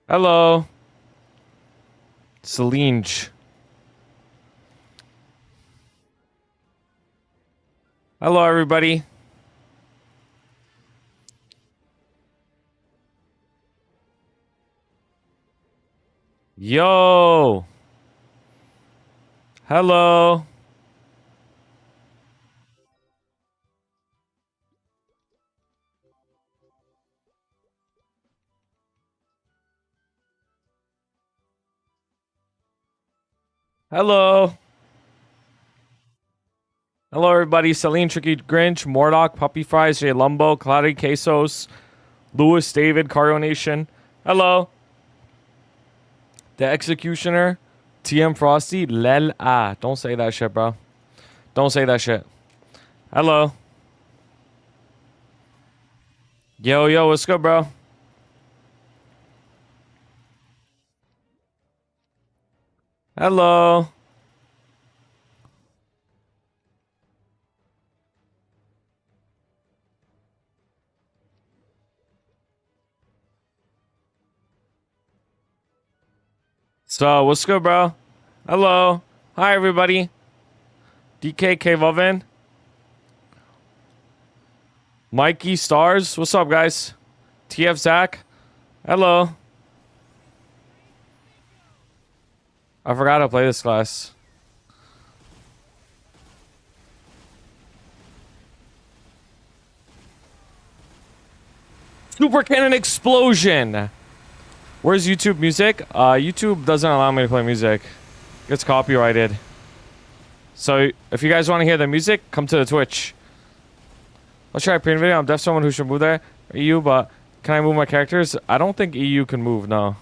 Hello. Celine. Hello, everybody. Yo. Hello. Hello. Hello, everybody. Celine, Tricky Grinch, Mordock, Puppy Fries, J Lumbo, Cloudy Quesos, Louis David, Coronation. Hello. The Executioner, TM Frosty, Lel Ah. Don't say that shit, bro. Don't say that shit. Hello. Yo, what's good, bro? Hello. So, what's good, bro? Hello. Hi, everybody. DKK Vovin. Mikey Stars. What's up, guys? TF Zach. Hello. I forgot to play this class. Super Cannon Explosion. Where's YouTube music? YouTube doesn't allow me to play music. It's copyrighted. So if you guys want to hear the music, come to the Twitch. Let's try a print video. I'm definitely someone who should move there. EU, but can I move my characters? I don't think EU can move, no.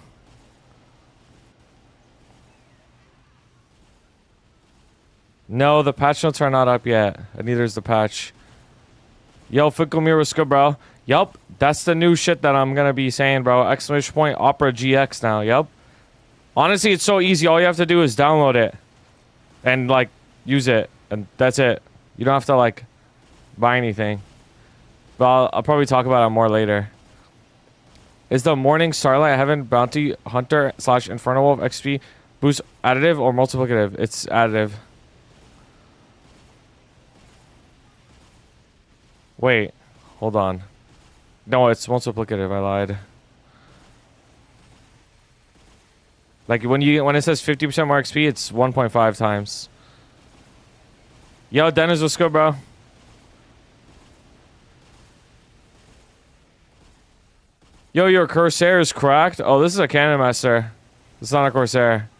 No, the patch notes are not up yet. And neither is the patch. Yo, Ficklemere was good, bro. Yup, that's the new shit that I'm gonna be saying, bro. Exclamation point Opera GX now, yup. Honestly, it's so easy. All you have to do is download it. And, like, use it. And that's it. You don't have to, like, buy anything. But I'll probably talk about it more later. Is the Morning Starlight Heaven Bounty Hunter / Inferno Wolf XP boost additive or multiplicative? It's additive. Wait, hold on. No, it's multiplicative. I lied. Like when it says 50% more XP, it's 1.5 times. Yo, Dennis, what's good, bro? Yo, your Corsair is cracked. Oh, this is a Cannon Master. It's not a Corsair.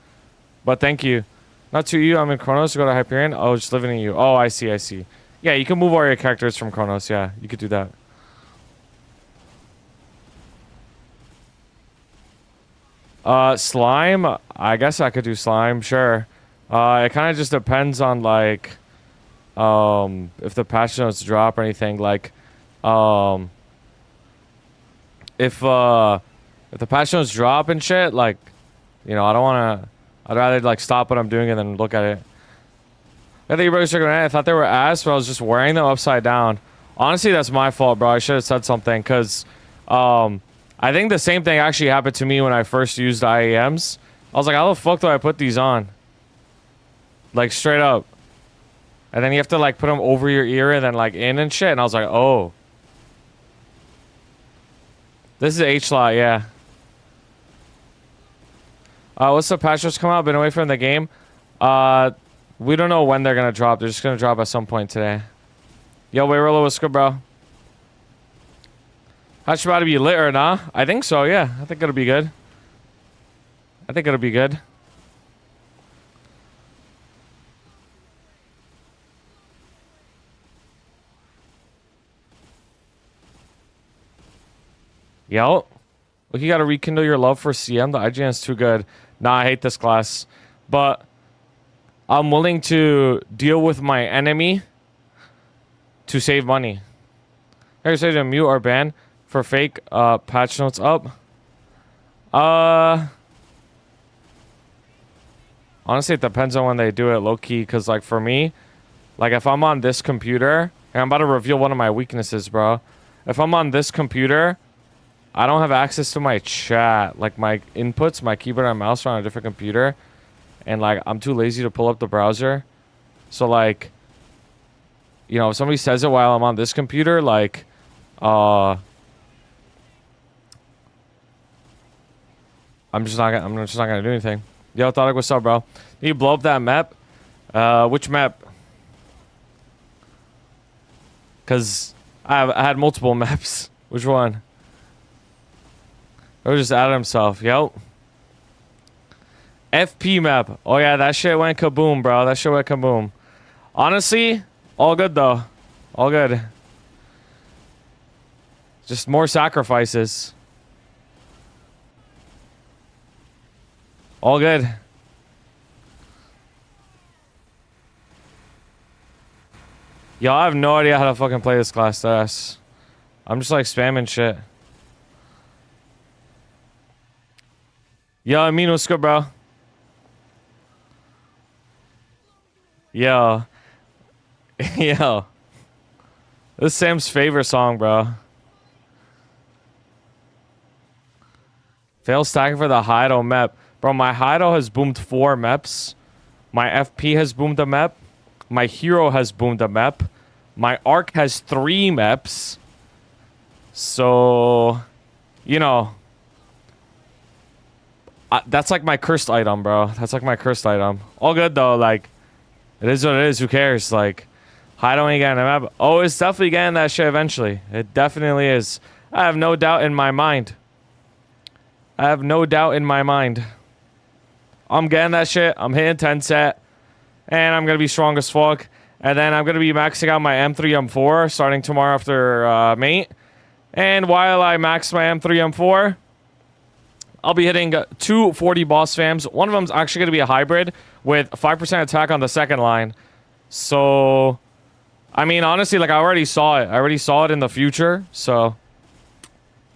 But thank you. Not to you. I'm in Chronos to go to Hyperion. Oh, just living in you. Oh, I see. Yeah, you can move all your characters from Chronos. Yeah, you could do that. Slime? I guess I could do slime, sure. It kind of just depends on, like, if the patch notes drop or anything. Like, if the patch notes drop and shit, like, you know, I don't want to... I'd rather, like, stop what I'm doing and then look at it. I think I thought they were ass, but I was just wearing them upside down. Honestly, that's my fault, bro. I should have said something, because I think the same thing actually happened to me when I first used IAMs. I was like, how the fuck do I put these on? Like, straight up. And then you have to, like, put them over your ear and then, like, in and shit. And I was like, oh. This is H-Slot, yeah. What's the patch notes come out? Been away from the game? We don't know when they're gonna drop. They're just gonna drop at some point today. Yo, Wayrolo, what's good, bro? How's about to be lit or nah? I think so, yeah. I think it'll be good. Yo. Look, you gotta rekindle your love for CM. The IGN is too good. Nah, I hate this class. But I'm willing to deal with my enemy to save money. I say to mute or ban for fake patch notes up. Honestly, it depends on when they do it, low key. Cause like for me, like if I'm on this computer, and I'm about to reveal one of my weaknesses, bro. If I'm on this computer, I don't have access to my chat. Like my inputs, my keyboard and mouse are on a different computer. And like I'm too lazy to pull up the browser. So like, you know, if somebody says it while I'm on this computer, like, I'm just not gonna do anything. Yo, Thought, what's up, bro? You blow up that map? Which map? Cause I had multiple maps. Which one? Or just added himself. Yep. FP map. Oh yeah, that shit went kaboom, bro. That shit went kaboom. Honestly, all good though. All good. Just more sacrifices. All good. Yo, I have no idea how to fucking play this class S. I'm just like spamming shit. Yo, I mean, what's good, bro? Yo. Yo. This is Sam's favorite song, bro. Fail stacking for the Hido map. Bro, my Hido has boomed 4 maps. My FP has boomed a map. My hero has boomed a map. My Ark has 3 maps. So, you know. That's like my cursed item, bro. That's like my cursed item. All good, though. Like, it is what it is. Who cares? Like, Hido ain't getting a map. Oh, it's definitely getting that shit eventually. It definitely is. I have no doubt in my mind. I have no doubt in my mind. I'm getting that shit. I'm hitting 10 set. And I'm going to be strong as fuck. And then I'm going to be maxing out my M3, M4 starting tomorrow after mate. And while I max my M3, M4, I'll be hitting 2 40 boss fams. One of them's actually going to be a hybrid with 5% attack on the second line. So, I mean, honestly, like I already saw it. I already saw it in the future. So,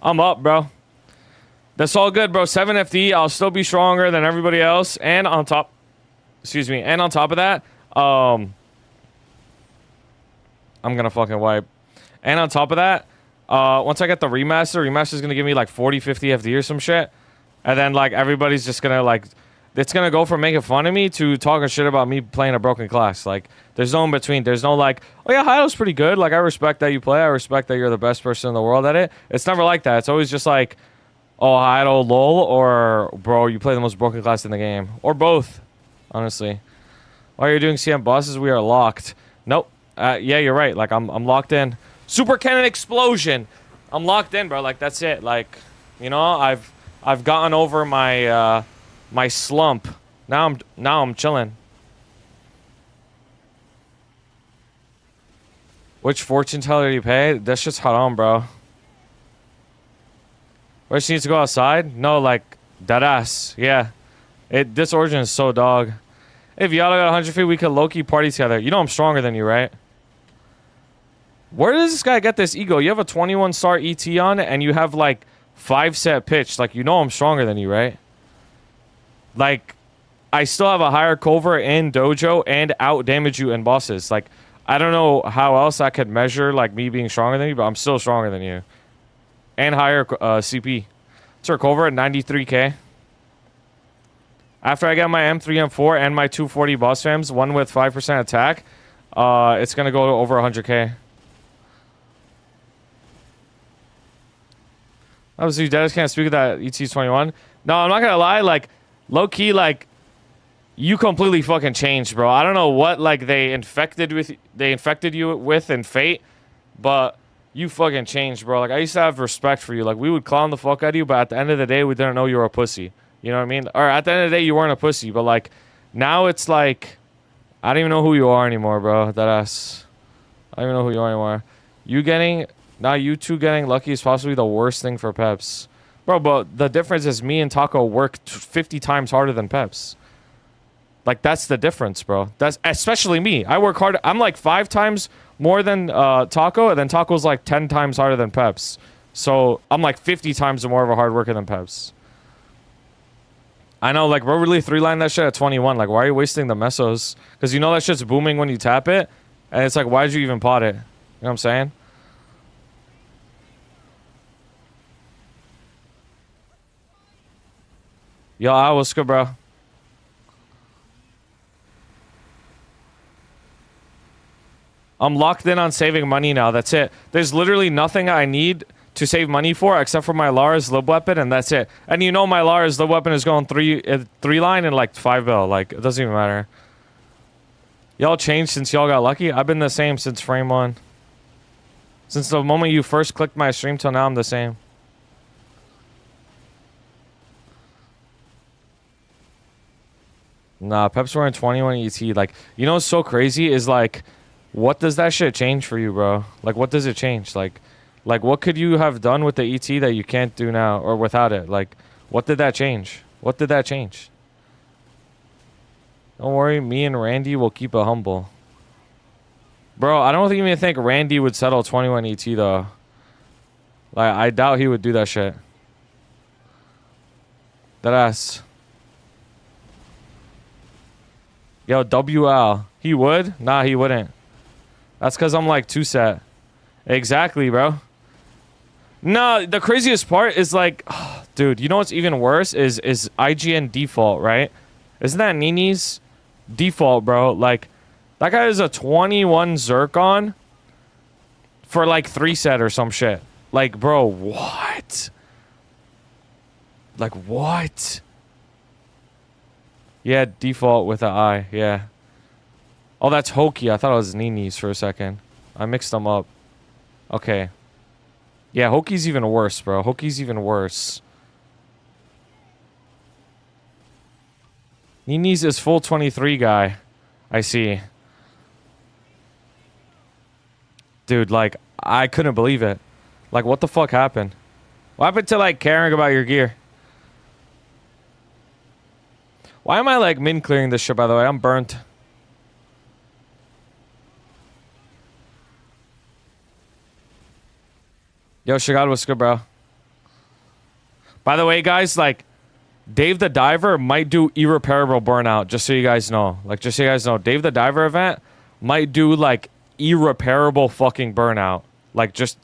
I'm up, bro. That's all good, bro. 7 FD. I'll still be stronger than everybody else. And on top, excuse me. And on top of that, I'm gonna fucking wipe. And on top of that, once I get the remaster is gonna give me like 40, 50 FD or some shit. And then like everybody's just gonna like, it's gonna go from making fun of me to talking shit about me playing a broken class. Like, there's no in between. There's no like, oh yeah, Hido's pretty good. Like, I respect that you play. I respect that you're the best person in the world at it. It's never like that. It's always just like, oh, Hido, lol, or bro, you play the most broken class in the game. Or both, honestly. While you're doing CM bosses, we are locked. Nope. Yeah, you're right. Like, I'm locked in. Super Cannon Explosion. I'm locked in, bro. Like, that's it. Like, you know, I've gotten over my my slump. Now I'm chilling. Which fortune teller do you pay? That shit's hot on, bro. Where she needs to go outside? No, like deadass. Yeah. This origin is so dog. If y'all got 100 feet, we could low-key party together. You know I'm stronger than you, right? Where does this guy get this ego? You have a 21-star ET on it, and you have like 5-set pitch. Like, you know I'm stronger than you, right? Like, I still have a higher covert in dojo and out damage you in bosses. Like, I don't know how else I could measure like me being stronger than you, but I'm still stronger than you. And higher CP. It's our covert at 93k. After I get my M3, M4, and my 240 boss fams, one with 5% attack, it's gonna go to over 100k. Obviously, Dennis can't speak of that ET21. No, I'm not gonna lie. Like, low key, like, you completely fucking changed, bro. I don't know what like they infected you with in Fate, but you fucking changed, bro. Like, I used to have respect for you. Like, we would clown the fuck out of you, but at the end of the day, we didn't know you were a pussy. You know what I mean? Or at the end of the day, you weren't a pussy, but like, now it's like, I don't even know who you are anymore, bro. That ass. I don't even know who you are anymore. You two getting lucky is possibly the worst thing for Peps. Bro, but the difference is me and Taco work 50 times harder than Peps. Like, that's the difference, bro. That's especially me. I work hard. I'm like 5 times more than Taco, and then Taco's like 10 times harder than Peps. So I'm like 50 times more of a hard worker than Peps. I know, like, we're really 3-line that shit at 21. Like, why are you wasting the mesos? Because you know that shit's booming when you tap it. And it's like, why did you even pot it? You know what I'm saying? Yo, what's good, bro? I'm locked in on saving money now. That's it. There's literally nothing I need to save money for except for my Lara's lib weapon, and that's it. And you know my Lara's lib weapon is going three line and like 5 bill. Like, it doesn't even matter. Y'all changed since y'all got lucky? I've been the same since frame 1. Since the moment you first clicked my stream till now, I'm the same. Nah, Pep's wearing 21 ET. Like, you know what's so crazy is like, what does that shit change for you, bro? Like, what does it change? Like, what could you have done with the ET that you can't do now, or without it? Like, what did that change? What did that change? Don't worry, me and Randy will keep it humble. Bro, I don't even think Randy would settle 21 ET, though. Like, I doubt he would do that shit. That ass. Yo, WL. He would? Nah, he wouldn't. That's because I'm like 2 set. Exactly, bro. No, the craziest part is like, oh, dude, you know what's even worse is IGN default, right? Isn't that Nini's default, bro? Like, that guy is a 21 Zircon for like 3 set or some shit. Like, bro, what? Like, what? Yeah, default with an I, yeah. Oh, that's Hokey. I thought it was Nini's for a second. I mixed them up. Okay. Yeah, Hokey's even worse, bro. Hokey's even worse. Nini's is full 23 guy. I see. Dude, like, I couldn't believe it. Like, what the fuck happened? What happened to, like, caring about your gear? Why am I, like, min clearing this shit, by the way? I'm burnt. Yo, Shagad, what's good, bro? By the way, guys, like, Dave the Diver might do irreparable burnout, just so you guys know. Like, just so you guys know, Dave the Diver event might do, like, irreparable fucking burnout. Like, just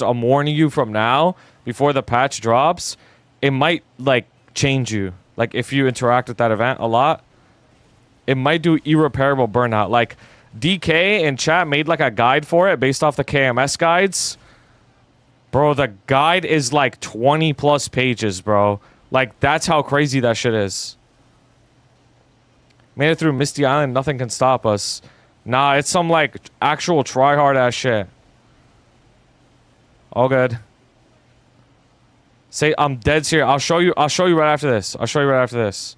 I'm warning you from now, before the patch drops, it might, like, change you. Like, if you interact with that event a lot, it might do irreparable burnout. Like, DK in chat made, like, a guide for it based off the KMS guides. Bro, the guide is like 20 plus pages, bro. Like, that's how crazy that shit is. Made it through Misty Island, nothing can stop us. Nah, it's some like actual try-hard ass shit. All good. Say I'm dead serious. I'll show you right after this. I'll show you right after this.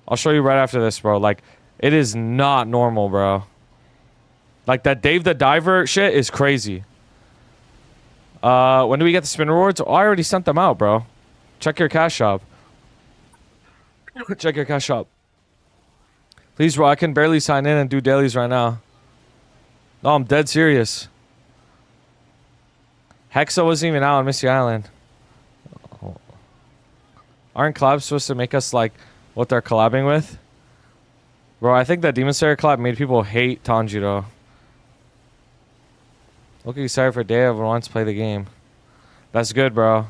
I'll show you right after this, bro. Like, it is not normal, bro. Like, that Dave the Diver shit is crazy. When do we get the spin rewards? Oh, I already sent them out, bro. Check your cash shop. Check your cash shop. Please, bro, I can barely sign in and do dailies right now. No, I'm dead serious. Hexa wasn't even out on Missy Island. Oh. Aren't collabs supposed to make us like what they're collabing with? Bro, I think that Demon Slayer collab made people hate Tanjiro. Looking sorry for day everyone wants to play the game. That's good, bro.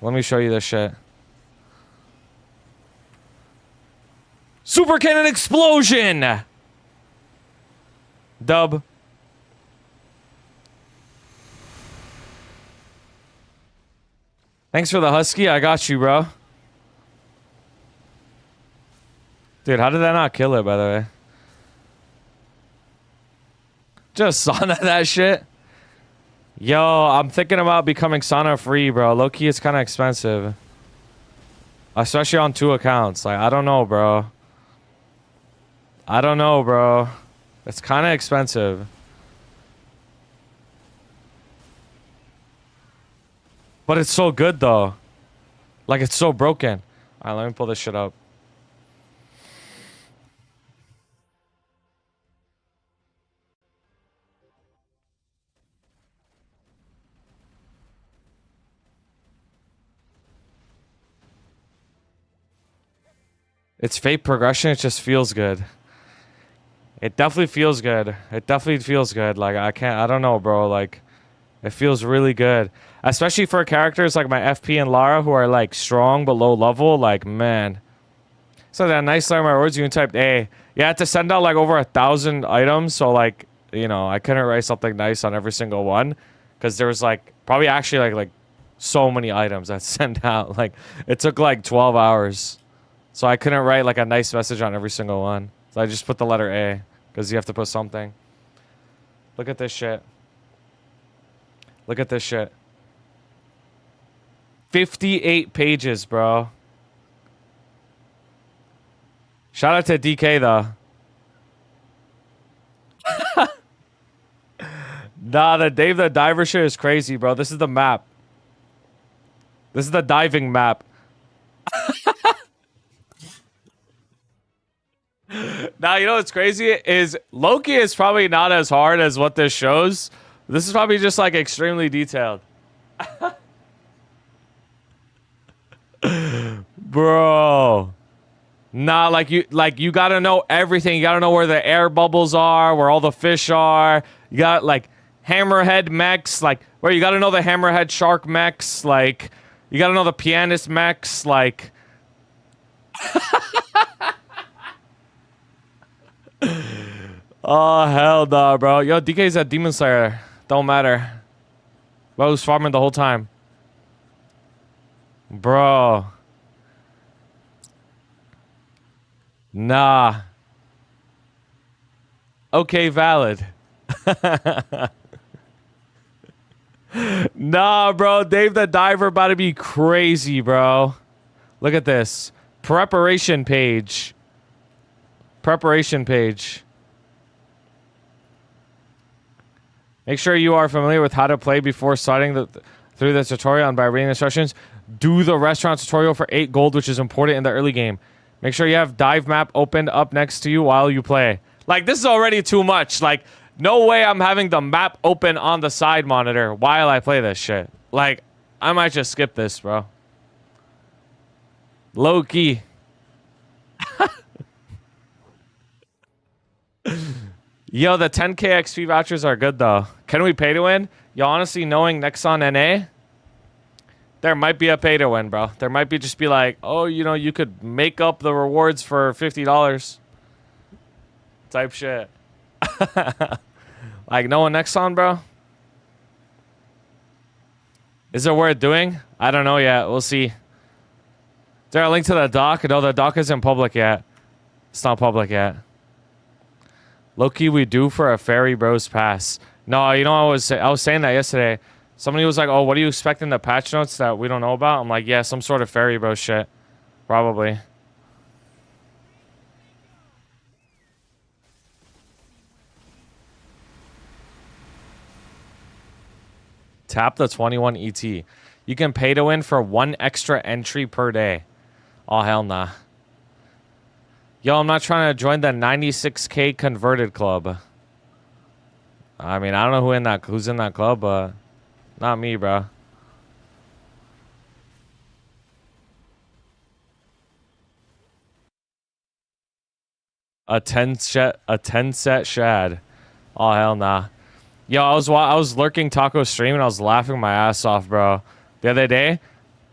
Let me show you this shit. Super Cannon Explosion! Dub. Thanks for the Husky. I got you, bro. Dude, how did that not kill it, by the way? Just sauna that shit. Yo, I'm thinking about becoming sauna free, bro. Low-key, it's kind of expensive. Especially on 2 accounts. Like, I don't know, bro. I don't know, bro. It's kind of expensive. But it's so good, though. Like, it's so broken. Alright, let me pull this shit up. It's fate progression. It just feels good. It definitely feels good. It definitely feels good. Like, I don't know, bro. Like, it feels really good. Especially for characters like my FP and Lara who are, like, strong but low level. Like, man. So that nice letter my words, you typed A. You had to send out like over 1,000 items, so like, you know, I couldn't write something nice on every single one. Because there was like, probably actually like so many items that sent out. Like, it took like 12 hours. So I couldn't write like a nice message on every single one. So I just put the letter A. Because you have to put something. Look at this shit. Look at this shit. 58 pages, bro. Shout out to DK, though. Nah, the Dave the Diver shit is crazy, bro. This is the map. This is the diving map. Now, you know what's crazy is Loki is probably not as hard as what this shows. This is probably just like extremely detailed. Bro. Nah, like you gotta know everything. You gotta know where the air bubbles are, where all the fish are. You got like hammerhead mechs, like where you gotta know the hammerhead shark mechs, like you gotta know the pianist mechs, like oh hell nah, bro. Yo, DK's a demon slayer. Don't matter. Bro was farming the whole time. Bro. Nah. Okay, valid. Nah, bro. Dave the Diver about to be crazy, bro. Look at this. Preparation page. Preparation page. Make sure you are familiar with how to play before starting through the tutorial, and by reading instructions, do the restaurant tutorial for 8 gold, which is important in the early game. Make sure you have dive map opened up next to you while you play. Like, this is already too much. Like, no way I'm having the map open on the side monitor while I play this shit. Like, I might just skip this, bro. Low key. Yo, the 10k XP vouchers are good, though. Can we pay to win? Yo, honestly, knowing Nexon NA, there might be a pay to win, bro. There might be just be like, oh, you know, you could make up the rewards for $50. Type shit. Like, knowing Nexon, bro? Is it worth doing? I don't know yet. We'll see. Is there a link to the doc? No, the doc isn't public yet. It's not public yet. Low-key, we do for a Fairy Bros pass. No, you know, I was saying that yesterday. Somebody was like, oh, what are you expecting the patch notes that we don't know about? I'm like, yeah, some sort of Fairy Bros shit. Probably. Tap the 21 ET. You can pay to win for 1 extra entry per day. Oh, hell nah. Yo, I'm not trying to join the 96k converted club. I mean, I don't know who's in that club, but not me, bro. A 10 set shad. Oh, hell nah. Yo, I was lurking Taco's stream and I was laughing my ass off, bro. The other day,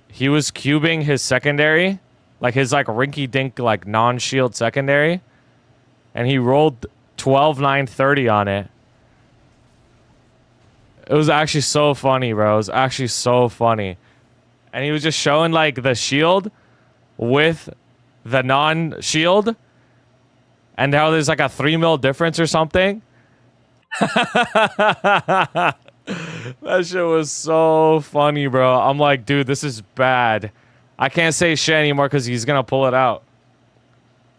he was cubing his secondary, like his like rinky dink like non-shield secondary, and he rolled 12-9-30 on it. It was actually so funny, bro. It was actually so funny. And he was just showing like the shield with the non-shield and how there's like a 3 mil difference or something. That shit was so funny, bro. I'm like, dude, this is bad. I can't say shit anymore because he's gonna pull it out.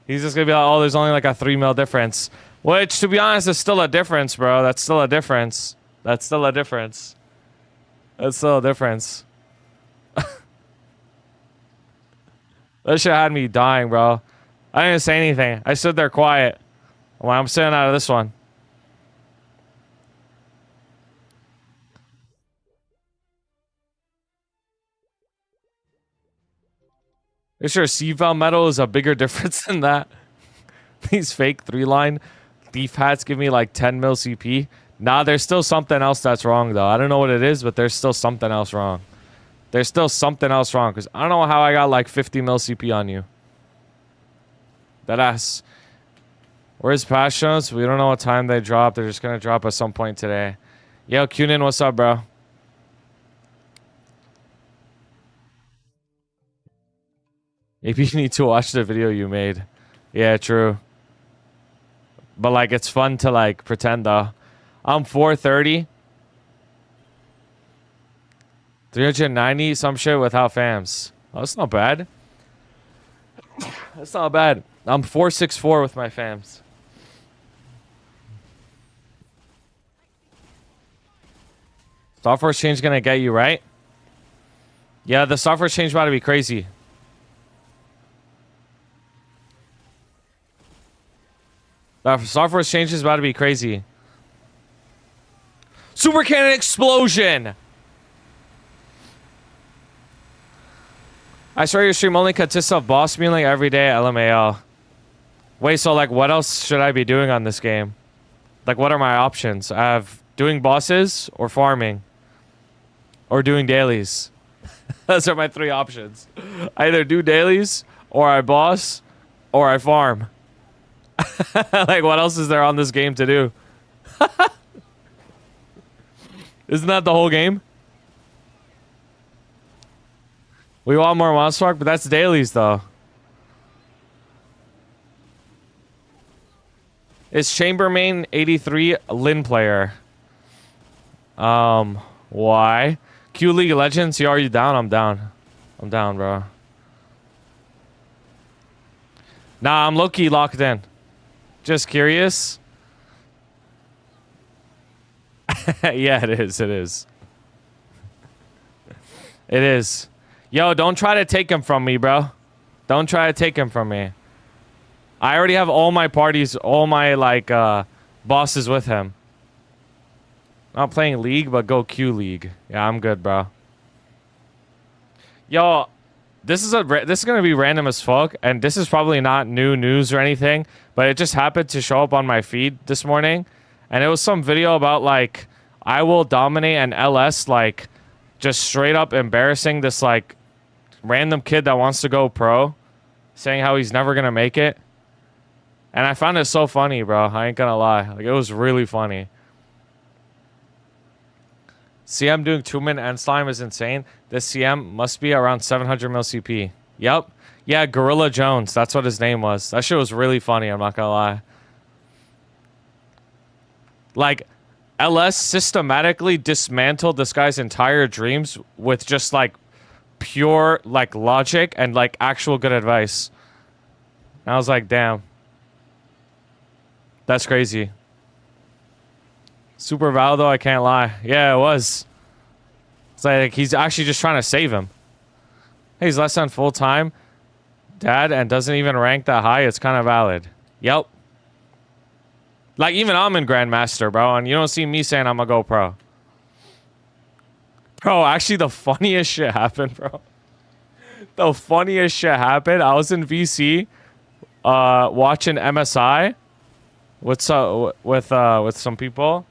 He's just gonna be like, oh, there's only like a 3 mil difference. Which, to be honest, is still a difference, bro. That's still a difference. That's still a difference. That's still a difference. That shit had me dying, bro. I didn't say anything. I stood there quiet. Well, I'm sitting out of this one. You sure C-Val metal is a bigger difference than that? These fake 3-line thief hats give me like 10 mil CP. Nah, there's still something else that's wrong, though. I don't know what it is, but there's still something else wrong. There's still something else wrong, because I don't know how I got like 50 mil CP on you. That ass. Where's patch notes? We don't know what time they drop. They're just gonna drop at some point today. Yo, Cunin, what's up, bro? Maybe you need to watch the video you made. Yeah, true. But like, it's fun to like pretend though. I'm 430. 390 some shit without fams. Oh, that's not bad. That's not bad. I'm 464 with my fams. Software change gonna get you, right? Yeah, the software change about to be crazy. The software change is about to be crazy. Super cannon explosion! I swear your stream only consists of boss mealing every day, LMAO. Wait, so like what else should I be doing on this game? Like what are my options? I have doing bosses or farming. Or doing dailies. Those are my three options. I either do dailies, or I boss, or I farm. Like what else is there on this game to do? Isn't that the whole game? We want more Lost Ark, but that's dailies though. Is Chambermain 83 Lin player? Why? Q League of Legends, are you down? I'm down. I'm down, bro. Nah, I'm low-key locked in. Just curious. Yeah, it is. It is. It is. Yo, don't try to take him from me, bro. Don't try to take him from me. I already have all my parties, all my, like, bosses with him. Not playing League, but go Q League. Yeah, I'm good, bro. Yo, this is gonna be random as fuck, and this is probably not new news or anything, but it just happened to show up on my feed this morning, and it was some video about, like, I will dominate an LS, like, just straight up embarrassing this, like, random kid that wants to go pro, saying how he's never gonna make it. And I found it so funny, bro. I ain't gonna lie. Like, it was really funny. CM doing 2-min end slime is insane. This CM must be around 700 mil CP. Yep. Yeah, Gorilla Jones. That's what his name was. That shit was really funny. I'm not gonna lie. Like, LS systematically dismantled this guy's entire dreams with just, like, pure, like, logic and, like, actual good advice. And I was like, damn. That's crazy. Super Val, though, I can't lie. Yeah, it was. It's like he's actually just trying to save him. Hey, he's less than full-time dad and doesn't even rank that high. It's kind of valid. Yep. Like, even I'm in Grandmaster, bro, and you don't see me saying I'm a GoPro. Bro, actually, the funniest shit happened, bro. The funniest shit happened. I was in VC watching MSI with some people.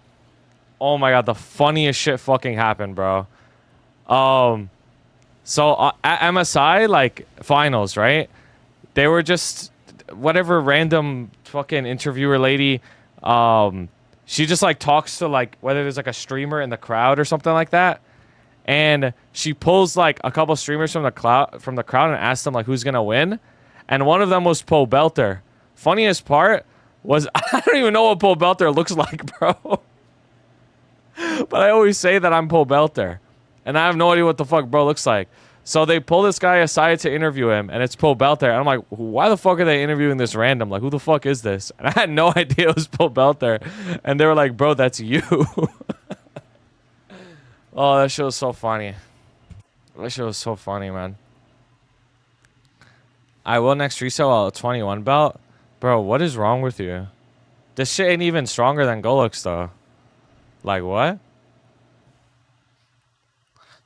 Oh my god, the funniest shit fucking happened, bro. So at MSI, like, finals, right? They were just whatever random fucking interviewer lady. She just, like, talks to, like, whether there's, like, a streamer in the crowd or something like that. And she pulls, like, a couple streamers from the crowd and asks them, like, who's gonna win. And one of them was Poe Belter. Funniest part was I don't even know what Poe Belter looks like, bro. But I always say that I'm Poe Belter. And I have no idea what the fuck bro looks like. So they pull this guy aside to interview him, and it's Poe Belter. And I'm like, why the fuck are they interviewing this random? Like, who the fuck is this? And I had no idea it was Poe Belter. And they were like, bro, that's you. Oh, that shit was so funny. That shit was so funny, man. I will next resell a 21 belt. Bro, what is wrong with you? This shit ain't even stronger than Golux, though. Like, what?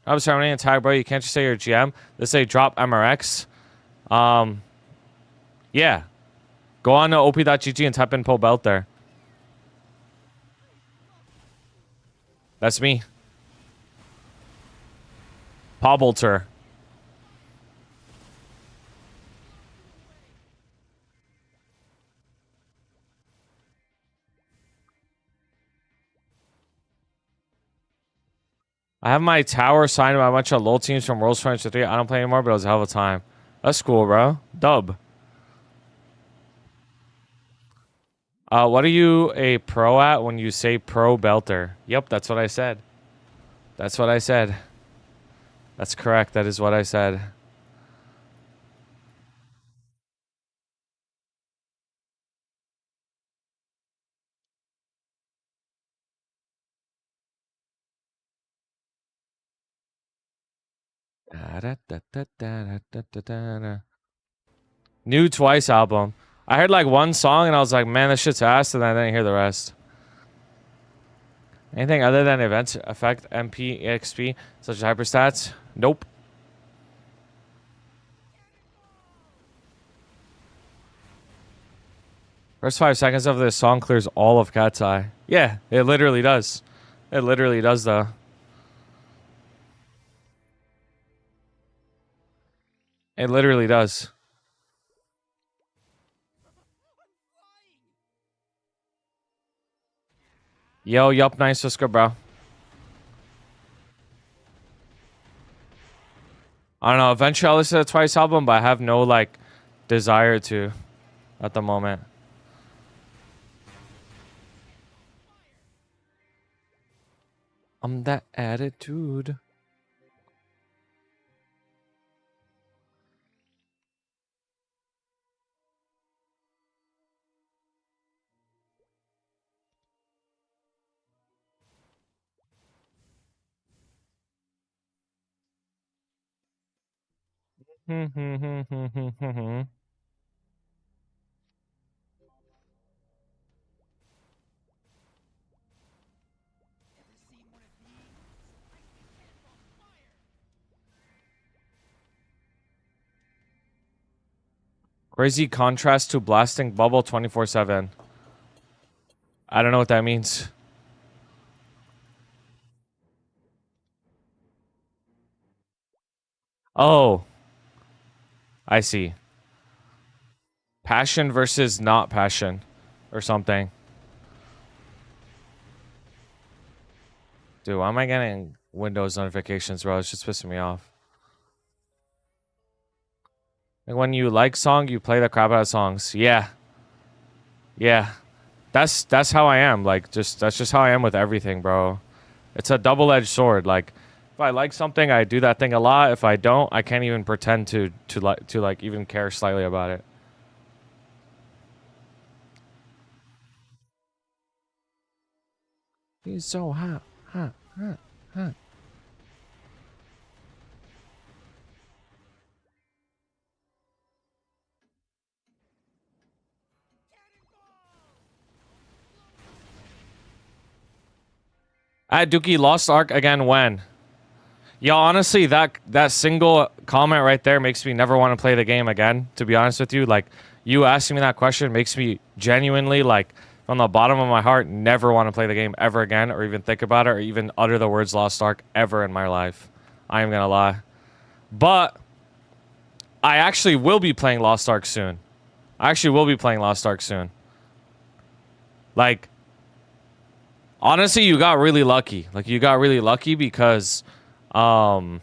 I'm terminating a tag, bro. You can't just say you're a GM. Let's say drop MRX. Yeah. Go on to op.gg and type in Poe Belter. That's me. Pobelter. I have my tower signed by a bunch of LoL teams from World's 23. I don't play anymore, but it was a hell of a time. That's cool, bro. Dub. What are you a pro at when you say pro belter? Yep, that's what I said. That's what I said. That's correct. That is what I said. New Twice album. I heard like one song and I was like, man, this shit's ass, and I didn't hear the rest. Anything other than events affect MP, EXP, such as hyperstats? Nope. First 5 seconds of this song clears all of Cat's Eye. Yeah, it literally does. It literally does, though. It literally does. Yo, yup, nice Cisco, bro. I don't know. Eventually, I'll listen to the Twice album, but I have no like desire to at the moment. I'm that attitude. Crazy contrast to blasting bubble 24/7. I don't know what that means. Oh, I see. Passion versus not passion or something. Dude, why am I getting Windows notifications, bro? It's just pissing me off. Like when you like song, you play the crap out of songs. Yeah. Yeah. That's how I am. Like that's just how I am with everything, bro. It's a double-edged sword. Like if I like something, I do that thing a lot. If I don't, I can't even pretend to like even care slightly about it. He's so hot, hot, hot, hot. At Dookie, Lost Ark again when? Yeah, honestly, that single comment right there makes me never want to play the game again, to be honest with you. Like, you asking me that question makes me genuinely, like, from the bottom of my heart, never want to play the game ever again, or even think about it, or even utter the words Lost Ark ever in my life. I am gonna lie. But I actually will be playing Lost Ark soon. I actually will be playing Lost Ark soon. Like, honestly, you got really lucky. Like, you got really lucky because, you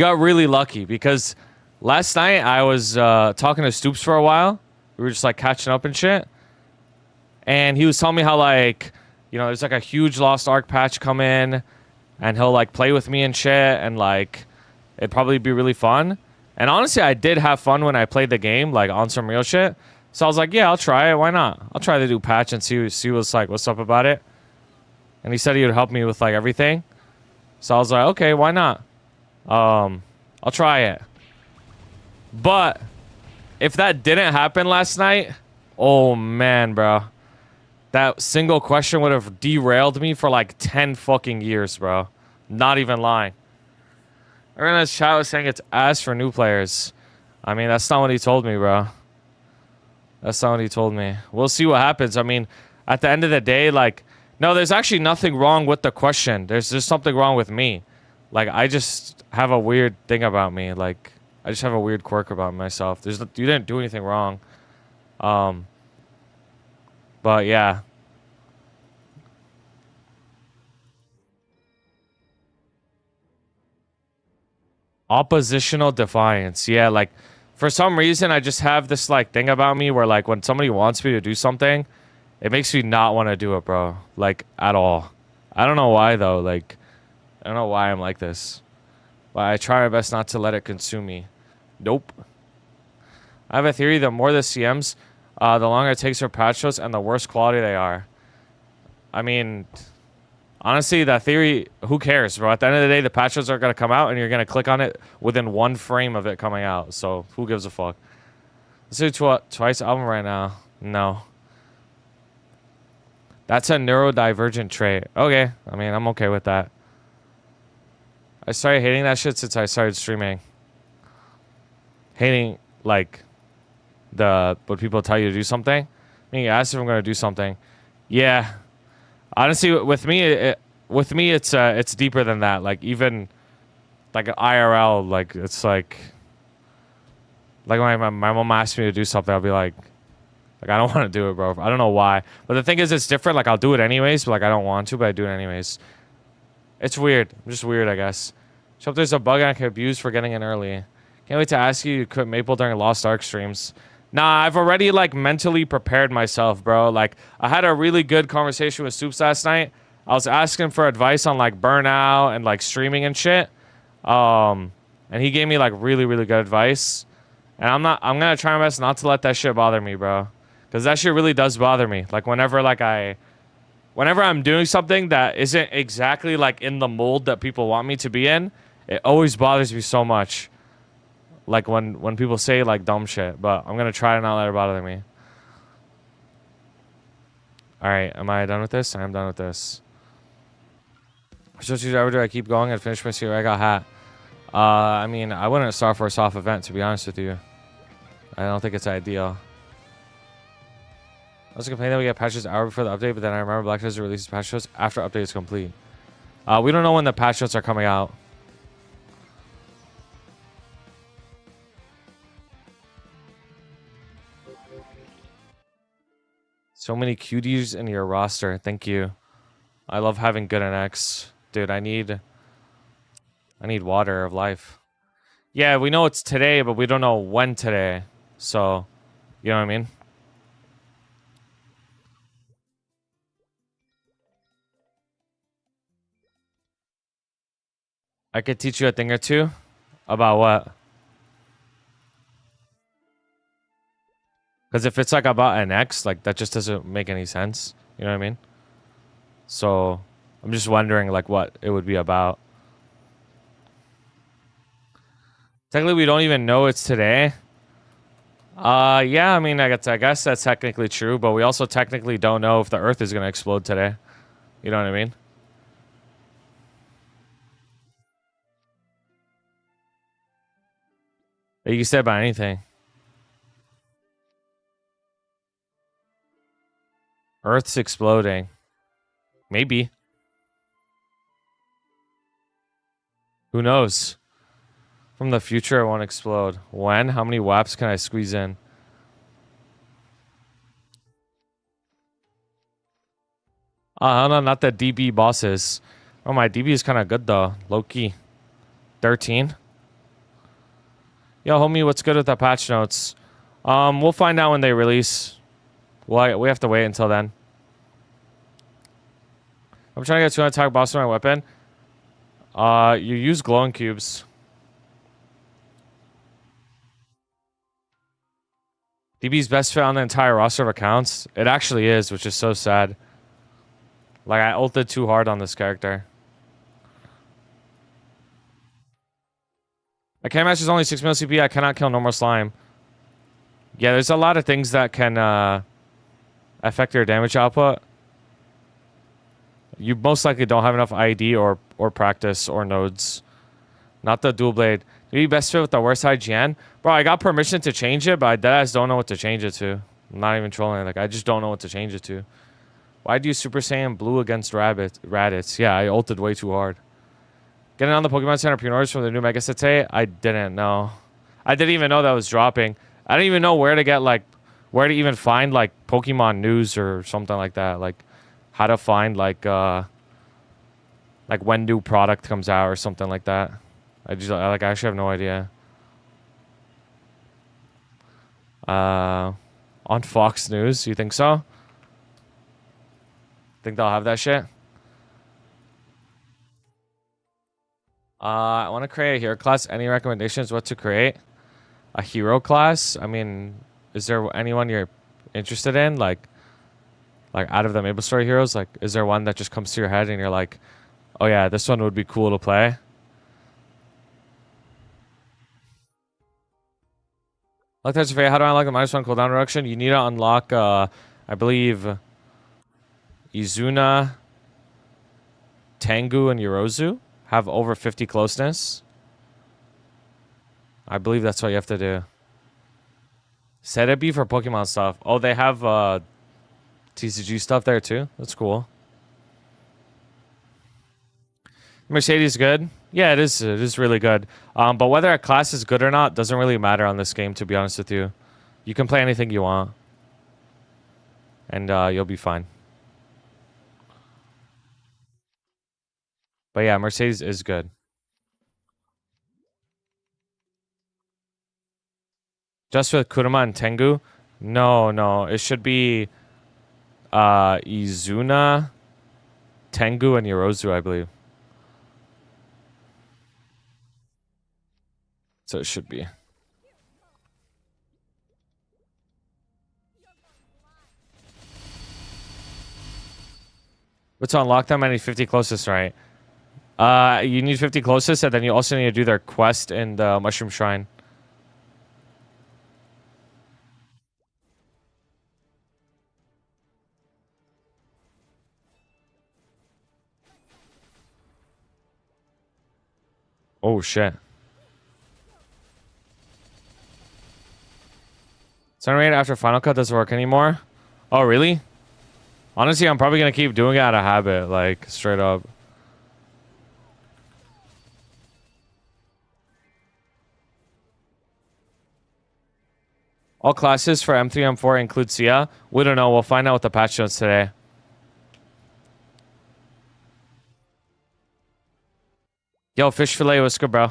got really lucky because last night I was talking to Stoops for a while. We were just like catching up and shit. And he was telling me how like, you know, there's like a huge Lost Ark patch come in and he'll like play with me and shit and like it'd probably be really fun. And honestly, I did have fun when I played the game, like on some real shit. So I was like, yeah, I'll try it. Why not? I'll try the new patch and see what's up about it. And he said he would help me with like everything. So I was like, okay, why not? I'll try it. But if that didn't happen last night, oh man, bro. That single question would have derailed me for like 10 fucking years, bro. Not even lying. Everyone chat was saying it's ass for new players. I mean, that's not what he told me, bro. That's not what he told me. We'll see what happens. I mean, at the end of the day, like, no, there's actually nothing wrong with the question. There's just something wrong with me. Like, I just have a weird thing about me. Like, I just have a weird quirk about myself. You didn't do anything wrong. But yeah. Oppositional defiance. Yeah, like for some reason I just have this like thing about me where like when somebody wants me to do something, it makes me not want to do it, bro. Like at all. I don't know why though. Like I don't know why I'm like this. But I try my best not to let it consume me. Nope. I have a theory: the more the CMs, the longer it takes for patch notes, and the worse quality they are. I mean, honestly, that theory, who cares, bro? At the end of the day, the patch notes are going to come out, and you're going to click on it within one frame of it coming out. So, who gives a fuck? Let's do Twice album right now. No. That's a neurodivergent trait. Okay. I mean, I'm okay with that. I started hating that shit since I started streaming. Hating, like, when people tell you to do something. I mean, you ask if I'm going to do something. Yeah. Honestly, with me, it's deeper than that. Like even like IRL, like it's like when my mom asks me to do something, I'll be like I don't want to do it, bro. I don't know why, but the thing is, it's different. Like I'll do it anyways, but like I don't want to, but I do it anyways. It's weird. I'm just weird, I guess. So if there's a bug I can abuse for getting in early. Can't wait to ask you to quit Maple during Lost Ark streams. Nah, I've already like mentally prepared myself, bro. Like I had a really good conversation with Soups last night. I was asking for advice on like burnout and like streaming and shit. And he gave me like really, really good advice. And I'm gonna try my best not to let that shit bother me, bro. Cause that shit really does bother me. Like whenever I'm doing something that isn't exactly like in the mold that people want me to be in, it always bothers me so much. Like when people say like dumb shit, but I'm gonna try to not let it bother me. All right, am I done with this? I am done with this. So do I keep going and finish my series? I got hat. I mean, I wouldn't start for a soft event, to be honest with you. I don't think it's ideal. I was complaining that we get patches an hour before the update, but then I remember Black Desert releases patch notes after update is complete. We don't know when the patch notes are coming out. So many cuties in your roster. Thank you. I love having good NX. Dude, I need water of life. Yeah, we know it's today, but we don't know when today. So, you know what I mean? I could teach you a thing or two. About what? Because if it's like about an X, like that just doesn't make any sense. You know what I mean? So I'm just wondering like what it would be about. Technically, we don't even know it's today. Yeah, I mean, I guess that's technically true, but we also technically don't know if the Earth is gonna explode today. You know what I mean? You can say about anything. Earth's exploding. Maybe. Who knows? From the future, it won't explode. When? How many WAPs can I squeeze in? No, not the DB bosses. Oh, my DB is kind of good, though. Low-key. 13. Yo, homie, what's good with the patch notes? We'll find out when they release. Well, we have to wait until then. I'm trying to get 200 attack boss with my weapon. You use glowing cubes. DB's best fit on the entire roster of accounts. It actually is, which is so sad. Like, I ulted too hard on this character. My can match is only 6 mil CP. I cannot kill normal slime. Yeah, there's a lot of things that can affect your damage output. You most likely don't have enough ID or practice or nodes. Not the dual blade. Do you best fit with the worst IGN? Bro, I got permission to change it, but I deadass don't know what to change it to. I'm not even trolling. Like, I just don't know what to change it to. Why do you Super Saiyan Blue against Raditz? Yeah, I ulted way too hard. Getting on the Pokemon Center pre-orders from the new Mega Sete? I didn't know. I didn't even know that was dropping. I didn't even know where to get, like, where to even find, like, Pokemon news or something like that. Like, how to find, like when new product comes out or something like that. I actually have no idea. On Fox News, you think so? Think they'll have that shit? I want to create a hero class. Any recommendations what to create? A hero class? I mean, is there anyone you're interested in? Like out of the Maplestory heroes, like, is there one that just comes to your head and you're like, oh yeah, this one would be cool to play? Like that's fair. How do I unlock the -1 cooldown reduction? You need to unlock, I believe, Izuna, Tengu, and Yorozu have over 50 closeness. I believe that's what you have to do. Set it be for Pokemon stuff. Oh, they have TCG stuff there too. That's cool. Mercedes good. Yeah, it is. It is really good. But whether a class is good or not doesn't really matter on this game. To be honest with you, you can play anything you want, and you'll be fine. But yeah, Mercedes is good. Just with Kurama and Tengu? No, no. It should be Izuna, Tengu, and Yorozu, I believe. So it should be. But to unlock them, I need 50 closest, right? You need 50 closest, and then you also need to do their quest in the Mushroom Shrine. Oh, shit. Sunrate after Final Cut doesn't work anymore? Oh, really? Honestly, I'm probably going to keep doing it out of habit, like, straight up. All classes for M3, M4 include Sia? We don't know. We'll find out with the patch notes today. Yo, fish fillet, what's good, bro?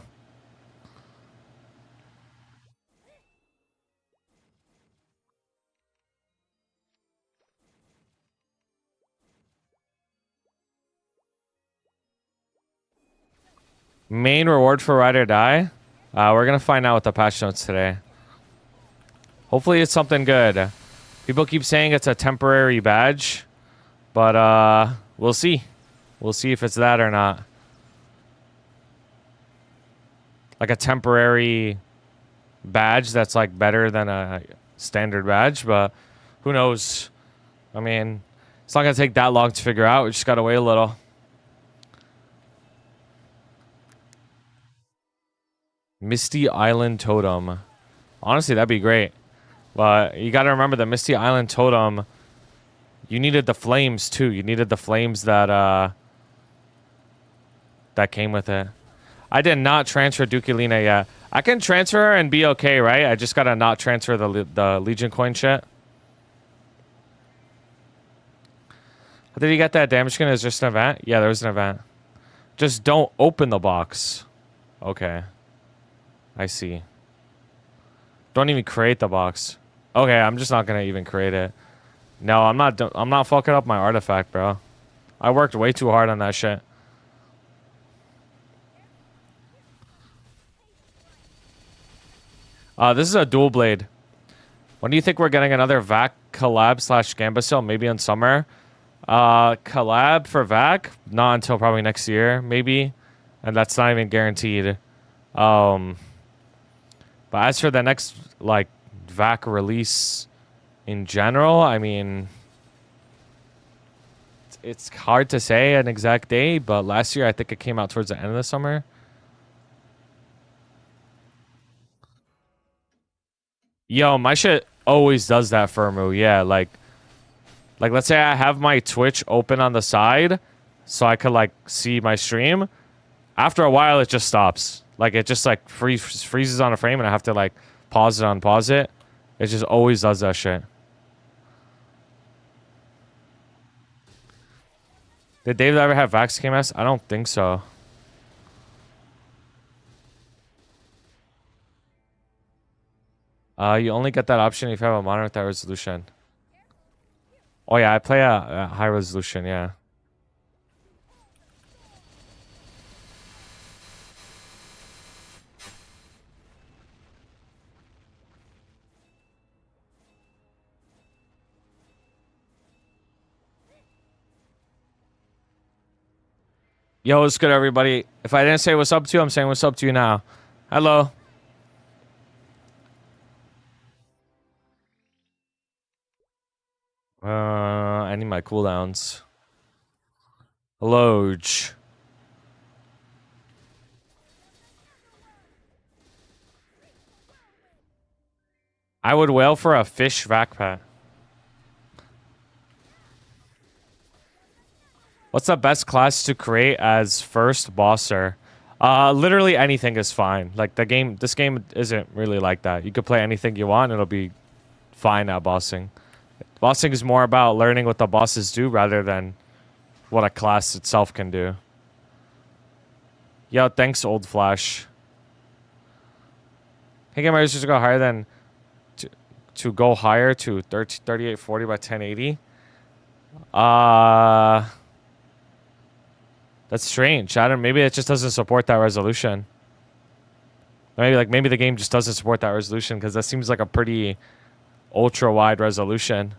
Main reward for Ride or Die? We're going to find out with the patch notes today. Hopefully it's something good. People keep saying it's a temporary badge, but we'll see. We'll see if it's that or not. Like a temporary badge that's like better than a standard badge, but who knows? I mean, it's not going to take that long to figure out. We just got to wait a little. Misty Island Totem. Honestly, that'd be great. But you got to remember the Misty Island Totem, you needed the flames too. You needed the flames that that came with it. I did not transfer Dukelina yet. I can transfer her and be okay, right? I just got to not transfer the Legion coin shit. How did you get that damage skin? Is just an event? Yeah, there was an event. Just don't open the box. Okay. I see. Don't even create the box. Okay, I'm just not gonna even create it. No, I'm not fucking up my artifact, bro. I worked way too hard on that shit. This is a dual blade. When do you think we're getting another VAC collab / Gambasil? Maybe in summer. Collab for VAC? Not until probably next year, maybe. And that's not even guaranteed. But as for the next, like, VAC release in general, I mean, it's hard to say an exact day, but last year I think it came out towards the end of the summer. Yo, my shit always does that, Firmu. Yeah, like let's say I have my Twitch open on the side so I could like see my stream. After a while, it just stops. Like it just like freezes on a frame, and I have to like pause it, unpause it. It just always does that shit. Did Dave ever have Vax KMS? I don't think so. You only get that option if you have a monitor with that resolution. Oh yeah, I play a high resolution, yeah. Yo, what's good, everybody? If I didn't say what's up to you, I'm saying what's up to you now. Hello. I need my cooldowns. Hello. I would wail for a fish vac pet. What's the best class to create as first bosser? Literally anything is fine. Like this game isn't really like that. You could play anything you want, and it'll be fine at bossing. Bossing is more about learning what the bosses do rather than what a class itself can do. Yo, thanks, Old Flash. Hey, game users to go higher than to go higher to 3840 by 1080. That's strange. I don't. Maybe it just doesn't support that resolution. Maybe the game just doesn't support that resolution because that seems like a pretty ultra wide resolution.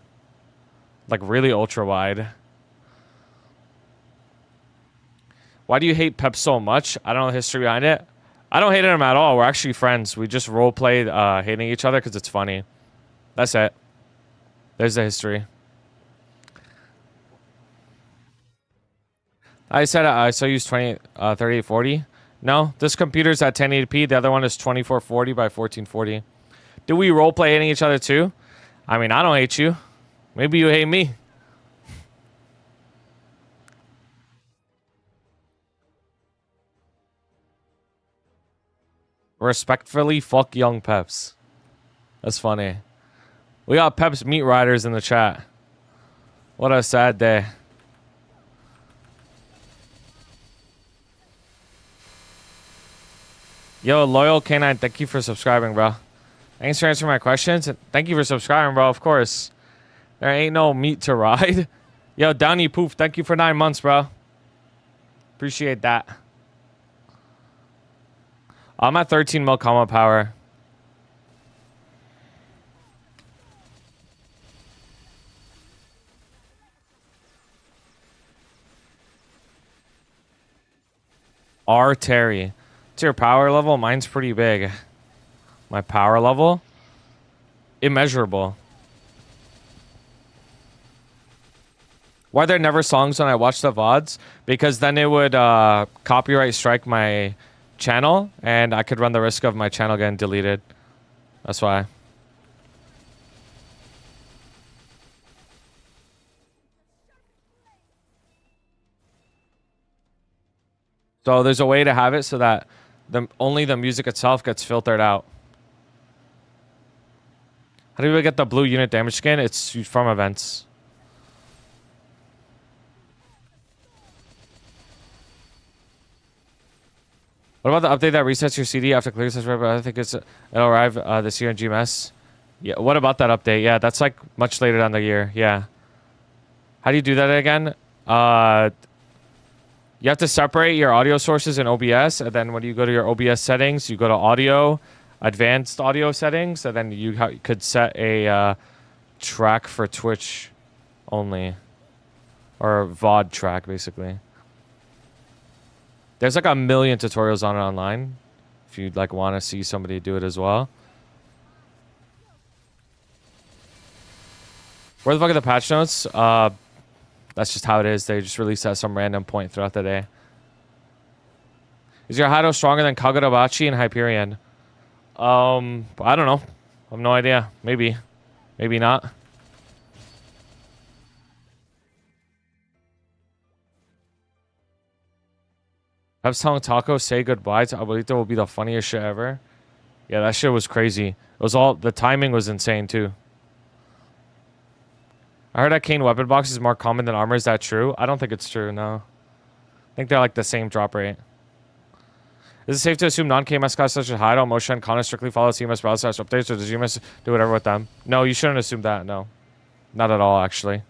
Like really ultra wide. Why do you hate Pep so much? I don't know the history behind it. I don't hate him at all. We're actually friends. We just roleplay hating each other because it's funny. That's it. There's the history. I said I still use 3840. No, this computer's at 1080p. The other one is 2440 by 1440. Do we roleplay hating each other too? I mean, I don't hate you. Maybe you hate me. Respectfully, fuck young Peps. That's funny. We got Peps Meat Riders in the chat. What a sad day. Yo, Loyal K9, thank you for subscribing, bro. Thanks for answering my questions. Thank you for subscribing, bro, of course. There ain't no meat to ride. Yo, Downy Poof, thank you for 9 months, bro. Appreciate that. I'm at 13 mil comma power. R. Terry. What's your power level? Mine's pretty big. My power level? Immeasurable. Why are there never songs when I watch the VODs? Because then it would copyright strike my channel, and I could run the risk of my channel getting deleted. That's why. So there's a way to have it so that only the music itself gets filtered out. How do we get the blue unit damage skin? It's from events. What about the update that resets your CD after clear such? I think it'll arrive this year in GMS. Yeah. What about that update? Yeah, that's like much later down the year. Yeah. How do you do that again? You have to separate your audio sources in OBS, and then when you go to your OBS settings, you go to audio, advanced audio settings, and then you could set a track for Twitch only, or VOD track basically. There's like a million tutorials on it online if you'd like want to see somebody do it as well. Where the fuck are the patch notes? That's just how it is. They just release at some random point throughout the day. Is your Hado stronger than Kagurabachi and Hyperion? I don't know. I have no idea. Maybe. Maybe not. Pep's telling Taco say goodbye to Abuelito will be the funniest shit ever. Yeah, that shit was crazy. It was all... The timing was insane, too. I heard that Kane weapon box is more common than armor. Is that true? I don't think it's true, no. I think they're like the same drop rate. Is it safe to assume non-KMS class such as Hideout, Motion, and Kana strictly follow CMS browser updates, or does UMS do whatever with them? No, you shouldn't assume that. No, not at all, actually.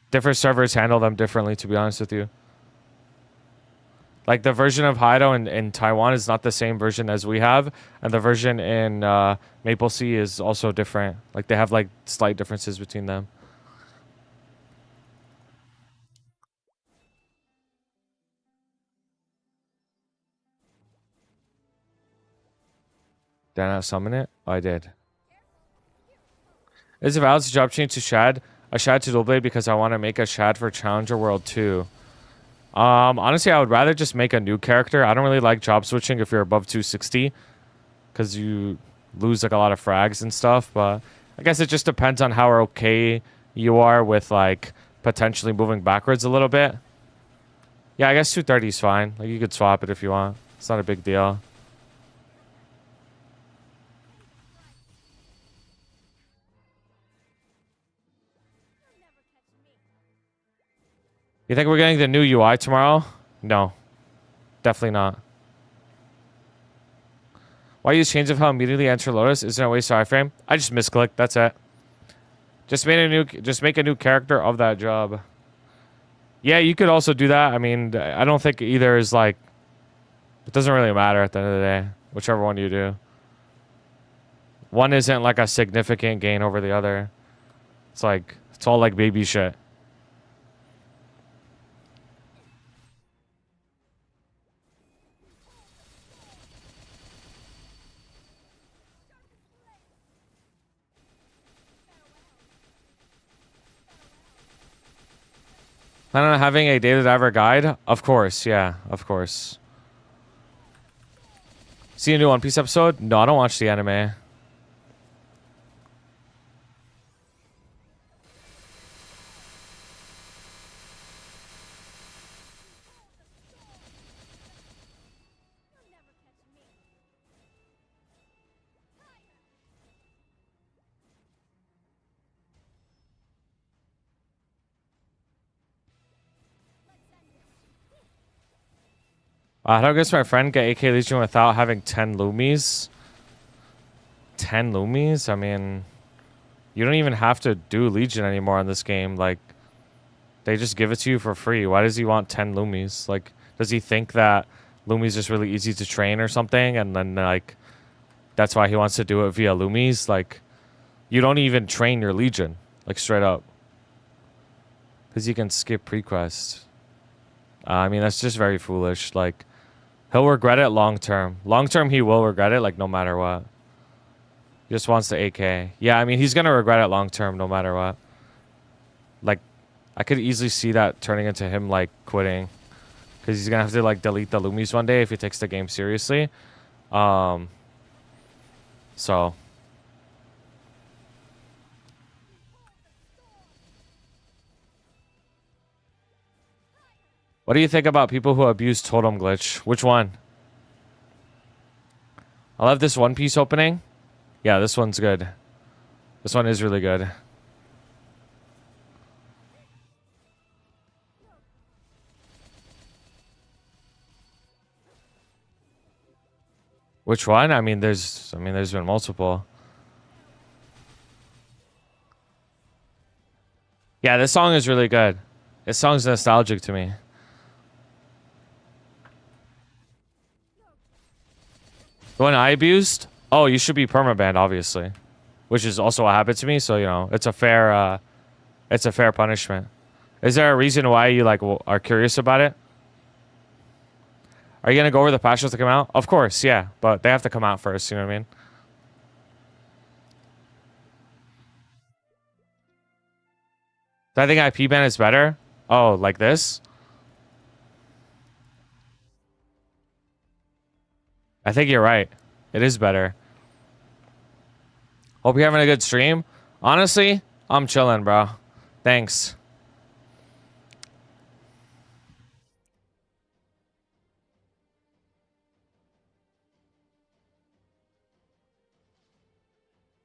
Different servers handle them differently, to be honest with you. Like, the version of Hideout in Taiwan is not the same version as we have, and the version in Maple Sea is also different. Like, they have, like, slight differences between them. Did I not summon it? Oh, I did. Is it valid to job change to Shad? A Shad to Dualblade because I want to make a Shad for Challenger World 2. Honestly, I would rather just make a new character. I don't really like job switching if you're above 260. Because you lose, like, a lot of frags and stuff. But I guess it just depends on how okay you are with, like, potentially moving backwards a little bit. Yeah, I guess 230 is fine. Like, you could swap it if you want. It's not a big deal. You think we're getting the new UI tomorrow? No. Definitely not. Why use change of how immediately enter Lotus? Isn't it a waste of iframe? I just misclicked. That's it. Just make a new character of that job. Yeah, you could also do that. I mean, I don't think either is like... It doesn't really matter at the end of the day. Whichever one you do. One isn't like a significant gain over the other. It's like... It's all like baby shit. Plan on having a Data Diver guide? Of course, yeah, of course. See a new One Piece episode? No, I don't watch the anime. How does my friend get AK Legion without having 10 Loomies? 10 Loomies? I mean, you don't even have to do Legion anymore in this game. Like, they just give it to you for free. Why does he want 10 Loomies? Like, does he think that Loomies is really easy to train or something? And then, like, that's why he wants to do it via Loomies? Like, you don't even train your Legion. Like, straight up. Because you can skip pre-quest. I mean, that's just very foolish. Like, he'll regret it long term. Long term, he will regret it, like, no matter what. He just wants the AK. Yeah, I mean, he's going to regret it long term, no matter what. Like, I could easily see that turning into him, like, quitting. Because he's going to have to, like, delete the Loomies one day if he takes the game seriously. So. What do you think about people who abuse Totem Glitch? Which one? I love this One Piece opening. Yeah, this one's good. This one is really good. Which one? I mean, there's been multiple. Yeah, this song is really good. This song's nostalgic to me. The one I abused? Oh, you should be permabanned, obviously. Which is also what happened to me, so, you know, it's a fair punishment. Is there a reason why you, like, are curious about it? Are you going to go over the patch notes to come out? Of course, yeah. But they have to come out first, you know what I mean? Do I think IP ban is better? Oh, like this? I think you're right. It is better. Hope you're having a good stream. Honestly, I'm chilling, bro. Thanks.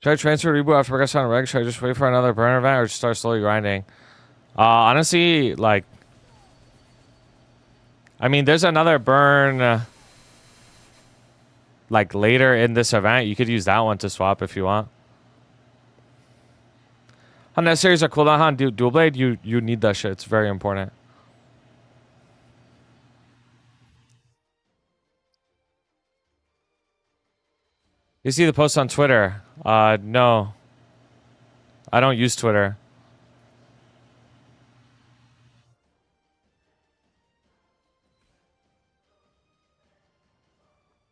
Should I transfer reboot after progress on reg? Should I just wait for another burner event or just start slowly grinding? Honestly, like, I mean, there's another burn like later in this event. You could use that one to swap if you want. How necessary is a cooldown on dual blade? You need that shit. It's very important. You see the post on Twitter? No. I don't use Twitter.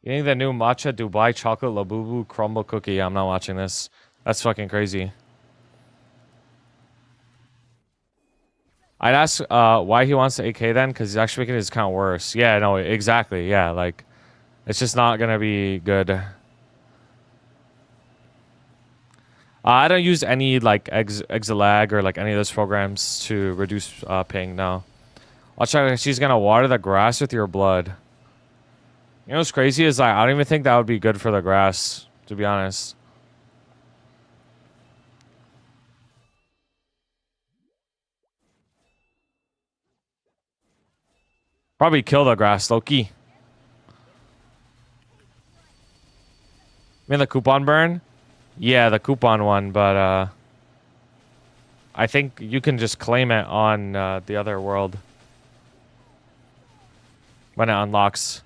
You think the new matcha Dubai chocolate labubu crumble cookie? I'm not watching this. That's fucking crazy. I'd ask why he wants the AK then, because he's actually making his account worse. Yeah, no, exactly. Yeah, like, it's just not gonna be good. I don't use any like Exilag or like any of those programs to reduce ping. No. Watch out, she's gonna water the grass with your blood. You know what's crazy is like I don't even think that would be good for the grass, to be honest. Probably kill the grass, Loki. I mean the coupon burn? Yeah, the coupon one, but I think you can just claim it on the other world when it unlocks.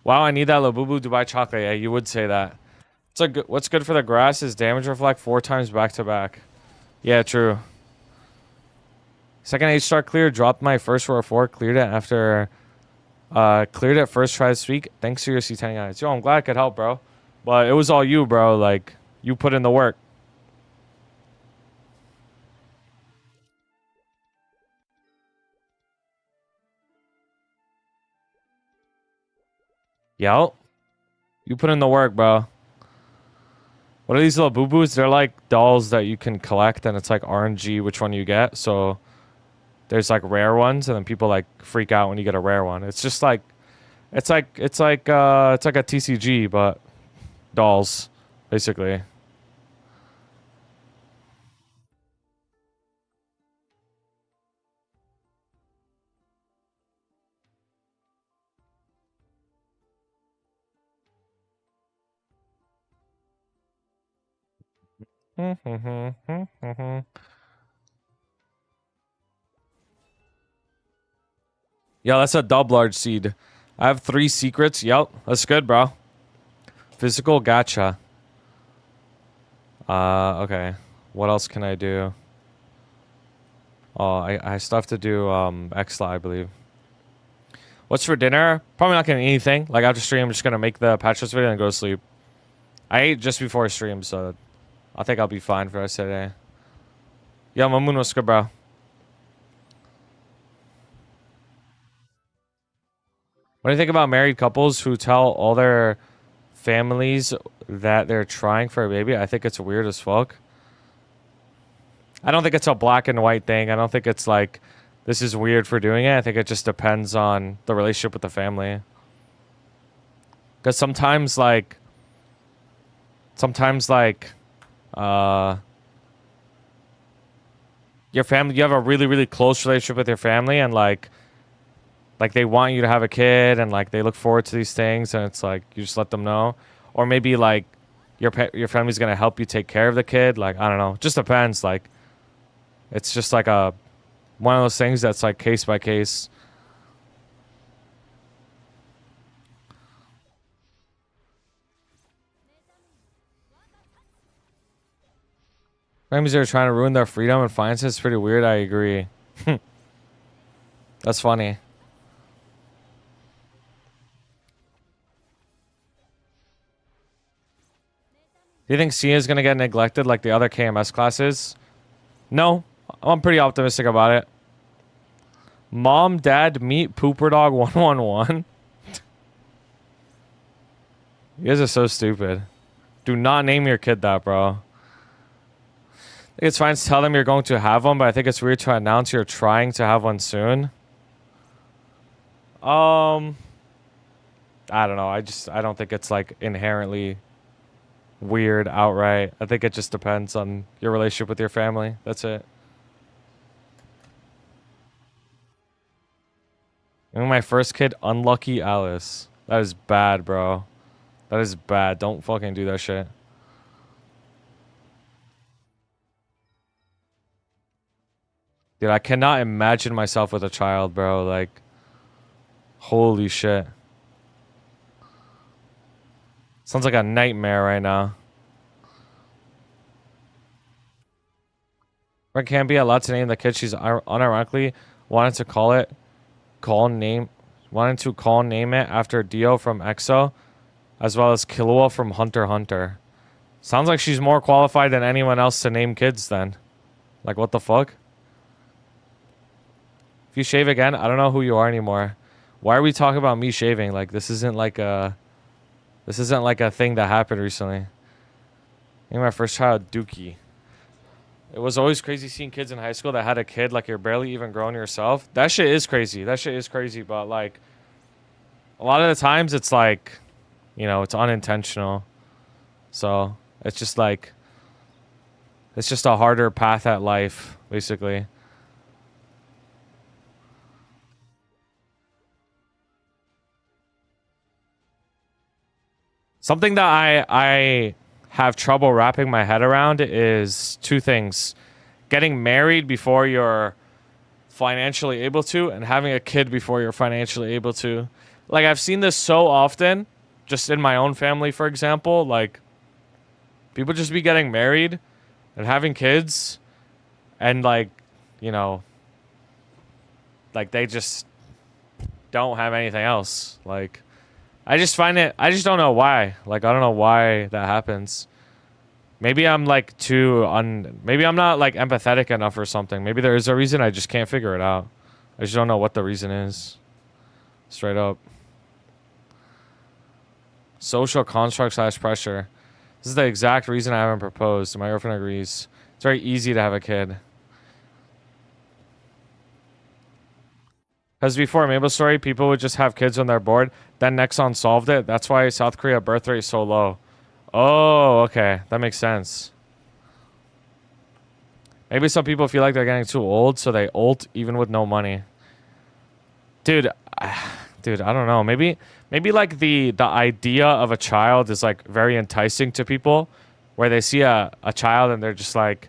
Wow, I need that Labubu Dubai chocolate. Yeah, you would say that. It's like what's good for the grass is damage reflect 4 times back to back. Yeah, true. Second H star clear. Dropped my first row 4. Cleared it after. Cleared it first try this week. Thanks for your C10 guys. Yo, I'm glad I could help, bro. But it was all you, bro. Like you put in the work. Yo, you put in the work, bro. What are these little boo-boos? They're like dolls that you can collect, and it's like RNG which one you get. So there's like rare ones, and then people like freak out when you get a rare one. It's just like, it's like a TCG, but dolls, basically. Yeah, that's a dub large seed. I have 3 secrets. Yep, that's good, bro. Physical gacha. Okay. What else can I do? Oh, I still have to do Xla, I believe. What's for dinner? Probably not gonna eat anything. Like after stream, I'm just gonna make the patch video and go to sleep. I ate just before stream, so I think I'll be fine for the rest of the day. Yeah, my moon was good, bro. What do you think about married couples who tell all their families that they're trying for a baby? I think it's weird as fuck. I don't think it's a black and white thing. I don't think it's like this is weird for doing it. I think it just depends on the relationship with the family. Because sometimes your family, you have a really, really close relationship with your family, and like they want you to have a kid, and like they look forward to these things, and it's like you just let them know. Or maybe like your family's gonna help you take care of the kid. Like I don't know, just depends. Like it's just like one of those things that's like case by case. Families are trying to ruin their freedom and finances. It's pretty weird. I agree. That's funny. Do you think Sia is gonna get neglected like the other KMS classes? No, I'm pretty optimistic about it. Mom, Dad, meet Pooper Dog 111. You guys are so stupid. Do not name your kid that, bro. I think it's fine to tell them you're going to have one, but I think it's weird to announce you're trying to have one soon. I don't know. I don't think it's like inherently weird outright. I think it just depends on your relationship with your family. That's it. And my first kid, unlucky Alice. That is bad, bro. That is bad. Don't fucking do that shit. Dude, I cannot imagine myself with a child, bro. Like, holy shit. Sounds like a nightmare right now. Red can't be allowed to name the kid she's unironically wanted to call it, wanted to call name it after Dio from EXO, as well as Killua from Hunter x Hunter. Sounds like she's more qualified than anyone else to name kids then. Like, what the fuck? If you shave again, I don't know who you are anymore. Why are we talking about me shaving? Like, this isn't like a thing that happened recently. Name my first child Dookie. It was always crazy seeing kids in high school that had a kid like you're barely even grown yourself. That shit is crazy. That shit is crazy. But like, a lot of the times it's like, you know, it's unintentional. So it's just like, it's just a harder path at life, basically. Something that I have trouble wrapping my head around is two things: getting married before you're financially able to, and having a kid before you're financially able to. Like, I've seen this so often, just in my own family, for example. Like, people just be getting married and having kids, and like, you know, like they just don't have anything else. Like, I just find it, I just don't know why. Like, I don't know why that happens. Maybe I'm like maybe I'm not like empathetic enough or something. Maybe there is a reason, I just can't figure it out. I just don't know what the reason is. Straight up. Social construct / pressure. This is the exact reason I haven't proposed. My girlfriend agrees. It's very easy to have a kid. Because before Maplestory, people would just have kids when they're bored. Then Nexon solved it. That's why South Korea birth rate is so low. Oh, okay. That makes sense. Maybe some people feel like they're getting too old, so they ult even with no money. Dude, dude, I don't know. Maybe like the idea of a child is like very enticing to people, where they see a child and they're just like,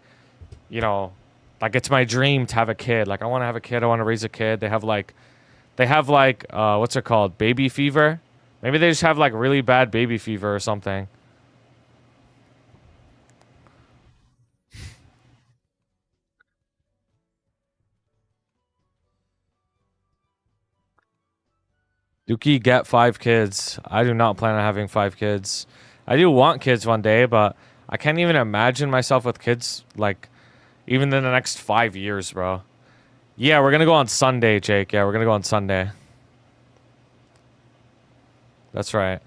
you know, like, it's my dream to have a kid. Like, I want to have a kid. I want to raise a kid. They have like, what's it called? Baby fever. Maybe they just have like really bad baby fever or something. Dookie, get 5 kids. I do not plan on having 5 kids. I do want kids one day, but I can't even imagine myself with kids, like, even in the next 5 years, bro. Yeah, we're gonna go on Sunday, Jake. Yeah, we're gonna go on Sunday. That's right.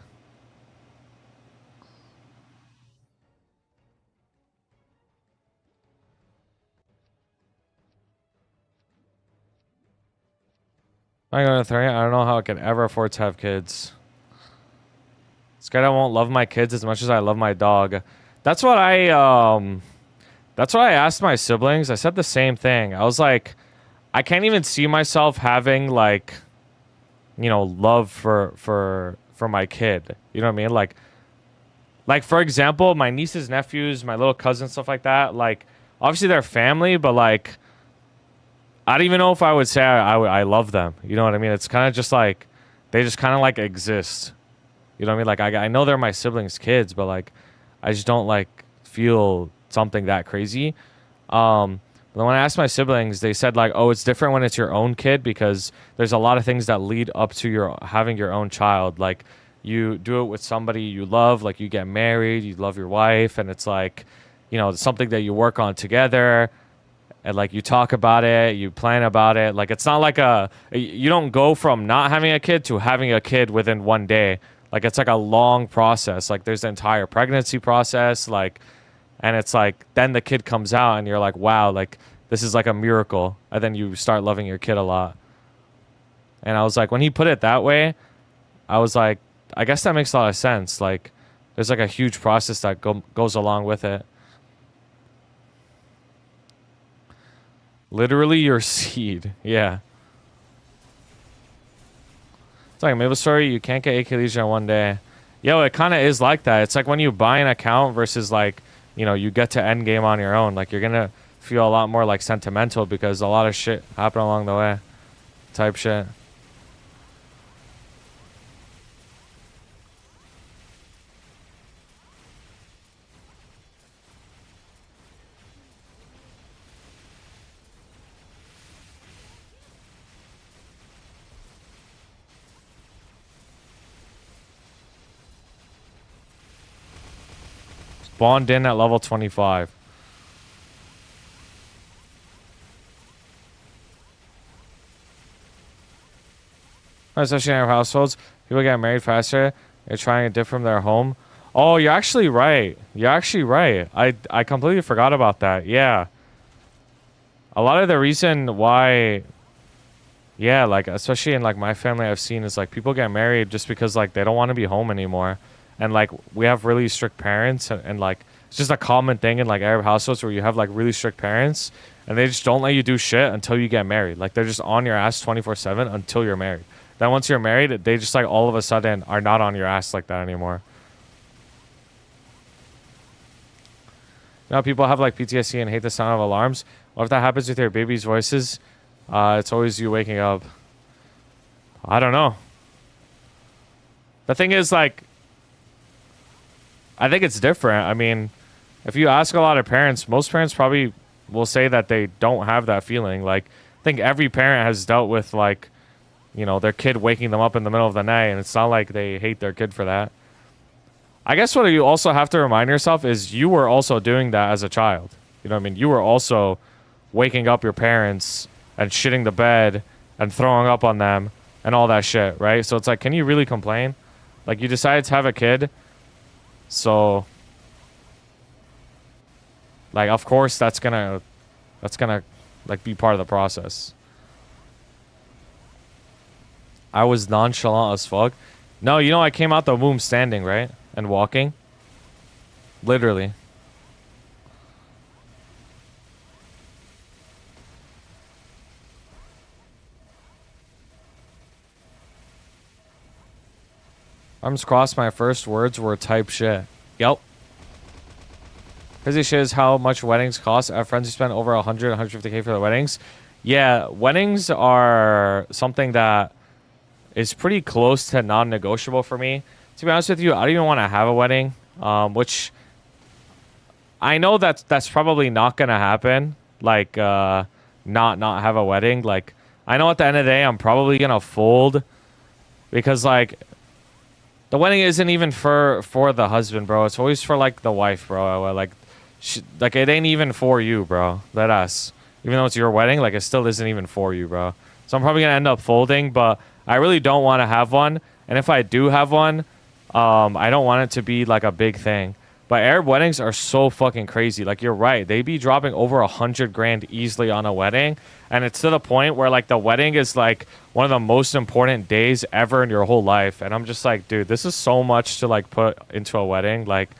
I'm going to 30. I don't know how I could ever afford to have kids. Scared I won't love my kids as much as I love my dog. That's what that's what I asked my siblings. I said the same thing. I was like, I can't even see myself having like, you know, love for my kid. You know what I mean? Like for example, my nieces, nephews, my little cousins, stuff like that. Like, obviously they're family, but like, I don't even know if I would say I love them. You know what I mean? It's kind of just like, they just kind of like exist. You know what I mean? Like, I know they're my siblings' kids, but like, I just don't like feel something that crazy. But when I asked my siblings, they said like, oh, it's different when it's your own kid, because there's a lot of things that lead up to your having your own child. Like, you do it with somebody you love, like you get married, you love your wife, and it's like, you know, something that you work on together, and like you talk about it, you plan about it. Like, it's not like you don't go from not having a kid to having a kid within one day. Like, it's like a long process. Like, there's the entire pregnancy process, like, and it's like, then the kid comes out and you're like, wow, like, this is like a miracle. And then you start loving your kid a lot. And I was like, when he put it that way, I was like, I guess that makes a lot of sense. Like, there's like a huge process that goes along with it. Literally your seed. Yeah. It's like Maplestory, you can't get AK Legion in one day. Yo, it kind of is like that. It's like when you buy an account versus like, you know, you get to end game on your own. Like you're gonna feel a lot more like sentimental because a lot of shit happened along the way. Type shit. Spawned in at level 25. Especially in our households, people get married faster. They're trying to differ from their home. Oh, you're actually right. You're actually right. I completely forgot about that. Yeah. A lot of the reason why, yeah, like especially in like my family, I've seen is like people get married just because like they don't want to be home anymore, and like we have really strict parents, and like it's just a common thing in like Arab households where you have like really strict parents, and they just don't let you do shit until you get married. Like they're just on your ass 24/7 until you're married. Then once you're married, they just like all of a sudden are not on your ass like that anymore. You know, people have like PTSD and hate the sound of alarms. What if that happens with your baby's voices? It's always you waking up. I don't know. The thing is, like, I think it's different. I mean, if you ask a lot of parents, most parents probably will say that they don't have that feeling. Like, I think every parent has dealt with, like, you know, their kid waking them up in the middle of the night, and it's not like they hate their kid for that. I guess what you also have to remind yourself is you were also doing that as a child. You know what I mean? You were also waking up your parents and shitting the bed and throwing up on them and all that shit, right? So it's like, can you really complain? Like, you decided to have a kid, so like, of course that's gonna like be part of the process. I was nonchalant as fuck. No, you know, I came out the womb standing, right? And walking. Literally. Arms crossed, my first words were type shit. Yep. Crazy shit is how much weddings cost. I have friends who spend over 100, 150K for their weddings. Yeah, weddings are something that is pretty close to non-negotiable for me. To be honest with you, I don't even want to have a wedding, which I know that's probably not gonna happen. Like, not have a wedding. Like, I know at the end of the day, I'm probably gonna fold because like the wedding isn't even for the husband, bro. It's always for like the wife, bro. Like, like it ain't even for you, bro. That ass. Even though it's your wedding, like it still isn't even for you, bro. So I'm probably gonna end up folding, but I really don't want to have one. And if I do have one, I don't want it to be like a big thing. But Arab weddings are so fucking crazy. Like, you're right. They be dropping over 100 grand easily on a wedding. And it's to the point where like the wedding is like one of the most important days ever in your whole life. And I'm just like, dude, this is so much to like put into a wedding. Like,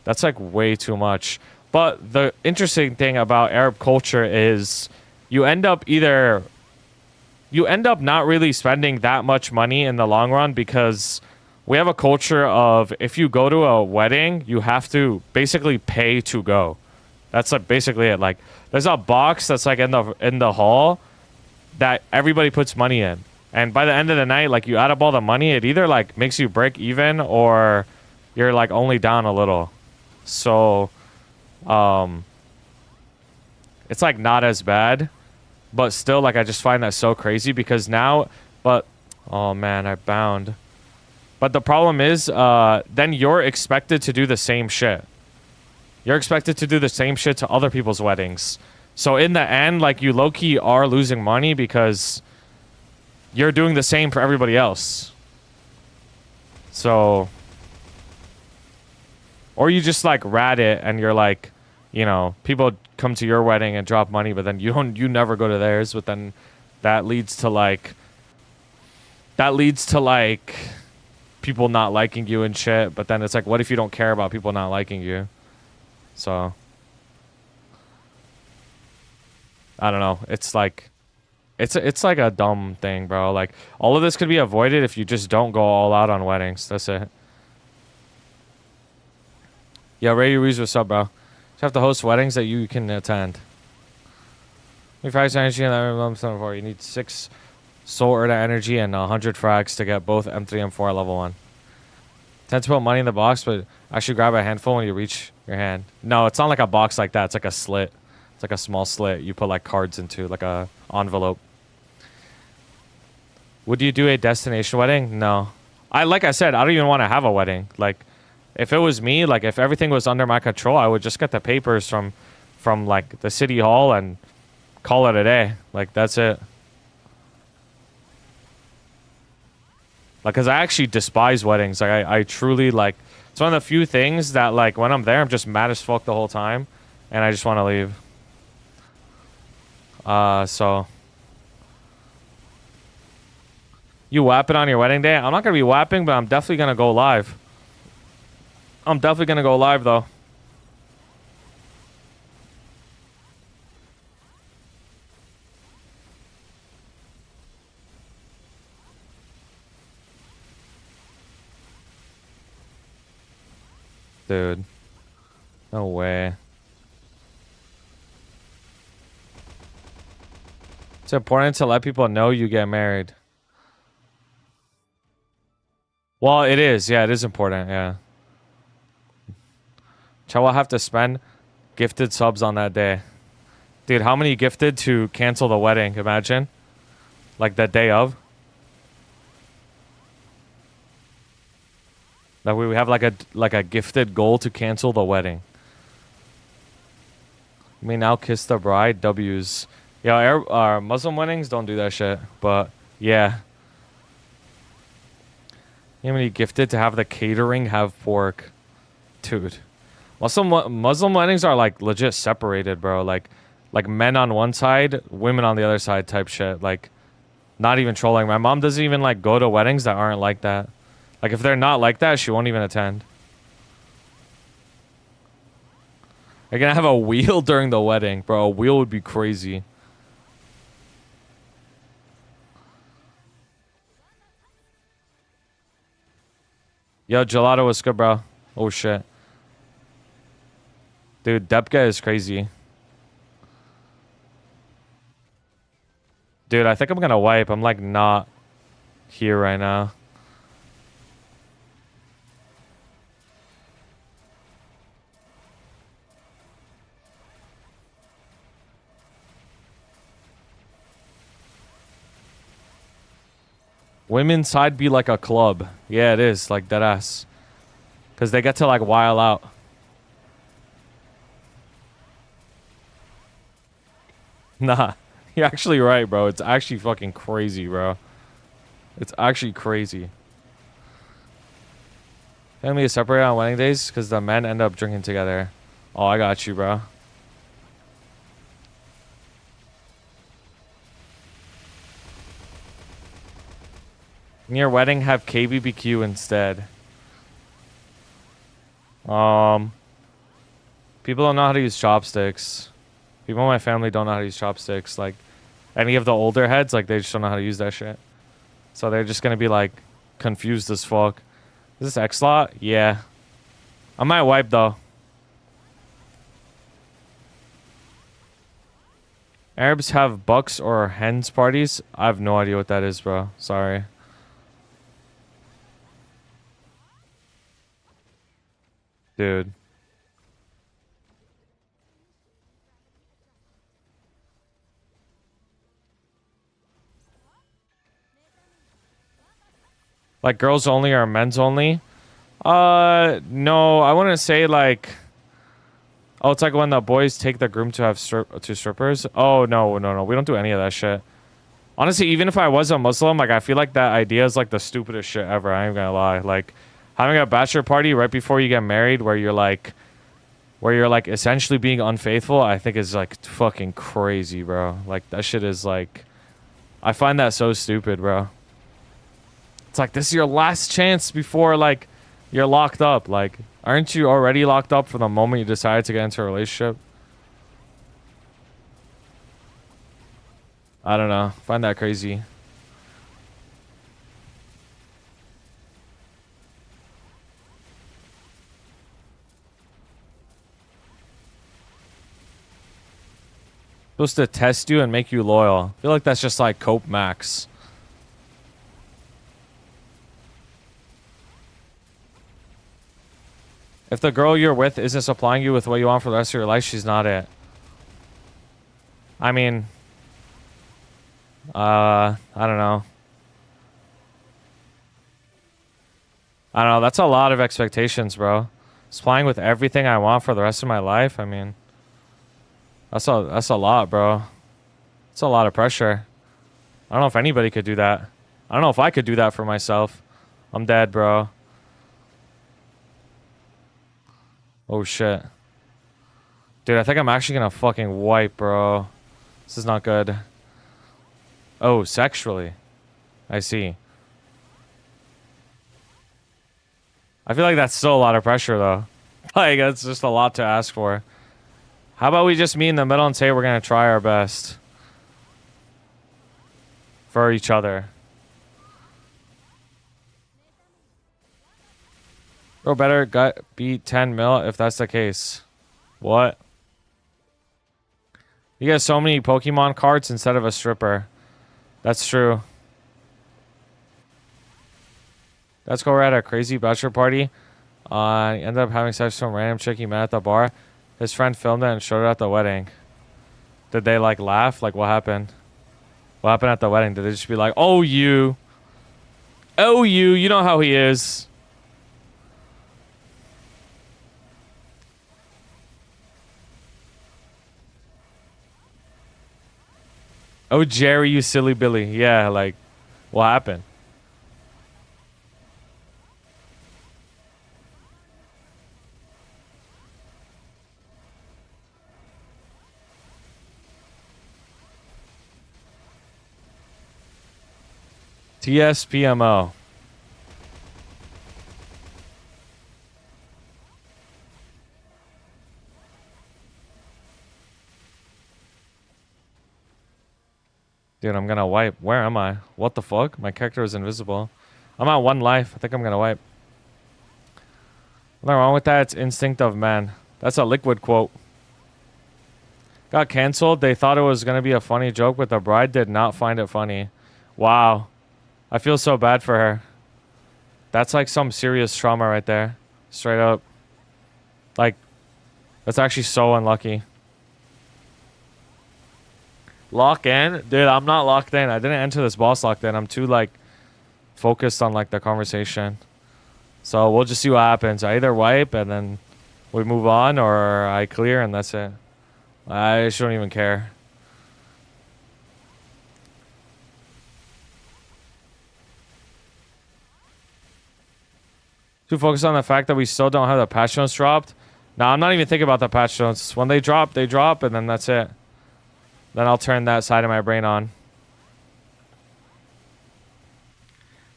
that's like way too much. But the interesting thing about Arab culture is you end up not really spending that much money in the long run because we have a culture of if you go to a wedding, you have to basically pay to go. That's like basically it. Like, there's a box that's like in the hall that everybody puts money in. And by the end of the night, like you add up all the money, it either like makes you break even or you're like only down a little. So it's like not as bad. But still, like, I just find that so crazy because now, oh man, I bound. But the problem is, then you're expected to do the same shit. You're expected to do the same shit to other people's weddings. So in the end, like, you low-key are losing money because you're doing the same for everybody else. So, or you just like rat it and you're like, you know, people come to your wedding and drop money, but then you never go to theirs. But then that leads to like people not liking you and shit. But then it's like, what if you don't care about people not liking you? So I don't know. It's like It's like a dumb thing, bro. Like all of this could be avoided if you just don't go all out on weddings. That's it. Yeah, Ray Ruiz, what's up, bro? You have to host weddings that you can attend. You frags energy and that you need 6 soul Erda energy and 100 frags to get both M3 and M4 at level 1. Tend to put money in the box, but I should grab a handful when you reach your hand. No, it's not like a box like that. It's like a slit. It's like a small slit. You put like cards into, like a envelope. Would you do a destination wedding? No. Like I said, I don't even want to have a wedding. Like, if it was me, like if everything was under my control, I would just get the papers from like the city hall and call it a day. Like that's it. Like, cause I actually despise weddings. Like I truly like. It's one of the few things that like when I'm there, I'm just mad as fuck the whole time, and I just want to leave. So. You wapping on your wedding day? I'm not gonna be wapping, but I'm definitely gonna go live. I'm definitely gonna go live though. Dude. No way. It's important to let people know you get married. Well, it is. Yeah, it is important. Yeah. Shall I have to spend gifted subs on that day? Dude, how many gifted to cancel the wedding? Imagine. Like the day of. That we have like a gifted goal to cancel the wedding. You may now kiss the bride. W's. Yeah, Muslim weddings don't do that shit. But yeah. You know how many gifted to have the catering have pork? Dude. Muslim weddings are like legit separated, bro. Like men on one side, women on the other side type shit. Like not even trolling. My mom doesn't even like go to weddings that aren't like that. Like if they're not like that, she won't even attend. You're gonna have a wheel during the wedding, bro. A wheel would be crazy. Yo, Gelato, what's good, bro? Oh, shit. Dude, Depka is crazy. Dude, I think I'm gonna wipe. I'm, like, not here right now. Women's side be like a club. Yeah, it is. Like, deadass. Because they get to, like, while out. Nah. You're actually right, bro. It's actually fucking crazy, bro. It's actually crazy. Family is separated on wedding days because the men end up drinking together. Oh, I got you, bro. In your wedding, have KBBQ instead. People don't know how to use chopsticks. People in my family don't know how to use chopsticks. Like, any of the older heads, like, they just don't know how to use that shit. So they're just gonna be, like, confused as fuck. Is this X-Lot? Yeah. I might wipe, though. Arabs have bucks or hens parties? I have no idea what that is, bro. Sorry. Dude. Like girls only or men's only? No, I wouldn't say like. Oh, it's like when the boys take the groom to have strippers. Oh no, we don't do any of that shit. Honestly, even if I was a Muslim, like I feel like that idea is like the stupidest shit ever. I ain't gonna lie. Like having a bachelor party right before you get married, where you're like essentially being unfaithful, I think is like fucking crazy, bro. Like that shit is like, I find that so stupid, bro. It's like, this is your last chance before, like, you're locked up. Like, aren't you already locked up from the moment you decided to get into a relationship? I don't know. Find that crazy. Supposed to test you and make you loyal. I feel like that's just like Cope Max. If the girl you're with isn't supplying you with what you want for the rest of your life, she's not it. I mean, I don't know. I don't know. That's a lot of expectations, bro. Supplying with everything I want for the rest of my life. I mean, that's a lot, bro. It's a lot of pressure. I don't know if anybody could do that. I don't know if I could do that for myself. I'm dead, bro. Oh, shit. Dude, I think I'm actually gonna fucking wipe, bro. This is not good. Oh, sexually. I see. I feel like that's still a lot of pressure, though. Like, that's just a lot to ask for. How about we just meet in the middle and say we're gonna try our best for each other? Bro, better gut beat 10 mil if that's the case. What? You get so many Pokemon cards instead of a stripper. That's true. Let's go. We're at a crazy bachelor party. He ended up having sex with some random chick he met at the bar. His friend filmed it and showed it at the wedding. Did they like laugh? Like what happened? What happened at the wedding? Did they just be like, "Oh you, you know how he is." Oh Jerry, you silly Billy. Yeah, like what happened? TSPMO. Dude, I'm gonna wipe. Where am I? What the fuck? My character is invisible. I'm at 1 life. I think I'm gonna wipe. Nothing wrong with that. It's instinct of man. That's a liquid quote. Got canceled. They thought it was gonna be a funny joke, but the bride did not find it funny. Wow. I feel so bad for her. That's like some serious trauma right there. Straight up. Like, that's actually so unlucky. Lock in? Dude, I'm not locked in. I didn't enter this boss locked in. I'm too, like, focused on, like, the conversation. So we'll just see what happens. I either wipe and then we move on, or I clear and that's it. I just don't even care. Too focused on the fact that we still don't have the patch notes dropped. No, I'm not even thinking about the patch notes. When they drop, and then that's it. Then I'll turn that side of my brain on.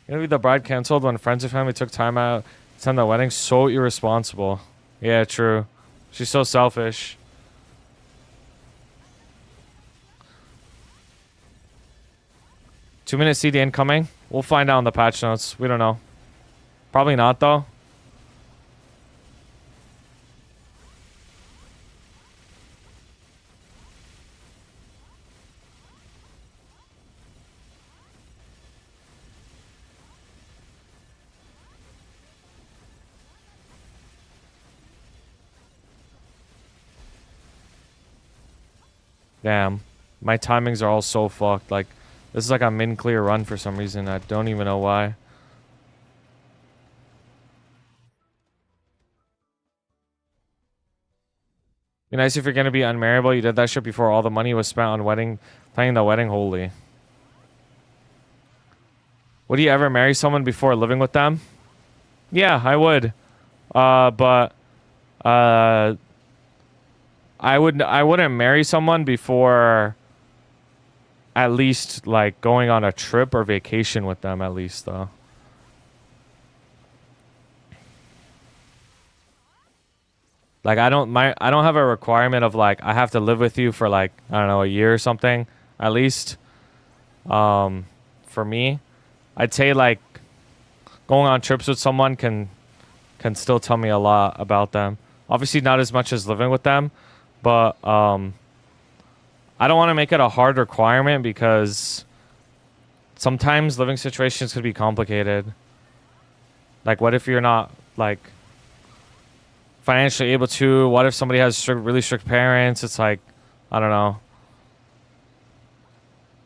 Gonna be the bride canceled when friends and family took time out to attend the wedding. So irresponsible. Yeah, true. She's so selfish. Two-minute CD incoming. We'll find out in the patch notes. We don't know. Probably not, though. Damn. My timings are all so fucked. Like, this is like a min-clear run for some reason. I don't even know why. Be nice if you're gonna be unmarriable. You did that shit before all the money was spent on planning the wedding holy. Would you ever marry someone before living with them? Yeah, I would. But I wouldn't marry someone before at least like going on a trip or vacation with them at least though. Like I don't have a requirement of like I have to live with you for like I don't know a year or something at least. For me, I'd say like going on trips with someone can still tell me a lot about them. Obviously, not as much as living with them, but I don't want to make it a hard requirement because sometimes living situations could be complicated. Like, what if you're not like financially able to? What if somebody has really strict parents? It's like, I don't know.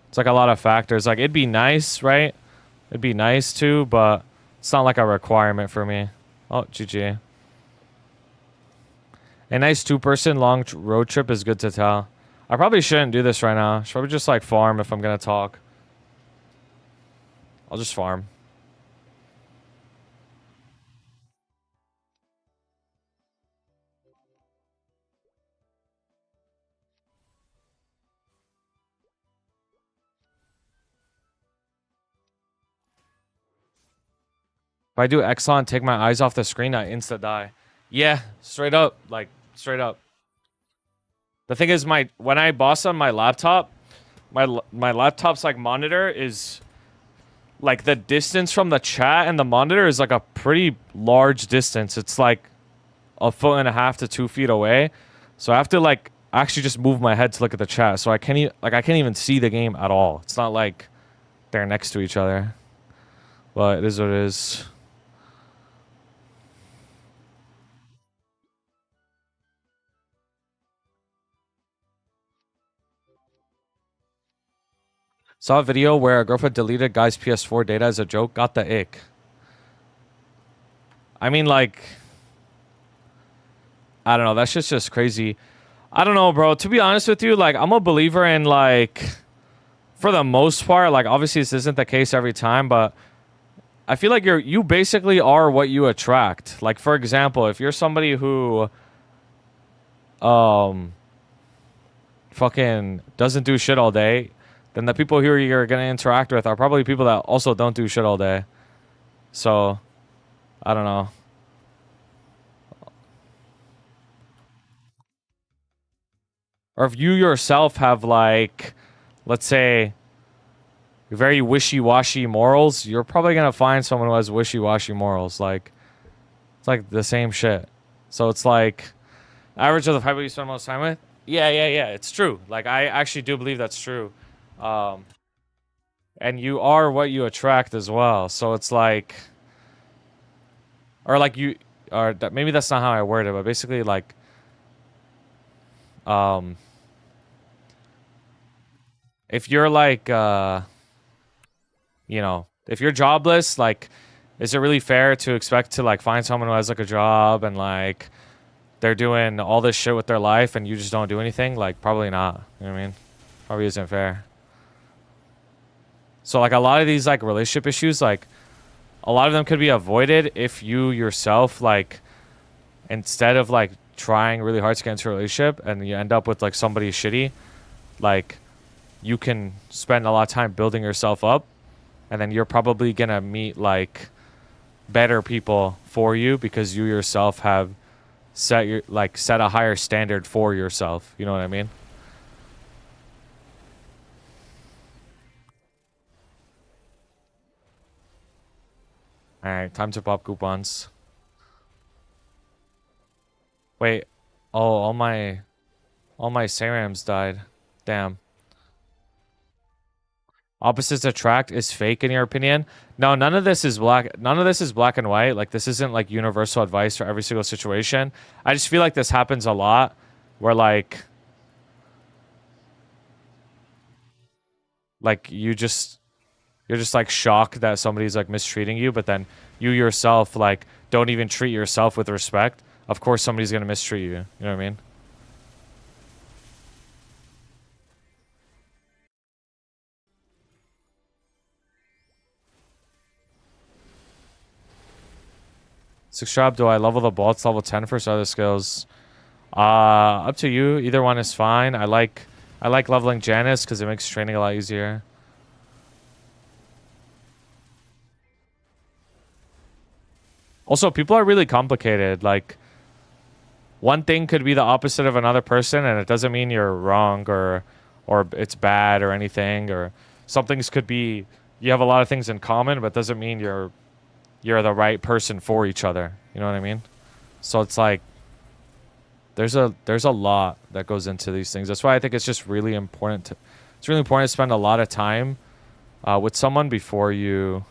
It's like a lot of factors. Like, it'd be nice, right? It'd be nice too, but it's not like a requirement for me. Oh, GG. A nice two-person long road trip is good to tell. I probably shouldn't do this right now. I should probably just like farm if I'm gonna talk. I'll just farm. If I do Exxon, take my eyes off the screen, I insta die. Yeah, straight up, like straight up. The thing is, when I boss on my laptop, my laptop's like monitor is like the distance from the chat and the monitor is like a pretty large distance. It's like a foot and a half to 2 feet away. So I have to like actually just move my head to look at the chat. So I can't I can't even see the game at all. It's not like they're next to each other. But it is what it is. Saw a video where a girlfriend deleted guy's PS4 data as a joke. Got the ick. I mean, like, I don't know. That's just crazy. I don't know, bro. To be honest with you, like, I'm a believer in, like, for the most part, like, obviously this isn't the case every time, but I feel like you basically are what you attract. Like, for example, if you're somebody who, fucking doesn't do shit all day, then the people who you're gonna interact with are probably people that also don't do shit all day. So, I don't know. Or if you yourself have like, let's say, very wishy-washy morals, you're probably gonna find someone who has wishy-washy morals. Like, it's like the same shit. So it's like, average of the people you spend most time with. Yeah, it's true. Like, I actually do believe that's true. And you are what you attract as well. So it's like, or like you, or maybe that's not how I word it, but basically like, if you're like, you know, if you're jobless, like, is it really fair to expect to like find someone who has like a job and like they're doing all this shit with their life and you just don't do anything? Like, probably not. You know what I mean? Probably isn't fair. So like a lot of these like relationship issues, like a lot of them could be avoided if you yourself like, instead of like trying really hard to get into a relationship and you end up with like somebody shitty, like you can spend a lot of time building yourself up, and then you're probably gonna meet like better people for you because you yourself have set a higher standard for yourself. You know what I mean? All right, time to pop coupons. Wait, oh, all my serums died. Damn. Opposites attract is fake in your opinion? No, none of this is black. None of this is black and white. Like, this isn't like universal advice for every single situation. I just feel like this happens a lot where like you're just like shocked that somebody's like mistreating you, but then you yourself like don't even treat yourself with respect. Of course somebody's going to mistreat you. You know what I mean? Six job, do I level the bolts level 10 for other skills? Up to you. Either one is fine. I like leveling Janice because it makes training a lot easier. Also, people are really complicated. Like, one thing could be the opposite of another person, and it doesn't mean you're wrong or it's bad or anything. Or some things could be, you have a lot of things in common, but doesn't mean you're the right person for each other. You know what I mean? So it's like, there's a lot that goes into these things. That's why I think it's just really important to spend a lot of time with someone before you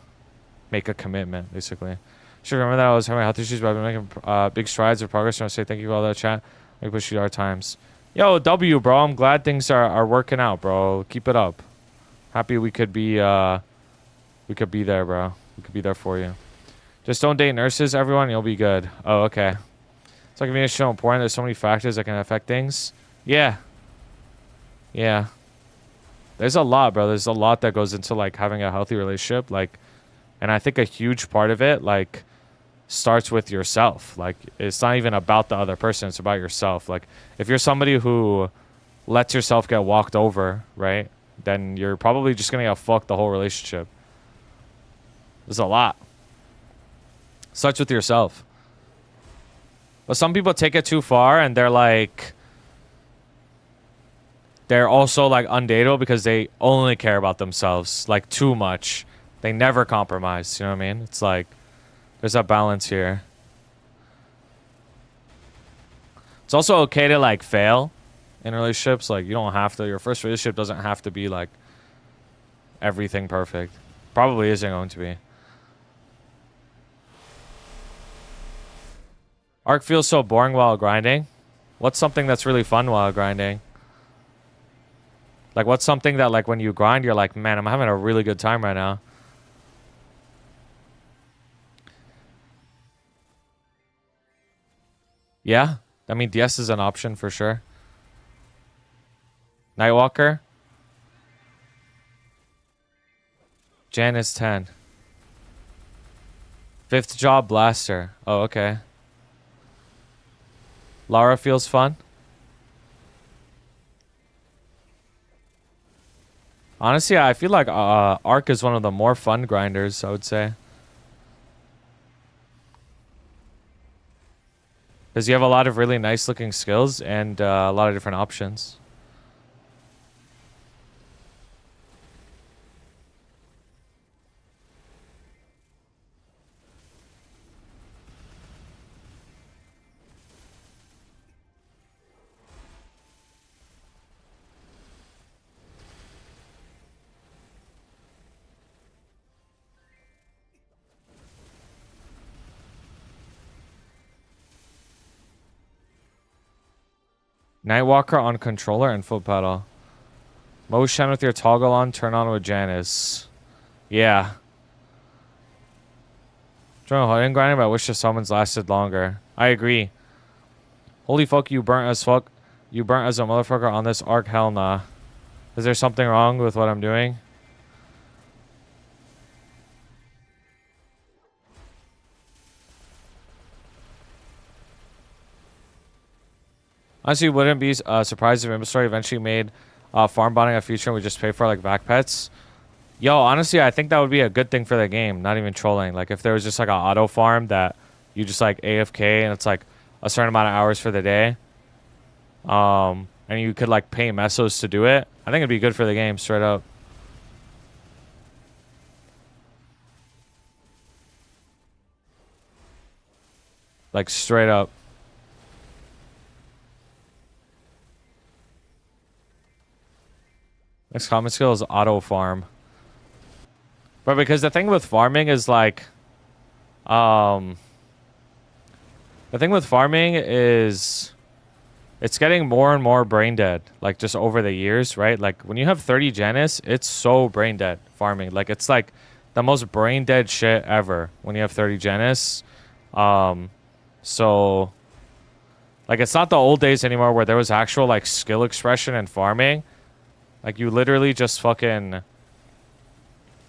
make a commitment, basically. Should remember that I was having health issues, but I've been making big strides of progress. I want to say thank you for all that chat. We push you our times. Yo, W, bro. I'm glad things are working out, bro. Keep it up. Happy we could be there, bro. We could be there for you. Just don't date nurses, everyone. You'll be good. Oh, okay. It's like being so important. There's so many factors that can affect things. Yeah. Yeah. There's a lot, bro. There's a lot that goes into like having a healthy relationship. Like, and I think a huge part of it, like, starts with yourself. Like, it's not even about the other person. It's about yourself. Like, if you're somebody who lets yourself get walked over, right, then you're probably just going to get fucked the whole relationship. There's a lot. Starts with yourself. But some people take it too far and they're like, they're also like undateable because they only care about themselves, like too much. They never compromise. You know what I mean? It's like, there's a balance here. It's also okay to like fail in relationships. Like, you don't have to, your first relationship doesn't have to be like everything perfect. Probably isn't going to be. Ark feels so boring while grinding. What's something that's really fun while grinding? Like, what's something that, like, when you grind, you're like, man, I'm having a really good time right now. Yeah? I mean, DS is an option for sure. Nightwalker? Jan is 10. Fifth job, Blaster. Oh, okay. Lara feels fun. Honestly, I feel like Ark is one of the more fun grinders, I would say. Because you have a lot of really nice looking skills and a lot of different options. Nightwalker on controller and foot pedal. Motion with your toggle on, turn on with Janice. Yeah. Trying hard and grinding, but I wish the summons lasted longer. I agree. Holy fuck, you burnt as fuck. You burnt as a motherfucker on this Ark. Hell nah. Is there something wrong with what I'm doing? Honestly, wouldn't be surprised if Maplestory eventually made farm bonding a feature and we just pay for like back pets. Yo, honestly, I think that would be a good thing for the game. Not even trolling. Like if there was just like an auto farm that you just like AFK and it's like a certain amount of hours for the day. And you could like pay mesos to do it. I think it'd be good for the game, straight up. Like straight up. Next common skill is auto farm. But because the thing with farming is like, the thing with farming is it's getting more and more brain dead, like just over the years, right? Like when you have 30 Janus, it's so brain dead farming. Like it's like the most brain dead shit ever when you have 30 Janus. So like it's not the old days anymore where there was actual like skill expression in farming. Like you literally just fucking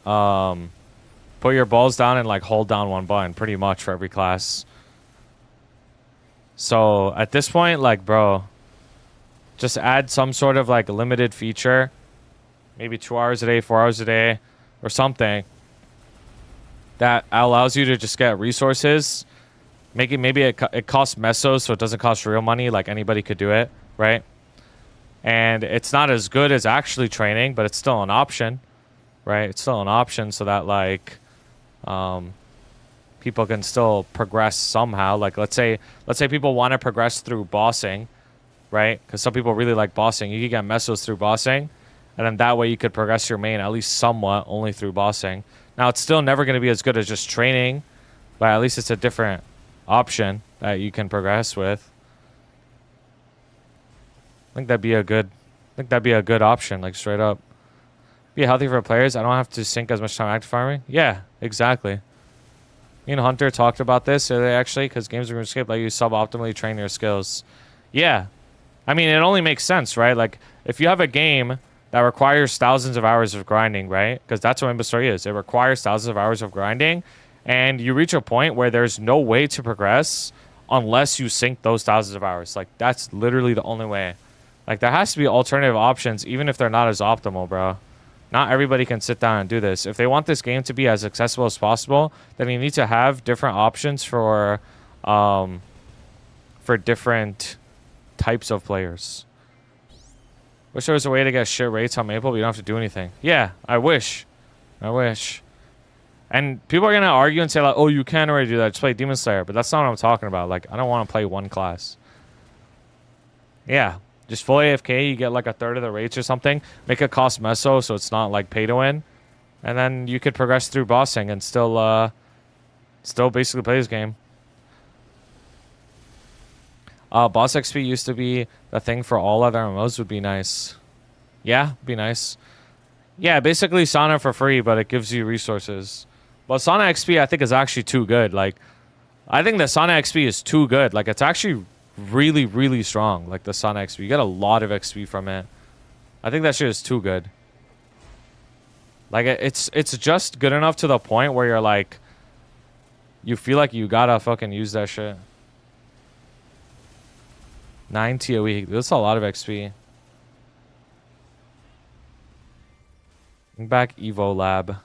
put your balls down and like hold down one button pretty much for every class. So at this point, like, bro, just add some sort of like limited feature, maybe 2 hours a day, 4 hours a day, or something that allows you to just get resources. Maybe it costs mesos, so it doesn't cost real money. Like anybody could do it, right? And it's not as good as actually training, but it's still an option. right? It's still an option so that like people can still progress somehow. Like let's say people want to progress through bossing, right? Because some people really like bossing. You can get mesos through bossing, and then that way you could progress your main at least somewhat only through bossing. Now it's still never going to be as good as just training, but at least it's a different option that you can progress with. I think that'd be a good option, like straight up. Be healthy for players. I don't have to sink as much time active farming. Yeah, exactly. Me and Hunter talked about this earlier, actually, because games are RuneScape let you suboptimally train your skills. Yeah. I mean, it only makes sense, right? Like, if you have a game that requires thousands of hours of grinding, right? Because that's what Maplestory is. It requires thousands of hours of grinding, and you reach a point where there's no way to progress unless you sink those thousands of hours. Like, that's literally the only way. Like, there has to be alternative options, even if they're not as optimal, bro. Not everybody can sit down and do this. If they want this game to be as accessible as possible, then you need to have different options for different types of players. Wish there was a way to get shit rates on Maple, but you don't have to do anything. Yeah, I wish. I wish. And people are going to argue and say, like, oh, you can already do that. Just play Demon Slayer. But that's not what I'm talking about. Like, I don't want to play one class. Yeah. Just full AFK, you get like a third of the rates or something. Make it cost meso so it's not like pay to win. And then you could progress through bossing and still basically play this game. Boss XP used to be the thing for all other MMOs would be nice. Yeah, be nice. Yeah, basically Sauna for free, but it gives you resources. But Sauna XP I think is actually too good. Like, I think the Sauna XP is too good. Like, it's actually really, really strong. Like the Sauna XP. You get a lot of XP from it. I think that shit is too good. Like, it's just good enough to the point where you're like, you feel like you gotta fucking use that shit. 9T a week. That's a lot of XP. Bring back Evo Lab.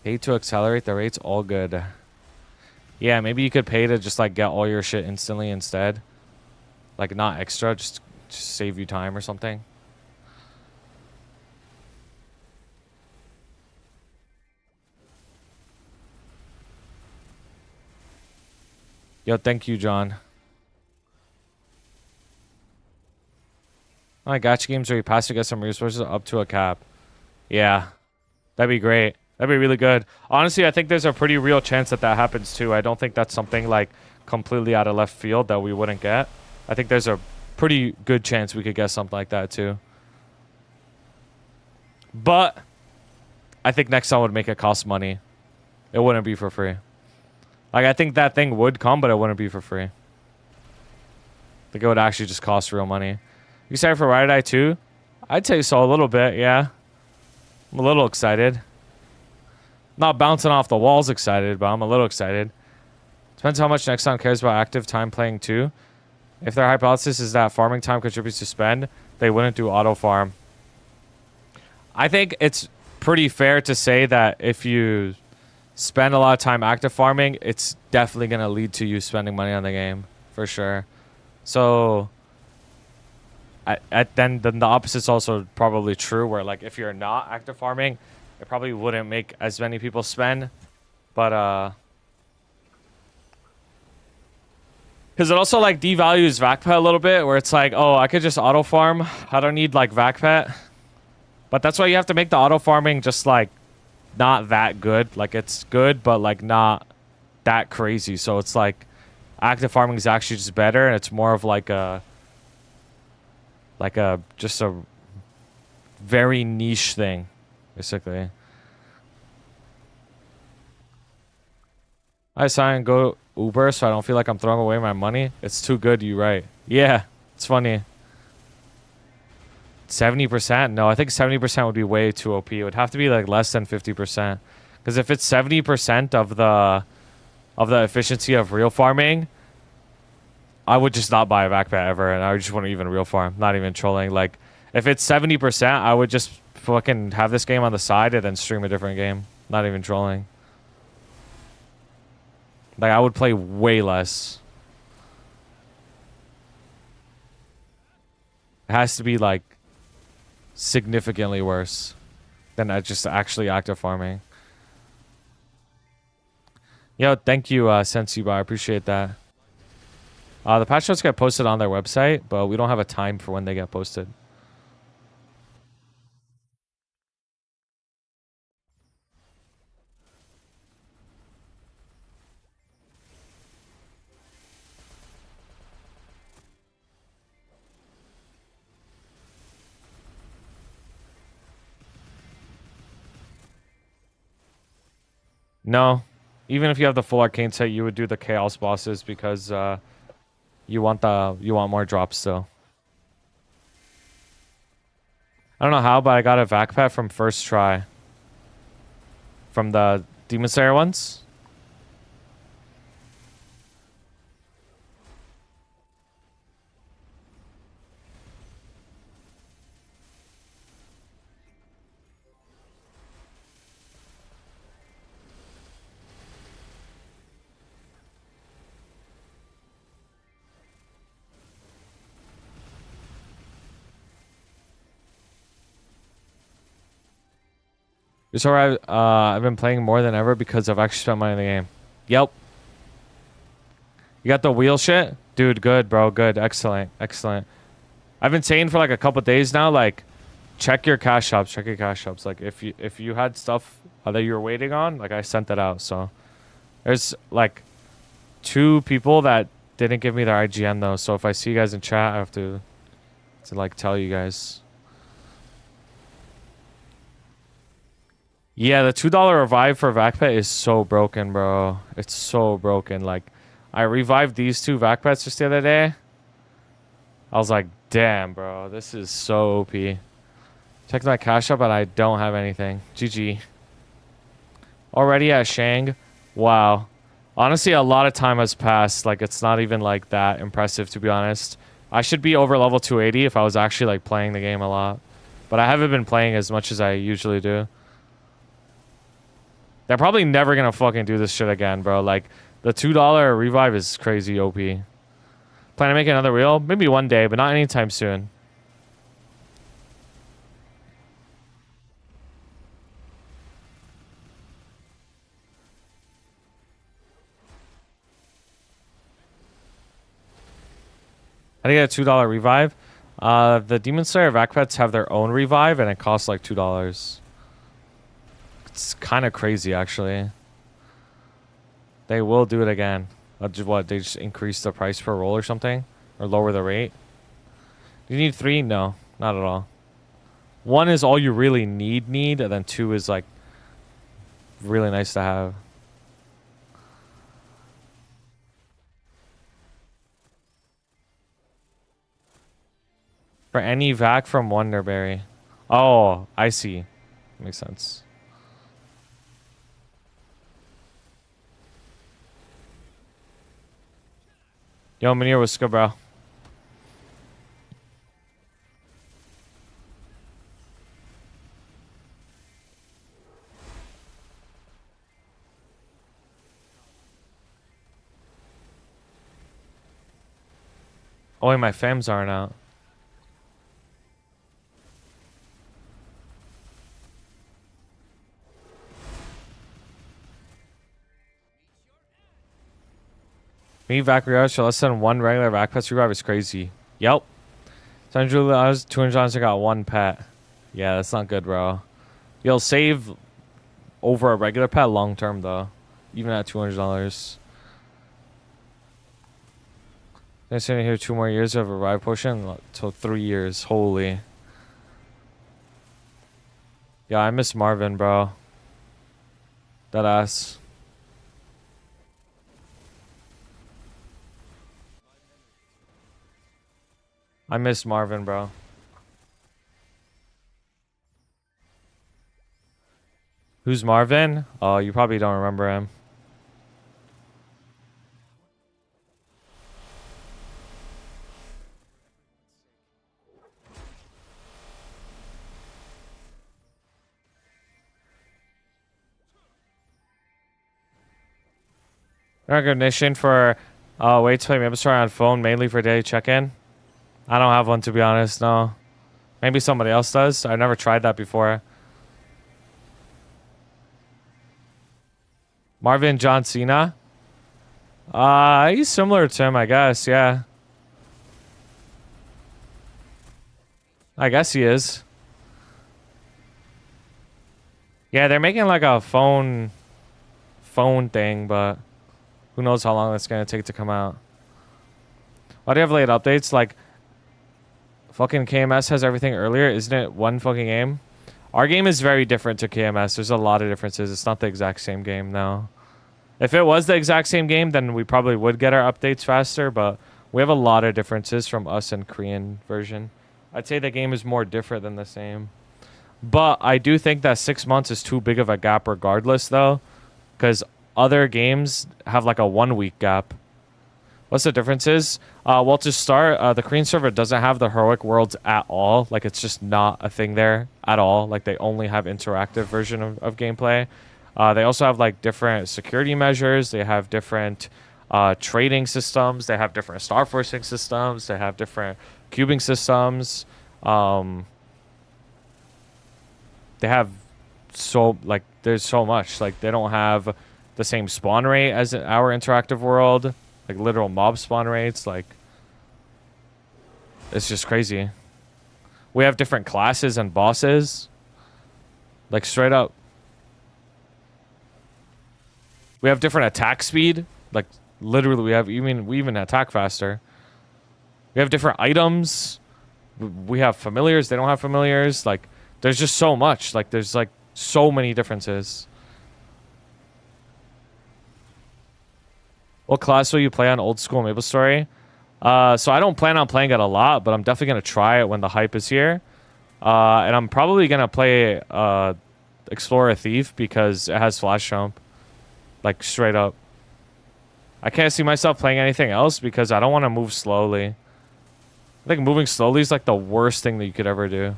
Pay to accelerate the rates, all good. Yeah, maybe you could pay to just like get all your shit instantly instead. Like not extra, just save you time or something. Yo, thank you, John. My gacha games where you pass to get some resources up to a cap. Yeah, that'd be great. That'd be really good. Honestly, I think there's a pretty real chance that that happens too. I don't think that's something like completely out of left field that we wouldn't get. I think there's a pretty good chance we could get something like that too. But I think next time would make it cost money. It wouldn't be for free. Like, I think that thing would come, but it wouldn't be for free. I think it would actually just cost real money. You excited for Ride Eye 2? I'd say so a little bit, yeah. I'm a little excited. Not bouncing off the walls excited, but I'm a little excited. Depends how much Nexon cares about active time playing too. If their hypothesis is that farming time contributes to spend, they wouldn't do auto farm. I think it's pretty fair to say that if you spend a lot of time active farming, it's definitely going to lead to you spending money on the game, for sure. So then the opposite's also probably true, where like if you're not active farming, it probably wouldn't make as many people spend. But because it also like devalues VacPet a little bit, where it's like, oh, I could just auto farm, I don't need like VacPet. But that's why you have to make the auto farming just like not that good. Like, it's good, but like not that crazy. So it's like active farming is actually just better, and it's more of like a just a very niche thing, basically. I sign go Uber so I don't feel like I'm throwing away my money. It's too good, you right. Yeah, it's funny. 70%? No, I think 70% would be way too OP. It would have to be like less than 50%. Because if it's 70% of the efficiency of real farming, I would just not buy a backpack ever, and I just wouldn't even real farm. Not even trolling. Like, if it's 70%, I would just fucking have this game on the side and then stream a different game. Not even trolling. Like, I would play way less. It has to be like significantly worse than just actually active farming. Yo, thank you, Sensi. I appreciate that. The patch notes get posted on their website, but we don't have a time for when they get posted. No. Even if you have the full arcane set, you would do the chaos bosses because you want more drops still. I don't know how, but I got a vac pet from first try. From the Demon Slayer ones. It's alright. I've been playing more than ever because I've actually spent money in the game. Yep. You got the wheel shit? Dude, good, bro. Good. Excellent. Excellent. I've been saying for like a couple days now, like, check your cash shops. Check your cash shops. Like, if you had stuff that you were waiting on, like, I sent that out. So, there's, like, 2 people that didn't give me their IGN, though. So, if I see you guys in chat, I have to like, tell you guys. Yeah, the $2 revive for Vacpet is so broken, bro. It's so broken. Like, I revived these 2 Vacpets just the other day. I was like, damn, bro. This is so OP. Checked my cash up, but I don't have anything. GG. Already at Shang. Wow. Honestly, a lot of time has passed. Like, it's not even, like, that impressive, to be honest. I should be over level 280 if I was actually, like, playing the game a lot. But I haven't been playing as much as I usually do. They're probably never gonna fucking do this shit again, bro. Like, the $2 revive is crazy OP. Plan to make another wheel? Maybe one day, but not anytime soon. I think a $2 revive. The Demon Slayer vac pets have their own revive, and it costs like $2. It's kind of crazy, actually. They will do it again. What? They just increase the price per roll or something, or lower the rate. Do you need 3? No, not at all. 1 is all you really need, and then 2 is like really nice to have. For any vac from Wonderberry. Oh, I see. Makes sense. Yo, Manir, what's good, bro? Oh, wait, my fams aren't out. Me vac revive for less than 1 regular vac pet revive is crazy. Yep. $200, $200 I got 1 pet. Yeah, that's not good, bro. You'll save over a regular pet long term, though. Even at $200. I'm sitting here 2 more years of a revive potion till 3 years. Holy. Yeah, I miss Marvin, bro. That ass. I miss Marvin, bro. Who's Marvin? Oh, you probably don't remember him. Recognition for way to play Maplestory on phone, mainly for daily check-in. I don't have one, to be honest. No. Maybe somebody else does. I've never tried that before. Marvin John Cena? He's similar to him, I guess. Yeah. I guess he is. Yeah, they're making like a phone thing, but who knows how long it's gonna take to come out. Why do you have late updates? Like, fucking KMS has everything earlier, isn't it? One fucking game. Our game is very different to KMS. There's a lot of differences. It's not the exact same game, no. If it was the exact same game, then we probably would get our updates faster, but we have a lot of differences from us and Korean version. I'd say the game is more different than the same. But I do think that 6 months is too big of a gap regardless, though, because other games have like a 1 week gap. What's the differences? Well, to start, the Korean server doesn't have the heroic worlds at all. Like, it's just not a thing there at all. Like, they only have interactive version of gameplay. They also have like different security measures. They have different trading systems. They have different star forcing systems. They have different cubing systems. They have there's so much. Like, they don't have the same spawn rate as our interactive world. Like, literal mob spawn rates. Like, it's just crazy. We have different classes and bosses. Like, straight up. We have different attack speed. Like, literally, we even attack faster. We have different items. We have familiars. They don't have familiars. Like, there's just so much. Like, there's like so many differences. What class will you play on old school Maplestory? So I don't plan on playing it a lot, but I'm definitely gonna try it when the hype is here. And I'm probably gonna play Explorer Thief because it has flash jump. Like, straight up. I can't see myself playing anything else because I don't want to move slowly. I think moving slowly is like the worst thing that you could ever do.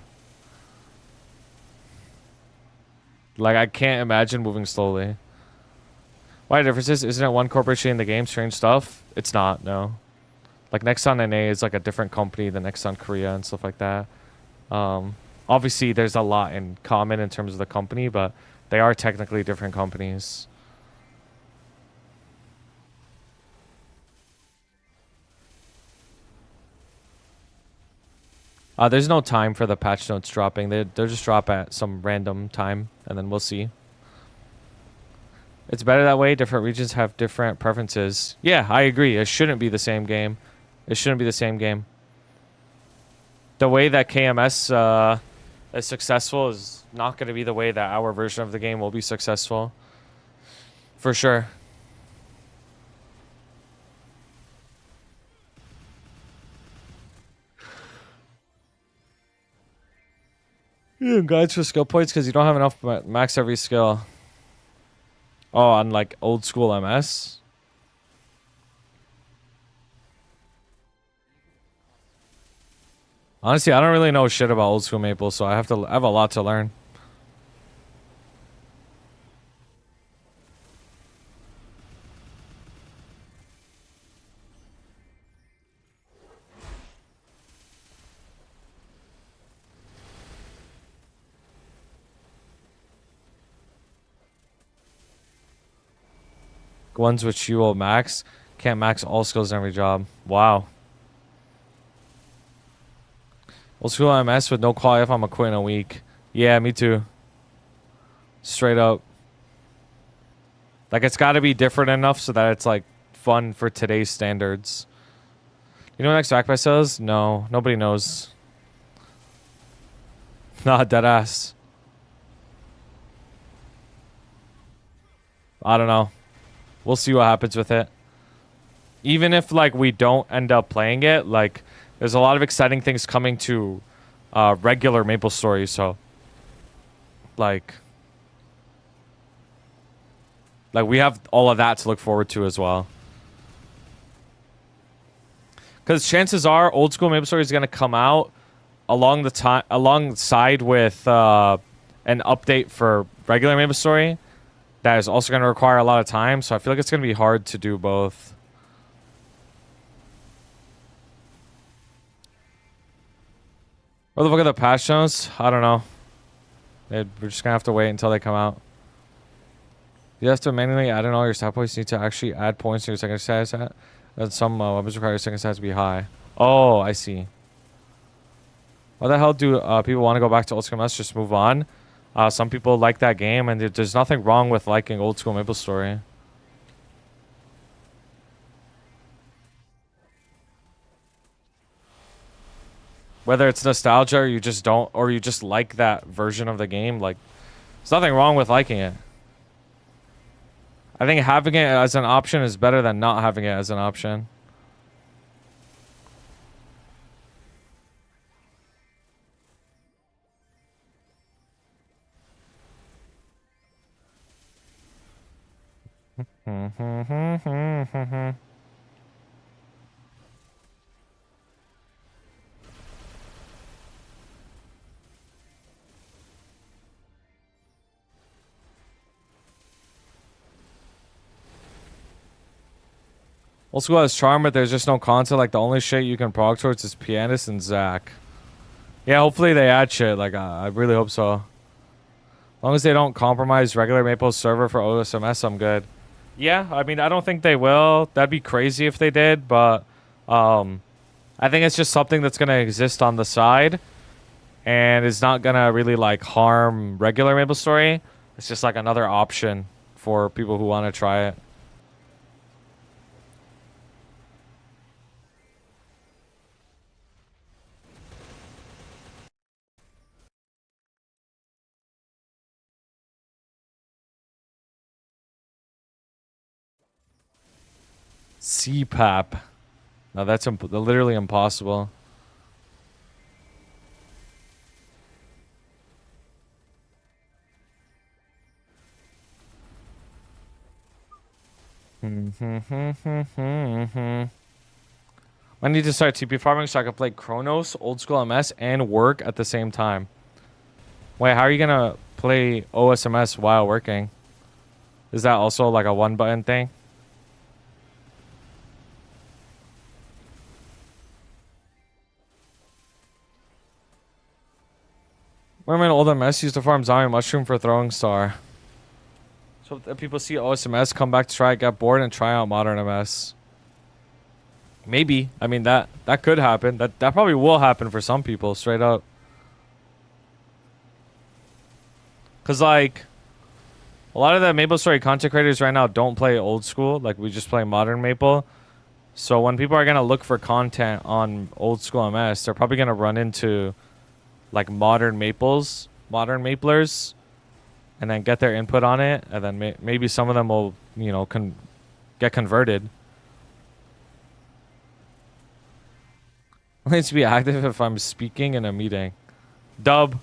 Like, I can't imagine moving slowly. Why differences? Isn't it one corporation in the game? Strange stuff? It's not, no. Like, Nexon NA is like a different company than Nexon Korea and stuff like that. Obviously, there's a lot in common in terms of the company, but they are technically different companies. There's no time for the patch notes dropping. They'll just drop at some random time, and then we'll see. It's better that way. Different regions have different preferences. Yeah, I agree. It shouldn't be the same game. It shouldn't be the same game. The way that KMS is successful is not going to be the way that our version of the game will be successful. For sure. Yeah, guides for skill points because you don't have enough max every skill. Oh, on like old school MS. Honestly, I don't really know shit about old school Maple, so I have a lot to learn. Ones which you will max. Can't max all skills in every job. Wow. Old school MS with no quality if I'm a quit in a week. Yeah, me too. Straight up. Like, it's got to be different enough so that it's like fun for today's standards. You know what next backpack says? No, nobody knows. Nah, deadass. I don't know. We'll see what happens with it. Even if, like, we don't end up playing it, like, there's a lot of exciting things coming to regular Maplestory, so, like, we have all of that to look forward to as well. Because chances are, old school Maplestory is going to come out alongside with an update for regular Maplestory. That is also going to require a lot of time, so I feel like it's going to be hard to do both. What the fuck are the patch notes? I don't know. We're just gonna have to wait until they come out. You have to manually add in all your stat points. You need to actually add points to your second stat set. And some weapons require your second stat to be high. Oh, I see. Why the hell do people want to go back to old school? Let's just move on. Some people like that game, and there's nothing wrong with liking old school Maplestory. Whether it's nostalgia or you just don't, or you just like that version of the game, like, there's nothing wrong with liking it. I think having it as an option is better than not having it as an option. Old school has charm, but there's just no content. Like, the only shit you can prog towards is Pianist and Zach. Yeah, hopefully they add shit. Like, I really hope so. As long as they don't compromise regular Maple's server for OSMS, I'm good. Yeah, I mean, I don't think they will. That'd be crazy if they did, but I think it's just something that's going to exist on the side and is not going to really, like, harm regular Maplestory. It's just, like, another option for people who want to try it. CPAP. No, that's literally impossible. I need to start TP farming so I can play Chronos, Old School MS, and work at the same time. Wait, how are you gonna play OSMS while working? Is that also like a one button thing? Remember an old MS used to farm zombie mushroom for throwing star. So if people see OSMS, come back to try it, get bored, and try out modern MS. Maybe. I mean, that could happen. That probably will happen for some people, straight up. Because, like, a lot of the Maplestory content creators right now don't play old school. Like, we just play modern Maple. So when people are going to look for content on old school MS, they're probably going to run into, like, modern Maplers, and then get their input on it. And then maybe some of them will, you know, get converted. I need to be active if I'm speaking in a meeting. Dub.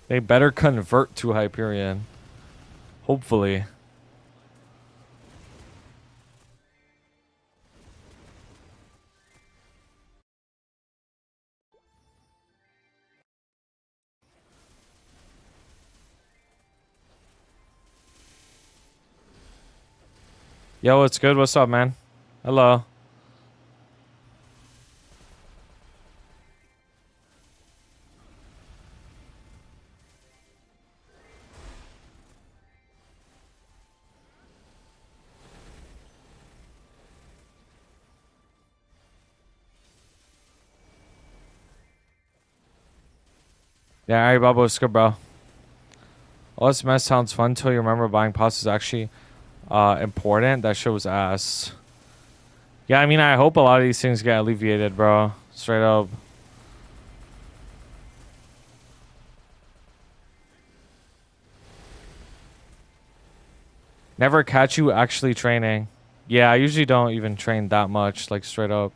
They better convert to Hyperion. Hopefully. Yo, what's good? What's up, man? Hello. Yeah, alright, Bobo, it's good, bro. OSMS sounds fun till you remember buying pots is actually important. That shit was ass. Yeah, I mean, I hope a lot of these things get alleviated, bro. Straight up. Never catch you actually training. Yeah, I usually don't even train that much, like, straight up.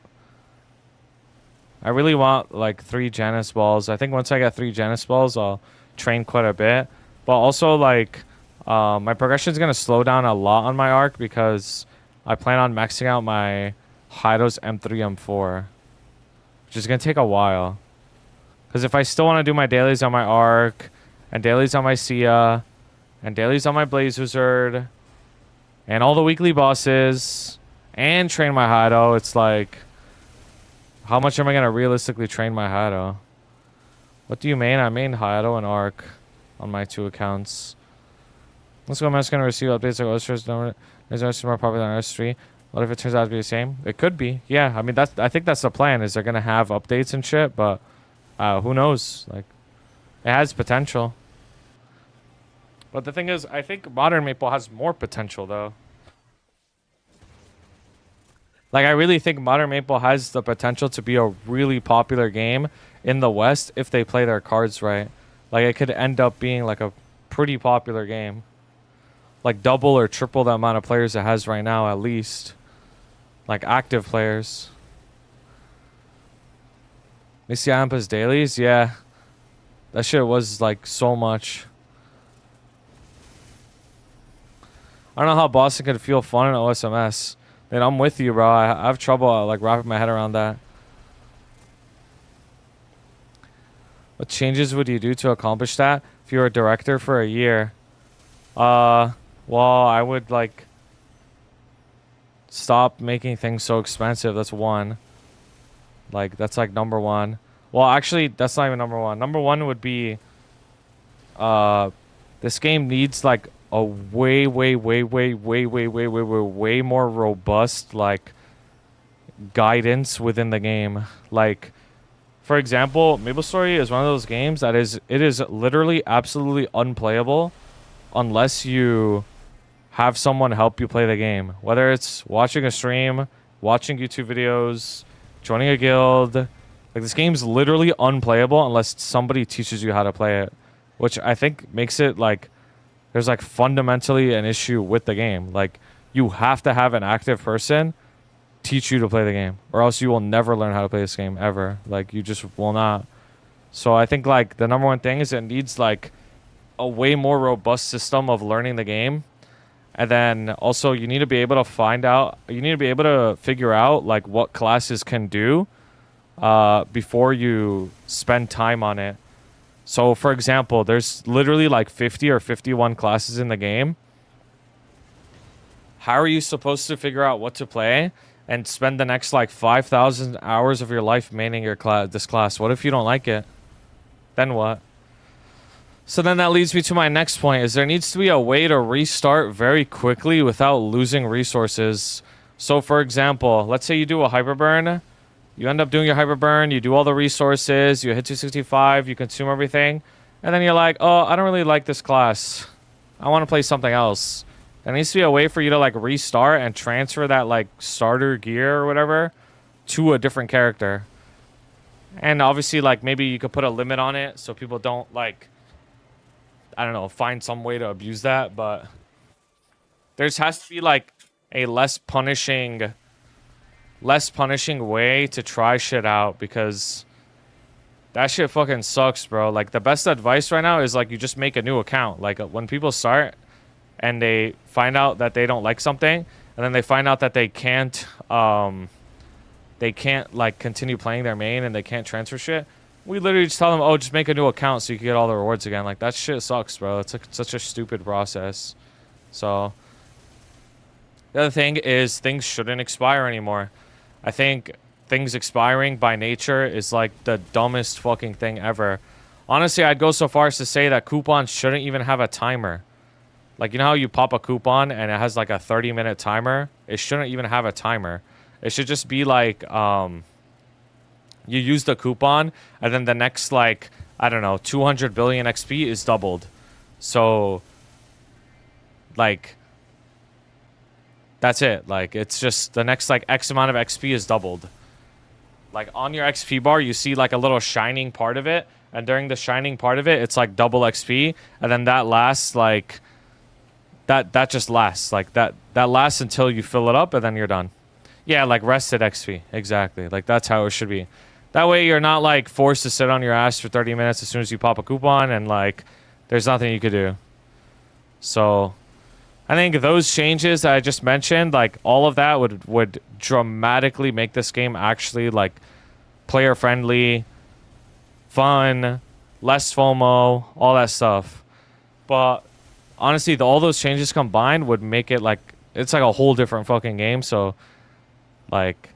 I really want, like, 3 Janus balls. I think once I get 3 Janus balls, I'll train quite a bit. But also, like, my progression is going to slow down a lot on my arc because I plan on maxing out my Hydos M3, M4. which is gonna take a while. Because if I still want to do my dailies on my Ark, and dailies on my Sia, and dailies on my Blaze Wizard, and all the weekly bosses, and train my Hado, it's like, how much am I gonna realistically train my Hado? What do you main? I main Hado and Ark on my 2 accounts. Let's go. I'm just gonna receive updates like Oster's number. Is Oster more popular than S3? What if it turns out to be the same? It could be. Yeah, I mean I think that's the plan. Is they're gonna have updates and shit, but who knows? Like, it has potential. But the thing is, I think Modern Maple has more potential though. Like, I really think Modern Maple has the potential to be a really popular game in the West if they play their cards right. Like, it could end up being like a pretty popular game. Like, double or triple the amount of players it has right now, at least. Like, active players. Missy Ampa's dailies? Yeah. That shit was, like, so much. I don't know how Boston could feel fun in OSMS. Man, I'm with you, bro. I have trouble, like, wrapping my head around that. What changes would you do to accomplish that if you were a director for a year? Well, I would, like, stop making things so expensive. That's one. Like, that's, like, number one. Well, actually, that's not even number one. Number one would be, this game needs, like, a way more robust, like, guidance within the game. Like, for example, Maplestory is one of those games that it is literally absolutely unplayable unless you have someone help you play the game. Whether it's watching a stream, watching YouTube videos, joining a guild. Like, this game's literally unplayable unless somebody teaches you how to play it, which I think makes it, like, there's, like, fundamentally an issue with the game. Like, you have to have an active person teach you to play the game, or else you will never learn how to play this game ever. Like, you just will not. So I think, like, the number one thing is it needs, like, a way more robust system of learning the game. And then also you need to be able to figure out, like, what classes can do before you spend time on it. So, for example, there's literally like 50 or 51 classes in the game. How are you supposed to figure out what to play and spend the next, like, 5,000 hours of your life maining this class? What if you don't like it? Then what? So then that leads me to my next point, is there needs to be a way to restart very quickly without losing resources. So, for example, let's say you do a hyperburn. You end up doing your hyperburn, you do all the resources, you hit 265, you consume everything, and then you're like, oh, I don't really like this class. I want to play something else. There needs to be a way for you to, like, restart and transfer that, like, starter gear or whatever to a different character. And obviously, like, maybe you could put a limit on it so people don't, like, I don't know, find some way to abuse that, but there has to be, like, a less punishing way to try shit out, because that shit fucking sucks, bro. Like, the best advice right now is, like, you just make a new account. Like, when people start and they find out that they don't like something, and then they find out that they can't like, continue playing their main and they can't transfer shit, we literally just tell them, oh, just make a new account so you can get all the rewards again. Like, that shit sucks, bro. It's, like, such a stupid process. So the other thing is, things shouldn't expire anymore. I think things expiring by nature is, like, the dumbest fucking thing ever. Honestly, I'd go so far as to say that coupons shouldn't even have a timer. Like, you know how you pop a coupon and it has, like, a 30-minute timer? It shouldn't even have a timer. It should just be, like, you use the coupon, and then the next, like, I don't know, 200 billion XP is doubled. So, like, that's it. Like, it's just the next, like, X amount of XP is doubled. Like, on your XP bar, you see, like, a little shining part of it, and during the shining part of it, it's, like, double XP, and then that lasts, like, that just lasts. Like, that lasts until you fill it up, and then you're done. Yeah, like, rested XP. Exactly. Like, that's how it should be. That way, you're not, like, forced to sit on your ass for 30 minutes as soon as you pop a coupon, and, like, there's nothing you could do. So I think those changes that I just mentioned, like, all of that would dramatically make this game actually, like, player friendly, fun, less FOMO, all that stuff. But honestly, all those changes combined would make it like it's like a whole different fucking game. So like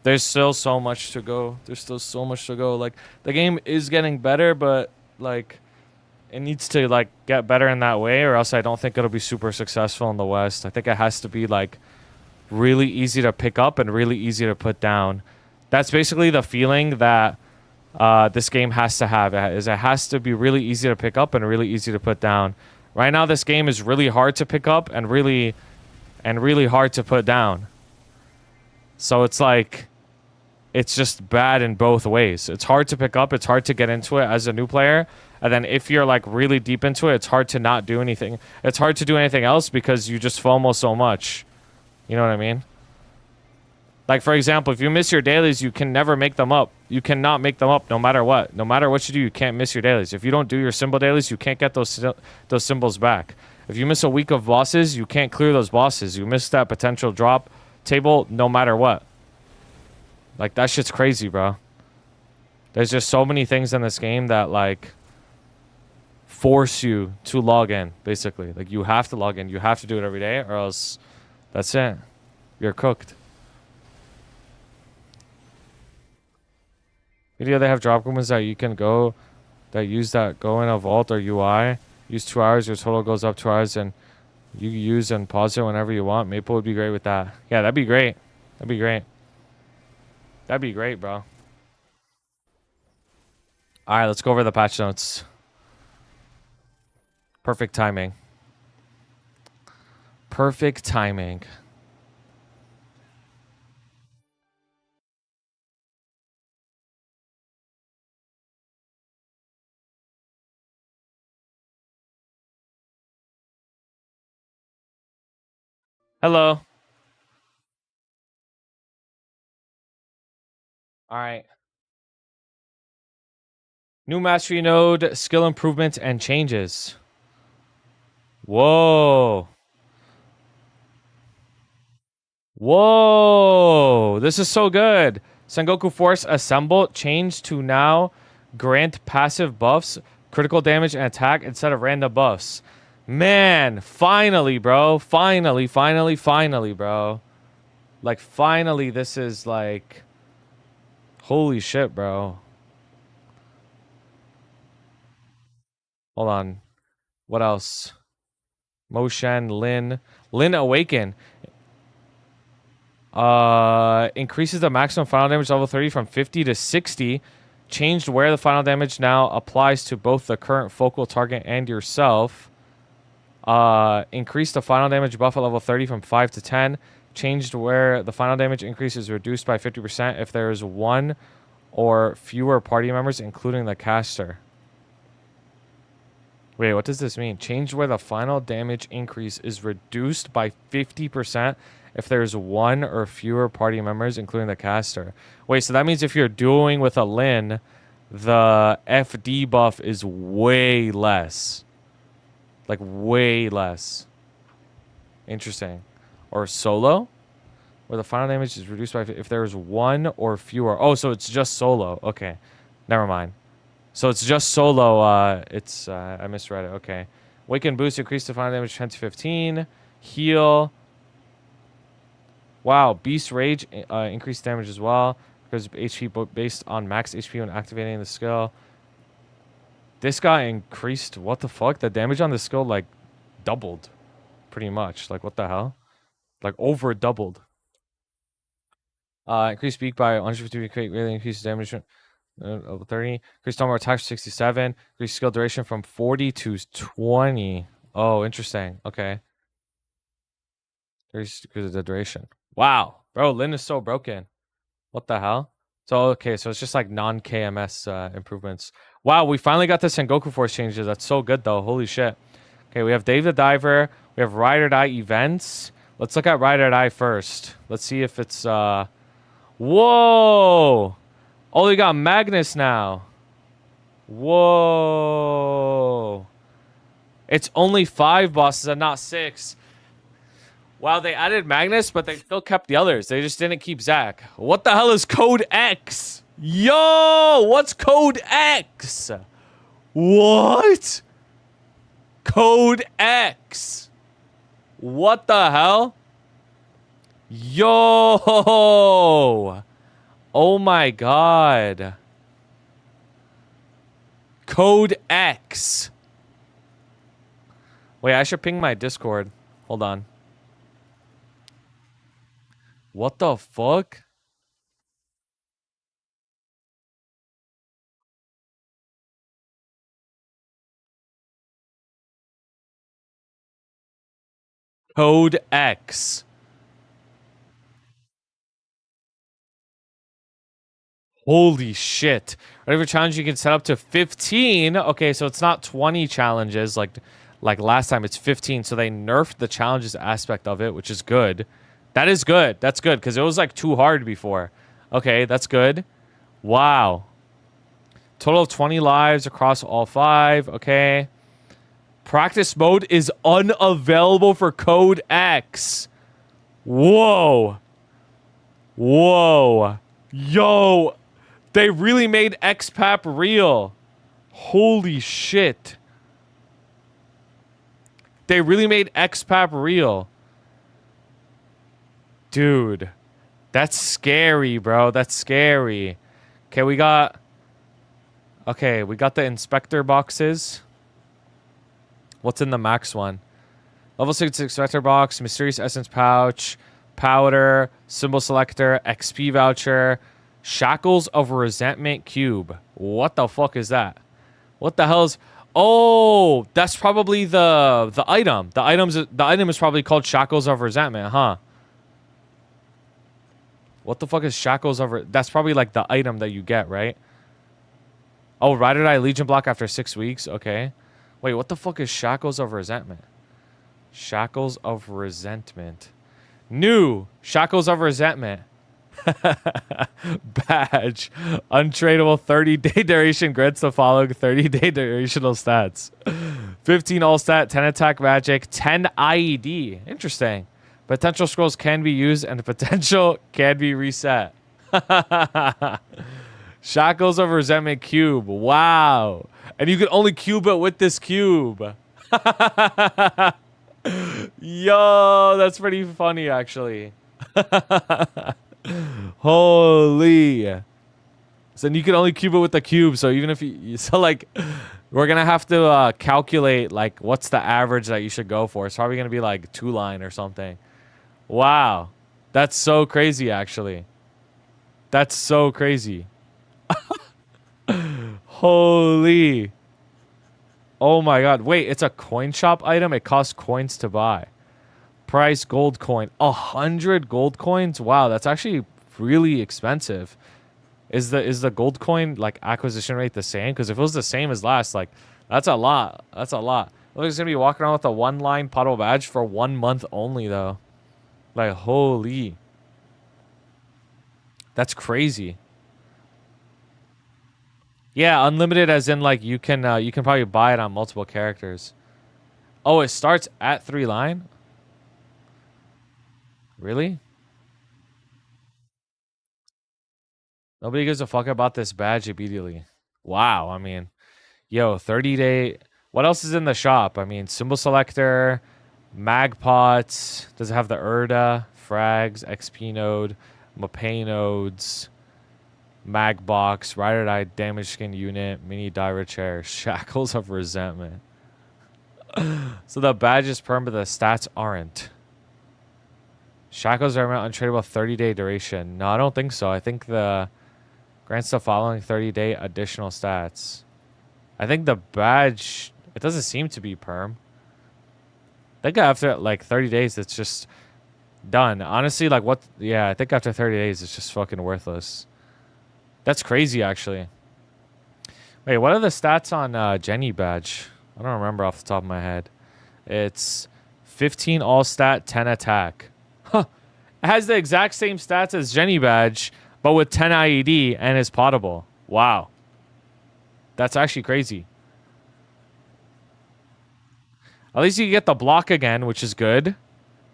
there's still so much to go. There's still so much to go. Like the game is getting better, but like it needs to like get better in that way, or else I don't think it'll be super successful in the West. I think it has to be like really easy to pick up and really easy to put down. That's basically the feeling that this game has to have. It has to be really easy to pick up and really easy to put down. Right now, this game is really hard to pick up and really hard to put down. So it's like, it's just bad in both ways. It's hard to pick up. It's hard to get into it as a new player. And then if you're like really deep into it, it's hard to not do anything. It's hard to do anything else because you just FOMO so much. You know what I mean? Like, for example, if you miss your dailies, you can never make them up. You cannot make them up no matter what. No matter what you do, you can't miss your dailies. If you don't do your symbol dailies, you can't get those symbols back. If you miss a week of bosses, you can't clear those bosses. You miss that potential drop table no matter what. Like, that shit's crazy, bro. There's just so many things in this game that, like, force you to log in, basically. Like, you have to log in. You have to do it every day, or else that's it. You're cooked. Video, they have drop coupons that you can go, that use that go in a vault or UI. Use 2 hours, your total goes up 2 hours, and you use and pause it whenever you want. Maple would be great with that. Yeah, that'd be great. That'd be great. That'd be great, bro. All right, let's go over the patch notes. Perfect timing. Perfect timing. Hello. All right. New mastery node, skill improvements, and changes. Whoa. Whoa. This is so good. Sengoku Force Assemble changed to now grant passive buffs, critical damage, and attack instead of random buffs. Man, finally, bro. Finally, bro. Like, finally, this is like... Holy shit, bro. Hold on. What else? Moshen, Lin. Lin Awaken. Increases the maximum final damage level 30 from 50 to 60. Changed where the final damage now applies to both the current focal target and yourself. Increased the final damage buff at level 30 from 5 to 10. Changed where the final damage increase is reduced by 50% if there is one or fewer party members, including the caster. Wait, what does this mean? Changed where the final damage increase is reduced by 50% if there's one or fewer party members, including the caster. Wait, so that means if you're dueling with a Lin, the FD buff is way less. Like, way less. Interesting. Or solo, where the final damage is reduced by if there's one or fewer. Oh, so it's just solo. Okay, never mind. So it's just solo. I misread it. Okay. Waken boost, increase the final damage 10 to 15. Heal. Wow, Beast Rage increased damage as well because HP based on max HP when activating the skill. This guy increased. What the fuck? The damage on the skill like doubled, pretty much. Like, what the hell? Like, over doubled. Increased speed by 150 create really increases damage level 30. Increased normal attack 67. Increased skill duration from 40 to 20. Oh, interesting. Okay. Increased the duration. Wow, bro, Lin is so broken. What the hell? So okay, so it's just like non-KMS improvements. Wow, we finally got the Sengoku Force changes. That's so good though. Holy shit. Okay, we have Dave the Diver. We have Ride or Die events. Let's look at Ride or Die first. Let's see if it's whoa! Oh, we got Magnus now. Whoa! It's only 5 bosses and not 6. Wow, they added Magnus, but they still kept the others. They just didn't keep Zack. What the hell is Code X? Yo, what's code X? What? Code X. What the hell? Yo. Oh my god. Code X. Wait, I should ping my Discord. Hold on. What the fuck? Code X. Holy shit. Whatever challenge you can set up to 15. Okay, so it's not 20 challenges like last time. It's 15. So they nerfed the challenges aspect of it, which is good. That is good. That's good because it was like too hard before. Okay, that's good. Wow. Total of 20 lives across all 5. Okay. Practice mode is unavailable for Code X. Whoa. Whoa. Yo. They really made XPAP real. Holy shit. They really made XPAP real. Dude. That's scary, bro. That's scary. Okay, we got the inspector boxes. What's in the max one? Level 6 inspector box, mysterious essence pouch, powder, symbol selector, XP voucher, shackles of resentment cube. What the fuck is that? What the hell is... Oh, that's probably the item. The item is probably called shackles of resentment, huh? What the fuck is shackles of... That's probably like the item that you get, right? Oh, Ride or Die Legion block after 6 weeks. Okay. Wait, what the fuck is Shackles of Resentment? Shackles of Resentment. New Shackles of Resentment. Badge. Untradeable 30-day duration grants the following 30-day durational stats. 15 all stat, 10 attack magic, 10 IED. Interesting. Potential scrolls can be used and the potential can be reset. Shackles of Resentment cube. Wow. And you can only cube it with this cube. Yo, that's pretty funny, actually. Holy. So you can only cube it with the cube. So even if you... So, like, we're going to have to calculate, like, what's the average that you should go for. It's probably going to be, like, 2-line or something. Wow. That's so crazy, actually. That's so crazy. Holy. Oh my god. Wait, it's a coin shop item? It costs coins to buy. Price gold coin. 100 gold coins? Wow, that's actually really expensive. Is the gold coin like acquisition rate the same? Because if it was the same as last, like that's a lot. That's a lot. Look, it's gonna be walking around with a 1-line puddle badge for 1 month only though. Like holy. That's crazy. Yeah, unlimited as in like you can probably buy it on multiple characters. Oh, it starts at 3-line? Really? Nobody gives a fuck about this badge immediately. Wow, I mean, yo, 30-day. What else is in the shop? I mean, symbol selector, mag pots. Does it have the Erda, frags, XP node, Mapei nodes? Mag box, Ride or Die damage skin unit, mini diver chair, shackles of resentment. So the badge is perm, but the stats aren't. Shackles are untradeable 30-day duration. No, I don't think so. I think the grants the following 30-day additional stats. I think the badge, it doesn't seem to be perm. I think after like 30 days, it's just done. Honestly, like what? Yeah, I think after 30 days, it's just fucking worthless. That's crazy, actually. Wait, what are the stats on Jenny badge? I don't remember off the top of my head. It's 15 all stat, 10 attack. Huh. It has the exact same stats as Jenny badge, but with 10 IED and is potable. Wow. That's actually crazy. At least you get the block again, which is good.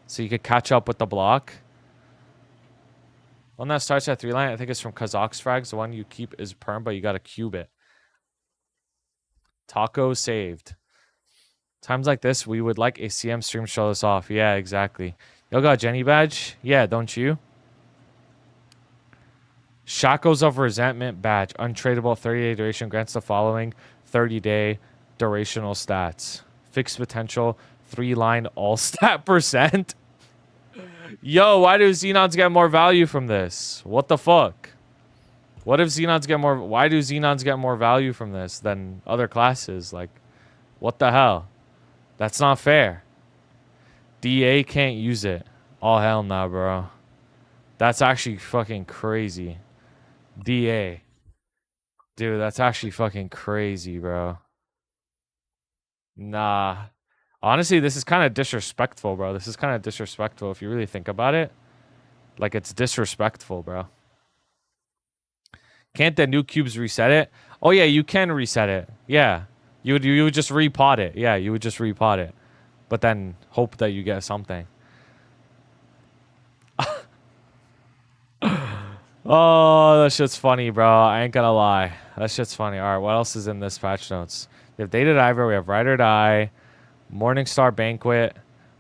So you could catch up with the block. One that starts at 3 line, I think it's from Kazakh's frags. The one you keep is perm, but you gotta cube it. Taco saved. Times like this, we would like a CM stream show this off. Yeah, exactly. Y'all got Jenny badge? Yeah, don't you? Shackles of Resentment badge. Untradeable 30-day duration. Grants the following 30-day durational stats. Fixed potential. 3-line all stat percent. Yo, why do Xenons get more value from this? What the fuck? What if Xenons get more... Why do Xenons get more value from this than other classes? Like, what the hell? That's not fair. DA can't use it. Oh, hell no, bro. That's actually fucking crazy. DA. Dude, that's actually fucking crazy, bro. Nah. Honestly, this is kind of disrespectful, bro. This is kind of disrespectful if you really think about it. Like, it's disrespectful, bro. Can't the new cubes reset it? Oh, yeah, you can reset it. Yeah. You would just repot it. Yeah, you would just repot it. But then hope that you get something. Oh, that shit's funny, bro. I ain't gonna lie. That shit's funny. All right, what else is in this patch notes? We have Dated Diver. We have Ride or Die. Morningstar Banquet.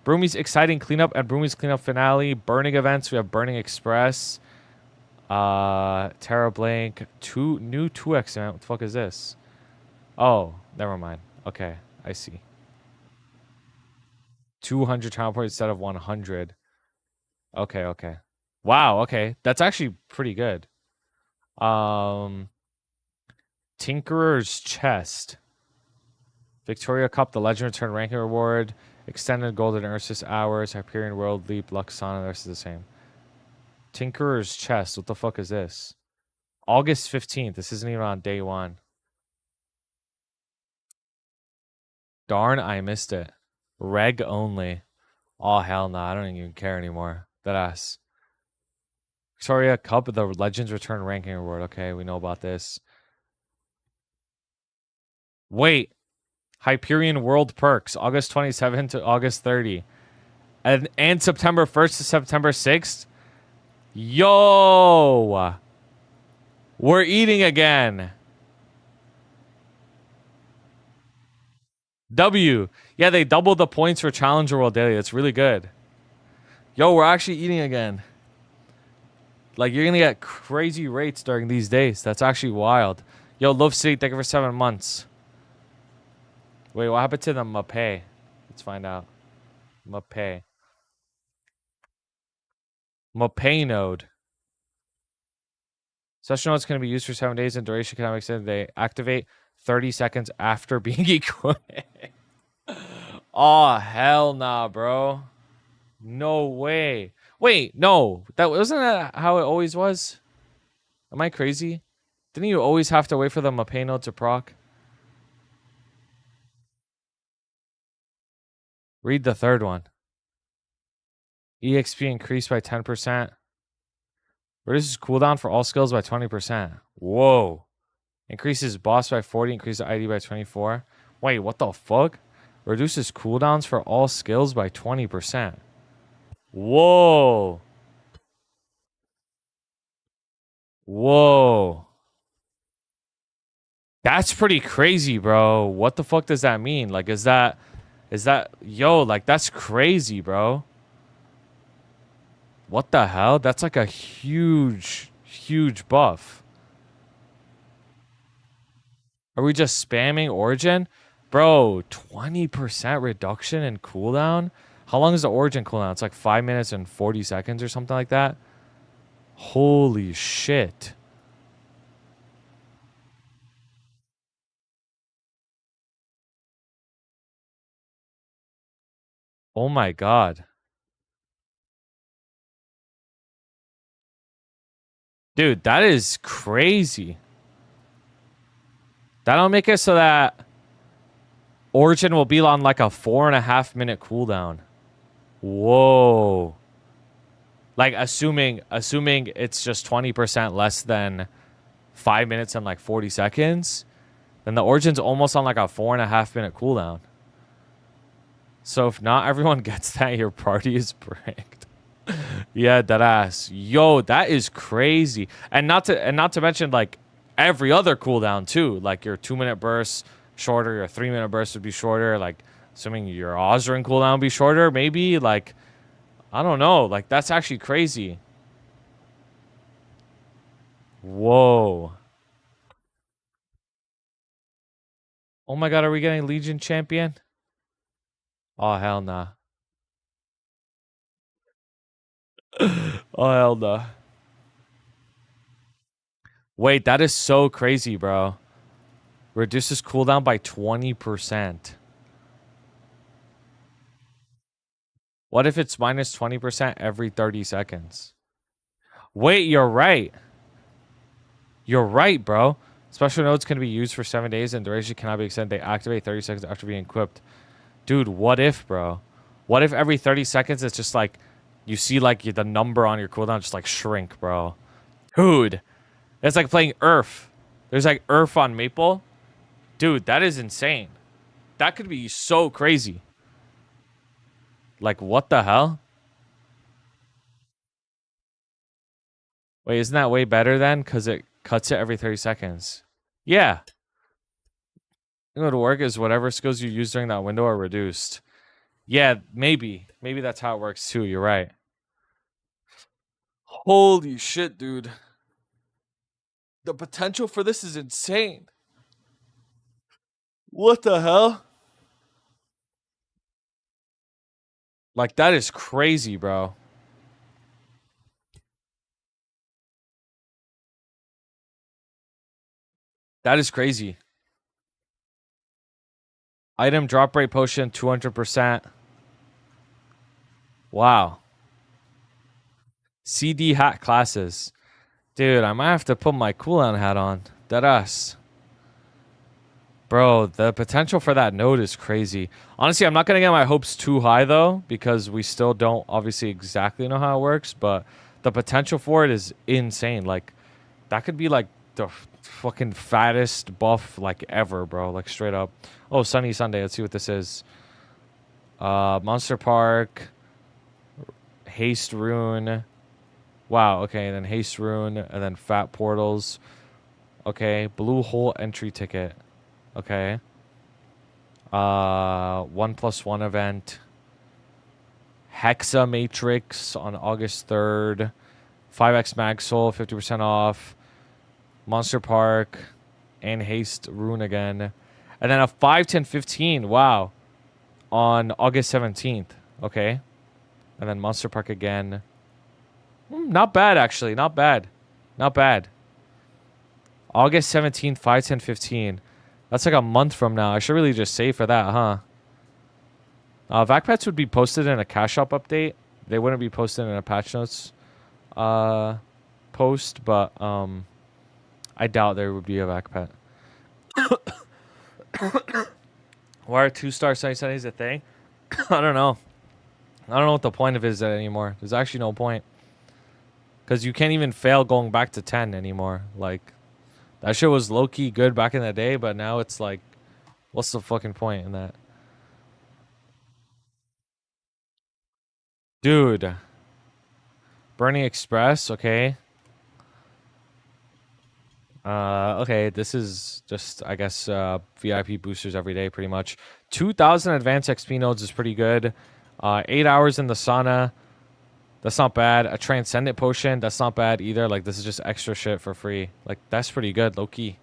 Broomy's Exciting Cleanup and Broomy's Cleanup Finale. Burning Events. We have Burning Express. Terra Blank. New 2x event. What the fuck is this? Oh, never mind. Okay, I see. 200 talent points instead of 100. Okay, okay. Wow, okay. That's actually pretty good. Tinkerer's Chest. Victoria Cup, the Legend Return ranking reward. Extended Golden Ursus hours. Hyperion World Leap, Luxana, the rest is the same. Tinkerer's Chest. What the fuck is this? August 15th. This isn't even on day 1. Darn, I missed it. Reg only. Oh, hell no. I don't even care anymore. That ass. Victoria Cup, the Legends Return ranking reward. Okay, we know about this. Wait. Hyperion World Perks. August 27th to August 30. And September 1st to September 6th. Yo! We're eating again. W. Yeah, they doubled the points for Challenger World Daily. It's really good. Yo, we're actually eating again. Like, you're going to get crazy rates during these days. That's actually wild. Yo, Love City, thank you for 7 months. Wait, what happened to the Mapei? Let's find out. Mapei. Mapei node. Session nodes can be used for 7 days and duration can extend. They activate 30 seconds after being equipped. Oh, hell nah, bro. No way. Wait, no. Wasn't that how it always was? Am I crazy? Didn't you always have to wait for the Mapei node to proc? Read the third one. EXP increased by 10%. Reduces cooldown for all skills by 20%. Whoa. Increases boss by 40, increases ID by 24. Wait, what the fuck? Reduces cooldowns for all skills by 20%. Whoa. Whoa. That's pretty crazy, bro. What the fuck does that mean? Like, is that... Yo, like, that's crazy, bro. What the hell? That's like a huge, huge buff. Are we just spamming Origin? Bro, 20% reduction in cooldown? How long is the Origin cooldown? It's like 5 minutes and 40 seconds or something like that? Holy shit. Oh my god. Dude, that is crazy. That'll make it so that Origin will be on like a 4.5 minute cooldown. Whoa. Like assuming it's just 20% less than 5 minutes and like 40 seconds, then the Origin's almost on like a 4.5 minute cooldown. So if not everyone gets that, your party is bricked. Yeah, that ass. Yo, that is crazy. And not to mention like every other cooldown too. Like your 2 minute burst shorter, your 3 minute burst would be shorter. Like assuming your Ozrin cooldown would be shorter, maybe. Like I don't know. Like that's actually crazy. Whoa. Oh my god, are we getting Legion champion? Oh hell nah. Oh hell nah. Wait, that is so crazy, bro. Reduces cooldown by 20%. What if it's minus 20% every 30 seconds? Wait, you're right. You're right, bro. Special nodes can be used for 7 days and duration cannot be extended. They activate 30 seconds after being equipped. Dude, what if, bro? What if every 30 seconds it's just like you see like the number on your cooldown just like shrink, bro? Dude, it's like playing Earth. There's like Earth on Maple. Dude, that is insane. That could be so crazy. Like, what the hell? Wait, isn't that way better then? Because it cuts it every 30 seconds. Yeah. You know, to work is whatever skills you use during that window are reduced. Yeah, maybe. Maybe that's how it works too. You're right. Holy shit, dude. The potential for this is insane. What the hell? Like, that is crazy, bro. That is crazy. Item drop rate potion, 200%. Wow. CD hat classes. Dude, I might have to put my cooldown hat on. Deadass. Bro, the potential for that node is crazy. Honestly, I'm not going to get my hopes too high, though, because we still don't obviously exactly know how it works, but the potential for it is insane. Like, that could be, like, the fucking fattest buff, like, ever, bro. Like, straight up. Oh, Sunny Sunday. Let's see what this is. Monster Park. Haste Rune. Wow, okay, and then Haste Rune, and then Fat Portals. Okay, Blue Hole entry ticket. Okay. 1+1 event. Hexa Matrix on August 3rd. 5x Mag Soul, 50% off. Monster Park. And Haste Rune again. And then a 5, 10, 15. Wow. On August 17th. Okay. And then Monster Park again. Not bad, actually. Not bad. Not bad. August 17th, 5, 10, 15. That's like a month from now. I should really just save for that, huh? Vac pets would be posted in a cash shop update. They wouldn't be posted in a patch notes post, but I doubt there would be a vac pet. Why are 2-star Sunny Sundays a thing? I don't know. I don't know what the point of it is anymore. There's actually no point. Because you can't even fail going back to 10 anymore. Like, that shit was low-key good back in the day, but now it's like, what's the fucking point in that? Dude. Burning Express, okay. Okay, this is just, I guess, VIP boosters every day, pretty much. 2,000 advanced XP nodes is pretty good. 8 hours in the sauna. That's not bad. A Transcendent Potion, that's not bad either. Like, this is just extra shit for free. Like, that's pretty good, low-key.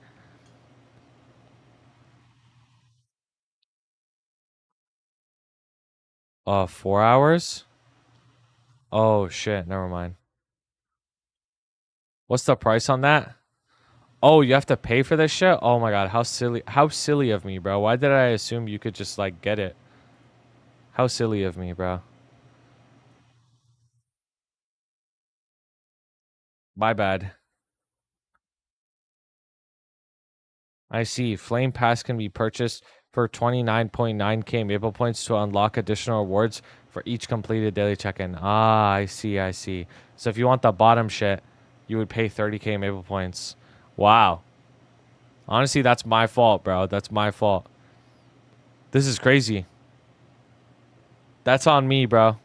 Uh, 4 hours? Oh, shit, never mind. What's the price on that? Oh, you have to pay for this shit? Oh my god, how silly of me, bro. Why did I assume you could just, like, get it? How silly of me, bro. My bad. I see. Flame Pass can be purchased for 29.9k Maple Points to unlock additional rewards for each completed daily check-in. Ah, I see, I see. So if you want the bottom shit, you would pay 30k Maple Points. Wow. Honestly, that's my fault, bro. That's my fault. This is crazy. That's on me, bro.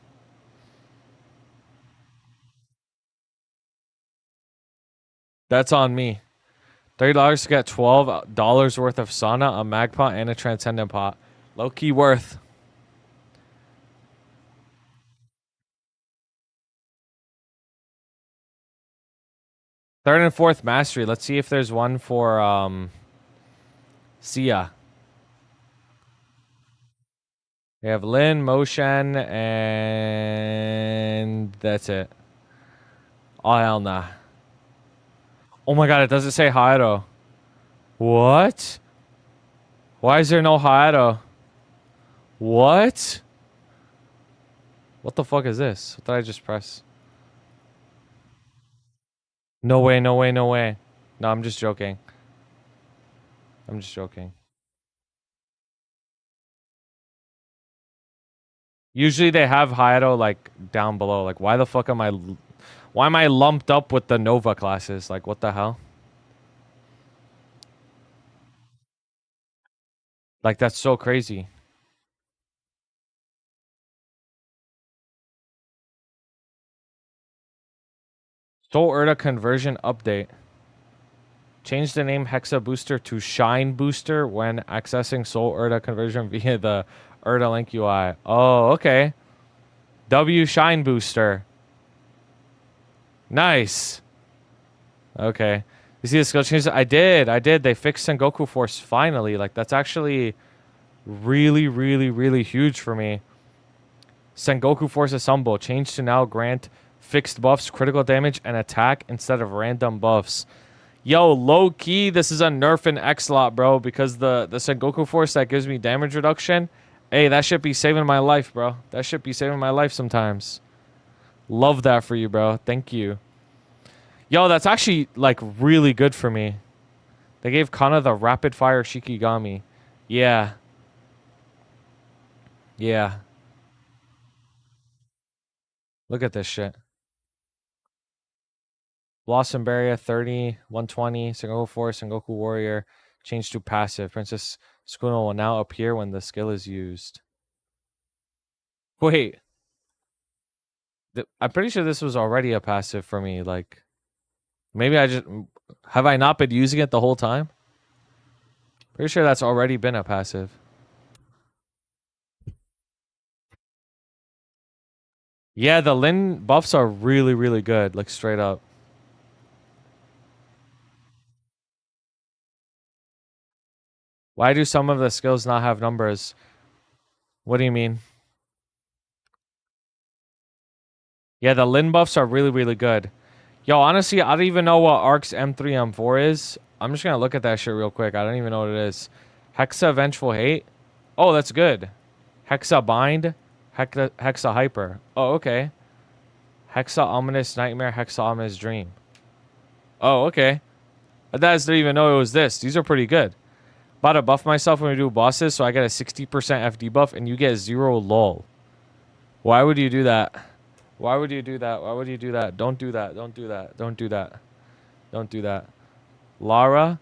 That's on me. $30 to get $12 worth of sauna, a mag pot, and a transcendent pot. Low key worth. Third and fourth mastery. Let's see if there's one for Sia. We have Lin, Motion, and that's it. Oh hell nah. Oh my god, it doesn't say Hayato. What? Why is there no Hayato? What? What the fuck is this? What did I just press? No way, no way, no way. No, I'm just joking. I'm just joking. Usually they have Hayato like down below. Like why the fuck am I why am I lumped up with the Nova classes? Like what the hell? Like that's so crazy. Soul Urta conversion update. Change the name Hexa Booster to Shine Booster when accessing Soul Urta conversion via the Urta Link UI. Oh, okay. W Shine Booster. Nice. Okay. You see the skill changes? I did. They fixed Sengoku Force finally. Like, that's actually really, really, really huge for me. Sengoku Force Assemble. Changed to now grant fixed buffs, critical damage, and attack instead of random buffs. Yo, low key, this is a nerf in X lot, bro, because the Sengoku Force that gives me damage reduction, hey, that should be saving my life, bro. That should be saving my life sometimes. Love that for you, bro. Thank you. Yo, that's actually, like, really good for me. They gave Kana the rapid fire Shikigami. Yeah. Yeah. Look at this shit. Blossom Barrier 30, 120, Sengoku Force, Sengoku Warrior. Change to passive. Princess Sukuna will now appear when the skill is used. Wait. I'm pretty sure this was already a passive for me. Like, maybe I just... Have I not been using it the whole time? Pretty sure that's already been a passive. Yeah, the Lin buffs are really, really good. Like, straight up. Why do some of the skills not have numbers? What do you mean? Yeah, the Lin buffs are really, really good. Yo, honestly, I don't even know what Ark's M3, M4 is. I'm just gonna look at that shit real quick. I don't even know what it is. Hexa Vengeful Hate. Oh, that's good. Hexa Bind. Hexa Hyper. Oh, okay. Hexa Ominous Nightmare. Hexa Ominous Dream. Oh, okay. I didn't even know it was this. These are pretty good. About to buff myself when we do bosses, so I get a 60% FD buff, and you get 0 lol. Why would you do that? Why would you do that? Why would you do that? Don't do that. Don't do that. Don't do that. Don't do that. Lara?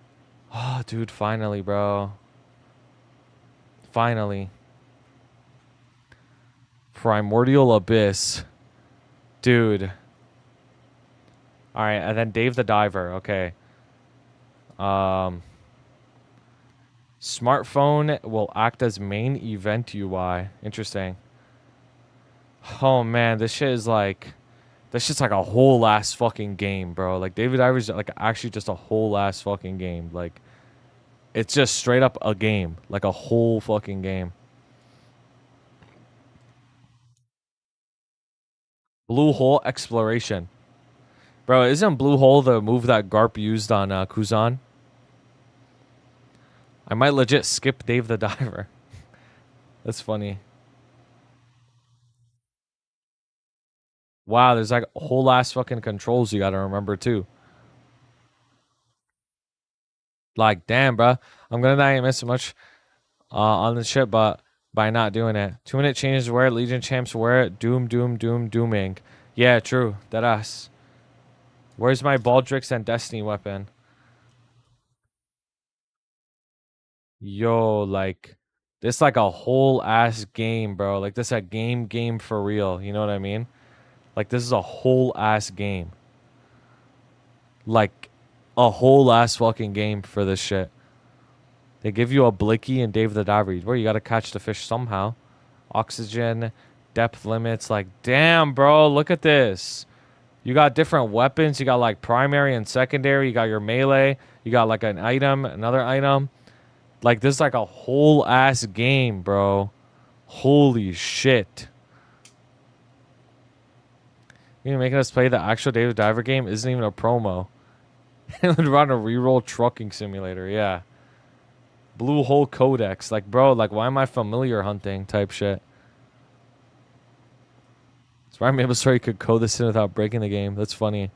Oh, dude, finally, bro. Finally. Primordial Abyss. Dude. Alright, and then Dave the Diver. Okay. Smartphone will act as main event UI. Interesting. Oh man, this shit is like... This shit's like a whole ass fucking game, bro. Like, David Diver's like actually just a whole ass fucking game. Like, it's just straight up a game. Like a whole fucking game. Blue Hole Exploration. Bro, isn't Blue Hole the move that Garp used on Kuzan? I might legit skip Dave the Diver. That's funny. Wow, there's like a whole ass fucking controls you gotta remember too. Like, damn, bro. I'm gonna not miss so much on the ship, but by not doing it. 2-minute changes wear it, Legion champs wear it, dooming. Yeah, true. That ass. Where's my Baldrix and Destiny weapon? Yo, like, this like a whole ass game, bro. Like, this a game for real. You know what I mean? Like, this is a whole ass game. Like, a whole ass fucking game for this shit. They give you a Blicky and Dave the Diver. Where you gotta catch the fish somehow. Oxygen, depth limits. Like, damn, bro, look at this. You got different weapons. You got like primary and secondary. You got your melee. You got like an item, another item. Like, this is like a whole ass game, bro. Holy shit. You're making us play the actual Dave the Diver game isn't even a promo. It would run a reroll trucking simulator, yeah. Blue Hole Codex. Like, bro, like, why am I familiar hunting type shit? That's why Maplestory could code this in without breaking the game. That's funny.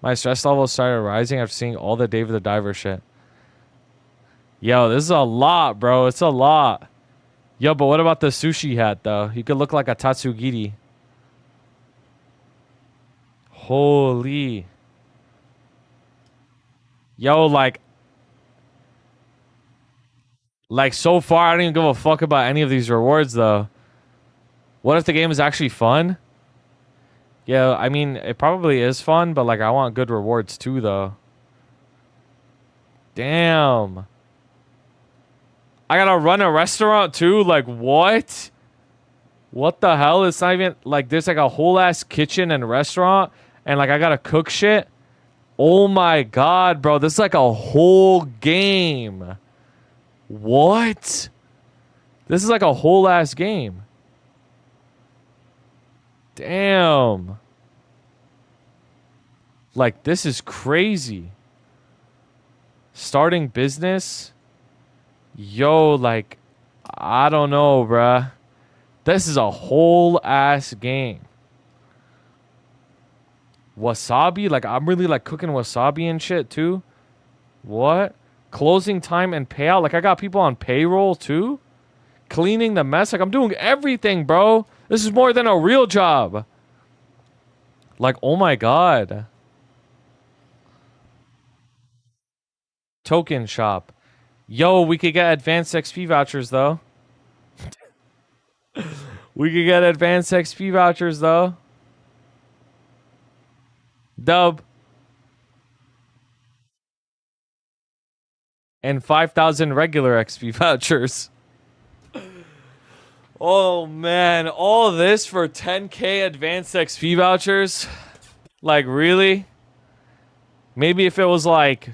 My stress level started rising after seeing all the Dave the Diver shit. Yo, this is a lot, bro. It's a lot. Yo, but what about the sushi hat, though? You could look like a Tatsugiri. Holy. Yo, like, so far, I don't even give a fuck about any of these rewards, though. What if the game is actually fun? Yeah, I mean, it probably is fun, but, like, I want good rewards, too, though. Damn. I gotta run a restaurant, too? Like, what? What the hell? It's not even, like, there's, like, a whole-ass kitchen and restaurant, and, like, I gotta cook shit? Oh, my God, bro. This is, like, a whole game. What? This is like a whole ass game. Damn. Like, this is crazy. Starting business? Yo, like, I don't know, bruh. This is a whole ass game. Wasabi? Like, I'm really like cooking wasabi and shit too. What? Closing time and payout? Like, I got people on payroll too? Cleaning the mess? Like, I'm doing everything, bro. This is more than a real job. Like, oh my God. Token shop. Yo, we could get advanced XP vouchers, though. We could get advanced XP vouchers, though. Dub. And 5,000 regular XP vouchers. Oh, man. All this for 10K advanced XP vouchers? Like, really? Maybe if it was like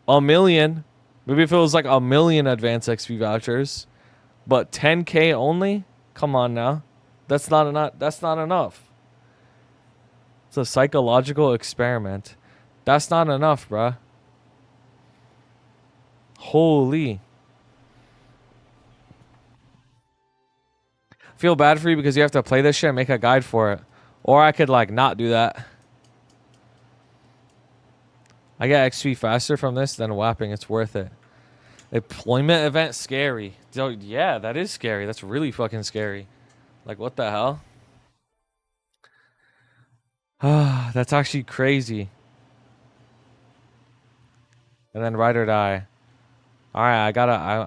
a million. Maybe if it was like a million advanced XP vouchers. But 10K only? Come on now. That's not enough. That's not enough. It's a psychological experiment. That's not enough, bruh. Holy. I feel bad for you because you have to play this shit and make a guide for it. Or I could, like, not do that. I get XP faster from this than whapping. It's worth it. Deployment event scary. So, yeah, that is scary. That's really fucking scary. Like, what the hell? That's actually crazy. And then ride or die. Alright,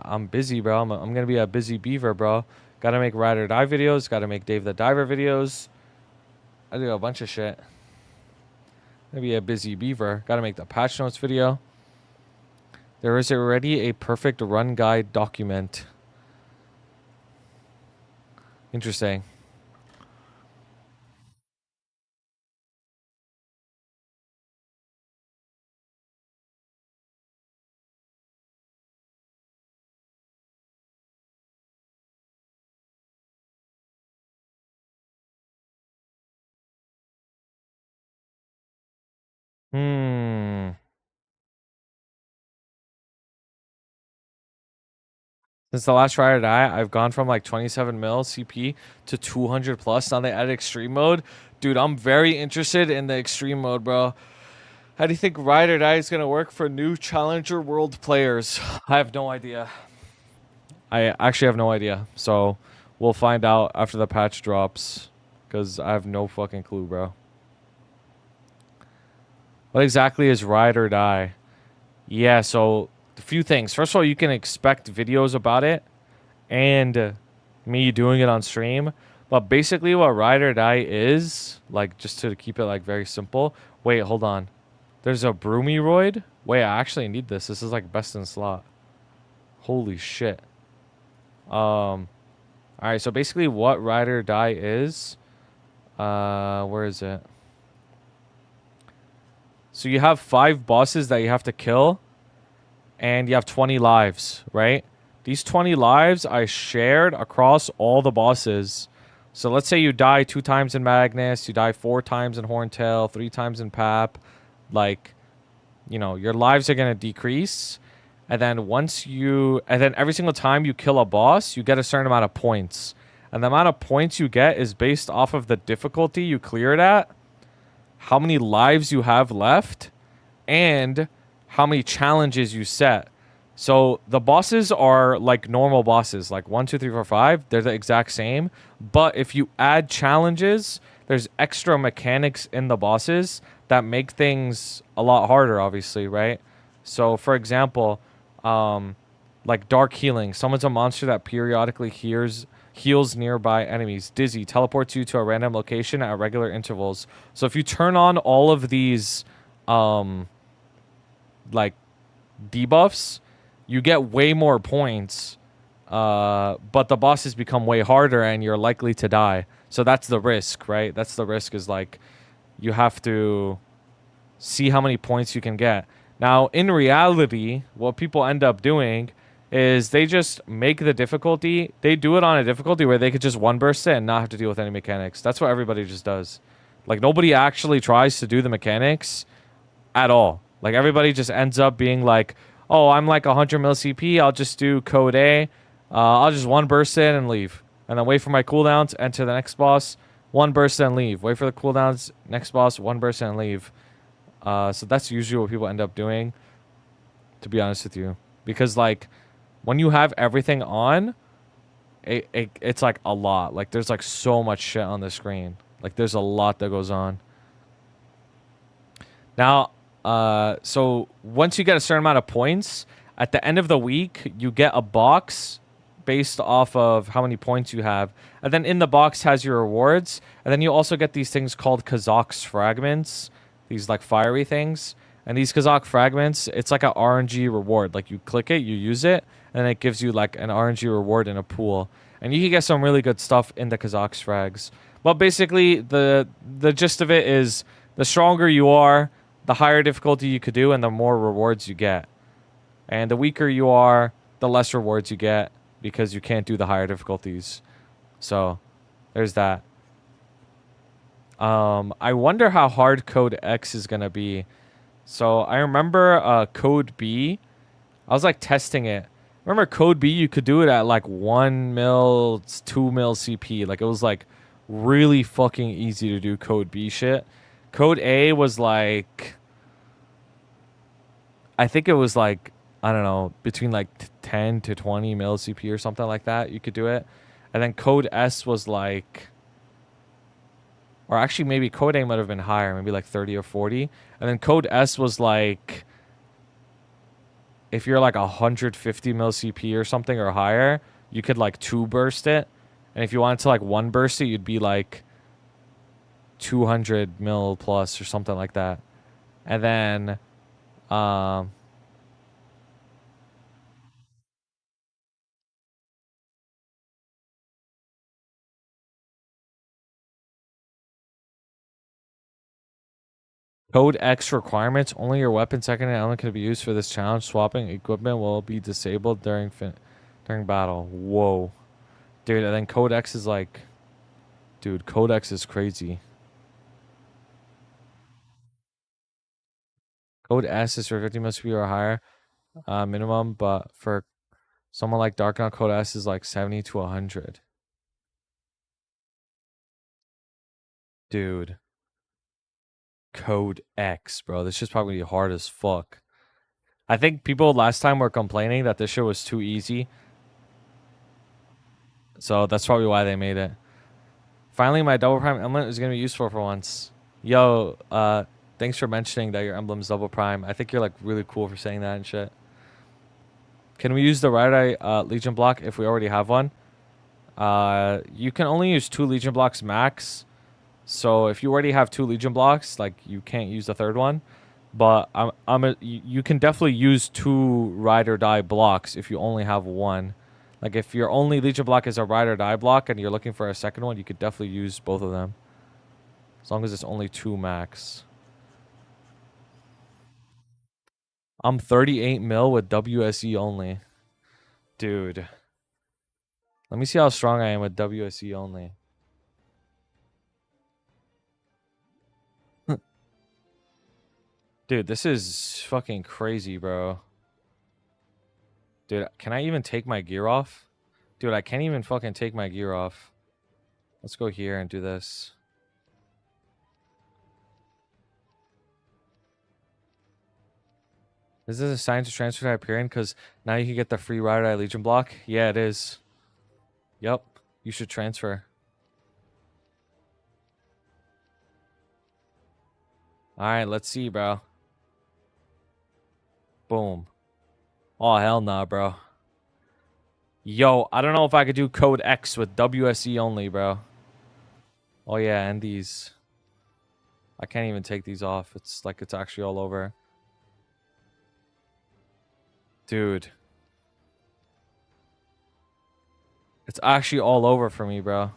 I'm busy, bro. I'm gonna be a busy beaver, bro. Gotta make ride or die videos. Gotta make Dave the Diver videos. I do a bunch of shit. Gonna be a busy beaver. Gotta make the patch notes video. There is already a perfect run guide document. Interesting. Hmm. Since the last ride or die, I've gone from like 27 mil CP to 200 plus. Now they added extreme mode. Dude, I'm very interested in the extreme mode, bro. How do you think ride or die is going to work for new Challenger World players? I have no idea. I actually have no idea. So we'll find out after the patch drops. Because I have no fucking clue, bro. What exactly is ride or die? Yeah, so a few things. First of all, you can expect videos about it and me doing it on stream. But basically what ride or die is, like, just to keep it like very simple. Wait, hold on. There's a Broomiroid. Wait, I actually need this. This is like best in slot. Holy shit. All right. So basically, what ride or die is, where is it? So you have 5 bosses that you have to kill, and you have 20 lives, right? These 20 lives I shared across all the bosses. So let's say you die 2 times in Magnus, you die 4 times in Horntail, 3 times in Pap. Like, you know, your lives are going to decrease. And then every single time you kill a boss, you get a certain amount of points. And the amount of points you get is based off of the difficulty you clear it at, how many lives you have left, and how many challenges you set. So the bosses are like normal bosses, like 1, 2, 3, 4, 5. They're the exact same. But if you add challenges, there's extra mechanics in the bosses that make things a lot harder, obviously, right? So for example, like dark healing. Summons a monster that periodically heals nearby enemies. Dizzy teleports you to a random location at regular intervals. So if you turn on all of these like debuffs, you get way more points, but the bosses become way harder and you're likely to die. So that's the risk, right? That's the risk, is like you have to see how many points you can get. Now, in reality, what people end up doing is they just make the difficulty. They do it on a difficulty where they could just one burst it and not have to deal with any mechanics. That's what everybody just does. Like, nobody actually tries to do the mechanics at all. Like, everybody just ends up being like, oh, I'm like 100 mil CP. I'll just do code A. I'll just one burst in and leave. And then wait for my cooldowns, enter the next boss, one burst and leave. Wait for the cooldowns, next boss, one burst and leave. So that's usually what people end up doing, to be honest with you. Because, like, when you have everything on, it's like a lot. Like, there's like so much shit on the screen. Like, there's a lot that goes on. Now, so once you get a certain amount of points, at the end of the week, you get a box based off of how many points you have. And then in the box has your rewards. And then you also get these things called Kazakh's fragments. These like fiery things. And these Kazakh fragments, it's like an RNG reward. Like, you click it, you use it, and it gives you like an RNG reward in a pool. And you can get some really good stuff in the Kazakh's frags. But basically, the gist of it is, the stronger you are, the higher difficulty you could do, and the more rewards you get. And the weaker you are, the less rewards you get, because you can't do the higher difficulties. So, there's that. I wonder how hard Code X is going to be. So, I remember Code B. I was, like, testing it. Remember Code B, you could do it at, like, 1 mil, 2 mil CP. Like, it was, like, really fucking easy to do Code B shit. Code A was, like, I think it was, like, I don't know, between, like, 10 to 20 mil CP or something like that. You could do it. And then Code S was, like... Or actually, maybe Code A might have been higher, maybe like 30 or 40. And then Code S was like, if you're like 150 mil CP or something or higher, you could like 2 burst it. And if you wanted to like 1 burst it, you'd be like 200 mil plus or something like that. And then, Code X requirements. Only your weapon secondary element can be used for this challenge. Swapping equipment will be disabled during battle. Whoa. Dude, and then Code X is like... Dude, Code X is crazy. Code S is for 50 must be or higher minimum, but for someone like Darkon, Code S is like 70 to 100. Dude. Code X, bro. This shit's probably hard as fuck. I think people last time were complaining that this shit was too easy. So that's probably why they made it. Finally, my double prime emblem is going to be useful for once. Yo, thanks for mentioning that your emblem's double prime. I think you're like really cool for saying that and shit. Can we use the right eye Legion block if we already have one? You can only use 2 Legion blocks max. So if you already have 2 Legion blocks, like, you can't use the third one. But you can definitely use 2 ride or die blocks if you only have one. Like if your only Legion block is a ride or die block and you're looking for a second one, you could definitely use both of them. As long as it's only 2 max. I'm 38 mil with WSE only. Dude. Let me see how strong I am with WSE only. Dude, this is fucking crazy, bro. Dude, can I even take my gear off? Dude, I can't even fucking take my gear off. Let's go here and do this. Is this a sign to transfer to Hyperion? Because now you can get the free Ride or Die Legion block? Yeah, it is. Yep. You should transfer. Alright, let's see, bro. Boom. Oh, hell nah, bro. Yo, I don't know if I could do code X with WSE only, bro. Oh, yeah, and these. I can't even take these off. It's like it's actually all over. Dude. It's actually all over for me, bro.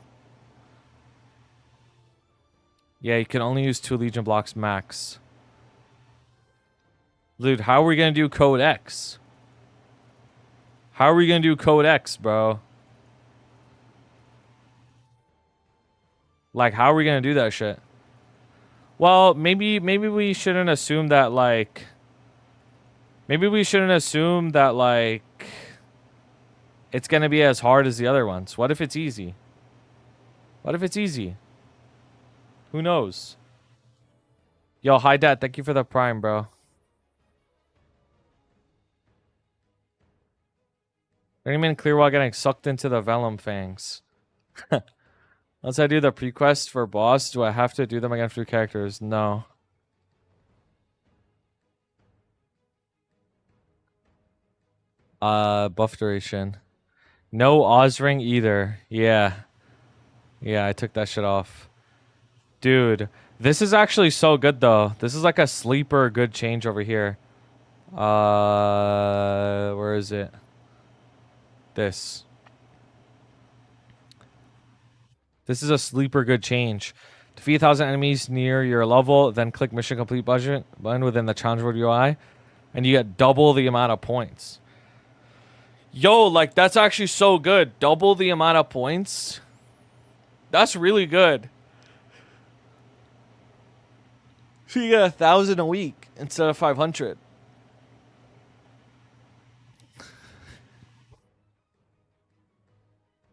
Yeah, you can only use 2 Legion blocks max. Dude, how are we going to do code X? How are we going to do code X, bro? Like, how are we going to do that shit? Well, maybe we shouldn't assume that, like... Maybe we shouldn't assume that, like... It's going to be as hard as the other ones. What if it's easy? What if it's easy? Who knows? Yo, hi, Dad. Thank you for the prime, bro. Rayman clear while getting sucked into the Vellum Fangs. Once I do the prequest for boss, do I have to do them again for characters? No. Buff duration. No Ozring either. Yeah. Yeah, I took that shit off. Dude, this is actually so good though. This is like a sleeper good change over here. Where is it? This. This is a sleeper good change. Defeat 1,000 enemies near your level, then click mission complete button within the challenge world UI, and you get double the amount of points. Yo, like that's actually so good. Double the amount of points. That's really good. So you get 1,000 a week instead of 500.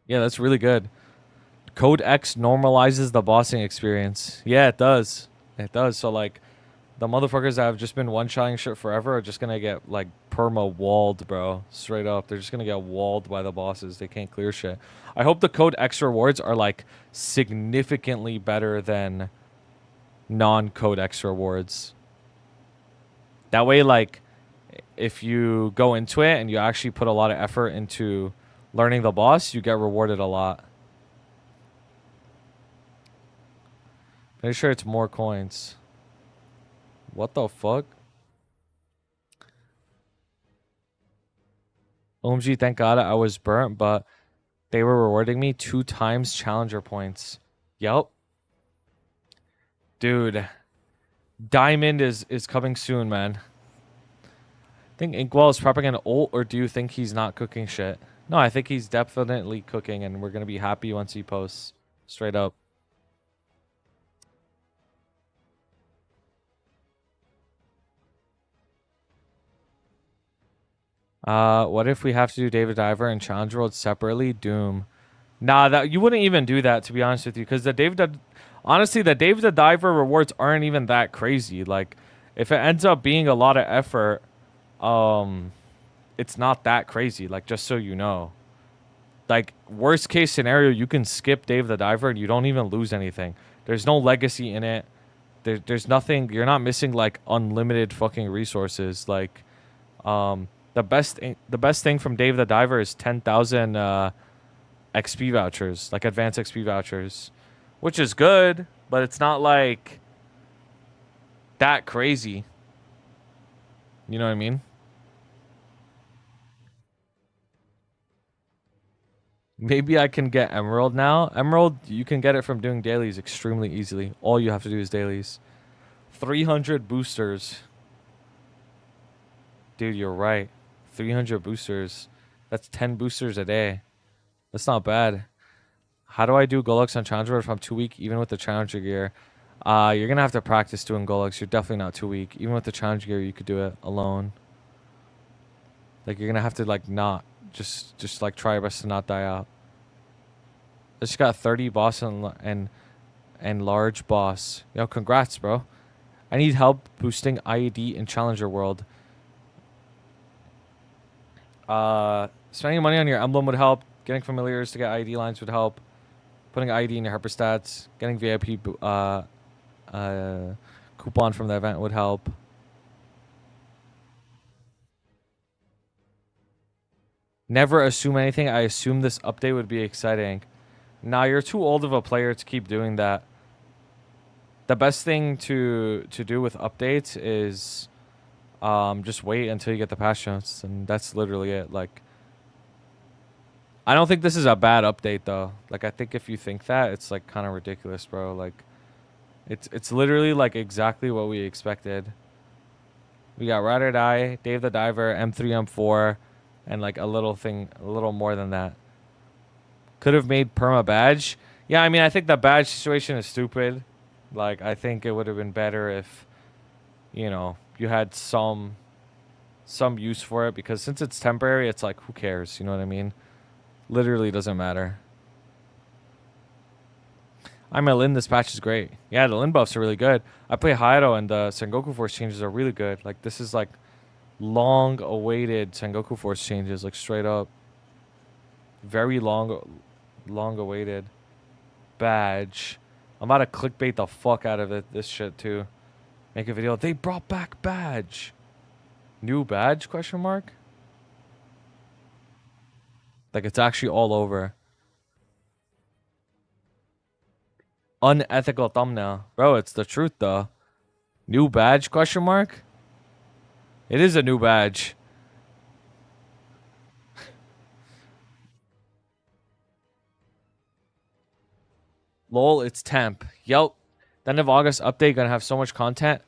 Yeah, that's really good. Code X normalizes the bossing experience. Yeah, it does. It does. So like the motherfuckers that have just been one-shotting shit forever are just gonna get like perma walled, bro. Straight up. They're just gonna get walled by the bosses. They can't clear shit. I hope the Code X rewards are like significantly better than non-Code X rewards. That way, like, if you go into it and you actually put a lot of effort into learning the boss, you get rewarded a lot. Make sure it's more coins. What the fuck? OMG, thank God I was burnt, but they were rewarding me 2 times challenger points. Yep. Dude. Diamond is coming soon, man. Think Inkwell is prepping an ult, or do you think he's not cooking shit? No, I think he's definitely cooking, and we're going to be happy once he posts. Straight up. What if we have to do David Diver and Challenge World separately? Doom. Nah, that you wouldn't even do that, to be honest with you, because honestly, the David the Diver rewards aren't even that crazy. Like, if it ends up being a lot of effort, it's not that crazy. Like, just so you know. Like, worst case scenario, you can skip Dave the Diver and you don't even lose anything. There's no legacy in it. There's nothing. You're not missing like unlimited fucking resources. Like, the best thing from Dave the Diver is 10,000 XP vouchers, like advanced XP vouchers, which is good, but it's not like that crazy. You know what I mean? Maybe I can get Emerald now. Emerald, you can get it from doing dailies extremely easily. All you have to do is dailies. 300 boosters. Dude, you're right. 300 boosters. That's 10 boosters a day. That's not bad. How do I do Golux on Challenger if I'm too weak, even with the Challenger gear? You're gonna have to practice doing Golux. You're definitely not too weak. Even with the Challenger gear, you could do it alone. Like, you're gonna have to, like, not. Just like, try your best to not die out. I just got 30 boss and large boss. Yo, congrats, bro. I need help boosting IED in Challenger World. Spending money on your emblem would help. Getting familiars to get IED lines would help. Putting IED in your hyper stats. Getting VIP coupon from the event would help. Never assume anything. I assume this update would be exciting. Nah, you're too old of a player to keep doing that. The best thing to do with updates is just wait until you get the patch notes, and that's literally it. Like, I don't think this is a bad update though. Like, I think if you think that, it's like kind of ridiculous, bro. Like, it's literally like exactly what we expected. We got Ride or Die, Dave the Diver, M3, M4, and like a little more than that. Could have made perma badge. Yeah, I mean, I think the badge situation is stupid. Like, I think it would have been better if, you know, you had some use for it, because since it's temporary, it's like, who cares? You know what I mean? Literally doesn't matter. I'm a Lin. This patch is great. Yeah, the Lin buffs are really good. I play Hayato, and the Sengoku Force changes are really good. Like, this is like long-awaited Sengoku Force changes, like straight up. Very long-awaited badge. I'm about to clickbait the fuck out of this shit too. Make a video. They brought back badge. New badge? Question mark. Like, it's actually all over. Unethical thumbnail, bro. It's the truth though. New badge? Question mark. It is a new badge. Lol, it's temp. Yep. The end of August update gonna have so much content.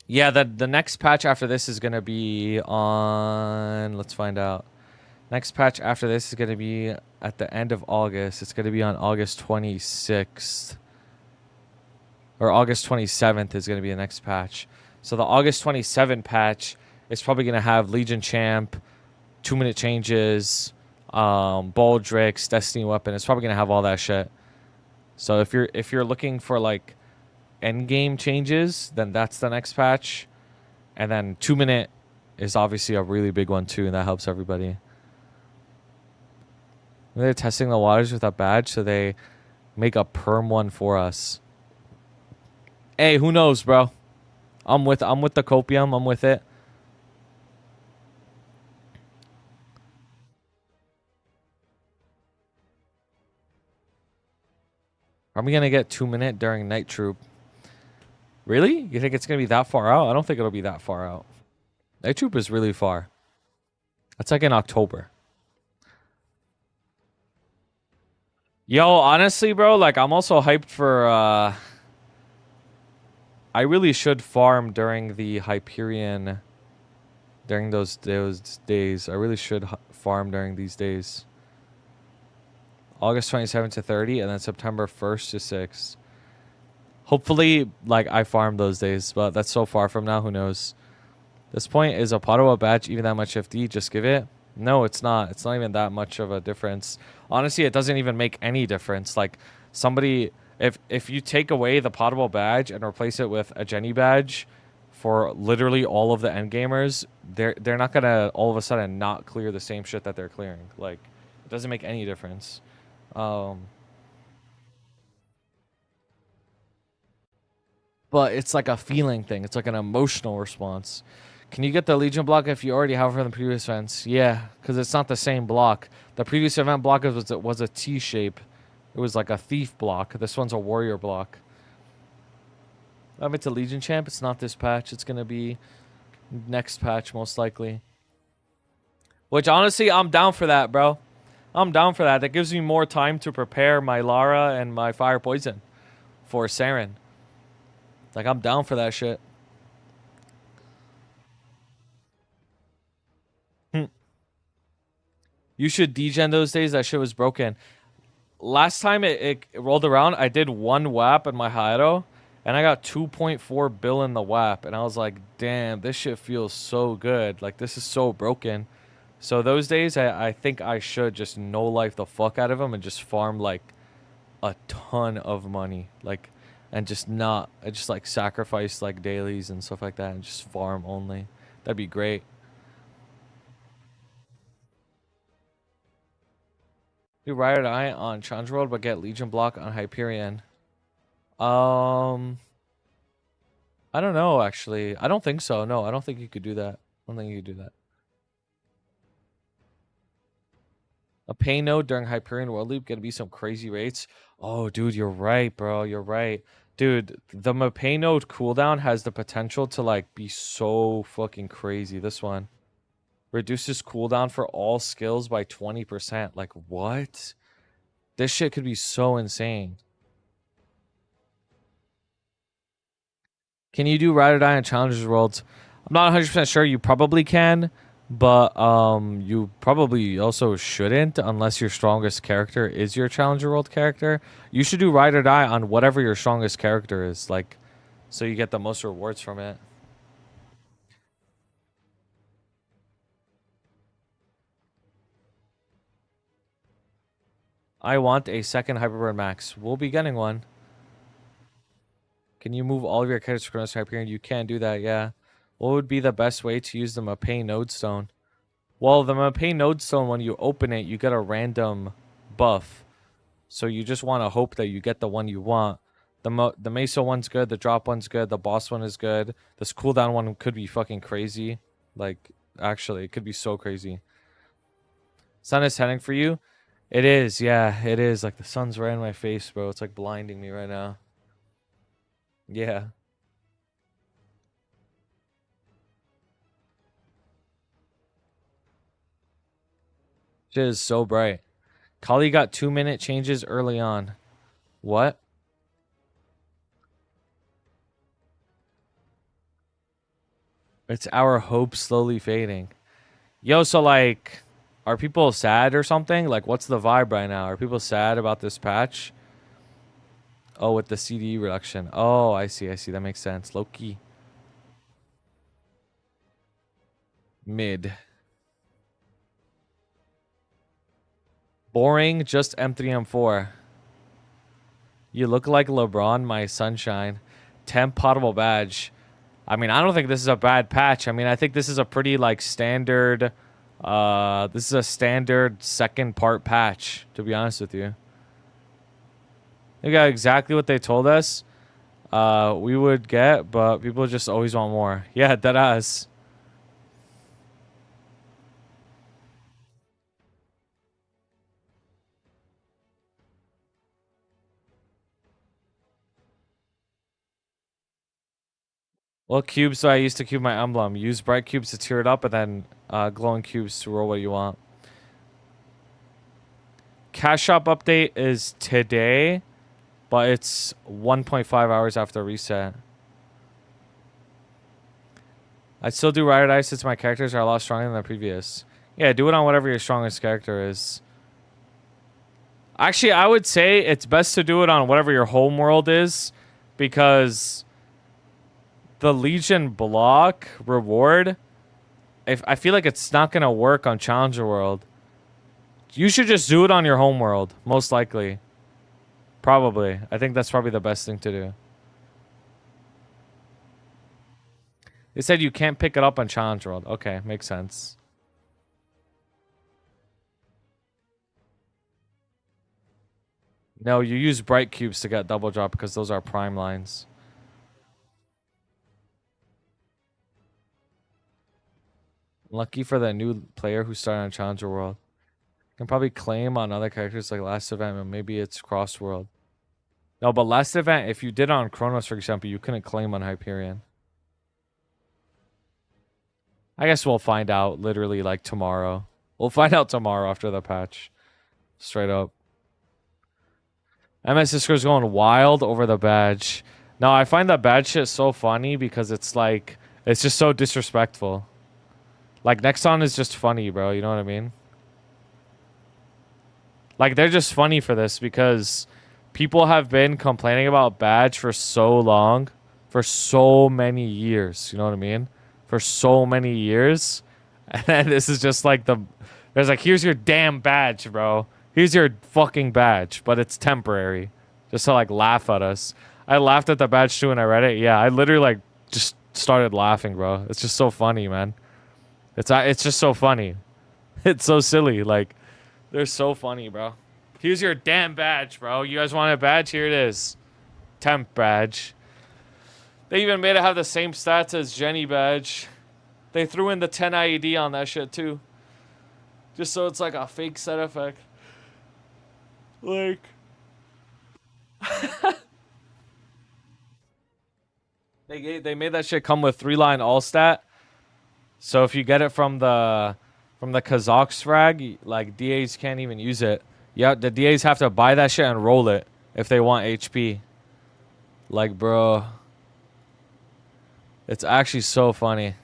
Yeah, the next patch after this is gonna be on. Let's find out. Next patch after this is gonna be at the end of August. It's gonna be on August 26th. Or August 27th is gonna be the next patch. So the August 27th patch is probably gonna have Legion Champ, 2-minute changes, Baldrix, Destiny Weapon. It's probably gonna have all that shit. So if you're looking for like end game changes, then that's the next patch. And then 2-minute is obviously a really big one too, and that helps everybody. They're testing the waters with a badge, so they make a perm one for us. Hey, who knows, bro? I'm with the copium. I'm with it. Are we gonna get 2-minute during Night Troop? Really? You think it's gonna be that far out? I don't think it'll be that far out. Night Troop is really far. That's like in October. Yo, honestly, bro, like, I'm also hyped for I really should farm during the Hyperion, during those days. I really should farm during these days. August 27th to 30, and then September 1st to 6th. Hopefully, like, I farm those days, but that's so far from now. Who knows? This point, is a Padua badge even that much FD? Just give it. No, it's not. It's not even that much of a difference. Honestly, it doesn't even make any difference. Like, somebody, if you take away the Potable badge and replace it with a Jenny badge for literally all of the endgamers, they're not gonna all of a sudden not clear the same shit that they're clearing. Like, it doesn't make any difference. But it's like a feeling thing. It's like an emotional response. Can you get the Legion block if you already have it from the previous events? Yeah, because it's not the same block. The previous event block was a T shape. It was like a thief block. This one's a warrior block. It's a Legion champ. It's not this patch. It's going to be Next patch, most likely. Which honestly, I'm down for that, bro. I'm down for that. That gives me more time to prepare my Lara and my Fire Poison for Saren. Like, I'm down for that shit. You should degen those days. That shit was broken. Last time it rolled around, I did one WAP in my Hayato, and I got 2.4 bill in the WAP. And I was like, damn, this shit feels so good. Like, this is so broken. So those days, I think I should just no life the fuck out of them and just farm, like, a ton of money. Like, and just not, I just, like, sacrifice, like, dailies and stuff like that and just farm only. That'd be great. Do Ride or Die on Challenge World, but get Legion block on Hyperion. Um, I don't know, actually. I don't think so. No, I don't think you could do that. I don't think you could do that. A pay node during Hyperion World Loop gonna be some crazy rates. Oh, dude, you're right, bro. You're right. Dude, the Mapei node cooldown has the potential to, like, be so fucking crazy. This one. Reduces cooldown for all skills by 20%. Like, what? This shit could be so insane. Can you do Ride or Die in Challengers Worlds? I'm not 100% sure. You probably can, but you probably also shouldn't unless your strongest character is your Challenger World character. You should do Ride or Die on whatever your strongest character is, like, so you get the most rewards from it. I want a second Hyperburn Max. We'll be getting one. Can you move all of your characters to Chronos Hyperion? You can do that, yeah. What would be the best way to use the Mapei Node Stone? Well, the Mapei Node Stone, when you open it, you get a random buff. So you just want to hope that you get the one you want. The Mesa one's good. The drop one's good. The boss one is good. This cooldown one could be fucking crazy. Like, actually, it could be so crazy. Sun is setting for you? It is, yeah, it is. Like, the sun's right in my face, bro. It's like blinding me right now. Yeah. Shit is so bright. Kali got 2-minute changes early on. What? It's our hope slowly fading. Yo, so, like, are people sad or something? Like, what's the vibe right now? Are people sad about this patch? Oh, with the CD reduction. Oh, I see, I see. That makes sense. Low-key. Mid. Boring, just M3, M4. You look like LeBron, my sunshine. Temp potable badge. I mean, I don't think this is a bad patch. I mean, I think this is a pretty, like, standard... this is a standard second part patch, to be honest with you. They got exactly what they told us we would get, but people just always want more. Yeah, deadass. What cubes do I use to cube my emblem? Use bright cubes to tear it up, and then glowing cubes to roll what you want. Cash shop update is today, but it's 1.5 hours after reset. I'd still do Ride or Die since my characters are a lot stronger than the previous. Yeah, do it on whatever your strongest character is. Actually, I would say it's best to do it on whatever your home world is, because the Legion block reward, if I feel like it's not gonna work on Challenger World. You should just do it on your home world, most likely. Probably. I think that's probably the best thing to do. They said you can't pick it up on Challenge World. Okay, makes sense. No, you use bright cubes to get double drop because those are prime lines. Lucky for the new player who started on Challenger World. Can probably claim on other characters like last event, but maybe it's cross world. No, but last event, if you did on Chronos, for example, you couldn't claim on Hyperion. I guess we'll find out literally like tomorrow. We'll find out tomorrow after the patch. Straight up. MS Discord's going wild over the badge. No, I find that badge shit so funny because it's like, it's just so disrespectful. Like, Nexon is just funny, bro. You know what I mean? Like, they're just funny for this because people have been complaining about badge for so long. For so many years. You know what I mean? For so many years. And this is just like the... There's like, here's your damn badge, bro. Here's your fucking badge. But it's temporary. Just to like laugh at us. I laughed at the badge too when I read it. Yeah, I literally like just started laughing, bro. It's just so funny, man. It's just so funny. It's so silly. Like, they're so funny, bro. Here's your damn badge, bro. You guys want a badge? Here it is. Temp badge. They even made it have the same stats as Jenny badge. They threw in the 10 IED on that shit too. Just so it's like a fake set effect. Like... They made that shit come with 3-line all stat. So if you get it from the Kazakhs frag, like DAs can't even use it. Yeah, the DAs have to buy that shit and roll it if they want HP. Like, bro, it's actually so funny.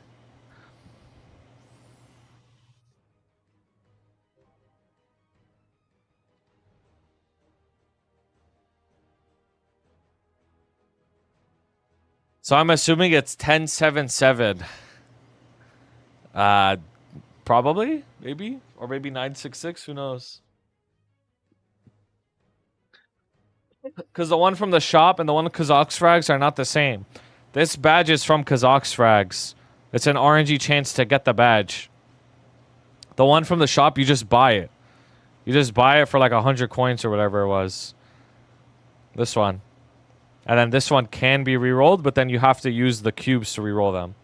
So I'm assuming it's 1077. Probably, maybe, or maybe 966. Who knows? Because the one from the shop and the one Kazakhs frags are not the same. This badge is from Kazakhs frags. It's an RNG chance to get the badge. The one from the shop, you just buy it. You just buy it for like 100 coins or whatever it was. This one. And then this one can be re-rolled, but then you have to use the cubes to re-roll them.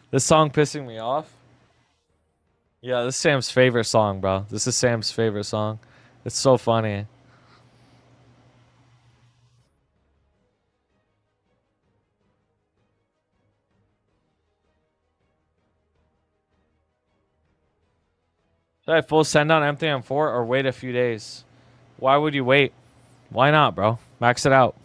This song pissing me off. Yeah, this is Sam's favorite song, bro. This is Sam's favorite song. It's so funny. Should I full send on MTM4 or wait a few days? Why would you wait? Why not, bro? Max it out.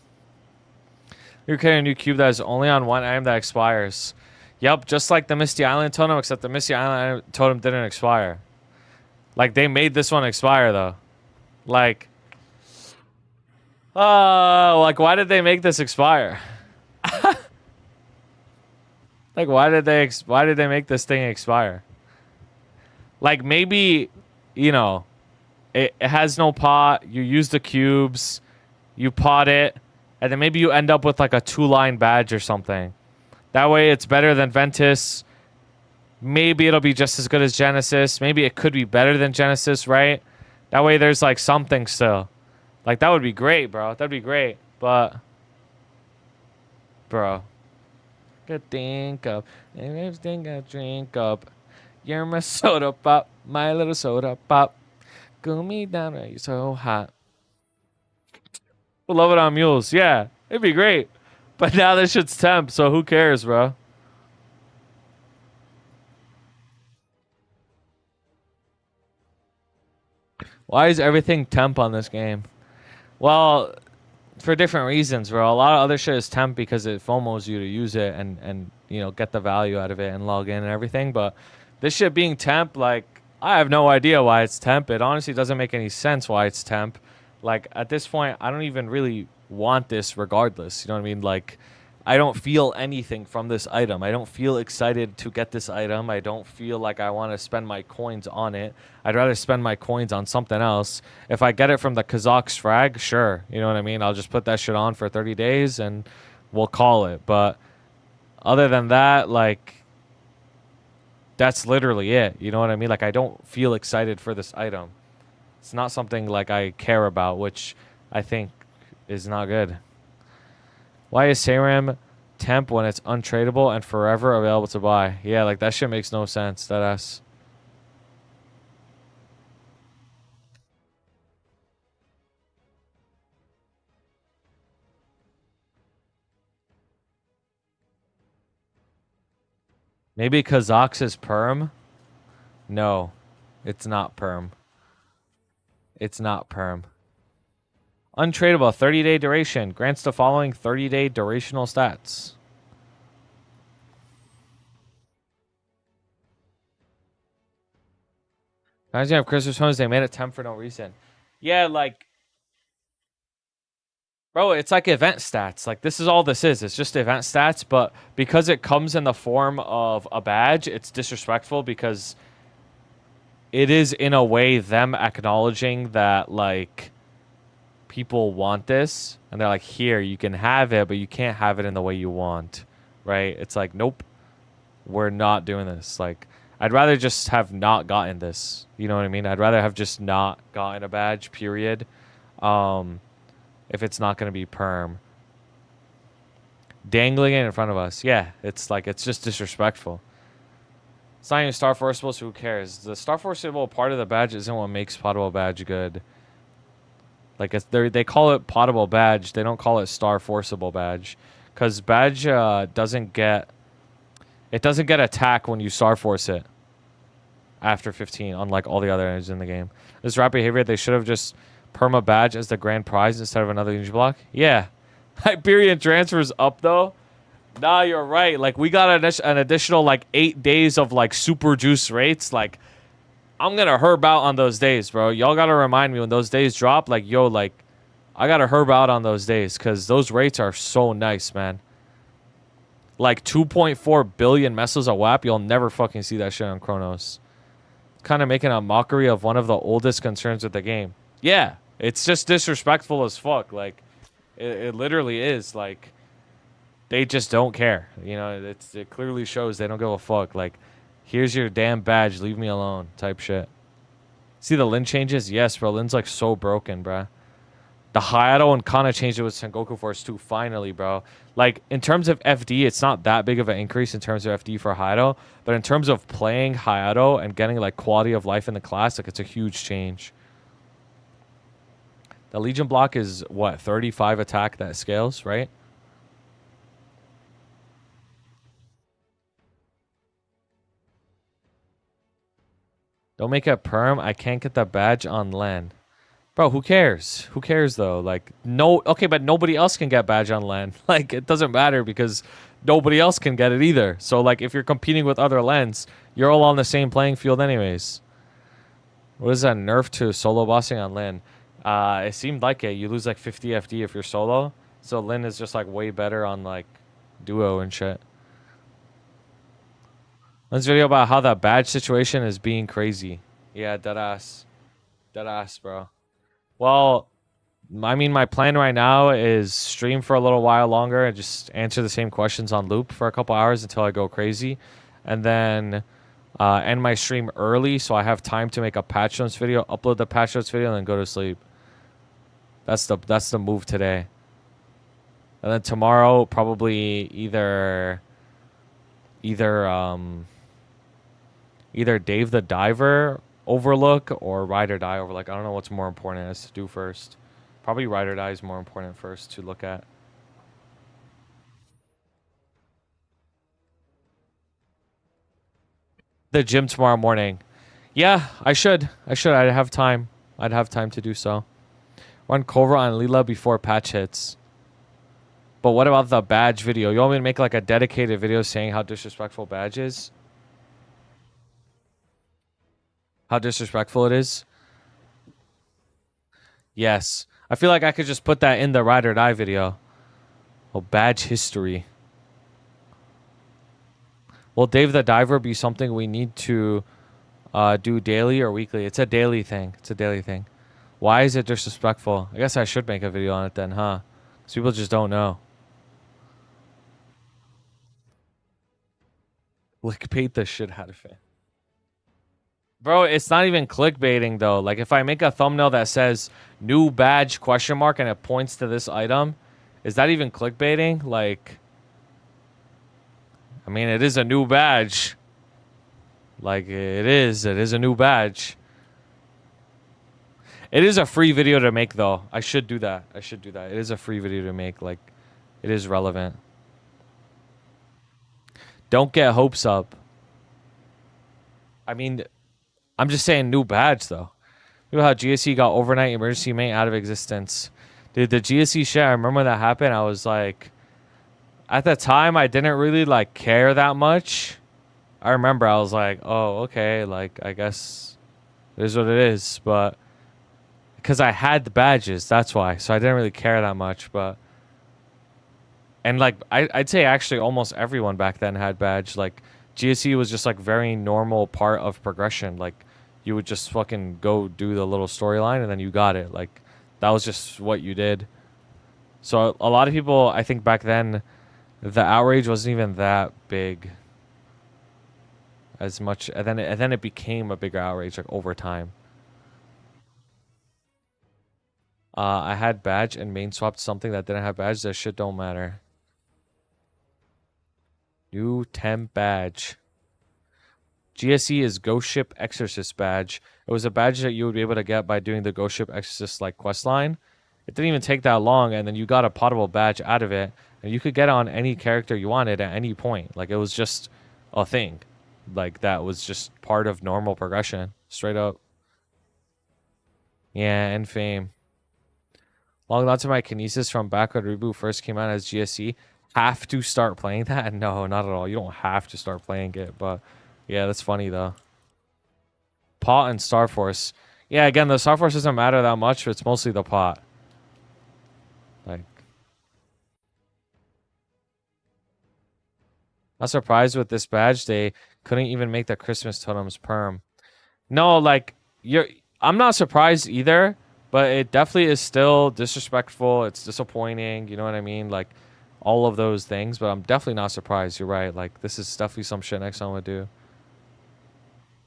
You're carrying a new cube that is only on one item that expires. Yep, just like the Misty Island totem, except the Misty Island totem didn't expire. Like, they made this one expire, though. Like, like, why did they make this expire? Like, why did they make this thing expire? Like, maybe, you know, it has no pot. You use the cubes. You pot it. And then maybe you end up with, like, a 2-line badge or something. That way it's better than Ventus. Maybe it'll be just as good as Genesis. Maybe it could be better than Genesis, right? That way there's, like, something still. Like, that would be great, bro. That'd be great. But, bro. Good think up. Everything I drink up. You're my soda pop, my little soda pop. Cool me down, you're so hot. We'll love it on mules. Yeah, it'd be great. But now this shit's temp, so who cares, bro? Why is everything temp on this game? Well, for different reasons, bro. A lot of other shit is temp because it FOMOs you to use it and you know, get the value out of it and log in and everything, but this shit being temp, like, I have no idea why it's temp. It honestly doesn't make any sense why it's temp. Like, at this point, I don't even really want this regardless. You know what I mean? Like, I don't feel anything from this item. I don't feel excited to get this item. I don't feel like I want to spend my coins on it. I'd rather spend my coins on something else. If I get it from the Kazakhs frag, sure. You know what I mean? I'll just put that shit on for 30 days and we'll call it. But other than that, like, that's literally it. You know what I mean? Like, I don't feel excited for this item. It's not something like I care about, which I think is not good. Why is Serum temp when it's untradeable and forever available to buy? Yeah, like, that shit makes no sense. That ass. Maybe Kazakh's is perm? No, it's not perm. It's not perm. Untradeable, 30-day duration. Grants the following 30-day durational stats. Imagine you have Christmas phones, they made it 10 for no reason. Yeah, like, bro, it's like event stats. Like, this is all this is. It's just event stats, but because it comes in the form of a badge, it's disrespectful because it is, in a way, them acknowledging that, like, people want this. And they're like, here, you can have it, but you can't have it in the way you want. Right? It's like, nope, we're not doing this. Like, I'd rather just have not gotten this. You know what I mean? I'd rather have just not gotten a badge, period. If it's not going to be perm. Dangling it in front of us. Yeah, it's like, it's just disrespectful. It's not even Star Forceable, so who cares? The Star Forceable part of the badge isn't what makes Potable Badge good. Like, they call it Potable Badge. They don't call it Star Forceable Badge. Because badge doesn't get attack when you Star Force it. After 15, unlike all the other enemies in the game. This rat behavior, they should have just perma badge as the grand prize instead of another Unity block. Yeah. Hyperion transfers up, though. Nah, you're right. Like, we got an additional, like, 8 days of, like, super juice rates. Like, I'm gonna herb out on those days, bro. Y'all gotta remind me when those days drop. Like, yo, like, I gotta herb out on those days because those rates are so nice, man. Like, 2.4 billion mesos a WAP. You'll never fucking see that shit on Chronos. Kind of making a mockery of one of the oldest concerns with the game. Yeah, it's just disrespectful as fuck. Like, it literally is. Like, they just don't care. You know, it clearly shows they don't give a fuck. Like, here's your damn badge, leave me alone type shit. See the Lin changes? Yes, bro. Lin's like so broken, bruh. The Hayato and Kana changed it with Sengoku Force 2 finally, bro. Like, in terms of FD, it's not that big of an increase in terms of FD for Hayato. But in terms of playing Hayato and getting, like, quality of life in the class, like, it's a huge change. The Legion block is, what, 35 attack that scales, right? Don't make it perm. I can't get the badge on land. Bro, who cares? Who cares, though? Like, no... Okay, but nobody else can get badge on land. Like, it doesn't matter because nobody else can get it either. So, like, if you're competing with other lands, you're all on the same playing field anyways. What is that nerf to solo bossing on land? It seemed like it. You lose, like, 50 FD if you're solo. So, Lin is just, like, way better on, like, duo and shit. This video about how that badge situation is being crazy. Yeah, deadass. Deadass, bro. Well, I mean, my plan right now is stream for a little while longer and just answer the same questions on loop for a couple hours until I go crazy. And then end my stream early so I have time to make a patch notes video, upload the patch notes video, and then go to sleep. That's the move today. And then tomorrow, probably either Dave the Diver Overlook or Ride or Die Overlook. I don't know what's more important as to do first. Probably Ride or Die is more important first to look at. The gym tomorrow morning. Yeah, I should. I'd have time. I'd have time to do so. Run Cobra on Leela before patch hits. But what about the badge video? You want me to make like a dedicated video saying how disrespectful badge is? How disrespectful it is? Yes. I feel like I could just put that in the Ride or Die video. Oh, badge history. Will Dave the Diver be something we need to do daily or weekly? It's a daily thing. It's a daily thing. Why is it disrespectful? I guess I should make a video on it then, huh? Because people just don't know. Clickbait the shit out of it. Bro, it's not even clickbaiting though. Like if I make a thumbnail that says new badge question mark and it points to this item, is that even clickbaiting? Like, I mean, it is a new badge. Like it is a new badge. It is a free video to make though. I should do that. It is a free video to make. Like, it is relevant. Don't get hopes up. I mean, I'm just saying new badge though. You know how GSE got overnight emergency mate out of existence. Dude, the GSE shit, I remember when that happened, I was like, at the time, I didn't really like care that much. I remember I was like, oh, okay, like, I guess it is what it is. But because I had the badges, that's why. So I didn't really care that much. But, and like, I'd say actually almost everyone back then had badge. Like, GSE was just like very normal part of progression. Like, you would just fucking go do the little storyline and then you got it. Like, that was just what you did. So a lot of people, I think back then, the outrage wasn't even that big as much, and then it became a bigger outrage like over time. I had badge and main swapped something that didn't have badge. That shit don't matter. New temp badge. GSE is Ghost Ship Exorcist badge. It was a badge that you would be able to get by doing the Ghost Ship Exorcist like quest line. It didn't even take that long, and then you got a potable badge out of it, and you could get on any character you wanted at any point. Like, it was just a thing. Like, that was just part of normal progression. Straight up. Yeah, and fame. Logged onto my Kinesis from back when Reboot first came out as GSE. Have to start playing that? No, not at all. You don't have to start playing it, but yeah, that's funny though. Pot and Star Force. Yeah, again, the Star Force doesn't matter that much, but it's mostly the pot. Like, I'm surprised with this badge they couldn't even make the Christmas totems perm. No, like I'm not surprised either, but it definitely is still disrespectful. It's disappointing, you know what I mean? Like all of those things, but I'm definitely not surprised. You're right. Like this is definitely some shit next time I do.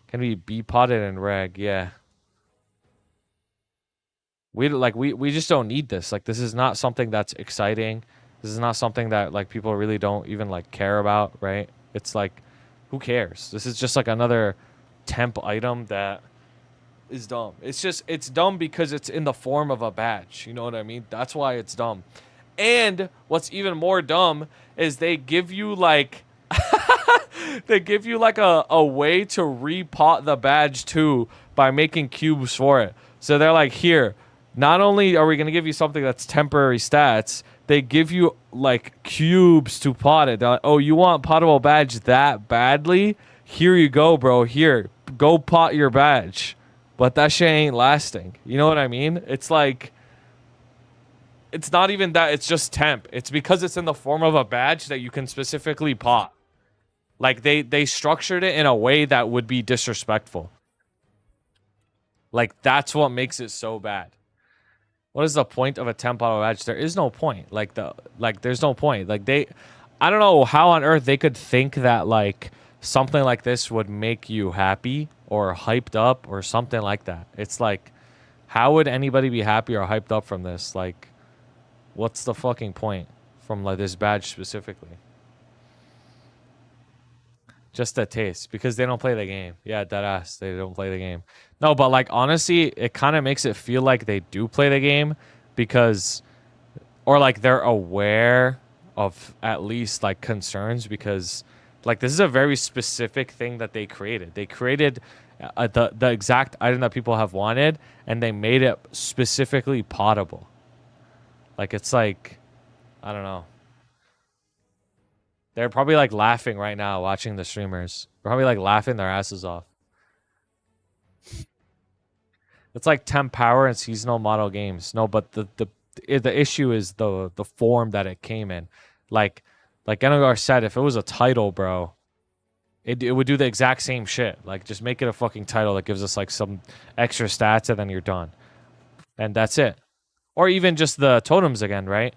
Can we be potted and reg? Yeah. We just don't need this. Like this is not something that's exciting. This is not something that like people really don't even like care about, right? It's like who cares? This is just like another temp item that is dumb. It's dumb because it's in the form of a badge. You know what I mean? That's why it's dumb. And what's even more dumb is they give you like they give you like a way to repot the badge too by making cubes for it. So they're like, here, not only are we gonna give you something that's temporary stats, they give you like cubes to pot it. They're like, oh, you want potable badge that badly? Here you go, bro. Here, go pot your badge. But that shit ain't lasting. You know what I mean? It's like, it's not even that. It's just temp. It's because it's in the form of a badge that you can specifically pot. Like they structured it in a way that would be disrespectful. Like that's what makes it so bad. What is the point of a temp auto badge? There is no point. There's no point. I don't know how on earth they could think that like something like this would make you happy or hyped up or something like that. It's like, how would anybody be happy or hyped up from this? Like, what's the fucking point from like this badge specifically? Just a taste because they don't play the game. Yeah, deadass. They don't play the game. No, but like honestly, it kind of makes it feel like they do play the game because, or like they're aware of at least like concerns because like this is a very specific thing that they created. They created the exact item that people have wanted and they made it specifically potable. Like it's like, I don't know. They're probably like laughing right now watching the streamers. They're probably like laughing their asses off. It's like temp power and seasonal model games. No, but the issue is the form that it came in. Like Enagar said, if it was a title, bro, it would do the exact same shit. Like just make it a fucking title that gives us like some extra stats and then you're done. And that's it. Or even just the totems again, right?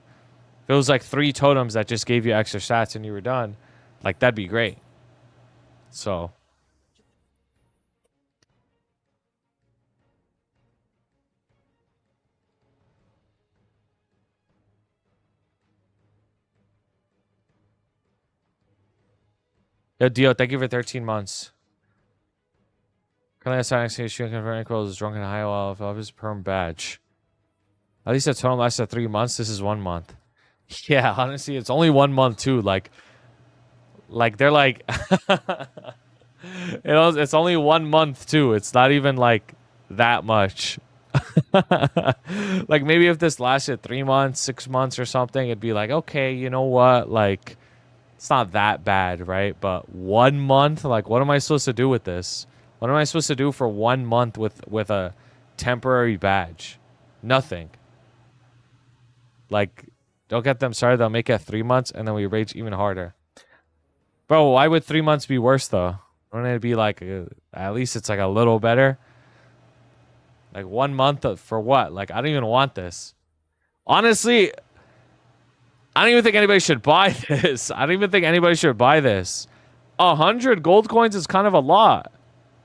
If it was like 3 totems that just gave you extra stats and you were done, like that'd be great. So yo, Dio, thank you for 13 months. Currently, assigning station convert equals drunken high wall of his perm badge. At least the totem lasted 3 months. This is 1 month. Yeah, honestly, it's only 1 month too. Like they're like, It's only 1 month too. It's not even like that much. Like maybe if this lasted 3 months, 6 months or something, it'd be like, okay, you know what? Like it's not that bad, right? But 1 month, like what am I supposed to do with this? What am I supposed to do for 1 month with a temporary badge? Nothing. Like, don't get them started. They'll make it 3 months, and then we rage even harder. Bro, why would 3 months be worse though? Wouldn't it be like at least it's like a little better? Like 1 month for what? Like I don't even want this. Honestly, I don't even think anybody should buy this. I don't even think anybody should buy this. 100 gold coins is kind of a lot,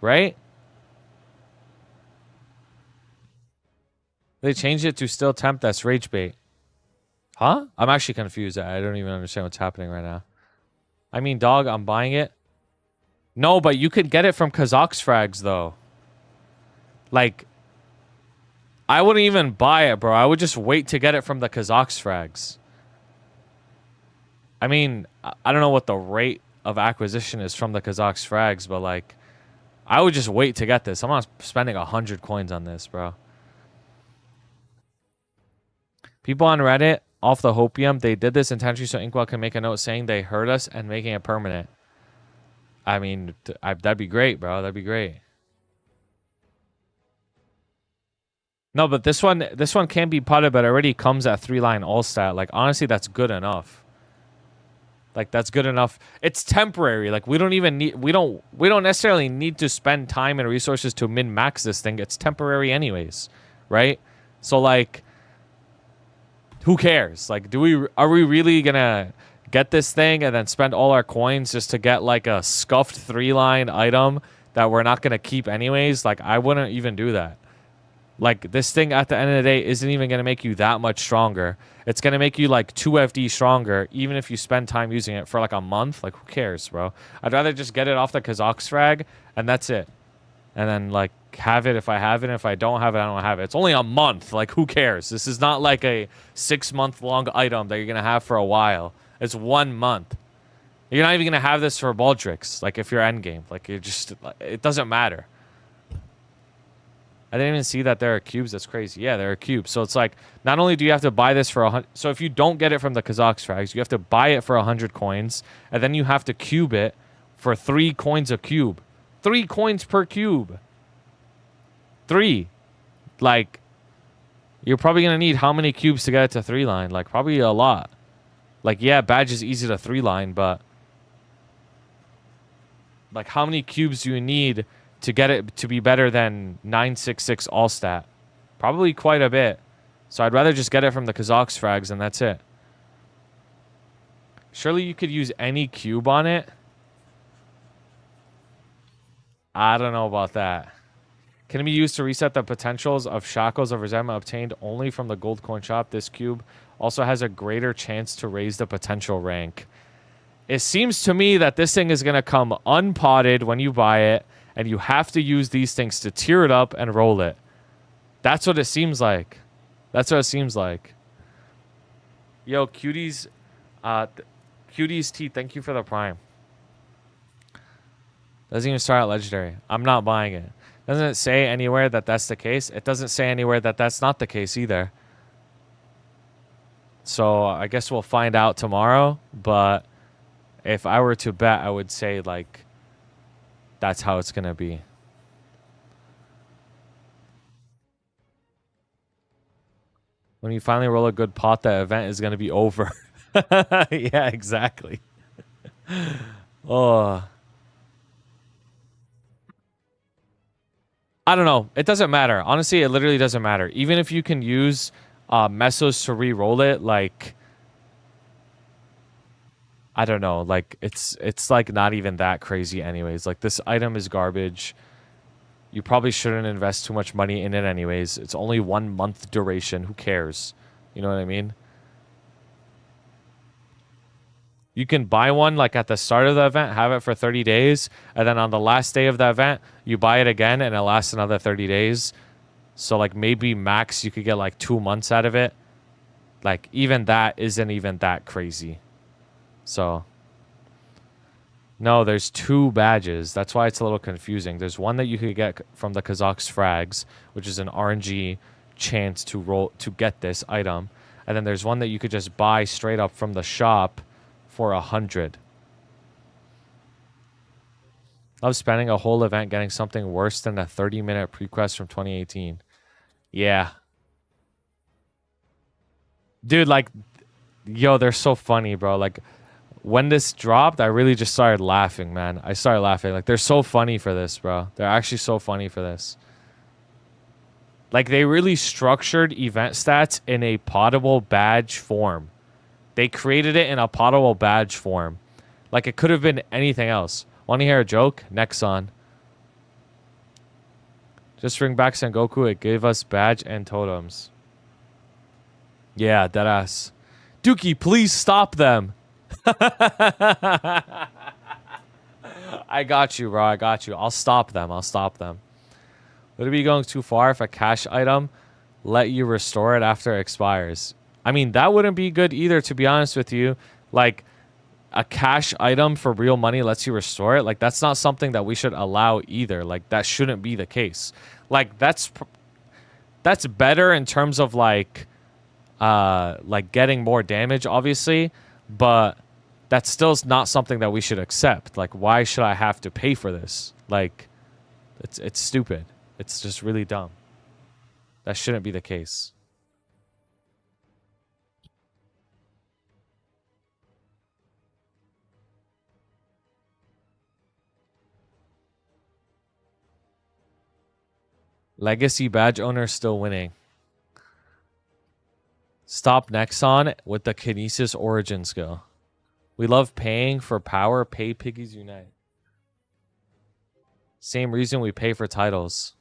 right? They changed it to still tempt. That's rage bait. Huh? I'm actually confused. I don't even understand what's happening right now. I mean, dog, I'm buying it. No, but you could get it from Kazakh's frags, though. Like, I wouldn't even buy it, bro. I would just wait to get it from the Kazakh's frags. I mean, I don't know what the rate of acquisition is from the Kazakh's frags, but, like, I would just wait to get this. I'm not spending 100 coins on this, bro. People on Reddit, off the hopium, they did this intentionally so Inkwell can make a note saying they heard us and making it permanent. I mean, that'd be great, bro. That'd be great. No, but this one can be potted, but it already comes at 3-line all stat. Like, honestly, that's good enough. Like, that's good enough. It's temporary. Like, we don't even need, we don't necessarily need to spend time and resources to min-max this thing. It's temporary anyways, right? So, like, who cares? Like, are we really gonna get this thing and then spend all our coins just to get like a scuffed 3-line item that we're not gonna keep anyways? Like, I wouldn't even do that. Like, this thing at the end of the day isn't even gonna make you that much stronger. It's gonna make you like 2 FD stronger, even if you spend time using it for like a month. Like, who cares, bro? I'd rather just get it off the Kazakh's frag and that's it. And then like have it if I have it. And if I don't have it, I don't have it. It's only a month. Like, who cares? This is not like a 6-month long item that you're gonna have for a while. It's 1 month. You're not even gonna have this for Baldrix. Like, if you're endgame, like, it doesn't matter. I didn't even see that there are cubes. That's crazy. Yeah, there are cubes. So it's like, not only do you have to buy this for 100. So if you don't get it from the Kazakh's frags, you have to buy it for 100 coins, and then you have to cube it for 3 coins a cube. 3 coins per cube. 3. Like, you're probably gonna need how many cubes to get it to 3-line? Like, probably a lot. Like, yeah, badge is easy to 3-line, but like, how many cubes do you need to get it to be better than 966 all stat? Probably quite a bit. So I'd rather just get it from the Kazakh's frags and that's it. Surely you could use any cube on it. I don't know about that. Can it be used to reset the potentials of shackles of resentment obtained only from the gold coin shop? This cube also has a greater chance to raise the potential rank. It seems to me that this thing is going to come unpotted when you buy it, and you have to use these things to tier it up and roll it. That's what it seems like. That's what it seems like. Yo, Cuties, Cuties T, thank you for the prime. Doesn't even start at legendary. I'm not buying it. Doesn't it say anywhere that that's the case? It doesn't say anywhere that that's not the case either. So I guess we'll find out tomorrow. But if I were to bet, I would say like that's how it's gonna be. When you finally roll a good pot, the event is gonna be over. Yeah, exactly. Oh. I don't know. It doesn't matter. Honestly, it literally doesn't matter. Even if you can use Mesos to re-roll it, like, I don't know. Like, it's like not even that crazy anyways. Like, this item is garbage. You probably shouldn't invest too much money in it anyways. It's only 1 month duration. Who cares? You know what I mean? You can buy one like at the start of the event, have it for 30 days, and then on the last day of the event, you buy it again and it lasts another 30 days. So like maybe max you could get like 2 months out of it. Like even that isn't even that crazy. So No, there's two badges. That's why it's a little confusing. There's one that you could get from the Kazakh's frags, which is an RNG chance to roll to get this item, and then there's one that you could just buy straight up from the shop for 100. Love spending a whole event getting something worse than a 30-minute prequest from 2018. Yeah. Dude, like, yo, they're so funny, bro. Like, when this dropped, I really just started laughing, man. I started laughing. Like, they're so funny for this, bro. They're actually so funny for this. Like, they really structured event stats in a potable badge form. They created it in a potable badge form. Like, it could have been anything else. Want to hear a joke? Nexon. Just bring back Sengoku. It gave us badge and totems. Yeah, deadass. Dookie, please stop them. I got you, bro. I got you. I'll stop them. I'll stop them. Would it be going too far if a cash item let you restore it after it expires? I mean, that wouldn't be good either, to be honest with you. Like, a cash item for real money lets you restore it. Like, that's not something that we should allow either. Like, that shouldn't be the case. Like, that's better in terms of like getting more damage, obviously, but that's still not something that we should accept. Like, why should I have to pay for this? Like, it's stupid. It's just really dumb. That shouldn't be the case. Legacy badge owner still winning. Stop Nexon with the Kinesis origin skill. We love paying for power. Pay piggies unite. Same reason we pay for titles.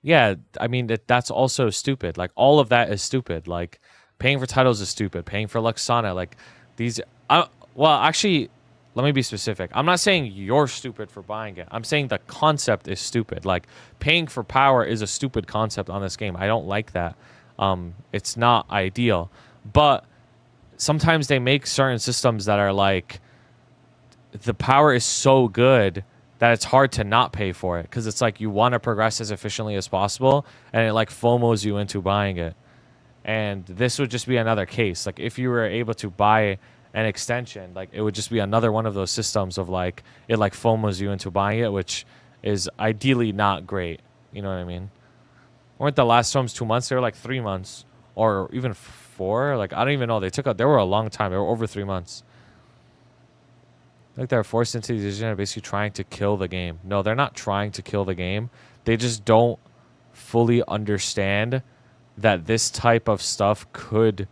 Yeah, I mean, that's also stupid. Like, all of that is stupid. Like, paying for titles is stupid. Paying for Luxana, like, these... well, actually, let me be specific. I'm not saying you're stupid for buying it. I'm saying the concept is stupid. Like, paying for power is a stupid concept on this game. I don't like that. It's not ideal. But sometimes they make certain systems that are like... the power is so good that it's hard to not pay for it, because it's like you want to progress as efficiently as possible, and it like FOMOs you into buying it. And this would just be another case. Like, if you were able to buy an extension, like, it would just be another one of those systems of like it like FOMOs you into buying it, which is ideally not great. You know what I mean? Weren't the last ones 2 months? They were like 3 months, or even 4. Like, I don't even know. They were a long time. They were over 3 months. Like, they're forced into the decision of basically trying to kill the game. No, they're not trying to kill the game. They just don't fully understand that this type of stuff could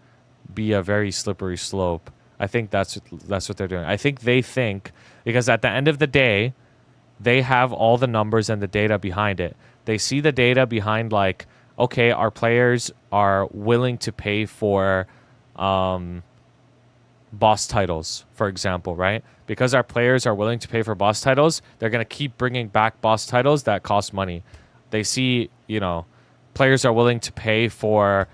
be a very slippery slope. I think that's what they're doing. I think they think, because at the end of the day, they have all the numbers and the data behind it. They see the data behind, like, okay, our players are willing to pay for boss titles, for example, right? Because our players are willing to pay for boss titles, they're going to keep bringing back boss titles that cost money. They see, you know, players are willing to pay for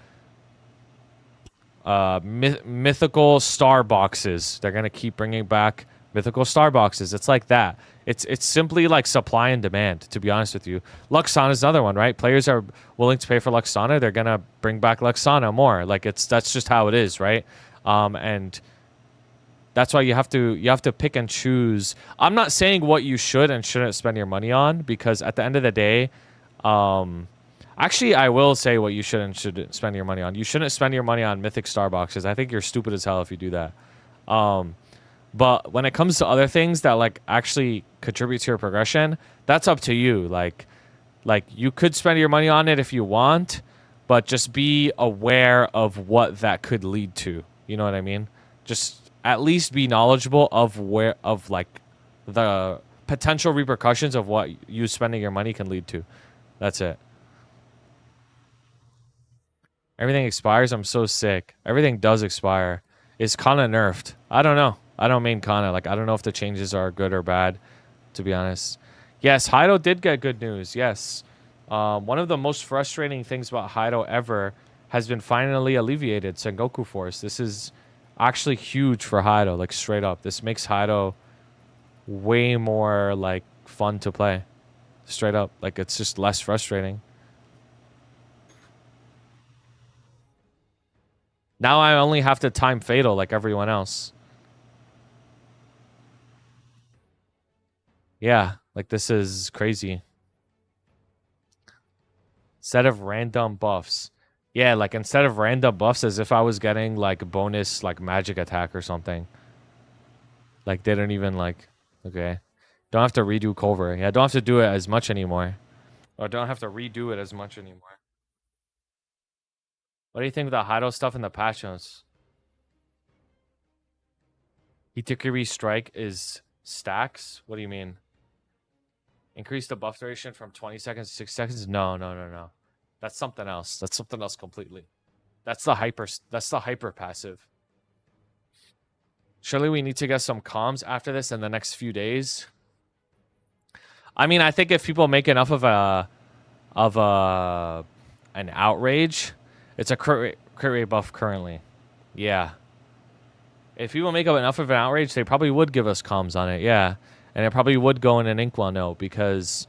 mythical star boxes. They're going to keep bringing back mythical star boxes. It's like that. It's simply like supply and demand, to be honest with you. Luxana is another one, right? Players are willing to pay for Luxana. They're going to bring back Luxana more. Like, that's just how it is, right? And that's why you have to pick and choose. I'm not saying what you should and shouldn't spend your money on, because at the end of the day, actually, I will say what you should and shouldn't spend your money on. You shouldn't spend your money on mythic star boxes. I think you're stupid as hell if you do that. But when it comes to other things that like actually contribute to your progression, that's up to you. Like you could spend your money on it if you want, but just be aware of what that could lead to. You know what I mean? Just at least be knowledgeable of like the potential repercussions of what you spending your money can lead to. That's it. Everything expires. I'm so sick. Everything does expire. Is Kana nerfed? I don't know. I don't main Kana. Like, I don't know if the changes are good or bad, to be honest. Yes, Heido did get good news. Yes. One of the most frustrating things about Heido ever has been finally alleviated. Sengoku Force. This is actually huge for Heido, like straight up. This makes Heido way more like fun to play. Straight up, like it's just less frustrating. Now I only have to time fatal like everyone else. Yeah, like this is crazy. Instead of random buffs. Yeah, like instead of random buffs, as if I was getting like a bonus like magic attack or something. Like they don't even like, okay. Don't have to redo Culver. Yeah, don't have to do it as much anymore. Or don't have to redo it as much anymore. What do you think of the Hado stuff in the patch notes? Hitakiri strike is stacks? What do you mean? Increase the buff duration from 20 seconds to 6 seconds? No, no, no, no. That's something else. That's something else completely. That's the hyper passive. Surely we need to get some comms after this in the next few days. I mean, I think if people make enough of an outrage, it's a crit rate buff currently. Yeah. If people make up enough of an outrage, they probably would give us comms on it. Yeah. And it probably would go in an Inkwell note because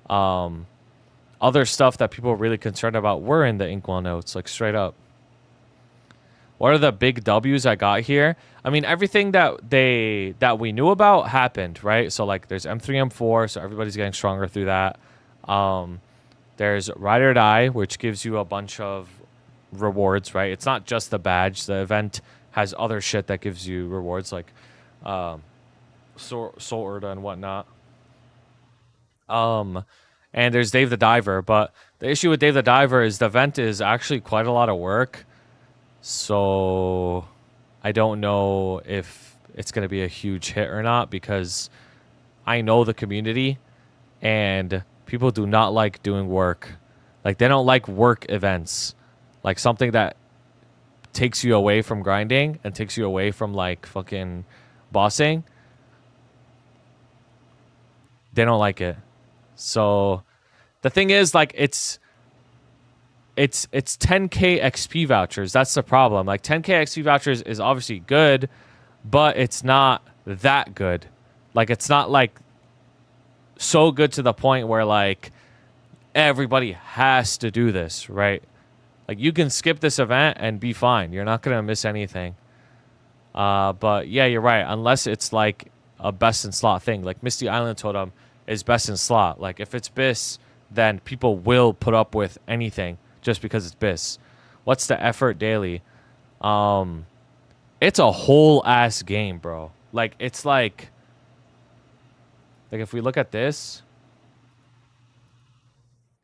other stuff that people are really concerned about were in the Inkwell notes, like straight up. What are the big W's I got here? I mean, everything that we knew about happened, right? So like there's M3, M4, so everybody's getting stronger through that. There's Ride or Die, which gives you a bunch of rewards, right? It's not just the badge. The event has other shit that gives you rewards, like Soul Urda and whatnot. And there's Dave the Diver, but the issue with Dave the Diver is the event is actually quite a lot of work. So I don't know if it's going to be a huge hit or not because I know the community and people do not like doing work. Like they don't like work events. Like something that takes you away from grinding and takes you away from like fucking bossing. They don't like it. So the thing is like it's 10k XP vouchers. That's the problem. Like 10k XP vouchers is obviously good, but it's not that good. Like it's not like so good to the point where like everybody has to do this, right? Like you can skip this event and be fine. You're not gonna miss anything. But yeah, you're right. Unless it's like a best in slot thing, like Misty Island Totem is best in slot. Like if it's BIS, then people will put up with anything just because it's BIS. What's the effort daily? It's a whole ass game, bro. Like it's like if we look at this,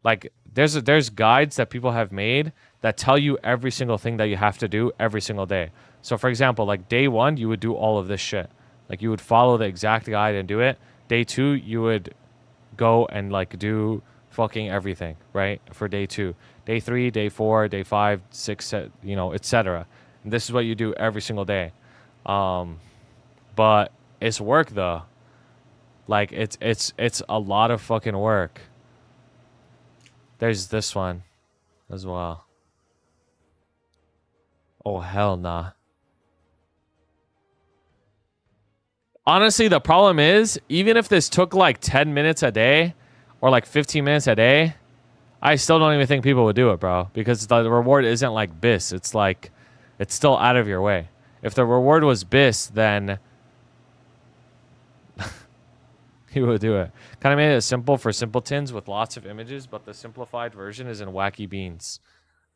like there's guides that people have made that tell you every single thing that you have to do every single day. So for example, like day 1, you would do all of this shit. Like you would follow the exact guide and do it. Day 2, you would go and like do fucking everything, right? For day 2. Day 3, day 4, day 5, 6, you know, etc. And this is what you do every single day. But it's work though. Like it's a lot of fucking work. There's this one as well. Oh hell nah. Honestly, the problem is, even if this took like 10 minutes a day or like 15 minutes a day, I still don't even think people would do it, bro. Because the reward isn't like BIS. It's like, it's still out of your way. If the reward was BIS, then he would do it. Kind of made it simple for simpletons with lots of images, but the simplified version is in wacky beans.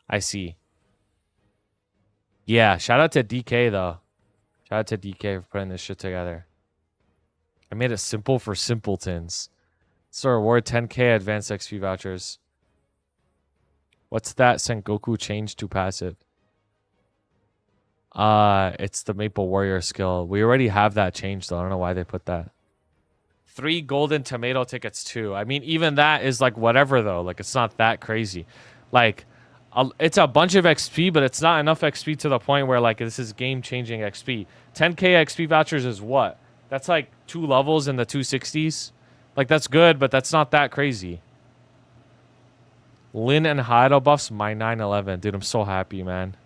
I see. Yeah, shout out to DK though. Shout out to DK for putting this shit together. I made it simple for simpletons. So reward 10k advanced XP vouchers. What's that Sengoku change to passive? It's the Maple Warrior skill. We already have that change though. I don't know why they put that. 3 golden tomato tickets too. I mean, even that is like whatever though. Like it's not that crazy. Like it's a bunch of XP, but it's not enough XP to the point where like this is game-changing XP. 10k XP vouchers is what? That's like 2 levels in the 260s. Like that's good, but that's not that crazy. Lin and Hado buffs my 911. Dude, I'm so happy, man.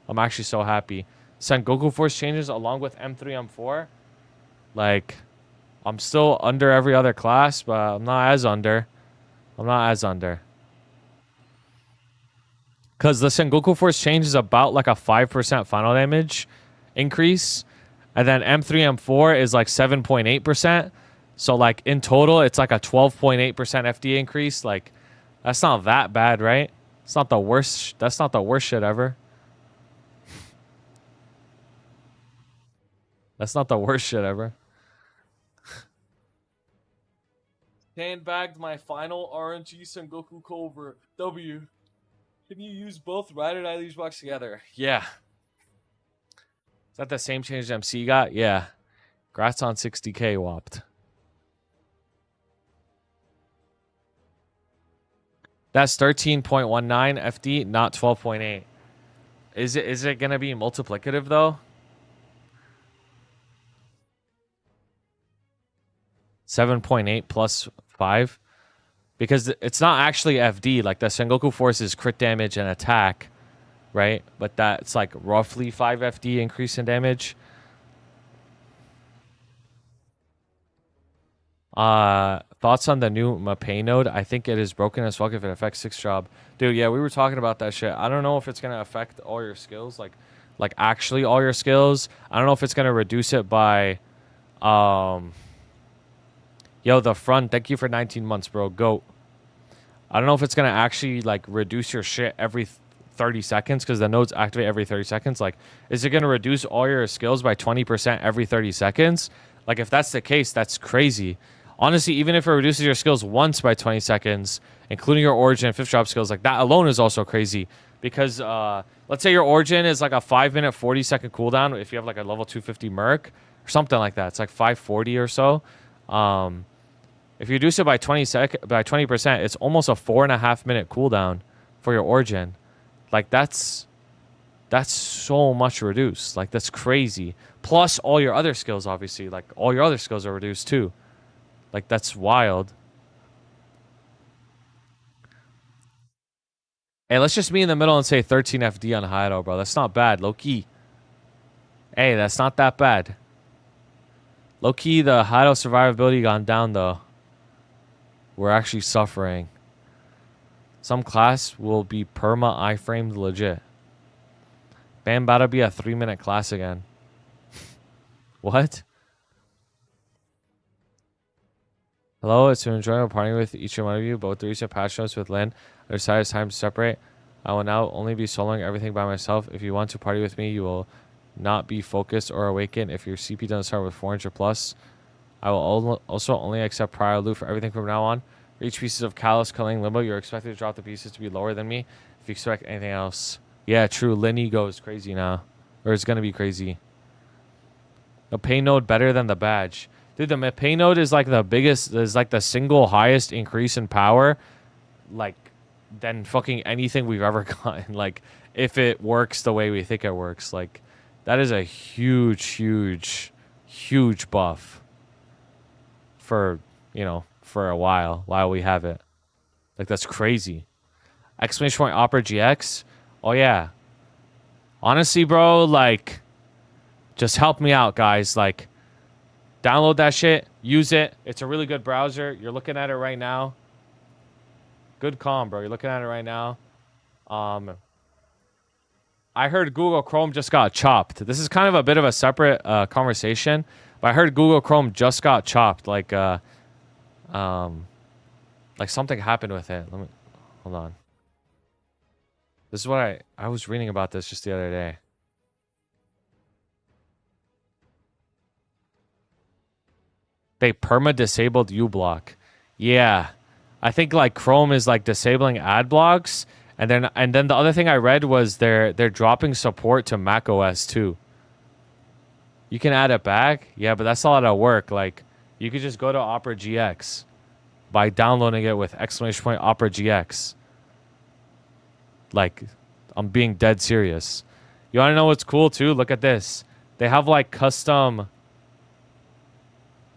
I'm actually so happy. Sengoku Force changes along with M3, M4. Like, I'm still under every other class, but I'm not as under. I'm not as under. Because the Sengoku Force change is about like a 5% final damage increase. And then M3, M4 is like 7.8%. So like in total, it's like a 12.8% FD increase. Like that's not that bad, right? It's not the worst. That's not the worst shit ever. That's not the worst shit ever. Handbagged my final RNG Sengoku Cobra W. Can you use both Ride or Die Leash Box together? Yeah. Is that the same change MC got? Yeah. Grats on 60k whopped. That's 13.19 FD, not 12.8. Is it gonna be multiplicative though? 7.8 plus 5? Because it's not actually FD. Like the Sengoku Force is crit damage and attack, right? But that's like roughly 5 FD increase in damage. Thoughts on the new Mapei node? I think it is broken as fuck if it affects 6 job. Dude, yeah, we were talking about that shit. I don't know if it's gonna affect all your skills, like actually all your skills. I don't know if it's gonna reduce it by yo, the front, thank you for 19 months, bro. Goat. I don't know if it's gonna actually like reduce your shit every 30 seconds because the nodes activate every 30 seconds. Like, is it gonna reduce all your skills by 20% every 30 seconds? Like, if that's the case, that's crazy. Honestly, even if it reduces your skills once by 20 seconds, including your origin and 5th drop skills, like that alone is also crazy. Because let's say your origin is like a 5-minute, 40-second cooldown if you have like a level 250 Merc or something like that. It's like 540 or so. If you reduce it by 20%, it's almost a 4.5-minute cooldown for your origin. Like that's so much reduced. Like that's crazy. Plus all your other skills, obviously. Like all your other skills are reduced too. Like that's wild. Hey, let's just be in the middle and say 13 FD on Hayato, bro. That's not bad. Low key. Hey, that's not that bad. Low key, the Hayato survivability gone down though. We're actually suffering. Some class will be perma iframed legit. Bam, about to be a 3-minute class again. What? Hello, it's been enjoyable partying with each and one of you, but with the recent patch notes with Lynn, I decided it's time to separate. I will now only be soloing everything by myself. If you want to party with me, you will not be focused or awakened. If your CP doesn't start with 400 plus, I will also only accept prior loot for everything from now on. For each pieces of Callus, Culling, Limbo, you're expected to drop the pieces to be lower than me. If you expect anything else. Yeah, true. Linny goes crazy now. Or it's going to be crazy. The pay node better than the badge. Dude, the pay node is like the biggest, is like the single highest increase in power, like, than fucking anything we've ever gotten. Like, if it works the way we think it works. Like, that is a huge, huge, huge buff for, you know, for a while we have it. Like, that's crazy. Exclamation point Opera GX. Oh, yeah. Honestly, bro, like, just help me out, guys. Like, download that shit. Use it. It's a really good browser. You're looking at it right now. Good calm, bro. You're looking at it right now. I heard Google Chrome just got chopped. This is kind of a bit of a separate conversation, but I heard Google Chrome just got chopped. Like something happened with it. Let me hold on. This is what I was reading about this just the other day. They perma-disabled uBlock. Yeah. I think like Chrome is like disabling ad blocks, and then the other thing I read was they're dropping support to Mac OS too. You can add it back, yeah, but that's a lot of work. Like you could just go to Opera GX by downloading it with exclamation point Opera GX. Like, I'm being dead serious. You want to know what's cool too? Look at this. They have like custom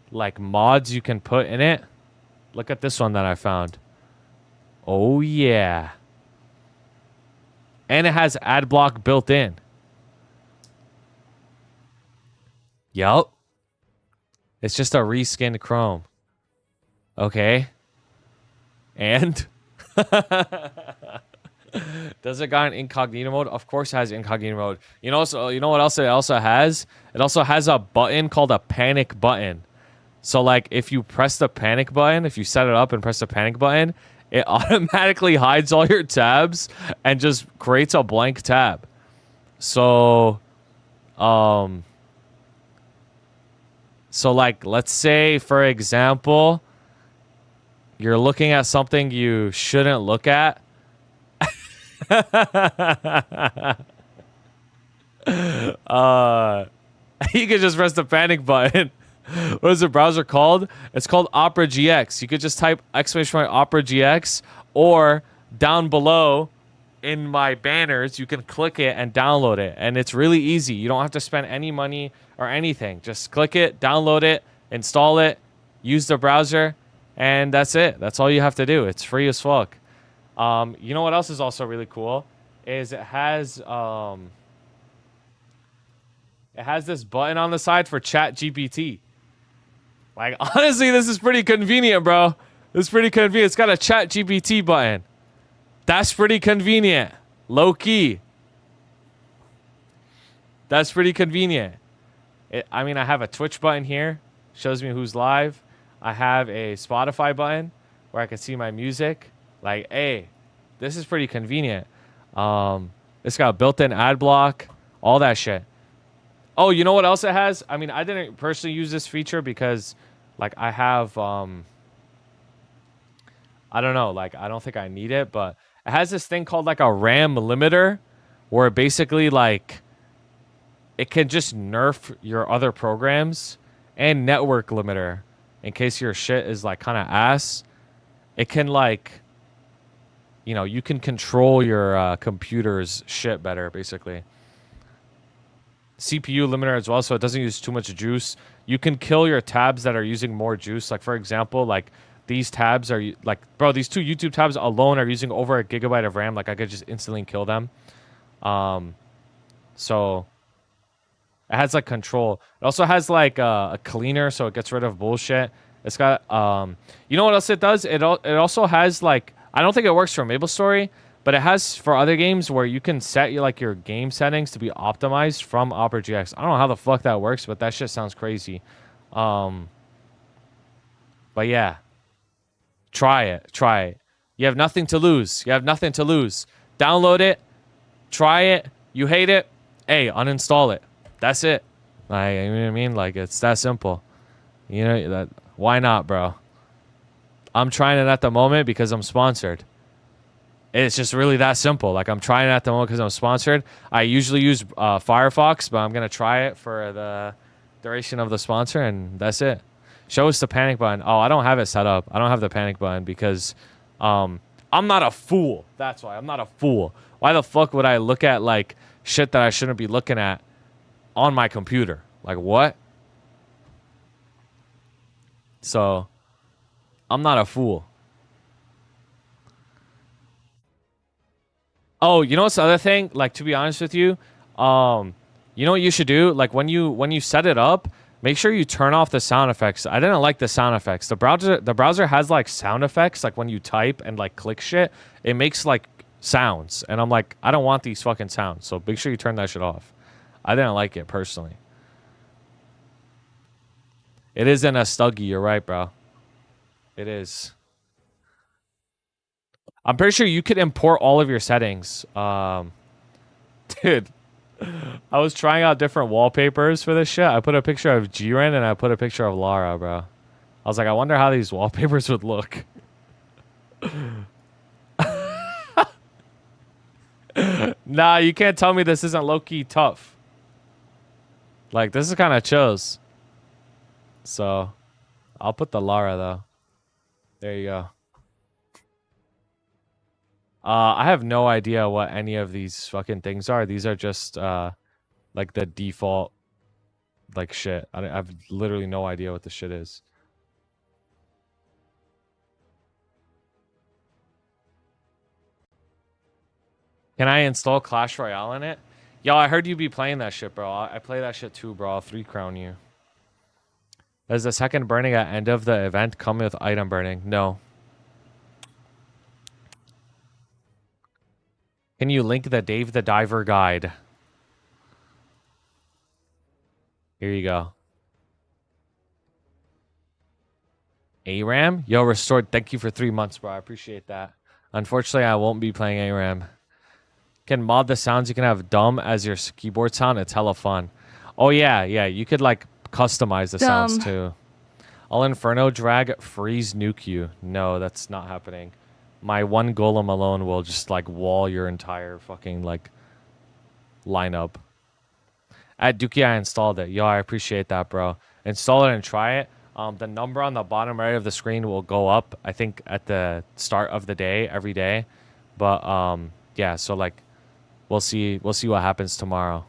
like mods you can put in it. Look at this one that I found. Oh yeah. And it has ad block built in. Yup. It's just a reskinned Chrome. Okay. And does it got an incognito mode? Of course it has incognito mode. You know, so you know what else it also has? It also has a button called a panic button. So like if you press the panic button, if you set it up and press the panic button, it automatically hides all your tabs and just creates a blank tab. So so like let's say for example, you're looking at something you shouldn't look at. You could just press the panic button. What is the browser called? It's called Opera GX. You could just type !Opera GX, or down below in my banners, you can click it and download it. And it's really easy. You don't have to spend any money or anything. Just click it, download it, install it, use the browser, and that's it. That's all you have to do. It's free as fuck. You know what else is also really cool? Is it has this button on the side for Chat GPT. Like, honestly, this is pretty convenient, bro. This is pretty convenient. It's got a Chat GPT button. That's pretty convenient. Low key. That's pretty convenient. I mean, I have a Twitch button here. Shows me who's live. I have a Spotify button where I can see my music. Like, hey, this is pretty convenient. It's got a built-in ad block. All that shit. Oh, you know what else it has? I mean, I didn't personally use this feature because, like, I have, I don't know, like, I don't think I need it, but it has this thing called, like, a RAM limiter, where basically, like, it can just nerf your other programs, and network limiter, in case your shit is, like, kind of ass. It can, like, you know, you can control your computer's shit better, basically. CPU limiter as well, so it doesn't use too much juice. You can kill your tabs that are using more juice. Like, for example, like these tabs are like, bro, these two YouTube tabs alone are using over 1 GB of RAM. Like, I could just instantly kill them. So it has like control. It also has like a cleaner, so it gets rid of bullshit. It's got you know what else it does? It also has like, I don't think it works for Maplestory, but it has for other games where you can set your game settings to be optimized from Opera GX. I don't know how the fuck that works, but that shit sounds crazy. But yeah, try it. You have nothing to lose. Download it, try it. You hate it, hey, uninstall it. That's it. Like, you know what I mean? Like, it's that simple. You know that? Why not, bro? I'm trying it at the moment because I'm sponsored. It's just really that simple. Like, I'm trying it at the moment because I'm sponsored. I usually use Firefox, but I'm going to try it for the duration of the sponsor, and that's it. Show us the panic button. Oh, I don't have it set up. I don't have the panic button because I'm not a fool. That's why. I'm not a fool. Why the fuck would I look at, like, shit that I shouldn't be looking at on my computer? Like, what? So, I'm not a fool. Oh, you know what's the other thing? Like, to be honest with you, you know what you should do? Like, when you set it up, make sure you turn off the sound effects. I didn't like the sound effects. The browser has like sound effects, like when you type and like click shit, it makes like sounds, and I'm like, I don't want these fucking sounds. So make sure you turn that shit off. I didn't like it personally. It isn't a stuggy. You're right, bro. It is. I'm pretty sure you could import all of your settings. Dude, I was trying out different wallpapers for this shit. I put a picture of Jiren and I put a picture of Lara, bro. I was like, I wonder how these wallpapers would look. Nah, you can't tell me this isn't low-key tough. Like, this is kind of chills. So, I'll put the Lara, though. There you go. I have no idea what any of these fucking things are. These are just, like, the default, like, shit. I have literally no idea what the shit is. Can I install Clash Royale in it? Yo, I heard you be playing that shit, bro. I play that shit too, bro. I'll 3 crown you. Does the second burning at end of the event come with item burning? No. Can you link the Dave the Diver guide? Here you go. ARAM? Yo, restored. Thank you for 3 months, bro. I appreciate that. Unfortunately, I won't be playing ARAM. Can mod the sounds. You can have dumb as your keyboard sound. It's hella fun. Oh, yeah. Yeah, you could, like, customize the sounds, too. I'll Inferno drag freeze nuke you. No, that's not happening. My one golem alone will just, like, wall your entire fucking, like, lineup. At Dookie, I installed it. Yo, I appreciate that, bro. Install it and try it. The number on the bottom right of the screen will go up, I think, at the start of the day, every day. But, yeah, so, like, we'll see what happens tomorrow.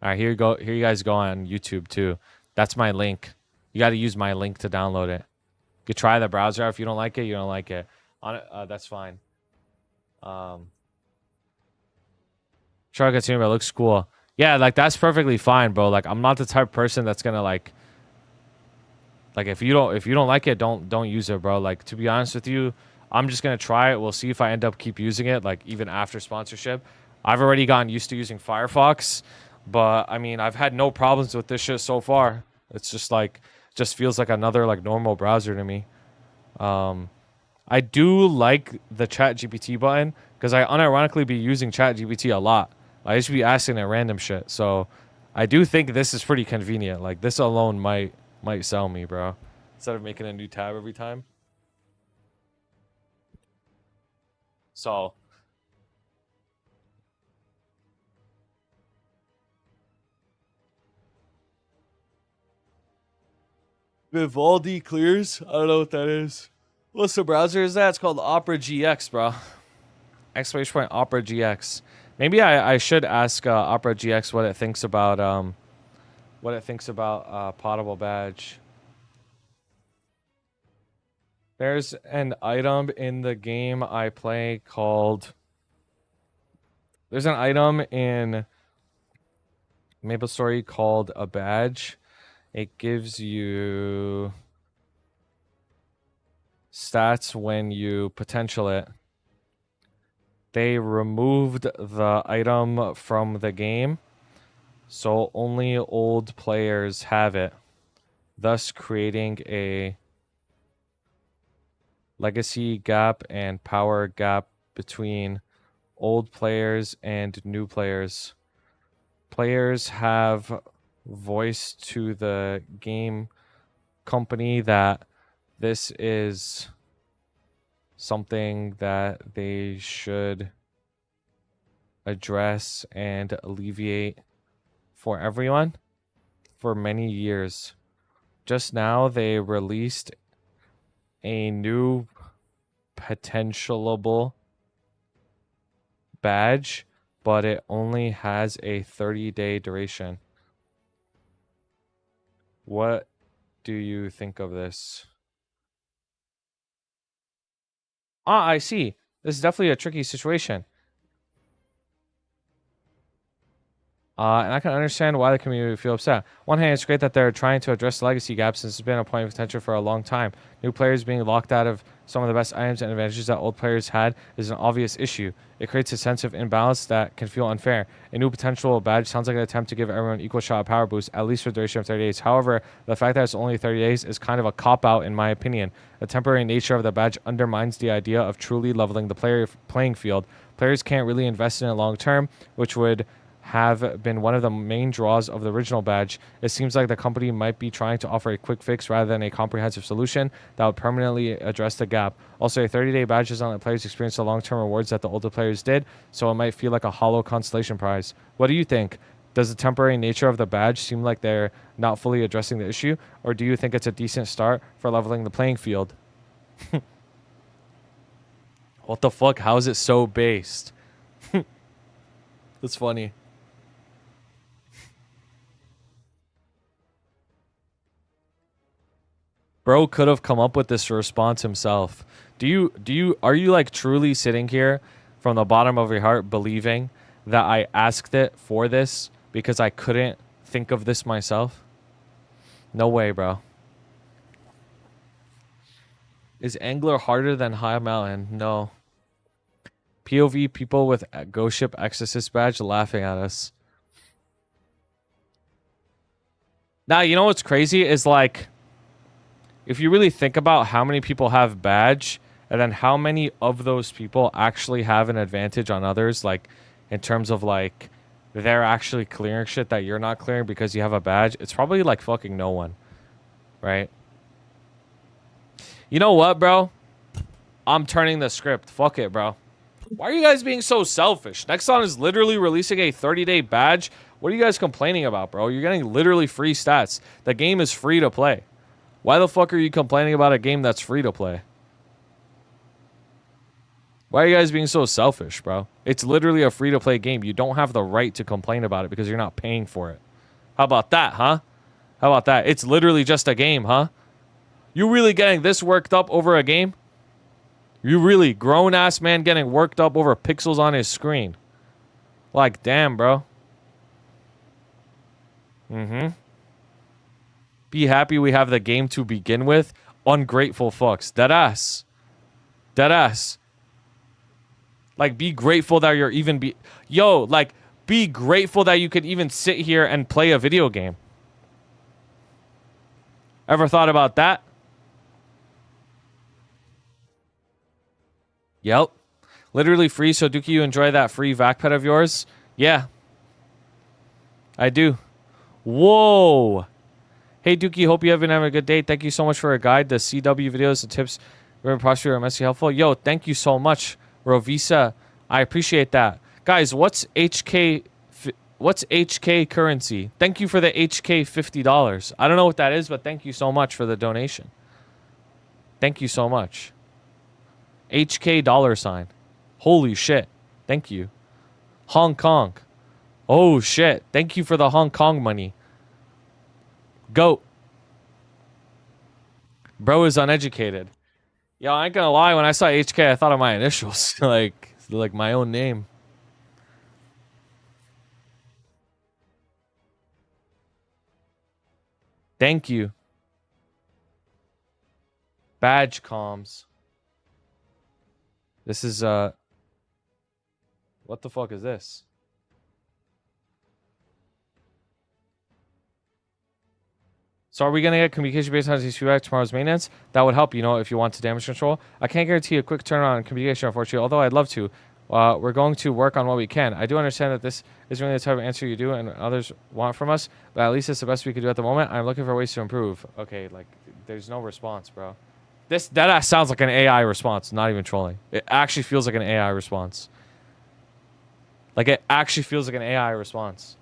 All right, here you go. Here you guys go on YouTube, too. That's my link. You got to use my link to download it. You could try the browser. If you don't like it, you don't like it. That's fine. Sure, continue, but it looks cool. Yeah, like, that's perfectly fine, bro. Like, I'm not the type of person that's gonna, like, if you don't like it, don't use it, bro. Like, to be honest with you, I'm just gonna try it. We'll see if I end up keep using it, like, even after sponsorship. I've already gotten used to using Firefox, but, I mean, I've had no problems with this shit so far. It's just, like, just feels like another, like, normal browser to me. I do like the Chat GPT button, because I unironically be using Chat GPT a lot. I just be asking it random shit. So I do think this is pretty convenient. Like, this alone might sell me, bro. Instead of making a new tab every time. So Vivaldi clears? I don't know what that is. What's the browser is that? It's called Opera GX, bro. Exclamation point Opera GX. Maybe I should ask Opera GX what it thinks about Potable Badge. There's an item in the game I play called. There's an item in Maplestory called a badge. It gives you stats when you potential it. They removed the item from the game, so only old players have it, thus creating a legacy gap and power gap between old players and new players. Players have voiced to the game company that this is something that they should address and alleviate for everyone for many years. Just now, they released a new potentialable badge, but it only has a 30-day duration. What do you think of this? Ah, I see. This is definitely a tricky situation. And I can understand why the community would feel upset. On one hand, it's great that they're trying to address the legacy gap since it's been a point of contention for a long time. New players being locked out of some of the best items and advantages that old players had is an obvious issue. It creates a sense of imbalance that can feel unfair. A new potential badge sounds like an attempt to give everyone equal shot at power boost, at least for the duration of 30 days. However, the fact that it's only 30 days is kind of a cop-out in my opinion. The temporary nature of the badge undermines the idea of truly leveling the playing field. Players can't really invest in it long term, which would have been one of the main draws of the original badge. It seems like the company might be trying to offer a quick fix rather than a comprehensive solution that would permanently address the gap. Also, a 30-day badge doesn't let players experience the long-term rewards that the older players did, so it might feel like a hollow consolation prize. What do you think? Does the temporary nature of the badge seem like they're not fully addressing the issue, or do you think it's a decent start for leveling the playing field? What the fuck? How is it so based? That's funny. Bro could have come up with this response himself. Are you like truly sitting here from the bottom of your heart believing that I asked it for this because I couldn't think of this myself? No way, bro. Is Angler harder than High Mountain? No. POV people with a Ghost Ship Exorcist badge laughing at us. Now, you know what's crazy is like, if you really think about how many people have badge, and then how many of those people actually have an advantage on others, like in terms of like they're actually clearing shit that you're not clearing because you have a badge, it's probably like fucking no one, right? You know what, bro? I'm turning the script. Fuck it, bro. Why are you guys being so selfish? Nexon is literally releasing a 30-day badge. What are you guys complaining about, bro? You're getting literally free stats. The game is free to play. Why the fuck are you complaining about a game that's free to play? Why are you guys being so selfish, bro? It's literally a free to play game. You don't have the right to complain about it because you're not paying for it. How about that, huh? How about that? It's literally just a game, huh? You really getting this worked up over a game? You really grown-ass man getting worked up over pixels on his screen. Like, damn, bro. Be happy we have the game to begin with. Ungrateful fucks. Deadass. Deadass. Like, be grateful that you're even Yo, like, be grateful that you could even sit here and play a video game. Ever thought about that? Yep. Literally free, so Dookie, you enjoy that free vac pet of yours? Yeah. I do. Whoa. Hey, Dookie, hope you have been having a good day. Thank you so much for a guide. The CW videos and tips were posture are immensely helpful. Yo, thank you so much, Rovisa. I appreciate that. Guys, what's HK currency? Thank you for the HK $50. I don't know what that is, but thank you so much for the donation. Thank you so much. HK $. Holy shit. Thank you. Hong Kong. Oh shit. Thank you for the Hong Kong money. Goat. Bro is uneducated. Yo, I ain't gonna lie. When I saw HK, I thought of my initials. like my own name. Thank you. Badge comms. This is, what the fuck is this? So are we going to get communication based on these feedback tomorrow's maintenance? That would help, you know, if you want to damage control. I can't guarantee a quick turnaround on communication, unfortunately, although I'd love to. We're going to work on what we can. I do understand that this isn't really the type of answer you do and others want from us, but at least it's the best we could do at the moment. I'm looking for ways to improve. Okay, like, there's no response, bro. That sounds like an AI response, not even trolling. It actually feels like an AI response. Like, it actually feels like an AI response.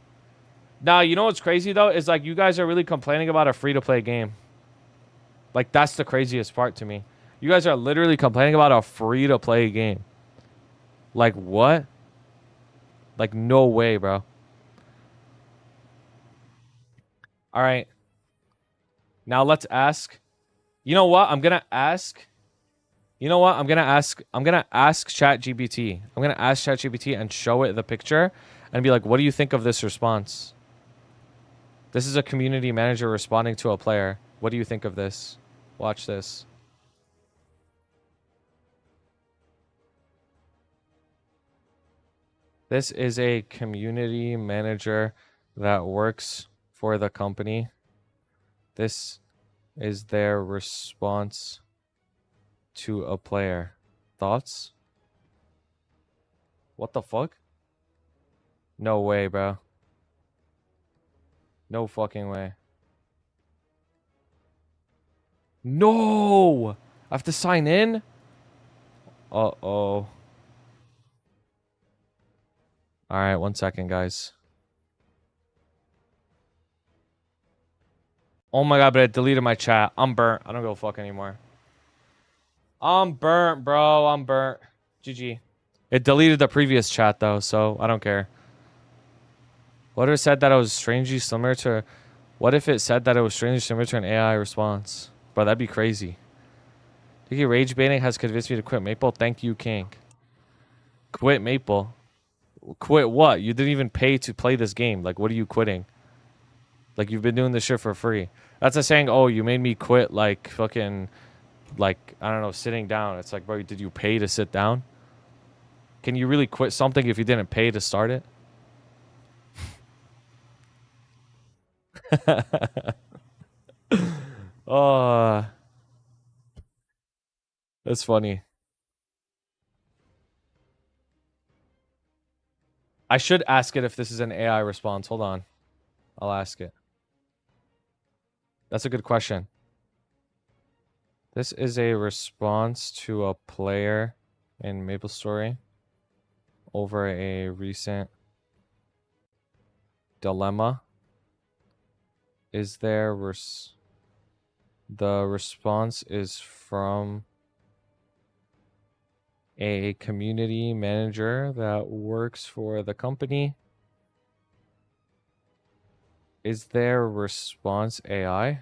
Now, you know what's crazy, though? Is, like, you guys are really complaining about a free-to-play game. Like, that's the craziest part to me. You guys are literally complaining about a free-to-play game. Like, what? Like, no way, bro. All right. Now, let's ask... You know what? I'm gonna ask. You know what? I'm gonna ask ChatGPT. I'm gonna ask ChatGPT and show it the picture and be like, "What do you think of this response?" This is a community manager responding to a player. What do you think of this? Watch this. This is a community manager that works for the company. This is their response to a player. Thoughts? What the fuck? No way, bro. No fucking way. No! I have to sign in? Uh-oh. Alright, 1 second, guys. Oh my god, but it deleted my chat. I'm burnt. I don't give a fuck anymore. I'm burnt, bro. I'm burnt. GG. It deleted the previous chat, though, so I don't care. What if it said that it was strangely similar to... What if it said that it was strangely similar to an AI response? Bro, that'd be crazy. Thinking rage baiting has convinced me to quit Maple. Thank you, King. Quit Maple. Quit what? You didn't even pay to play this game. Like, what are you quitting? Like you've been doing this shit for free. That's a saying, oh, you made me quit like fucking like I don't know, sitting down. It's like, bro, did you pay to sit down? Can you really quit something if you didn't pay to start it? Oh, that's funny. I should ask it if this is an AI response. Hold on. I'll ask it. That's a good question. This is a response to a player in Maplestory over a recent dilemma. Is there the response is from a community manager that works for the company. Is their response AI?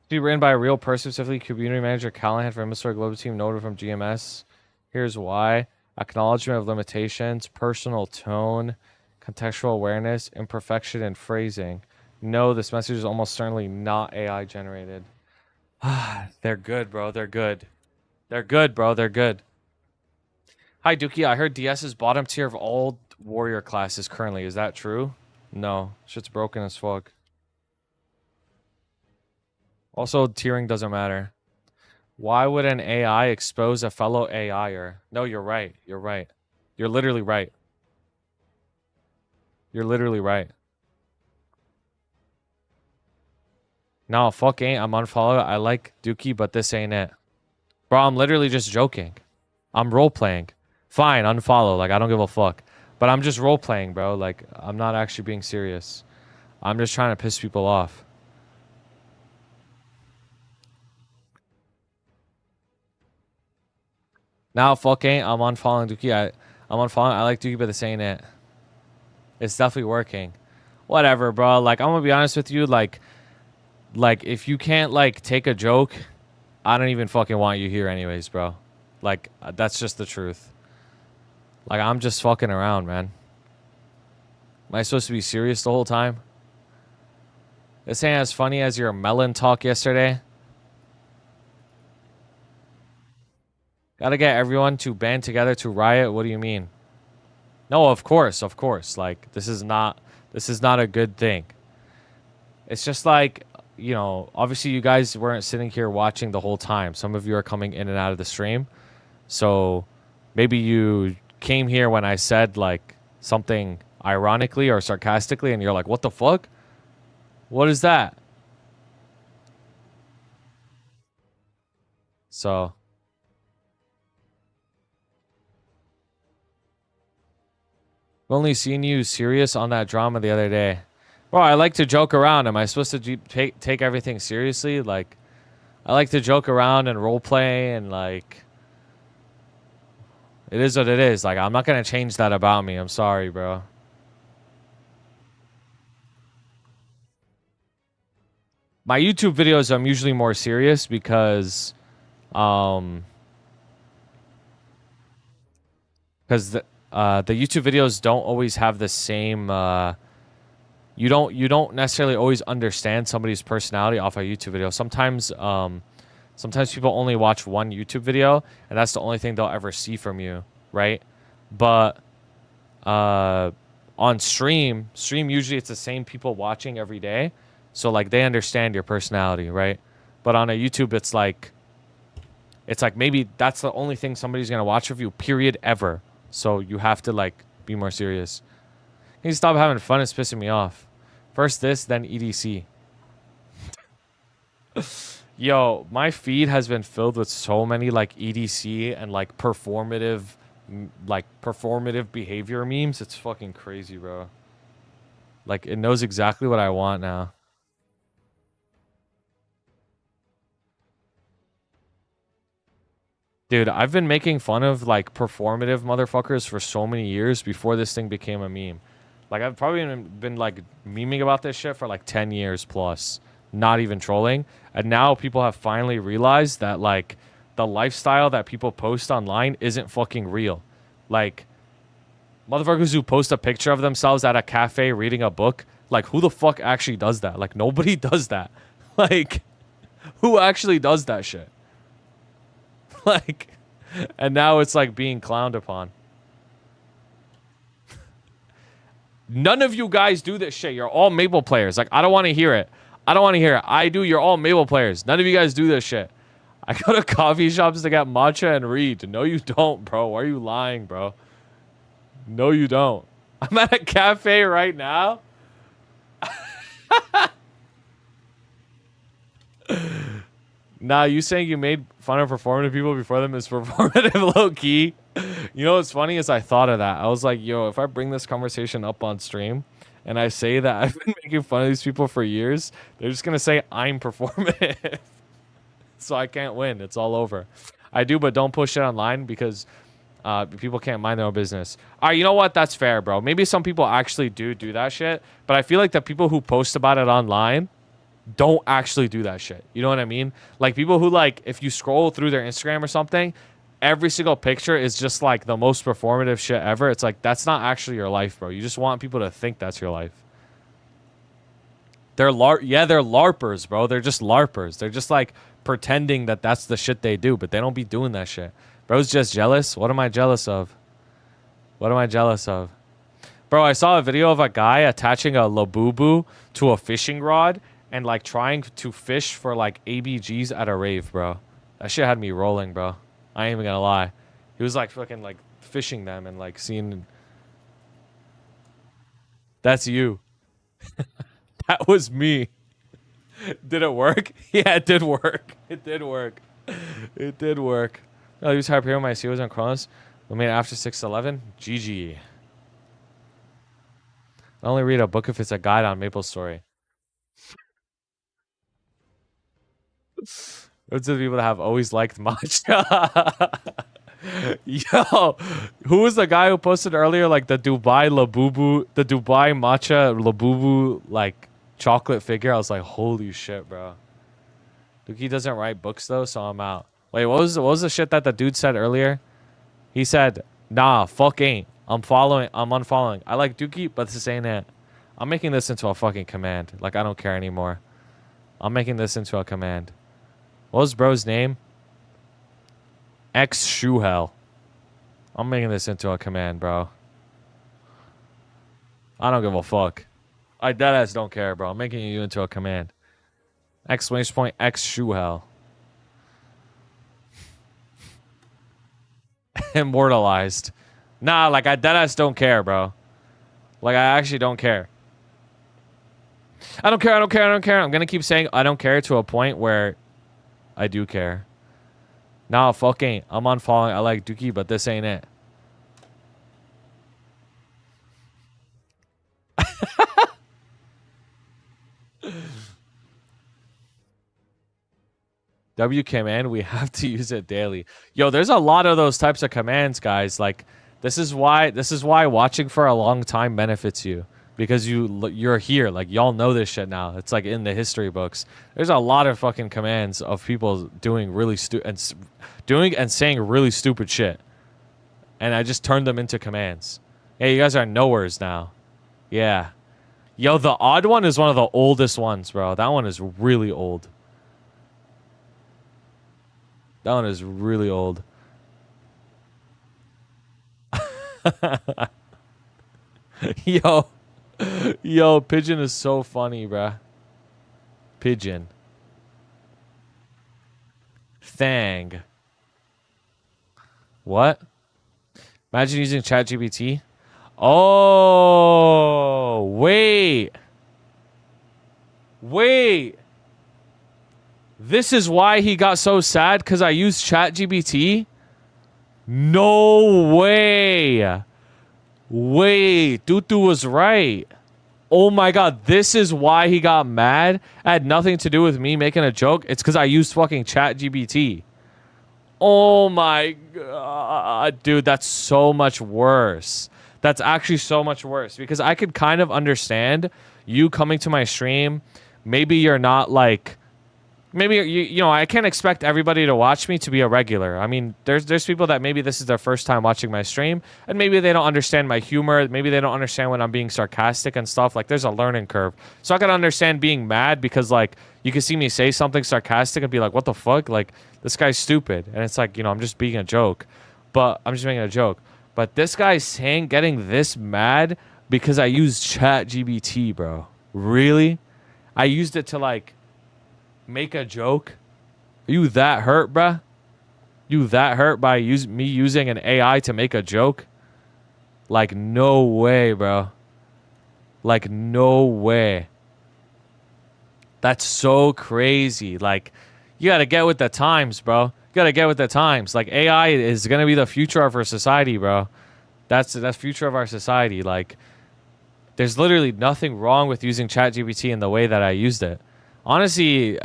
Be written by a real person, specifically community manager Callahan from Maplestory Global Team, noted from GMS. Here's why. Acknowledgement of limitations, personal tone, contextual awareness, imperfection in phrasing. No, this message is almost certainly not AI generated. They're good, bro. They're good. They're good, bro. They're good. Hi, Dookie. I heard DS is bottom tier of all warrior classes currently. Is that true? No. Shit's broken as fuck. Also, tiering doesn't matter. Why would an AI expose a fellow AIer? No, you're right. You're right. You're literally right. You're literally right. No, fuck ain't. I'm unfollowed. I like Dookie, but this ain't it. Bro, I'm literally just joking. I'm role playing. Fine, unfollow. Like, I don't give a fuck. But I'm just role playing, bro. Like, I'm not actually being serious. I'm just trying to piss people off. Now, fuck ain't. I'm unfollowing Dookie. I'm unfollowing. I like Dookie, but this ain't it. It's definitely working. Whatever, bro. Like, I'm gonna be honest with you. Like if you can't like take a joke, I don't even fucking want you here, anyways, bro. Like, that's just the truth. Like, I'm just fucking around, man. Am I supposed to be serious the whole time? This ain't as funny as your melon talk yesterday. Gotta get everyone to band together to riot. What do you mean? No, of course, of course. Like, this is not a good thing. It's just like, you know, obviously you guys weren't sitting here watching the whole time. Some of you are coming in and out of the stream. So maybe you came here when I said like something ironically or sarcastically and you're like, what the fuck? What is that? So I've only seen you serious on that drama the other day. Bro, I like to joke around. Am I supposed to take everything seriously? Like, I like to joke around and role play and like, it is what it is. Like, I'm not gonna change that about me. I'm sorry, bro. My YouTube videos, I'm usually more serious because the YouTube videos don't always have the same you don't necessarily always understand somebody's personality off a YouTube video. Sometimes sometimes people only watch one YouTube video and that's the only thing they'll ever see from you, right? But on stream usually it's the same people watching every day. So like they understand your personality, right? But on a YouTube it's like maybe that's the only thing somebody's gonna watch of you, period, ever. So you have to like be more serious. Can you stop having fun? It's pissing me off. First this, then EDC. Yo, my feed has been filled with so many like EDC and like performative behavior memes. It's fucking crazy, bro. Like it knows exactly what I want now. Dude, I've been making fun of like performative motherfuckers for so many years before this thing became a meme. Like I've probably been like memeing about this shit for like 10 years plus, not even trolling. And now people have finally realized that like the lifestyle that people post online isn't fucking real. Like Motherfuckers who post a picture of themselves at a cafe reading a book. Like, who the fuck actually does that? Like, nobody does that. Like, who actually does that shit? Like, and now it's like being clowned upon. None of you guys do this shit. You're all Maple players. Like, I don't want to hear it. I don't want to hear it. I do. You're all Maple players. None of you guys do this shit. I go to coffee shops to get matcha and read. No, you don't, bro. Why are you lying, bro? No, you don't. I'm at a cafe right now. Nah, you saying you made fun of performative people before them is performative low key. You know what's funny is I thought of that. I was like, yo, if I bring this conversation up on stream and I say that I've been making fun of these people for years, they're just going to say I'm performative. So I can't win. It's all over. I do, but don't push it online because people can't mind their own business. All right, you know what? That's fair, bro. Maybe some people actually do that shit, but I feel like the people who post about it online don't actually do that shit. You know what I mean? Like people who like, if you scroll through their Instagram or something, every single picture is just like the most performative shit ever. It's like, that's not actually your life, bro. You just want people to think that's your life. They're LARPers, bro. They're just LARPers. They're just like pretending that that's the shit they do, but they don't be doing that shit. Bro's just jealous. What am I jealous of? What am I jealous of? Bro, I saw a video of a guy attaching a labubu to a fishing rod and like trying to fish for like ABGs at a rave, bro. That shit had me rolling, bro. I ain't even gonna lie. He was like fucking like fishing them and like seeing. That's you. That was me. Did it work? Yeah, it did work. It did work. It did work. No, he was Hyperion. My CEOs on Chronos. We made it after 6:11. GG. I only read a book if it's a guide on Maplestory. Those are the people that have always liked matcha. Yo, who was the guy who posted earlier like the Dubai Labubu, the Dubai matcha Labubu like chocolate figure? I was like, holy shit, bro. Duki doesn't write books though, so I'm out. Wait, what was the shit that the dude said earlier? He said, nah, fuck ain't. I'm unfollowing. I like Duki, but this ain't it. I'm making this into a fucking command. Like, I don't care anymore. I'm making this into a command. What was bro's name? X Shuhel. I'm making this into a command, bro. I don't give a fuck. I deadass don't care, bro. I'm making you into a command. Exclamation point X Shuhel. Immortalized. Nah, like I deadass don't care, bro. Like I actually don't care. I don't care. I'm gonna keep saying I don't care to a point where I do care. Nah, fuck ain't. I'm unfollowing. I like Dookie, but this ain't it. W command, we have to use it daily. Yo, there's a lot of those types of commands, guys. Like this is why watching for a long time benefits you. Because you're here, like y'all know this shit now. It's like in the history books. There's a lot of fucking commands of people doing really doing and saying really stupid shit, and I just turned them into commands. Hey, you guys are knowers now. Yeah, yo, the odd one is one of the oldest ones, bro. That one is really old. That one is really old. Yo, Pigeon is so funny, bruh. Pigeon. Thang. What? Imagine using ChatGPT. Oh, wait. Wait. This is why he got so sad because I used ChatGPT? No way. Wait, Tutu was right. Oh my god, this is why he got mad? It had nothing to do with me making a joke. It's because I used fucking ChatGPT. Oh my god, dude, that's so much worse. That's actually so much worse because I could kind of understand you coming to my stream. Maybe you're not like maybe you know, I can't expect everybody to watch me to be a regular. I mean, there's people that maybe this is their first time watching my stream, and maybe they don't understand my humor. Maybe they don't understand when I'm being sarcastic and stuff. Like, there's a learning curve. So I can understand being mad because like you can see me say something sarcastic and be like, "What the fuck? Like, this guy's stupid." And it's like, you know, I'm just being a joke, but I'm just making a joke. But this guy's saying getting this mad because I used Chat GBT, bro. Really? I used it to like make a joke. Are you that hurt, bruh? You that hurt by me using an AI to make a joke? Like, no way, bro. Like, no way. That's so crazy. Like, you gotta get with the times, bro. You gotta get with the times. Like, AI is gonna be the future of our society, bro. That's future of our society. Like, there's literally nothing wrong with using ChatGPT in the way that I used it. Honestly,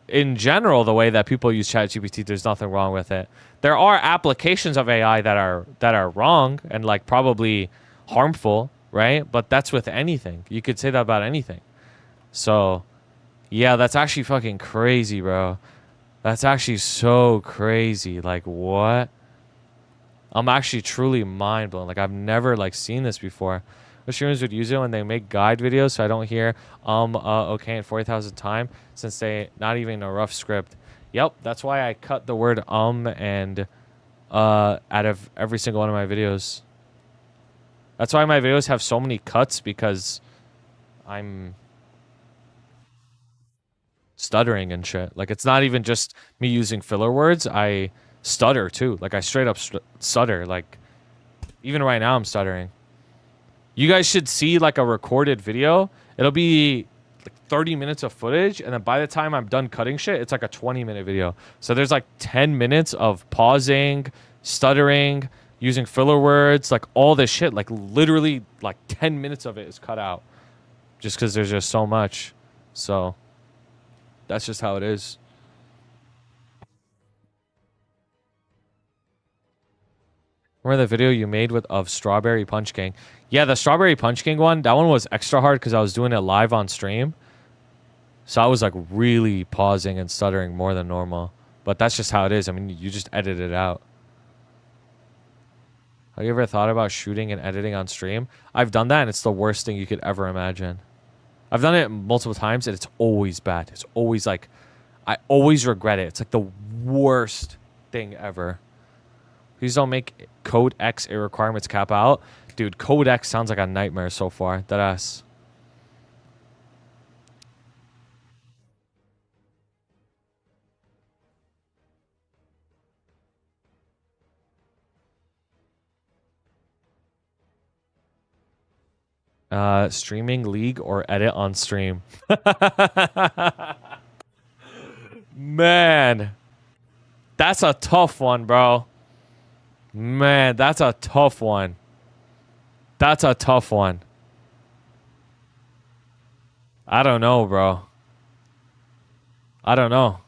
in general, the way that people use ChatGPT, there's nothing wrong with it. There are applications of AI that are wrong and like probably harmful, right? But that's with anything. You could say that about anything. So, yeah, that's actually fucking crazy, bro. That's actually so crazy. Like, what? I'm actually truly mind blown. Like, I've never like seen this before. The streamers would use it when they make guide videos, so I don't hear okay in 40,000 times since they not even a rough script. Yep, that's why I cut the word and out of every single one of my videos. That's why my videos have so many cuts, because I'm stuttering and shit. Like, it's not even just me using filler words. I stutter too. Like, I straight up stutter. Like, even right now I'm stuttering. You guys should see like a recorded video. It'll be like 30 minutes of footage, and then by the time I'm done cutting shit, it's like a 20-minute video. So there's like 10 minutes of pausing, stuttering, using filler words, like all this shit. Like, literally like 10 minutes of it is cut out just because there's just so much. So that's just how it is. Remember the video you made of Strawberry Punch King? Yeah, the Strawberry Punch King one, that one was extra hard because I was doing it live on stream. So I was like really pausing and stuttering more than normal. But that's just how it is. I mean, you just edit it out. Have you ever thought about shooting and editing on stream? I've done that, and it's the worst thing you could ever imagine. I've done it multiple times, and it's always bad. It's always like, I always regret it. It's like the worst thing ever. Please don't make Code X a requirements cap out. Dude, Code X sounds like a nightmare so far. Deadass. Streaming League or edit on stream. Man. That's a tough one, bro. Man, that's a tough one. That's a tough one. I don't know, bro. I don't know.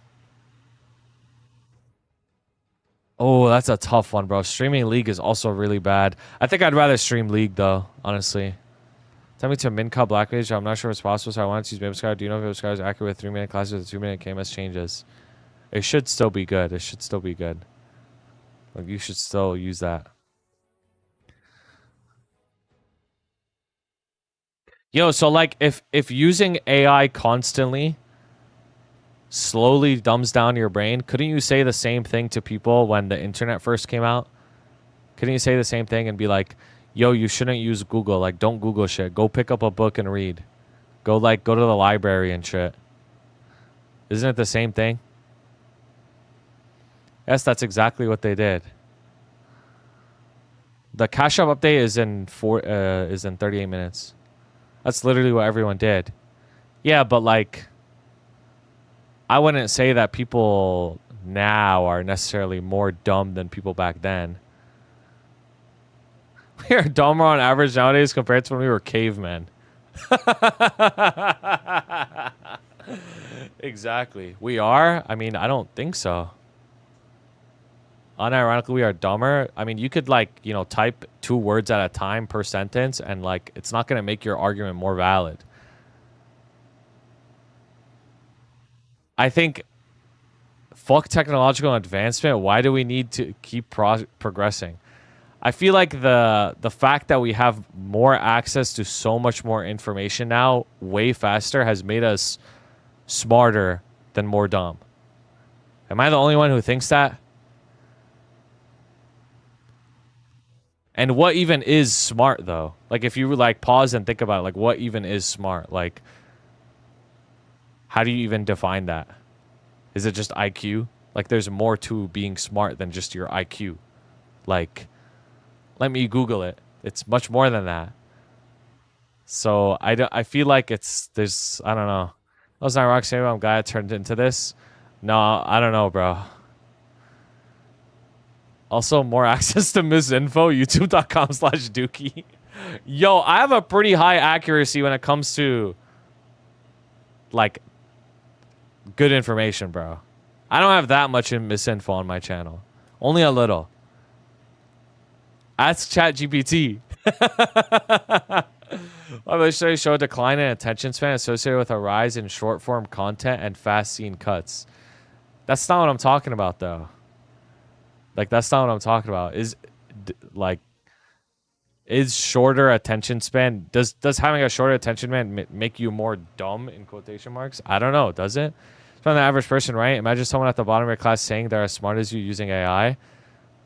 Oh, that's a tough one, bro. Streaming League is also really bad. I think I'd rather stream League, though, honestly. Tell me to min-cut Blackmage. I'm not sure if it's possible, so I wanted to use Maplestory. Do you know if Maplestory is accurate with 3-minute classes with 2-minute KMS changes? It should still be good. It should still be good. Like, you should still use that. Yo, so like if using AI constantly slowly dumbs down your brain, couldn't you say the same thing to people when the internet first came out? Couldn't you say the same thing and be like, yo, you shouldn't use Google. Like, don't Google shit. Go pick up a book and read. Go to the library and shit. Isn't it the same thing? Yes, that's exactly what they did. The cash up update is in 38 minutes. That's literally what everyone did. Yeah, but like, I wouldn't say that people now are necessarily more dumb than people back then. We are dumber on average nowadays compared to when we were cavemen. Exactly. We are? I mean, I don't think so. Unironically, we are dumber. I mean, you could like, you know, type 2 words at a time per sentence, and like, it's not going to make your argument more valid. I think fuck technological advancement. Why do we need to keep progressing? I feel like the fact that we have more access to so much more information now, way faster, has made us smarter than more dumb. Am I the only one who thinks that? And what even is smart though? Like if you like pause and think about it, like what even is smart? Like how do you even define that? Is it just IQ? Like there's more to being smart than just your IQ. Like let me Google it. It's much more than that. So I feel like there's I don't know. I was not Roxanne. I'm glad I turned into this. No, I don't know, bro. Also, more access to misinfo. YouTube.com/Dookie. Yo, I have a pretty high accuracy when it comes to like good information, bro. I don't have that much in misinfo on my channel. Only a little. Ask ChatGPT. Maplestory show a decline in attention span associated with a rise in short form content and fast scene cuts. That's not what I'm talking about, though. Like that's not what I'm talking about. Is shorter attention span does having a shorter attention span make you more dumb in quotation marks? I don't know. Does it? From the average person, right? Imagine someone at the bottom of your class saying they're as smart as you using AI,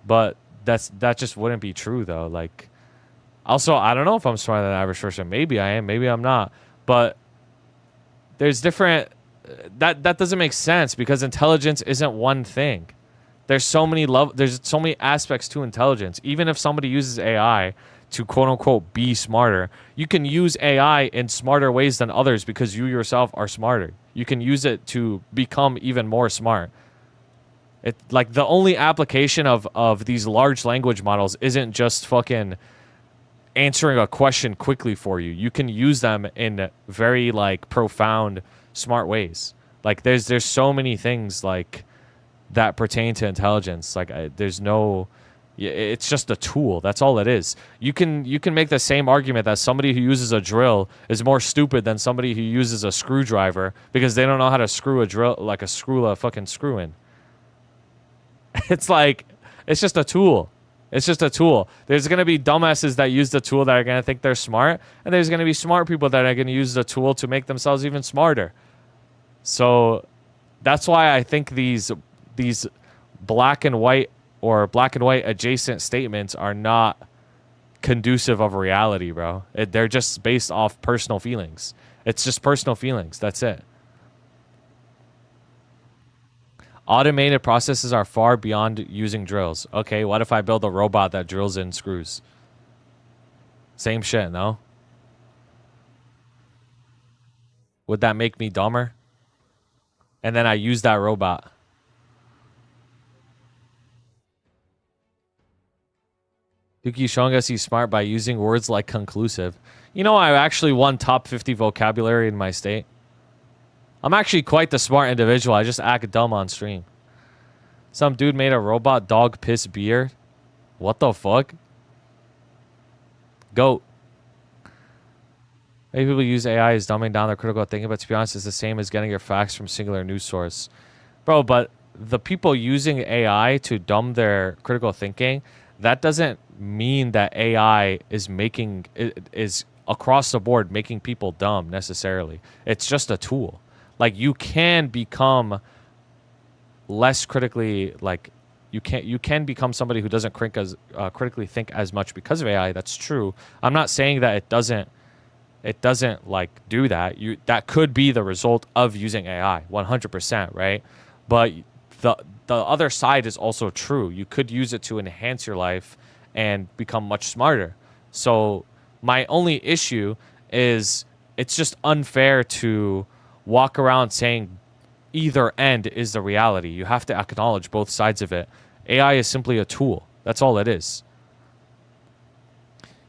but that just wouldn't be true though. Like, also, I don't know if I'm smarter than the average person. Maybe I am. Maybe I'm not. But there's different. That doesn't make sense because intelligence isn't one thing. There's so many aspects to intelligence. Even if somebody uses AI to quote unquote be smarter, you can use AI in smarter ways than others because you yourself are smarter. You can use it to become even more smart. It like the only application of these large language models isn't just fucking answering a question quickly for you. You can use them in very like profound smart ways. Like there's so many things like that pertain to intelligence. Like there's no, it's just a tool. That's all it is. You can make the same argument that somebody who uses a drill is more stupid than somebody who uses a screwdriver because they don't know how to screw a fucking screw in. It's like, it's just a tool. It's just a tool. There's going to be dumbasses that use the tool that are going to think they're smart, and there's going to be smart people that are going to use the tool to make themselves even smarter. So that's why I think these black and white or black and white adjacent statements are not conducive of reality, bro. They're just based off personal feelings. It's just personal feelings. That's it. Automated processes are far beyond using drills. Okay, what if I build a robot that drills in screws? Same shit, no? Would that make me dumber? And then I use that robot. Duki showing us he's smart by using words like conclusive. You know, I actually won top 50 vocabulary in my state. I'm actually quite the smart individual. I just act dumb on stream. Some dude made a robot dog piss beer. What the fuck? Goat. Maybe people use AI as dumbing down their critical thinking, but to be honest, it's the same as getting your facts from singular news source. Bro, but the people using AI to dumb their critical thinking, that doesn't mean that AI is across the board making people dumb necessarily. It's just a tool. Like you can become less critically, like you can become somebody who doesn't critically think as much because of AI. That's true. I'm not saying that it doesn't like do that. That could be the result of using AI 100%, right? But the other side is also true. You could use it to enhance your life and become much smarter. So my only issue is it's just unfair to walk around saying either end is the reality. You have to acknowledge both sides of it. AI is simply a tool. That's all it is.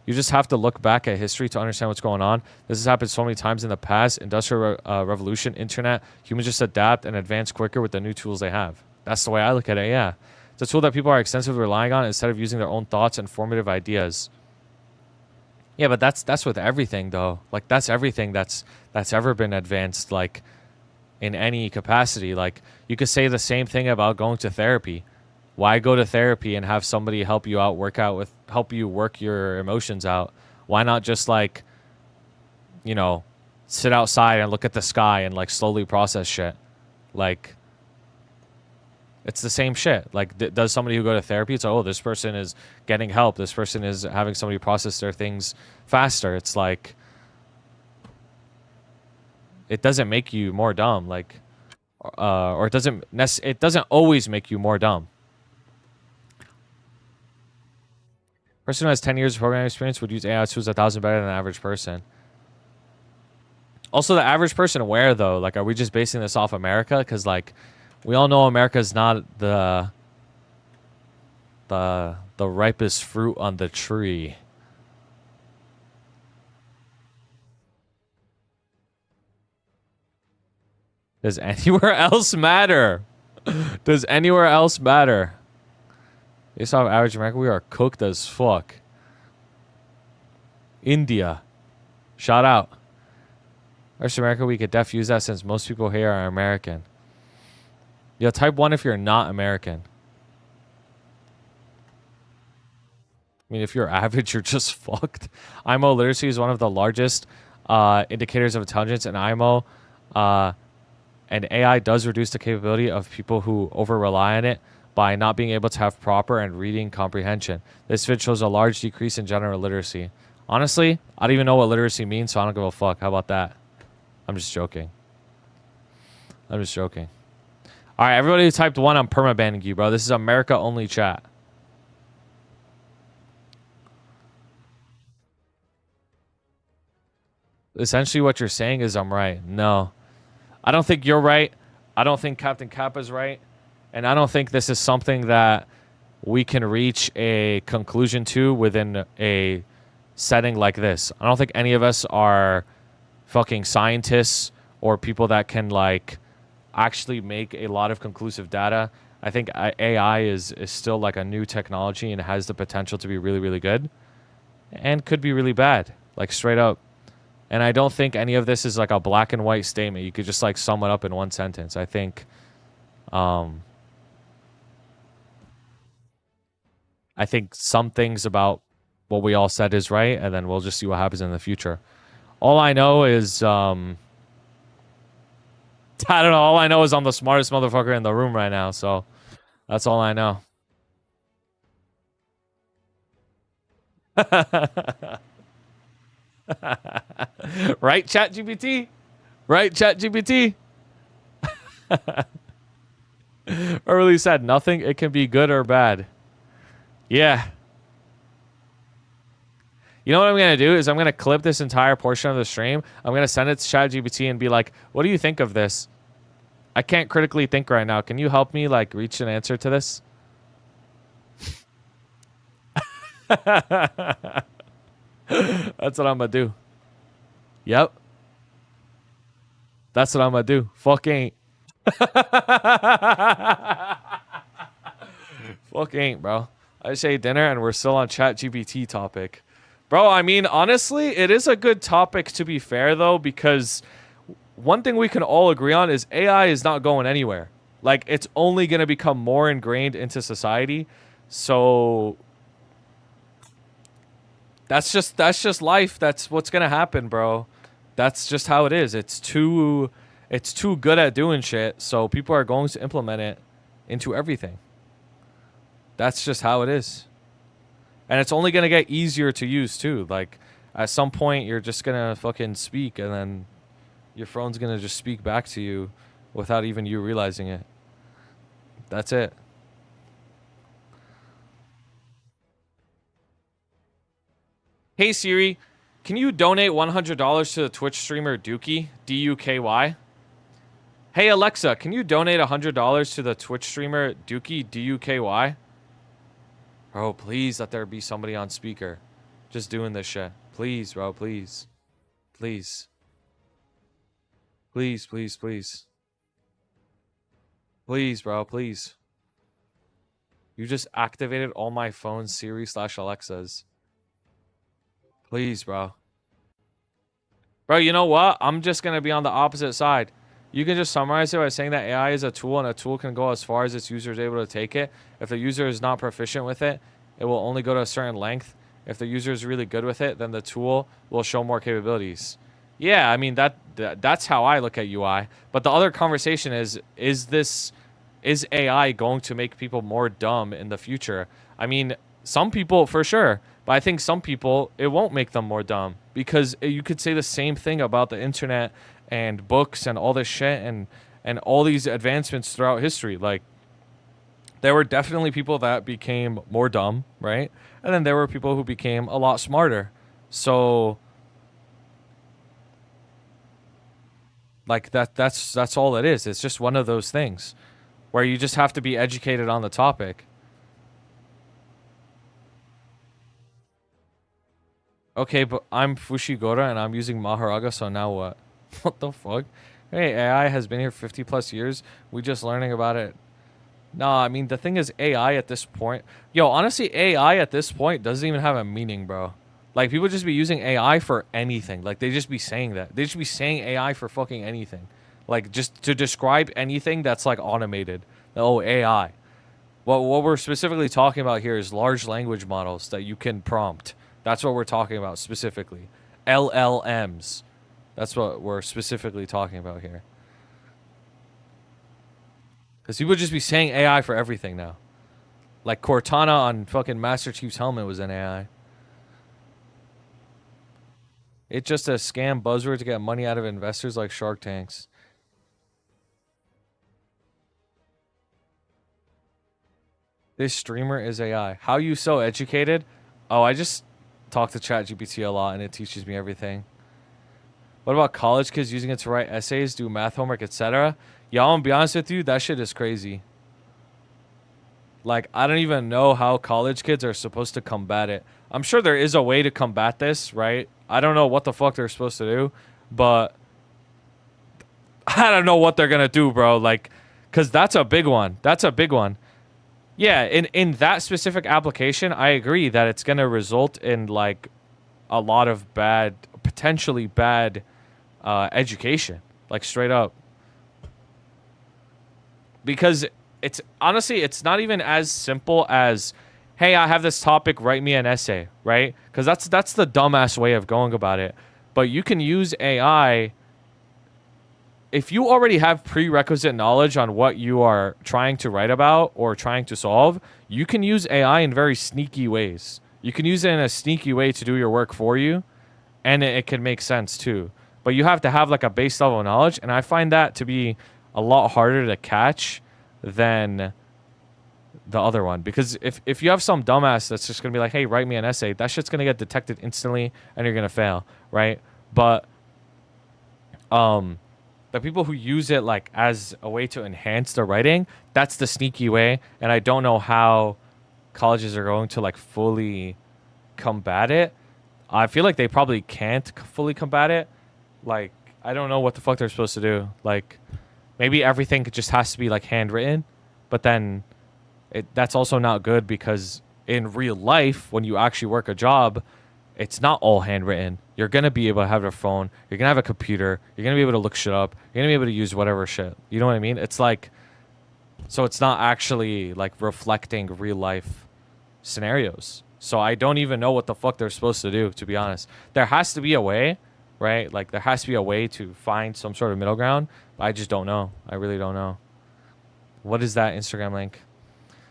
You just have to look back at history to understand what's going on. This has happened so many times in the past. Industrial revolution, internet. Humans just adapt and advance quicker with the new tools they have. That's the way I look at it, yeah. It's a tool that people are extensively relying on instead of using their own thoughts and formative ideas. Yeah, but that's with everything, though. Like, that's everything that's ever been advanced, like, in any capacity. Like, you could say the same thing about going to therapy. Why go to therapy and have somebody help you out, help you work your emotions out? Why not just like, you know, sit outside and look at the sky and like slowly process shit? Like, it's the same shit. Like, does somebody who go to therapy, it's like, oh, this person is getting help. This person is having somebody process their things faster. It's like, it doesn't make you more dumb. Like, or it doesn't always make you more dumb. Person who has 10 years of programming experience would use AI tools 1,000 better than the average person. Also, the average person where, though? Like, are we just basing this off America? Because, like, we all know America's not the ripest fruit on the tree. Does anywhere else matter? Does anywhere else matter? Based off average America, we are cooked as fuck. India. Shout out. Rest of America, we could def use that since most people here are American. Yo, type 1 if you're not American. I mean, if you're average, you're just fucked. IMO literacy is one of the largest indicators of intelligence, and IMO and AI does reduce the capability of people who over-rely on it by not being able to have proper and reading comprehension. This vid shows a large decrease in general literacy. Honestly, I don't even know what literacy means, so I don't give a fuck. How about that? I'm just joking. I'm just joking. All right, everybody who typed 1, I'm permabanning you, bro. This is America-only chat. Essentially, what you're saying is I'm right. No. I don't think you're right. I don't think Captain Kappa's right. And I don't think this is something that we can reach a conclusion to within a setting like this. I don't think any of us are fucking scientists or people that can like actually make a lot of conclusive data. I think AI is still like a new technology and has the potential to be really, really good and could be really bad, like straight up. And I don't think any of this is like a black and white statement. You could just like sum it up in one sentence. I think some things about what we all said is right, and then we'll just see what happens in the future. All I know is, I don't know. All I know is I'm the smartest motherfucker in the room right now, so that's all I know. Right, ChatGPT? Right, ChatGPT? Early said nothing. It can be good or bad. Yeah. You know what I'm going to do is I'm going to clip this entire portion of the stream. I'm going to send it to ChatGPT and be like, what do you think of this? I can't critically think right now. Can you help me like reach an answer to this? That's what I'm going to do. Yep. That's what I'm going to do. Fuck ain't. Fuck ain't, bro. I just ate dinner and we're still on ChatGPT topic. Bro, I mean, honestly, it is a good topic to be fair, though, because one thing we can all agree on is AI is not going anywhere. Like, it's only going to become more ingrained into society. So that's just life. That's what's going to happen, bro. That's just how it is. It's too good at doing shit, so people are going to implement it into everything. That's just how it is. And it's only going to get easier to use, too. Like, at some point, you're just going to fucking speak, and then your phone's going to just speak back to you without even you realizing it. That's it. Hey, Siri, can you donate $100 to the Twitch streamer Duky, D-U-K-Y? Hey, Alexa, can you donate $100 to the Twitch streamer Duky, D-U-K-Y? Bro, please let there be somebody on speaker. Just doing this shit. Please, bro, please. Please. Please, please, please. Please, bro, please. You just activated all my phone Siri/Alexas. Please, bro. Bro, you know what? I'm just going to be on the opposite side. You can just summarize it by saying that AI is a tool, and a tool can go as far as its user is able to take it. If the user is not proficient with it, it will only go to a certain length. If the user is really good with it, then the tool will show more capabilities. Yeah, I mean that's how I look at UI. But the other conversation is AI going to make people more dumb in the future? I mean, some people for sure, but I think some people it won't make them more dumb, because you could say the same thing about the internet and books and all this shit and all these advancements throughout history. Like, there were definitely people that became more dumb, right? And then there were people who became a lot smarter. So like that's all it is. It's just one of those things where you just have to be educated on the topic. Okay, but I'm Fushigura and I'm using Maharaga, so now what? What the fuck? Hey, AI has been here 50 plus years. We just learning about it. Nah, I mean, the thing is, AI at this point... Yo, honestly, AI at this point doesn't even have a meaning, bro. Like, people just be using AI for anything. Like, they just be saying that. They just be saying AI for fucking anything. Like, just to describe anything that's, like, automated. Oh, AI. Well, what we're specifically talking about here is large language models that you can prompt. That's what we're talking about specifically. LLMs. That's what we're specifically talking about here. Because people just be saying AI for everything now. Like Cortana on fucking Master Chief's helmet was an AI. It's just a scam buzzword to get money out of investors like Shark Tanks. This streamer is AI. How you so educated? Oh, I just talk to ChatGPT a lot and it teaches me everything. What about college kids using it to write essays, do math homework, etc.? Y'all, I'm gonna be honest with you, that shit is crazy. Like, I don't even know how college kids are supposed to combat it. I'm sure there is a way to combat this, right? I don't know what the fuck they're supposed to do, but I don't know what they're gonna do, bro. Like, because that's a big one. That's a big one. Yeah, in that specific application, I agree that it's gonna result in, like, a lot of bad, potentially bad education. Like, straight up. Because it's honestly, it's not even as simple as, hey, I have this topic, write me an essay, right? Because that's the dumbass way of going about it. But you can use AI if you already have prerequisite knowledge on what you are trying to write about or trying to solve. You can use AI in very sneaky ways. You can use it in a sneaky way to do your work for you, and it can make sense too. But you have to have like a base level of knowledge, and I find that to be a lot harder to catch than the other one. Because if you have some dumbass that's just gonna be like, hey, write me an essay, that shit's gonna get detected instantly and you're gonna fail, right? But the people who use it like as a way to enhance the writing, that's the sneaky way, and I don't know how colleges are going to like fully combat it. I feel like they probably can't fully combat it. Like, I don't know what the fuck they're supposed to do. Like, maybe everything just has to be like handwritten, but then that's also not good, because in real life, when you actually work a job, it's not all handwritten. You're going to be able to have a phone. You're going to have a computer. You're going to be able to look shit up. You're going to be able to use whatever shit. You know what I mean? It's like, so it's not actually like reflecting real life scenarios. So I don't even know what the fuck they're supposed to do, to be honest. There has to be a way, right? Like, there has to be a way to find some sort of middle ground. But I just don't know. I really don't know. What is that Instagram link?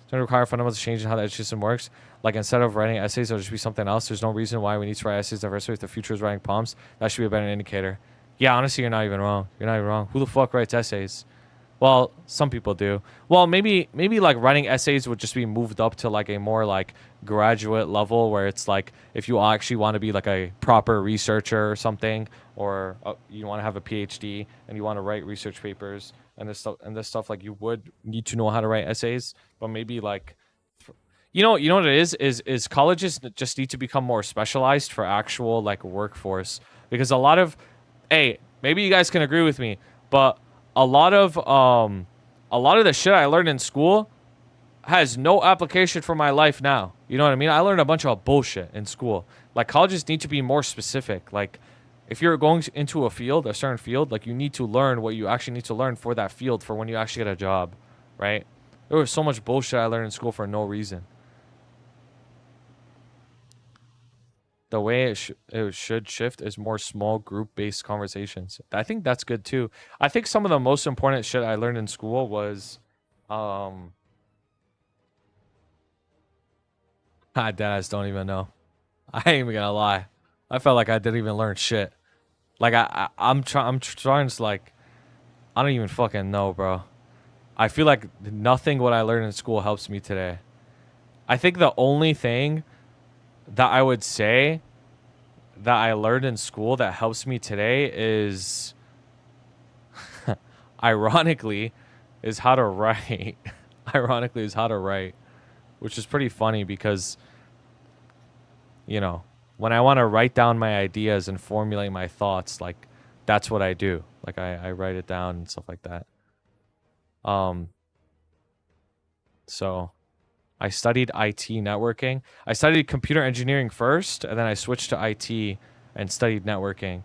Don't require fundamental change in how the education system works. Like, instead of writing essays, it'll just be something else. There's no reason why we need to write essays diversity if the future is writing poems. That should be a better indicator. Yeah, honestly, you're not even wrong. You're not even wrong. Who the fuck writes essays? Well, some people do. Well, maybe like writing essays would just be moved up to like a more like graduate level, where it's like if you actually want to be like a proper researcher or something, or you want to have a PhD and you want to write research papers and this stuff, like, you would need to know how to write essays. But maybe like, you know what it is colleges just need to become more specialized for actual like workforce, because a lot of, hey, maybe you guys can agree with me, but a lot of the shit I learned in school has no application for my life now. You know what I mean? I learned a bunch of bullshit in school. Like, colleges need to be more specific. Like, if you're going into a field, a certain field, like you need to learn what you actually need to learn for that field for when you actually get a job, right? There was so much bullshit I learned in school for no reason. The way it should shift is more small group based conversations. I think that's good too. I think some of the most important shit I learned in school was, I deadass don't even know. I ain't even gonna lie. I felt like I didn't even learn shit. Like I'm trying to like, I don't even fucking know, bro. I feel like nothing what I learned in school helps me today. I think the only thing that I would say that I learned in school that helps me today is, ironically, is how to write. Ironically, is how to write, which is pretty funny because, you know, when I want to write down my ideas and formulate my thoughts, like that's what I do. Like I write it down and stuff like that. So I studied IT networking. I studied computer engineering first, and then I switched to IT and studied networking.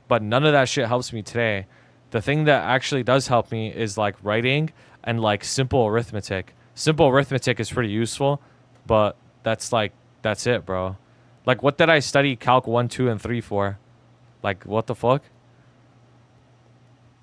But none of that shit helps me today. The thing that actually does help me is like writing and like simple arithmetic. Simple arithmetic is pretty useful, but that's it, bro. Like, what did I study Calc 1, 2, and 3 for? Like, what the fuck?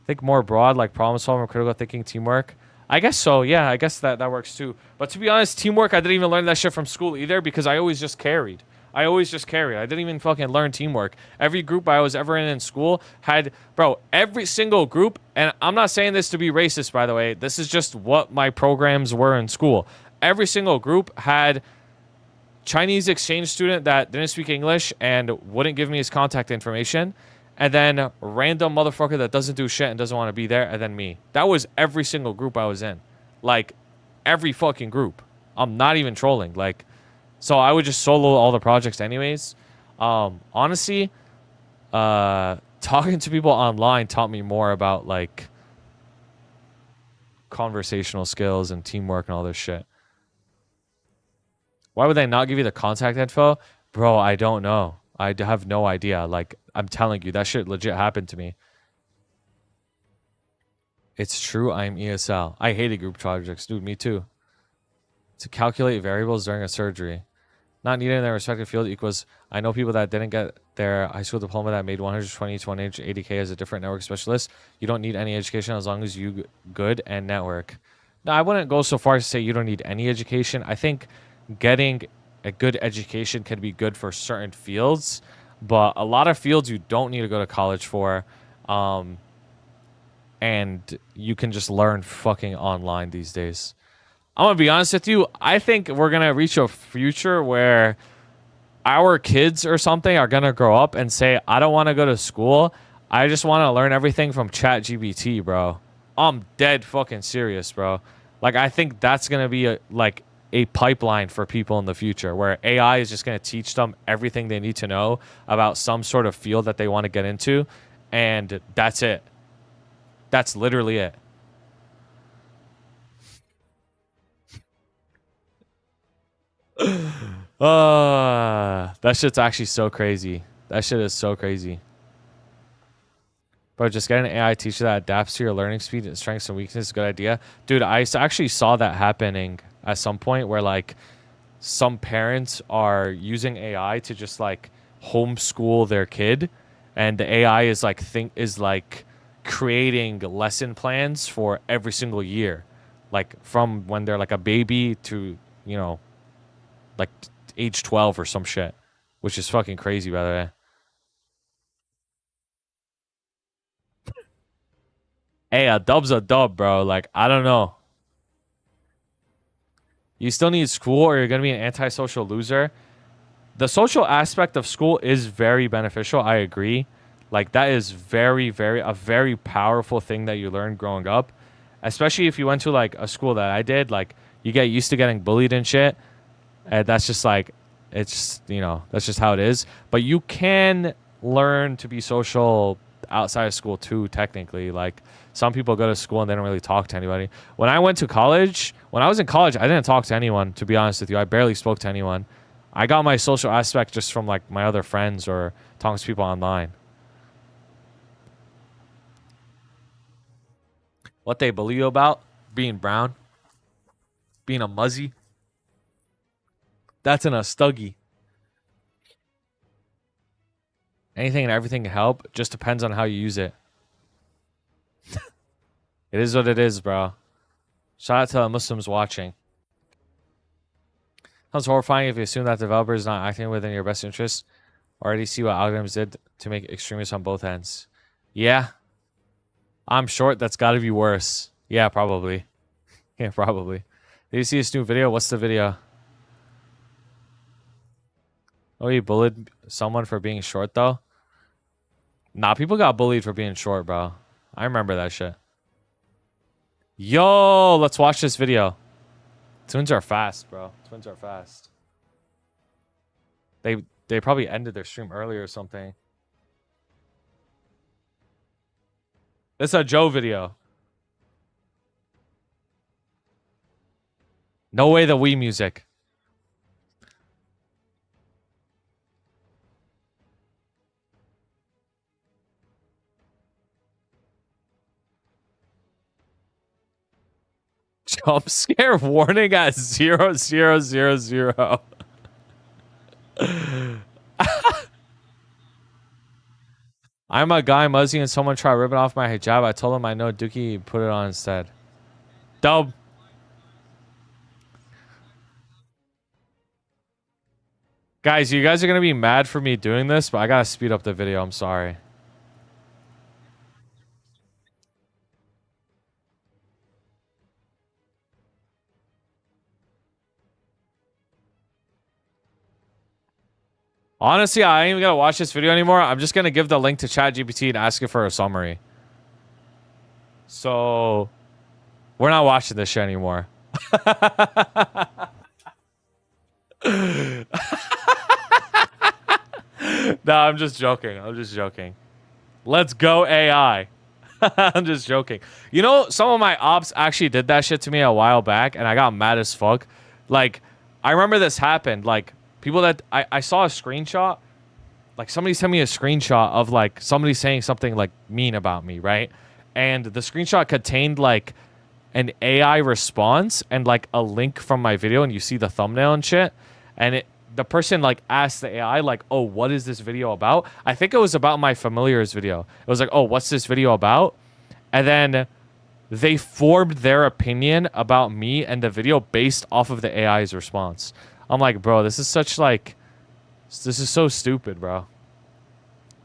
Think more broad, like problem solving, critical thinking, teamwork. I guess so, yeah, I guess that works too. But to be honest, teamwork, I didn't even learn that shit from school either because I always just carried. I didn't even fucking learn teamwork. Every group I was ever in school had, bro, every single group, and I'm not saying this to be racist, by the way. This is just what my programs were in school. Every single group had Chinese exchange student that didn't speak English and wouldn't give me his contact information, and then random motherfucker that doesn't do shit and doesn't want to be there, and then me. That was every single group I was in. Like, every fucking group. I'm not even trolling. Like, so I would just solo all the projects anyways. Honestly, talking to people online taught me more about, like, conversational skills and teamwork and all this shit. Why would they not give you the contact info? Bro, I don't know. I have no idea. Like, I'm telling you, that shit legit happened to me. It's true, I'm ESL. I hated group projects. Dude, me too. To calculate variables during a surgery. Not needed in their respective field equals, I know people that didn't get their high school diploma that made 120 to 180K as a different network specialist. You don't need any education as long as you good and network. No, I wouldn't go so far as to say you don't need any education. I think getting a good education can be good for certain fields, but a lot of fields you don't need to go to college for, and you can just learn fucking online these days. I'm gonna be honest with you, I think we're gonna reach a future where our kids or something are gonna grow up and say, I don't want to go to school, I just want to learn everything from ChatGPT, bro. I'm dead fucking serious, bro. Like, I think that's gonna be a pipeline for people in the future where AI is just going to teach them everything they need to know about some sort of field that they want to get into, and that's it. That's literally it. That shit's actually so crazy. That shit is so crazy. Bro, just get an AI teacher that adapts to your learning speed and strengths and weaknesses. Good idea. Dude, I actually saw that happening at some point where, like, some parents are using AI to just, like, homeschool their kid. And the AI is, like, creating lesson plans for every single year. Like, from when they're, like, a baby to, you know, like, age 12 or some shit. Which is fucking crazy, by the way. Hey, a dub's a dub, bro. Like, I don't know. You still need school or you're going to be an antisocial loser. The social aspect of school is very beneficial. I agree. Like, that is a very powerful thing that you learn growing up. Especially if you went to, like, a school that I did. Like, you get used to getting bullied and shit. And that's just, like, it's, you know, that's just how it is. But you can learn to be social outside of school too, technically. Like, some people go to school and they don't really talk to anybody. When I was in college, I didn't talk to anyone, to be honest with you. I barely spoke to anyone. I got my social aspect just from, like, my other friends or talking to people online. what they bully you about, being brown, being a muzzy. That's in a stuggy. Anything and everything can help. Just depends on how you use it. It is what it is, bro. Shout out to the Muslims watching. Sounds horrifying if you assume that developer is not acting within your best interest. Already see what algorithms did to make extremists on both ends. Yeah. I'm short. That's got to be worse. Yeah, probably. Yeah, probably. Did you see this new video? What's the video? Oh, you bullied someone for being short, though? Nah, people got bullied for being short, bro. I remember that shit. Yo, let's watch this video. Twins are fast, bro. Twins are fast. They probably ended their stream earlier or something. This is a Joe video. No way the Wii music. Jump scare warning at 0000. I'm a guy muzzy and someone tried ripping off my hijab. I told him I know Dookie put it on instead. Dub. Guys, you guys are going to be mad for me doing this, but I got to speed up the video. I'm sorry. Honestly, I ain't even gonna watch this video anymore. I'm just gonna give the link to ChatGPT and ask it for a summary. So, we're not watching this shit anymore. No, I'm just joking. I'm just joking. Let's go AI. I'm just joking. You know, some of my ops actually did that shit to me a while back, and I got mad as fuck. Like, I remember this happened. Like, people that I saw a screenshot, like somebody sent me a screenshot of like somebody saying something like mean about me, right? And the screenshot contained like an AI response and like a link from my video, and you see the thumbnail and shit. And the person like asked the AI like, "Oh, what is this video about?" I think it was about my Familiars video. It was like, "Oh, what's this video about?" And then they formed their opinion about me and the video based off of the AI's response. I'm like, bro, this is such like, this is so stupid, bro.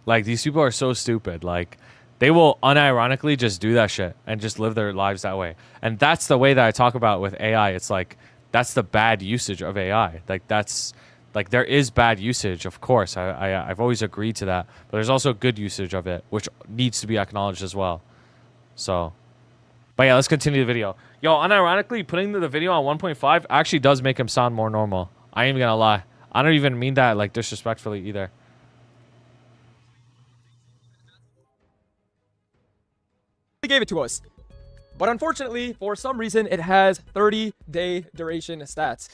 Like, these people are so stupid. Like, they will unironically just do that shit and just live their lives that way. And that's the way that I talk about with AI. It's like, that's the bad usage of AI. Like, that's, like, there is bad usage, of course. I've always agreed to that. But there's also good usage of it, which needs to be acknowledged as well. So, but yeah, let's continue the video. Yo, unironically, putting the video on 1.5 actually does make him sound more normal. I ain't even gonna lie. I don't even mean that like disrespectfully either. They gave it to us, but unfortunately, for some reason, it has 30-day duration stats.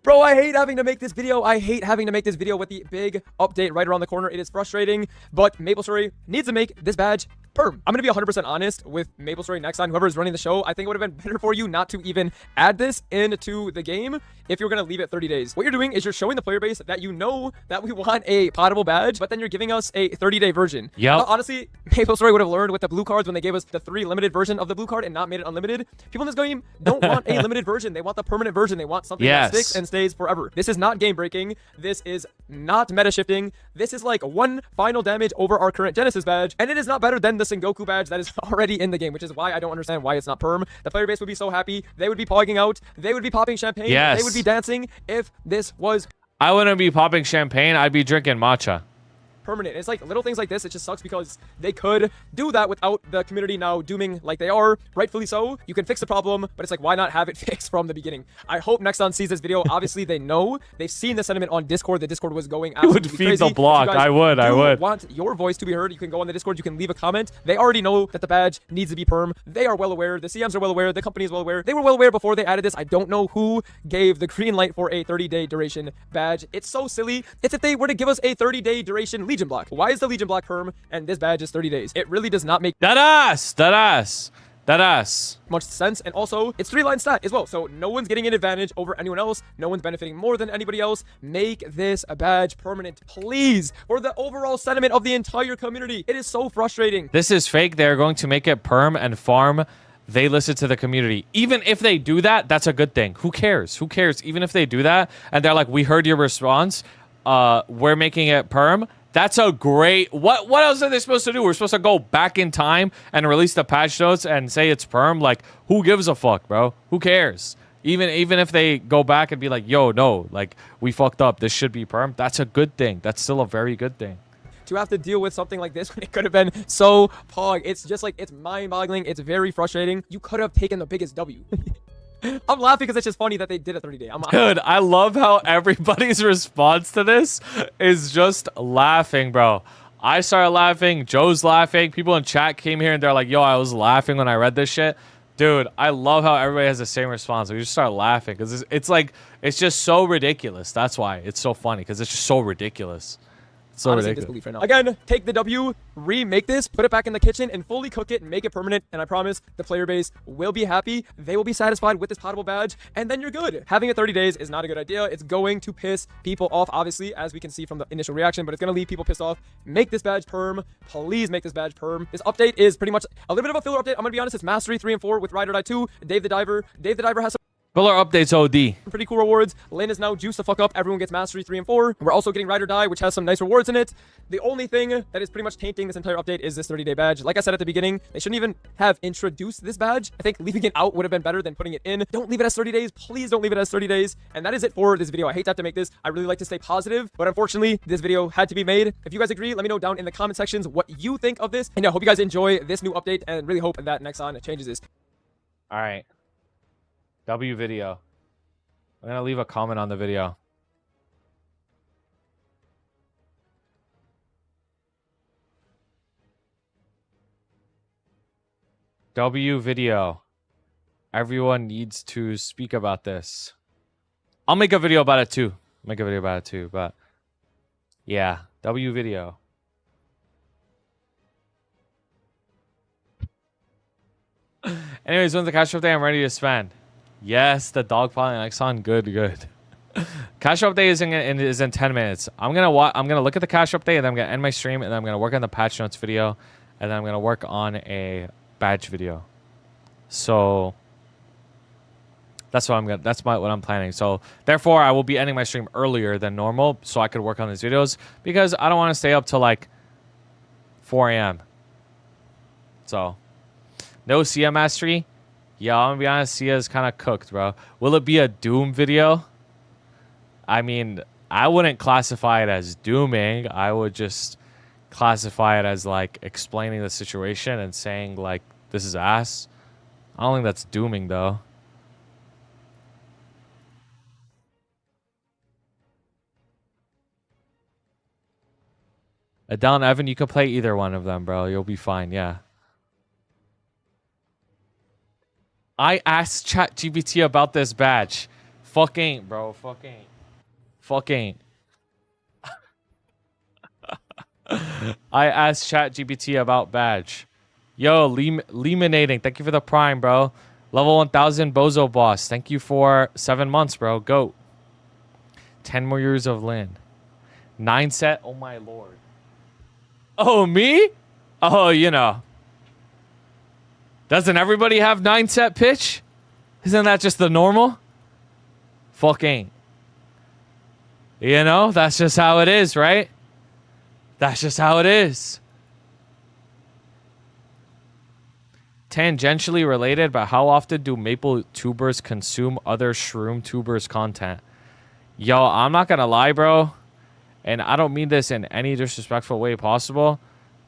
Bro, I hate having to make this video. I hate having to make this video with the big update right around the corner. It is frustrating, but Maplestory needs to make this badge perm. I'm going to be 100% honest with Maplestory next time. Whoever is running the show, I think it would have been better for you not to even add this into the game if you're going to leave it 30 days. What you're doing is you're showing the player base that you know that we want a potable badge, but then you're giving us a 30-day version. Yeah. Honestly, Maplestory would have learned with the blue cards when they gave us the 3 limited version of the blue card and not made it unlimited. People in this game don't want a limited version. They want the permanent version. They want something that sticks and stays forever. This is not game breaking. This is not meta shifting. This is like 1 final damage over our current Genesis badge, and it is not better than the Sengoku badge that is already in the game, which is why I don't understand why it's not perm. The player base would be so happy. They would be pogging out. They would be popping champagne. Yes. They would be dancing if this was... I wouldn't be popping champagne. I'd be drinking matcha. Permanent. It's like little things like this. It just sucks because they could do that without the community now dooming like they are, rightfully so. You can fix the problem, but it's like, why not have it fixed from the beginning? I hope Nexon sees this video. Obviously, they know. They've seen the sentiment on Discord. The Discord was going absolutely would feed crazy. the block. I would. Want your voice to be heard? You can go on the Discord. You can leave a comment. They already know that the badge needs to be perm. They are well aware. The CMs are well aware. The company is well aware. They were well aware before they added this. I don't know who gave the green light for a 30-day duration badge. It's so silly. It's if they were to give us a 30-day duration Legion block. Why is the Legion block perm and this badge is 30 days? It really does not make That ass. That ass. much sense. And also, it's 3-line stat as well, so no one's getting an advantage over anyone else. No one's benefiting more than anybody else. Make this a badge permanent, please, for the overall sentiment of the entire community. It is so frustrating. This is fake. They're going to make it perm and farm. They listen to the community. Even if they do that, that's a good thing. Who cares? Who cares? Even if they do that and they're like, we heard your response, we're making it perm. That's a great... What else are they supposed to do? We're supposed to go back in time and release the patch notes and say it's perm? Like, who gives a fuck, bro? Who cares? Even if they go back and be like, yo, no, like, we fucked up. This should be perm. That's a good thing. That's still a very good thing. To have to deal with something like this when it could have been so pog. It's just like, it's mind-boggling. It's very frustrating. You could have taken the biggest W. I'm laughing because it's just funny that they did a 30-day. Dude, I love how everybody's response to this is just laughing, bro. I started laughing. Joe's laughing. People in chat came here and they're like, yo, I was laughing when I read this shit. Dude, I love how everybody has the same response. We just start laughing because it's like, it's just so ridiculous. That's why it's so funny, because it's just so ridiculous. So honestly, ridiculous. disbelief right now. Again, take the W, remake this, put it back in the kitchen, and fully cook it and make it permanent. And I promise the player base will be happy. They will be satisfied with this potable badge, and then you're good. Having it 30 days is not a good idea. It's going to piss people off, obviously, as we can see from the initial reaction, but it's going to leave people pissed off. Make this badge perm. Please make this badge perm. This update is pretty much a little bit of a filler update. I'm going to be honest. It's Mastery 3 and 4 with Ride or Die 2. Dave the Diver. Dave the Diver has some Filler updates OD. pretty cool rewards. Lane is now juiced the fuck up. Everyone gets Mastery 3 and 4. We're also getting Ride or Die, which has some nice rewards in it. The only thing that is pretty much tainting this entire update is this 30-day badge. Like I said at the beginning, they shouldn't even have introduced this badge. I think leaving it out would have been better than putting it in. Don't leave it as 30 days. Please don't leave it as 30 days. And that is it for this video. I hate to have to make this. I really like to stay positive, but unfortunately, this video had to be made. If you guys agree, let me know down in the comment sections what you think of this. And I hope you guys enjoy this new update and really hope that Nexon changes this. All right. W video. I'm going to leave a comment on the video. W video. Everyone needs to speak about this. I'll make a video about it too. But yeah, W video. Anyways, when's the cash update? I'm ready to spend. Yes, the dogpiling Exxon. Good. Cash update is in 10 minutes. I'm gonna look at the cash update, and then I'm gonna end my stream, and then I'm gonna work on the patch notes video, and then I'm gonna work on a badge video. So that's what I'm planning. So therefore, I will be ending my stream earlier than normal, so I could work on these videos, because I don't want to stay up till like 4 a.m. So no CM mastery. Yeah, I'm gonna be honest, Sia is kind of cooked, bro. Will it be a Doom video? I mean, I wouldn't classify it as dooming. I would just classify it as, like, explaining the situation and saying, like, this is ass. I don't think that's dooming, though. Adele and Evan, you could play either one of them, bro. You'll be fine, yeah. I asked ChatGPT about this badge. Fucking, bro. Fucking. I asked ChatGPT about badge. Yo, Leminating. Thank you for the prime, bro. Level 1000 Bozo Boss. Thank you for 7 months, bro. Goat. 10 more years of Lin. 9 set. Oh, my lord. Oh, me? Oh, you know. Doesn't everybody have 9 set pitch? Isn't that just the normal? Fucking. You know, that's just how it is, right? That's just how it is. Tangentially related, but how often do Maple tubers consume other shroom tubers content? Yo, I'm not gonna lie, bro. And I don't mean this in any disrespectful way possible.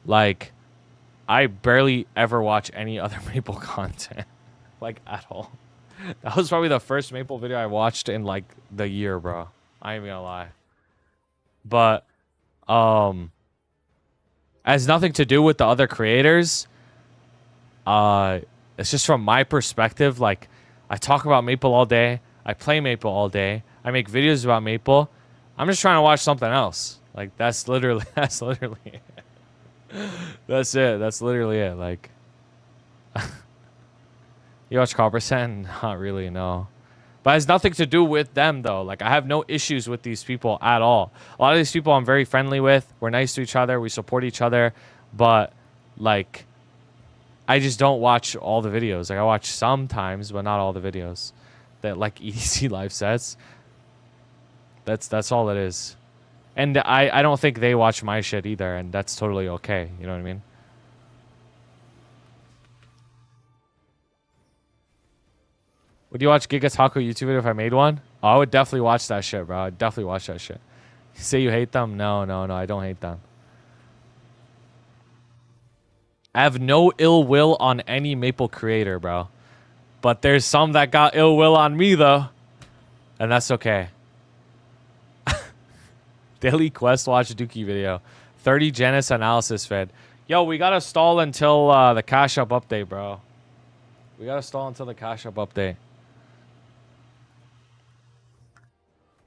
Like, I barely ever watch any other Maple content. Like, at all. That was probably the first Maple video I watched in, like, the year, bro. I ain't gonna lie. But, has nothing to do with the other creators. It's just from my perspective. Like, I talk about Maple all day. I play Maple all day. I make videos about Maple. I'm just trying to watch something else. Like, that's literally it. That's it. That's literally it. Like, You watch Copper Sand? Not really, no. But it has nothing to do with them, though. Like, I have no issues with these people at all. A lot of these people I'm very friendly with. We're nice to each other. We support each other. But, like, I just don't watch all the videos. Like, I watch sometimes, but not all the videos. That, like, EDC live sets. That's all it is. And I don't think they watch my shit either, and that's totally okay. You know what I mean? Would you watch Giga Taco YouTube video if I made one? Oh, I would definitely watch that shit, bro. I'd definitely watch that shit. You say you hate them? No, I don't hate them. I have no ill will on any Maple creator, bro. But there's some that got ill will on me, though. And that's okay. Daily Quest watch Dookie video. 30 Genesis analysis fed. Yo, we gotta stall until the cash up update, bro. We gotta stall until the cash up update.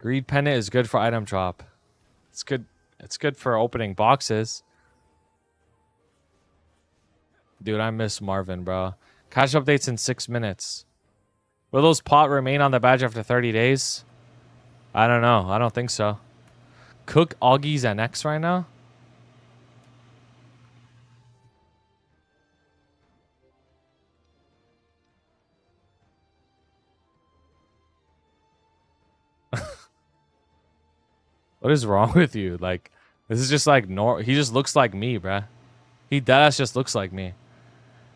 Greed pendant is good for item drop. It's good. It's good for opening boxes. Dude, I miss Marvin, bro. Cash updates in 6 minutes. Will those pot remain on the badge after 30 days? I don't know. I don't think so. Cook Augie's NX right now? What is wrong with you? Like, this is just like, he just looks like me, bruh. He deadass just looks like me.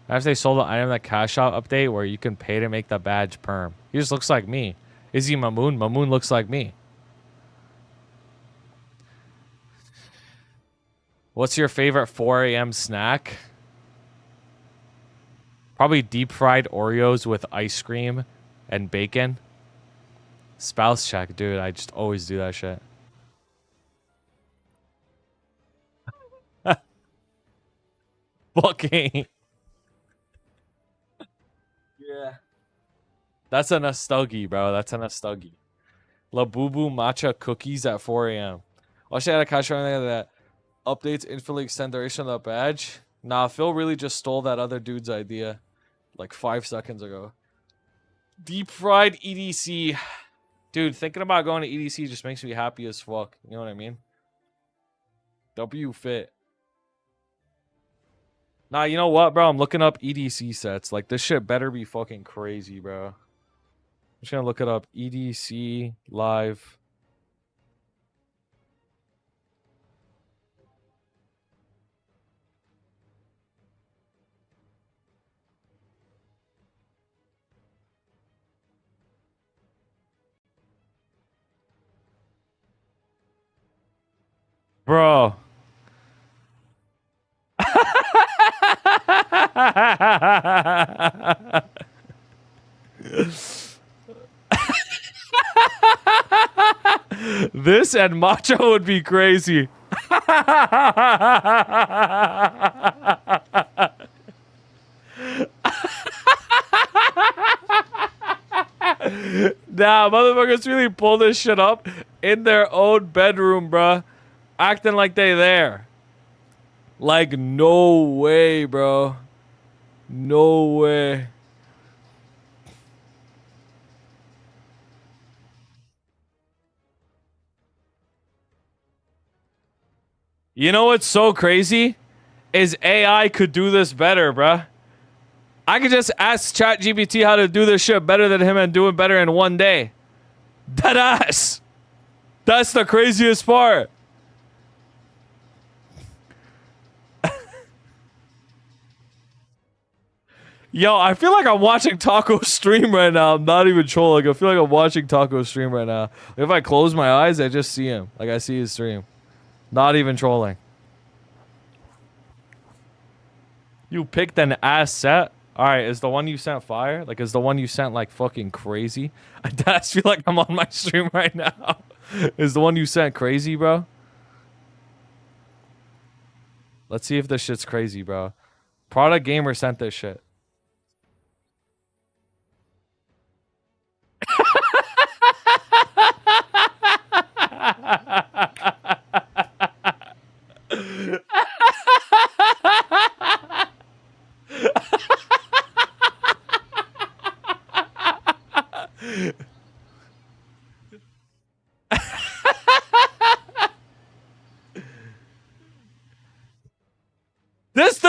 After they sold the item that cash out update where you can pay to make the badge perm. He just looks like me. Is he Mamoon? Mamoon looks like me. What's your favorite 4 a.m. snack? Probably deep fried Oreos with ice cream and bacon. Spouse check, dude. I just always do that shit. Fucking. Yeah. That's a nostalgia, bro. That's a nostalgia. Labubu matcha cookies at 4 a.m. I should add a cash on there that updates infinitely extend duration of the badge. Nah, Phil really just stole that other dude's idea like 5 seconds ago. Deep fried EDC. Dude, thinking about going to EDC just makes me happy as fuck. You know what I mean? W fit. Nah, you know what, bro? I'm looking up EDC sets. Like, this shit better be fucking crazy, bro. I'm just gonna look it up. EDC live. Bro. This and matcha would be crazy. Nah, motherfuckers really pull this shit up in their own bedroom, bruh. Acting like they there. Like, no way, bro. No way. You know what's so crazy? Is AI could do this better, bruh. I could just ask ChatGPT how to do this shit better than him and do it better in 1 day. Deadass. That's the craziest part. Yo, I feel like I'm watching Taco stream right now. I'm not even trolling. I feel like I'm watching Taco stream right now. If I close my eyes, I just see him. Like, I see his stream. Not even trolling. You picked an ass set? Alright, is the one you sent fire? Like, is the one you sent, like, fucking crazy? I just feel like I'm on my stream right now. Is the one you sent crazy, bro? Let's see if this shit's crazy, bro. Product Gamer sent this shit.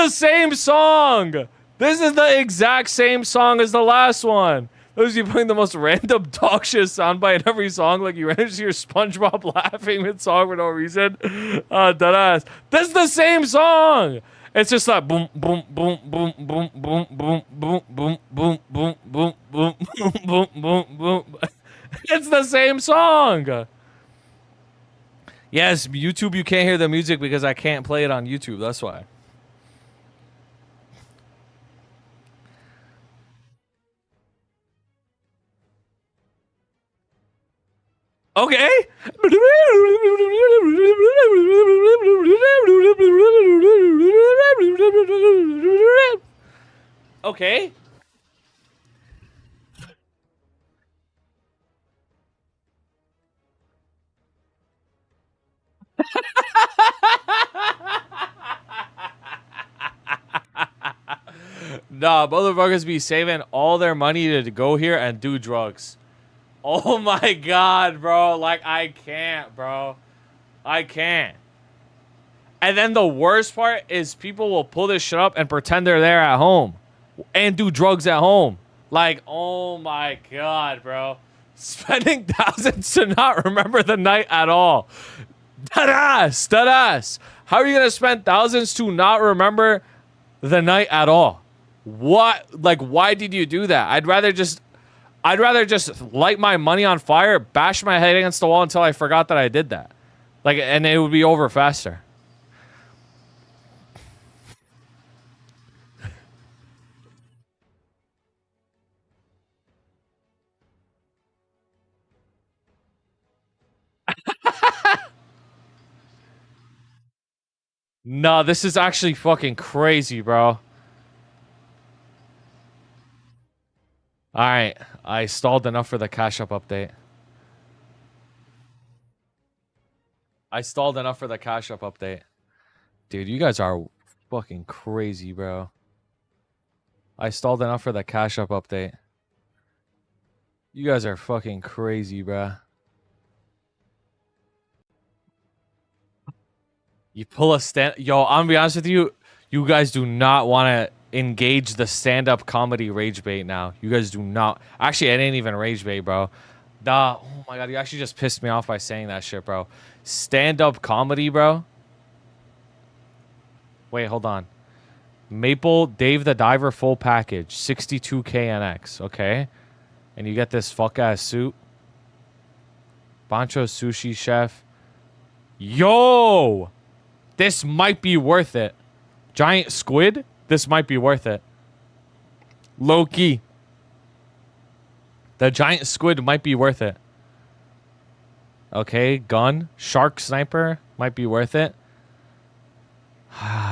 the same song. This is the exact same song as the last one. Those you putting the most random dog shit soundbite in every song, like you ran into your SpongeBob laughing mid song for no reason. Deadass. That's the same song. It's just like boom, boom, boom, boom, boom, boom, boom, boom, boom, boom, boom, boom, boom, boom, boom, boom. It's the same song. Yes, YouTube, you can't hear the music because I can't play it on YouTube. That's why. Okay. Okay. Nah, motherfuckers be saving all their money to go here and do drugs. Oh my god, bro. Like, I can't, bro. I can't. And then the worst part is people will pull this shit up and pretend they're there at home. And do drugs at home. Like, oh my god, bro. Spending thousands to not remember the night at all. Deadass. Deadass. How are you going to spend thousands to not remember the night at all? What? Like, why did you do that? I'd rather just light my money on fire, bash my head against the wall until I forgot that I did that. Like, and it would be over faster. No, this is actually fucking crazy, bro. Alright, I stalled enough for the Cash App update. I stalled enough for the Cash App update. Dude, you guys are fucking crazy, bro. I stalled enough for the Cash App update. You guys are fucking crazy, bro. You pull a stand... Yo, I'm gonna be honest with you. You guys do not want to engage the stand-up comedy rage bait now. You guys do not... Actually, I didn't even rage bait, bro. Nah, oh my god, you actually just pissed me off by saying that shit, bro. Stand-up comedy, bro? Wait, hold on. Maple Dave the Diver full package. 62K NX, okay? And you get this fuck-ass suit. Bancho Sushi Chef. Yo! This might be worth it. Giant squid? This might be worth it. Low key. The giant squid might be worth it. Okay, gun. Shark sniper might be worth it.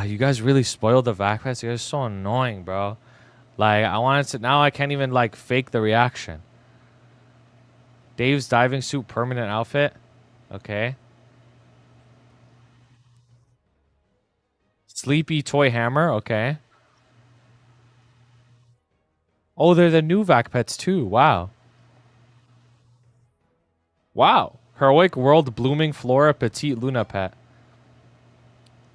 You guys really spoiled the vac pass. You guys are so annoying, bro. Like, I wanted to... Now I can't even, like, fake the reaction. Dave's diving suit permanent outfit. Okay. Sleepy toy hammer. Okay. Oh, they're the new vac pets, too. Wow. Wow. Heroic World Blooming Flora Petite Luna Pet.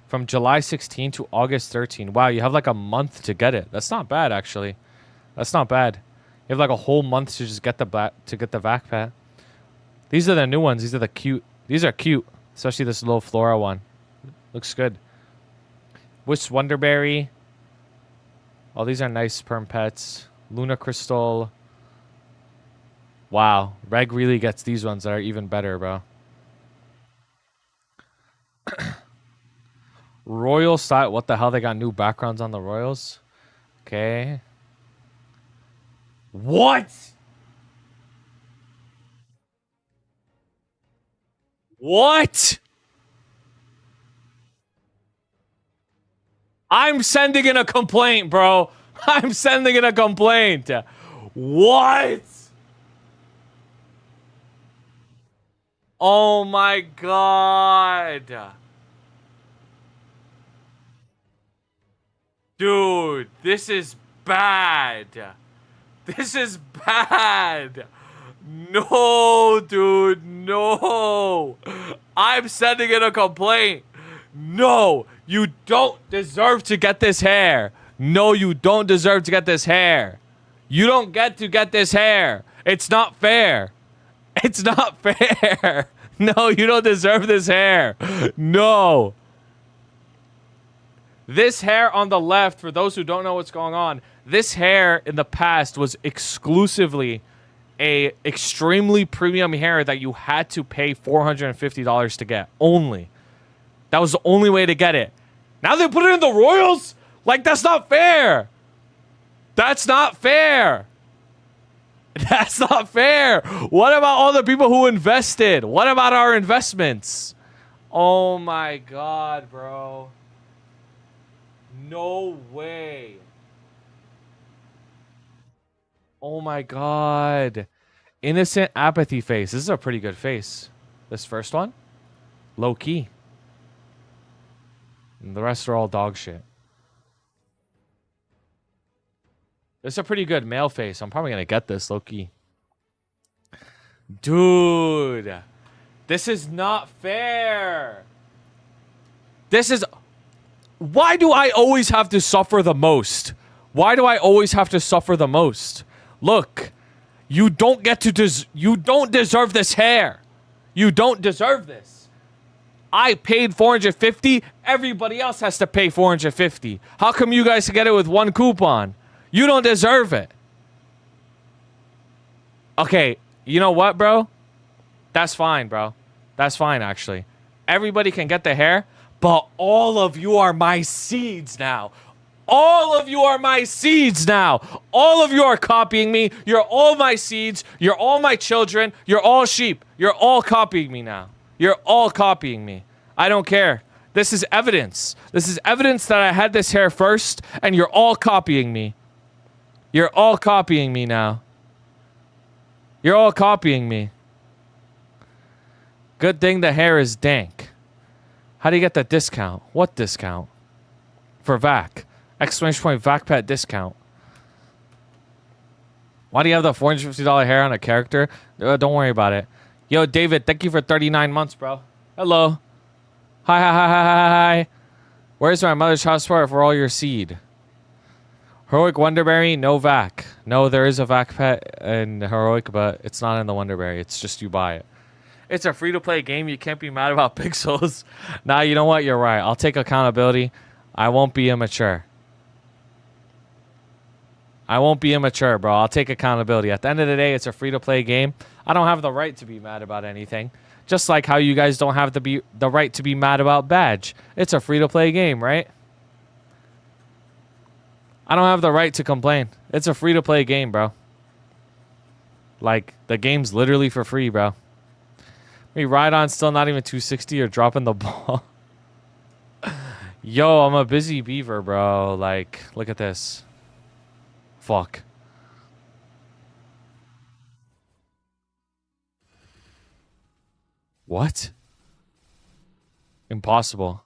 From July 16 to August 13. Wow, you have like a month to get it. That's not bad, actually. That's not bad. You have like a whole month to just get the vac pet. These are the new ones. These are the cute. These are cute. Especially this little Flora one. Looks good. Wish Wonderberry. Oh, these are nice perm pets. Luna Crystal. Wow. Reg really gets these ones that are even better, bro. Royal style. What the hell? They got new backgrounds on the Royals? Okay. What? What? I'm sending in a complaint, bro. I'm sending in a complaint. What? Oh my god. Dude, this is bad. This is bad. No, dude, no. I'm sending in a complaint. No, you don't deserve to get this hair. No, you don't deserve to get this hair. You don't get to get this hair. It's not fair. It's not fair. No, you don't deserve this hair. No. This hair on the left, for those who don't know what's going on, this hair in the past was exclusively a extremely premium hair that you had to pay $450 to get. Only. That was the only way to get it. Now they put it in the Royals? Like, that's not fair. That's not fair. That's not fair. What about all the people who invested? What about our investments? Oh my God, bro. No way. Oh my God. Innocent apathy face. This is a pretty good face. This first one, low key. And the rest are all dog shit. This is a pretty good male face. I'm probably gonna get this low key. Dude, this is not fair. This is... Why do I always have to suffer the most? Why do I always have to suffer the most? Look, you don't get to you don't deserve this hair. You don't deserve this. I paid $450. Everybody else has to pay $450. How come you guys get it with one coupon? You don't deserve it. Okay, you know what, bro? That's fine, bro. That's fine, actually. Everybody can get the hair, but all of you are my seeds now. All of you are my seeds now. All of you are copying me. You're all my seeds. You're all my children. You're all sheep. You're all copying me now. You're all copying me. I don't care. This is evidence. This is evidence that I had this hair first, and you're all copying me. You're all copying me now. You're all copying me. Good thing the hair is dank. How do you get that discount? What discount? For VAC. Exclamation point VAC pet discount. Why do you have the $450 hair on a character? Don't worry about it. Yo, David, thank you for 39 months, bro. Hello. Hi, hi, hi, hi, hi, hi. Where's my mother's house for all your seed? Heroic Wonderberry, no VAC. No, there is a VAC pet in Heroic, but it's not in the Wonderberry. It's just you buy it. It's a free-to-play game. You can't be mad about pixels. Nah, you know what? You're right. I'll take accountability. I won't be immature. I won't be immature, bro. I'll take accountability. At the end of the day, it's a free-to-play game. I don't have the right to be mad about anything. Just like how you guys don't have the right to be mad about Badge. It's a free-to-play game, right? I don't have the right to complain. It's a free-to-play game, bro. Like, the game's literally for free, bro. Me ride on still not even 260 or dropping the ball. Yo, I'm a busy beaver, bro. Like, look at this. Fuck. What? Impossible.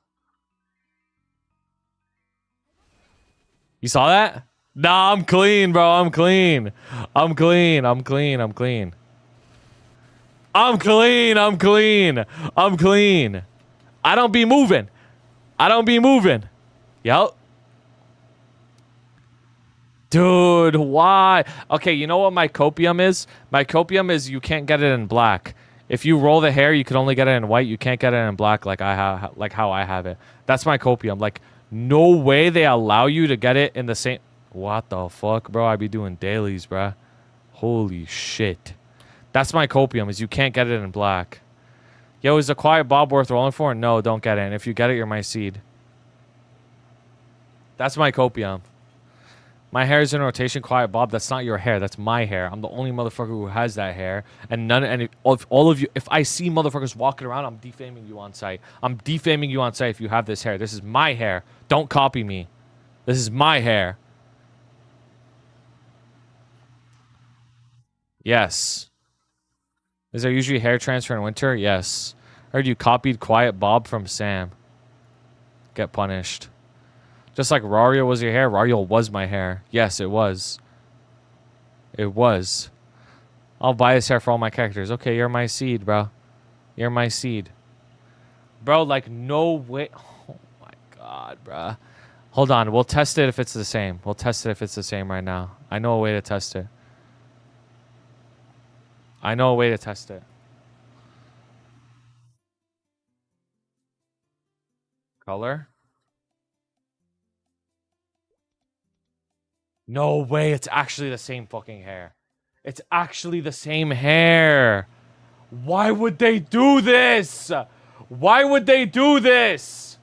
You saw that? Nah, I'm clean, bro. I'm clean. I'm clean. I'm clean. I'm clean. I'm clean. I'm clean. I'm clean. I don't be moving. I don't be moving. Yup. Dude, why? Okay, you know what my copium is? My copium is you can't get it in black. If you roll the hair, you can only get it in white. You can't get it in black like I have, like how I have it. That's my copium. Like, no way they allow you to get it in the same... What the fuck, bro? I be doing dailies, bro. Holy shit. That's my copium, is you can't get it in black. Yo, is the Quiet Bob worth rolling for? No, don't get it. And if you get it, you're my seed. That's my copium. My hair is in rotation, Quiet Bob. That's not your hair. That's my hair. I'm the only motherfucker who has that hair. And all of you, if I see motherfuckers walking around, I'm defaming you on site. I'm defaming you on site if you have this hair. This is my hair. Don't copy me. This is my hair. Yes. Is there usually hair transfer in winter? Yes. I heard you copied Quiet Bob from Sam. Get punished. Just like Rario was your hair, Rario was my hair. Yes, it was. It was. I'll buy this hair for all my characters. Okay, you're my seed, bro. You're my seed. Bro, like, no way. Oh god, bruh. Hold on. We'll test it if it's the same. We'll test it if it's the same right now. I know a way to test it. I know a way to test it. Color? No way. It's actually the same fucking hair. It's actually the same hair. Why would they do this? Why would they do this?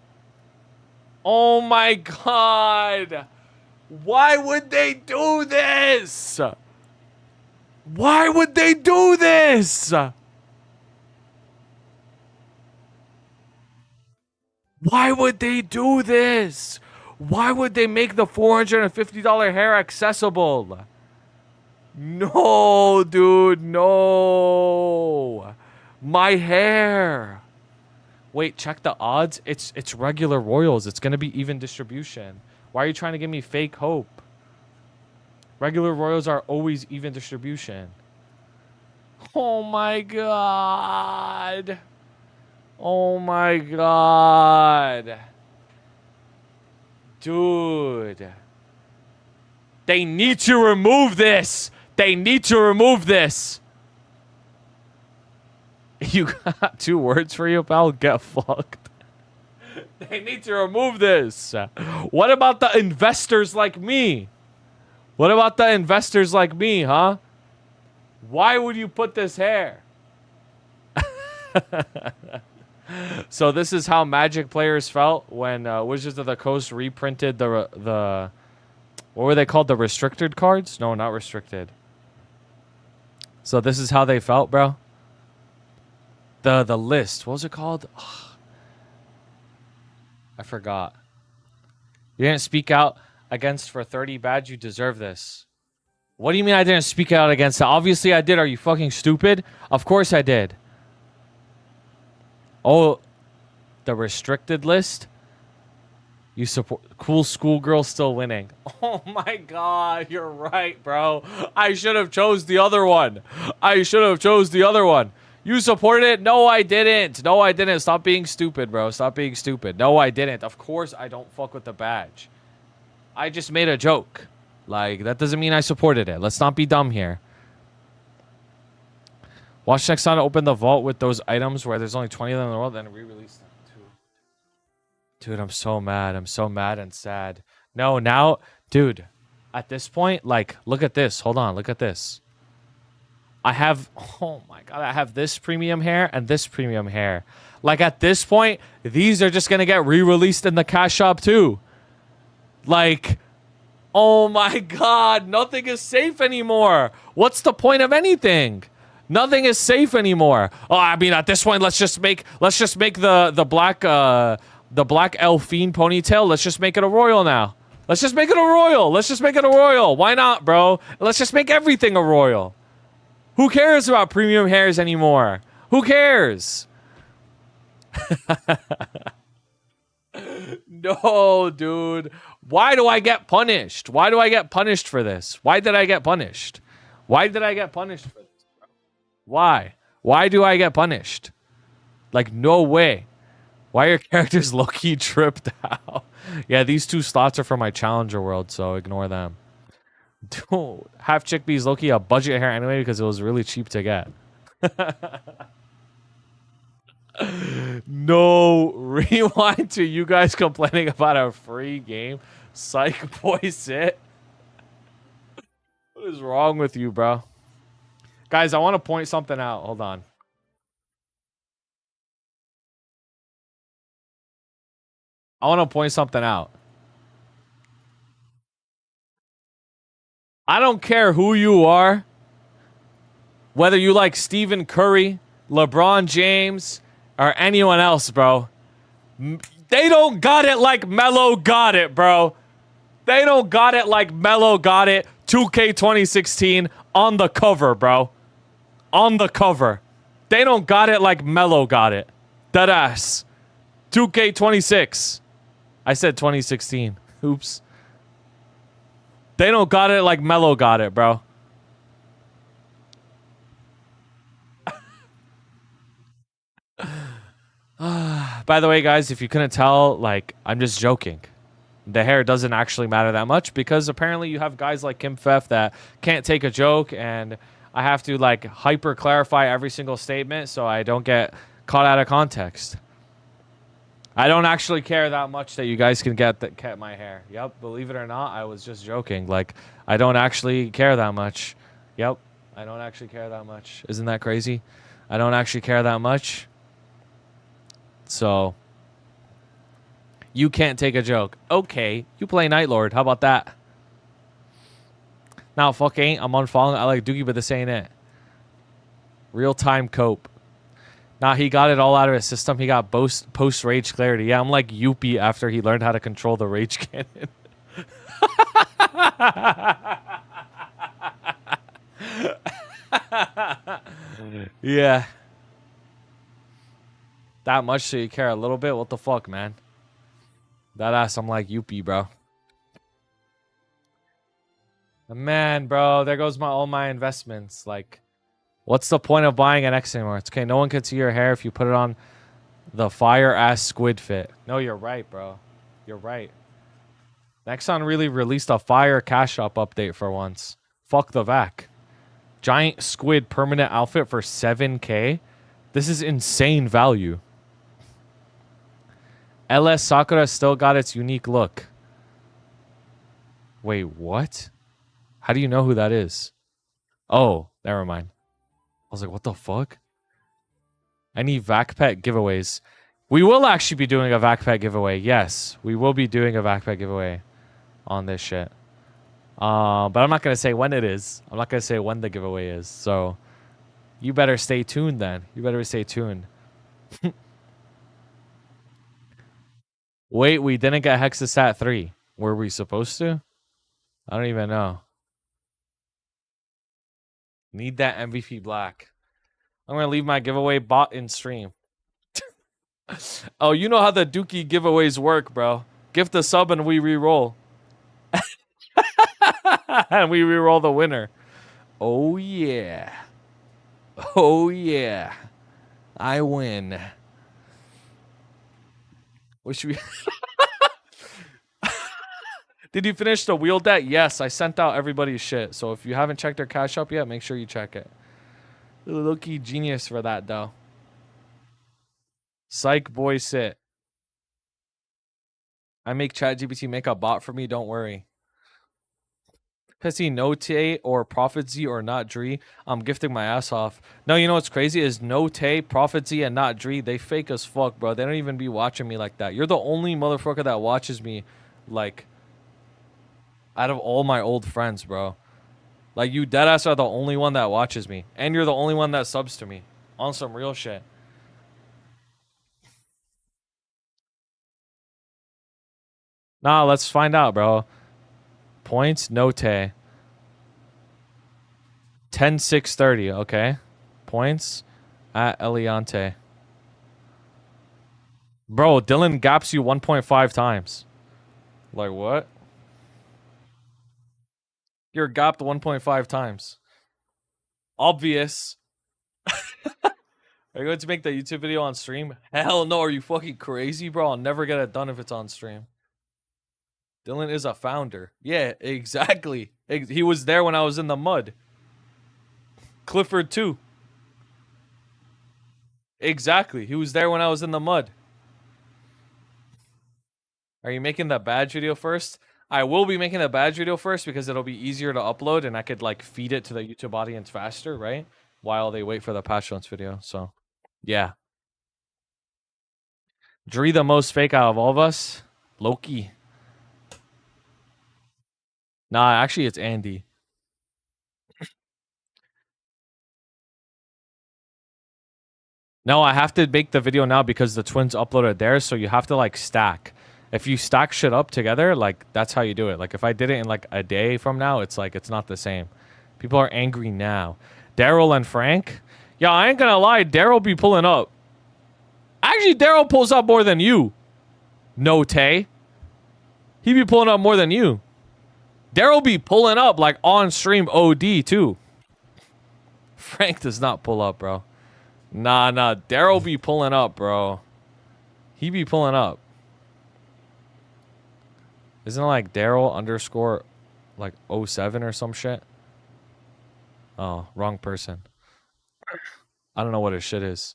Oh my god. Why would they do this? Why would they do this? Why would they do this? Why would they make the $450 hair accessible? No, dude, no. My hair. Wait, check the odds. It's regular royals. It's gonna be even distribution. Why are you trying to give me fake hope? Regular royals are always even distribution. Oh my god. Oh my god. Dude. They need to remove this. They need to remove this. You got 2 words for you, pal? Get fucked. They need to remove this. What about the investors like me? What about the investors like me, huh? Why would you put this hair? So this is how Magic players felt when Wizards of the Coast reprinted the what were they called? The restricted cards? No, not restricted. So this is how they felt, bro. The list. What was it called? Ugh. I forgot. You didn't speak out against for 30 badge. You deserve this. What do you mean I didn't speak out against it? Obviously I did. Are you fucking stupid? Of course I did. Oh, the restricted list? You support cool schoolgirl still winning. Oh my god, you're right, bro. I should have chose the other one. I should have chose the other one. You supported it? No, I didn't. No, I didn't. Stop being stupid, bro. Stop being stupid. No, I didn't. Of course I don't fuck with the badge. I just made a joke. Like, that doesn't mean I supported it. Let's not be dumb here. Watch next time to open the vault with those items where there's only 20 of them in the world, then re-release them. Dude, I'm so mad. I'm so mad and sad. No, now, dude, at this point, like, look at this. Hold on, look at this. I have, oh my god, I have this premium hair and this premium hair. Like, at this point, these are just gonna get re-released in the cash shop too. Like, oh my god, nothing is safe anymore. What's the point of anything? Nothing is safe anymore. Oh, I mean, at this point, let's just make the black Elfine ponytail. Let's just make it a royal now. Let's just make it a royal. Let's just make it a royal. Why not, bro? Let's just make everything a royal. Who cares about premium hairs anymore? Who cares? No, dude. Why do I get punished? Why do I get punished for this? Why did I get punished? Why did I get punished for this, bro? Why? Why do I get punished? Like, no way. Why are your characters low-key tripped out? Yeah, these 2 slots are for my challenger world, so ignore them. Dude, half chickpea is low-key a budget hair anyway because it was really cheap to get. No, rewind to you guys complaining about a free game. Psych boy sit. What is wrong with you, bro? Guys, I want to point something out. Hold on. I want to point something out. I don't care who you are. Whether you like Stephen Curry, LeBron James, or anyone else, bro. They don't got it like Melo got it, bro. They don't got it like Melo got it. 2K 2016 on the cover, bro. On the cover. They don't got it like Melo got it. Deadass. 2K 26. I said 2016. Oops. They don't got it like Melo got it, bro. By By the way, guys, if you couldn't tell, like, I'm just joking. The hair doesn't actually matter that much because apparently you have guys like Kim Pfeff that can't take a joke, and I have to, like, hyper clarify every single statement so I don't get caught out of context. I don't actually care that much that you guys can get my hair. Yep, believe it or not, I was just joking. Like, I don't actually care that much. Yep, I don't actually care that much. Isn't that crazy? I don't actually care that much. So, you can't take a joke. Okay, you play Night Lord. How about that? Now, fuck ain't. I'm unfollowing. I like Dookie, but this ain't it. Real-time cope. Nah, he got it all out of his system. He got post-rage clarity. Yeah, I'm like Youpie after he learned how to control the rage cannon. Yeah. That much so you care a little bit? What the fuck, man? That ass, I'm like Youpie, bro. Man, bro, there goes all my investments. Like, what's the point of buying an X anymore? It's okay, no one can see your hair if you put it on the fire-ass squid fit. No, you're right, bro. You're right. Nexon really released a fire cash shop update for once. Fuck the vac. Giant squid permanent outfit for 7K? This is insane value. LS Sakura still got its unique look. Wait, what? How do you know who that is? Oh, never mind. I was like, what the fuck? I need vac pet giveaways. We will actually be doing a vac pet giveaway. Yes, we will be doing a vac pet giveaway on this shit. But I'm not going to say when it is. I'm not going to say when the giveaway is. So you better stay tuned then. You better stay tuned. Wait, we didn't get Hexasat 3. Were we supposed to? I don't even know. Need that MVP black. I'm going to leave my giveaway bot in stream. Oh, you know how the Dookie giveaways work, bro. Gift a sub and we re-roll. And we re-roll the winner. Oh, yeah. Oh, yeah. I win. Wish we... Did you finish the wheel deck? Yes, I sent out everybody's shit. So if you haven't checked their cash up yet, make sure you check it. Low-key genius for that, though. Psych boy sit. I make ChatGPT make a bot for me, don't worry. Pissy Note or Prophet or Not Dree. I'm gifting my ass off. No, you know what's crazy is Note, Prophet and Not Dree. They fake as fuck, bro. They don't even be watching me like that. You're the only motherfucker that watches me, like, out of all my old friends, bro. Like, you deadass are the only one that watches me. And you're the only one that subs to me. On some real shit. Nah, let's find out, bro. Points, Note. 10-6-30, okay. Points at Eliante. Bro, Dylan gaps you 1.5 times. Like, what? You're gapped 1.5 times. Obvious. Are you going to make the YouTube video on stream? Hell no, are you fucking crazy, bro? I'll never get it done if it's on stream. Dylan is a founder. Yeah, exactly. He was there when I was in the mud. Clifford too. Exactly. He was there when I was in the mud. Are you making the badge video first? I will be making the badge video first because it'll be easier to upload and I could like feed it to the YouTube audience faster, right? While they wait for the patch notes video. So, yeah. Dree the most fake out of all of us? Loki. Nah, actually it's Andy. No, I have to make the video now because the twins uploaded theirs, so you have to like stack. If you stack shit up together, like that's how you do it. Like if I did it in like a day from now, it's like it's not the same. People are angry now. Daryl and Frank? Yeah, I ain't gonna lie, Daryl be pulling up. Actually, Daryl pulls up more than you. No Tay. He be pulling up more than you. Daryl be pulling up like on stream OD too. Frank does not pull up, bro. Nah, Daryl be pulling up, bro. He be pulling up. Isn't it like Daryl underscore like 07 or some shit? Oh, wrong person. I don't know what his shit is.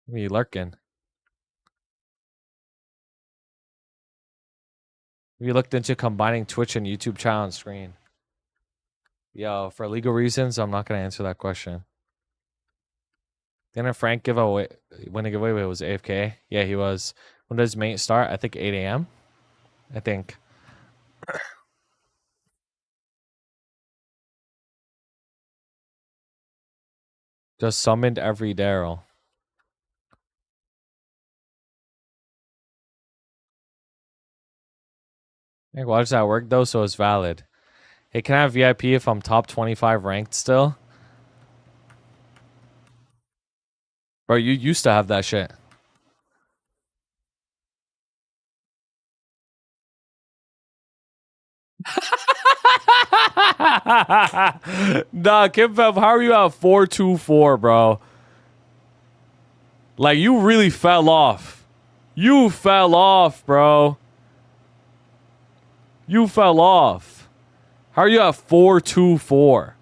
Me lurking. We looked into combining Twitch and YouTube channel and screen. Yo, for legal reasons, I'm not gonna answer that question. Didn't Frank give away when the giveaway was AFK? Yeah, he was. When does mate start? I think 8 a.m. I think. Just summoned every Daryl. Hey, why does that work though? So it's valid. Hey, can I have VIP if I'm top 25 ranked still? Bro, you used to have that shit. Nah, Kimfev, how are you at 424, bro? Like, you really fell off. You fell off, bro. You fell off. How are you at 424?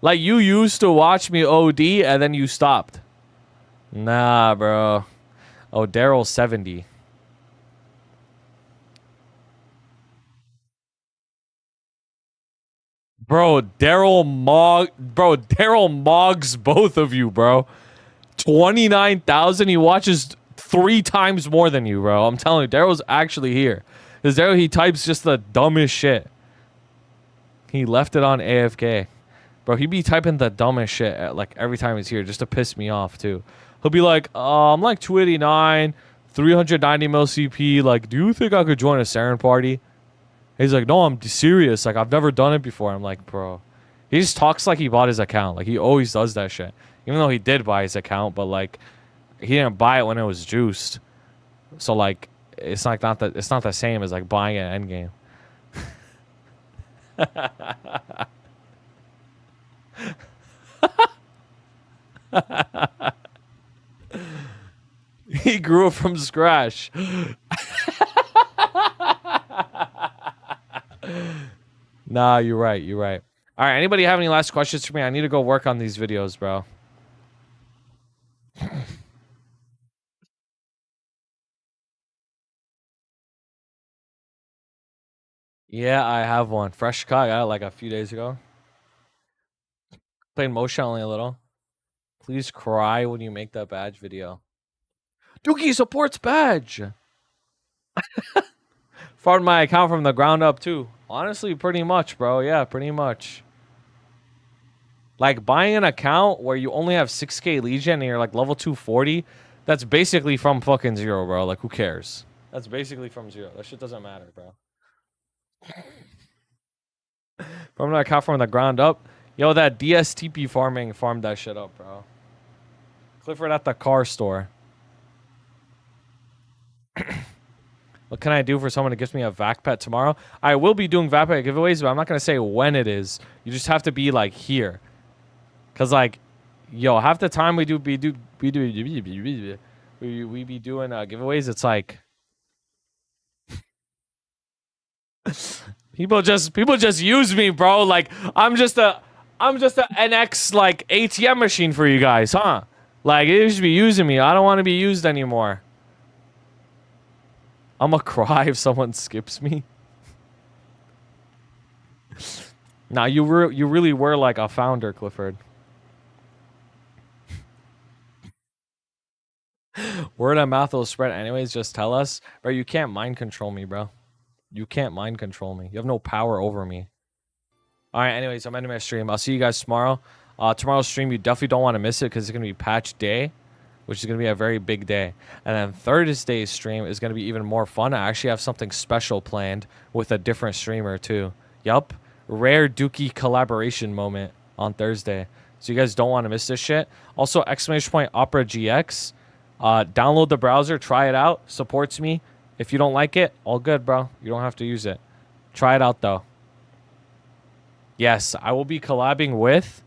Like, you used to watch me OD and then you stopped. Nah, bro. Oh, Daryl 70. Bro, Daryl Moggs both of you, bro. 29,000. He watches 3 times more than you, bro. I'm telling you, Daryl's actually here. Because Daryl, he types just the dumbest shit. He left it on AFK. Bro, he be typing the dumbest shit at, like every time he's here just to piss me off too. He'll be like, I'm like 289, 390 mil CP. Like, do you think I could join a Saren party? He's like, no, I'm serious. Like, I've never done it before. I'm like, bro. He just talks like he bought his account. Like, he always does that shit. Even though he did buy his account, but like, he didn't buy it when it was juiced. So like, it's like not that it's not the same as like buying an endgame. He grew it from scratch. Nah, you're right. You're right. All right. Anybody have any last questions for me? I need to go work on these videos, bro. Yeah, I have one. Fresh cut. I got it like a few days ago. Played motion only a little. Please cry when you make that badge video. Dookie supports badge. Farmed my account from the ground up too. Honestly, pretty much, bro. Yeah, pretty much. Like buying an account where you only have 6k Legion and you're like level 240, that's basically from fucking zero, bro. Like, who cares? That's basically from zero. That shit doesn't matter, bro. From an account from the ground up. Yo, that DSTP farming farmed that shit up, bro. Clifford at the car store. What can I do for someone who gives me a vac pet tomorrow? I will be doing vac pet giveaways, but I'm not going to say when it is. You just have to be like here. Because like, yo, half the time we be doing giveaways, it's like people just use me, bro. Like I'm just a NX like ATM machine for you guys, huh? Like, you should be using me. I don't want to be used anymore. I'm gonna cry if someone skips me. Nah, you really were like a founder, Clifford. Word of mouth will spread anyways. Just tell us, bro. You can't mind control me, bro. You can't mind control me. You have no power over me. All right. Anyways, I'm ending my stream. I'll see you guys tomorrow. Tomorrow's stream, you definitely don't want to miss it because it's gonna be patch day, which is going to be a very big day. And then Thursday's stream is going to be even more fun. I actually have something special planned with a different streamer too. Yup. Rare Dookie collaboration moment on Thursday. So you guys don't want to miss this shit. Also, !Opera GX. Download the browser. Try it out. Supports me. If you don't like it, all good, bro. You don't have to use it. Try it out, though. Yes, I will be collabing with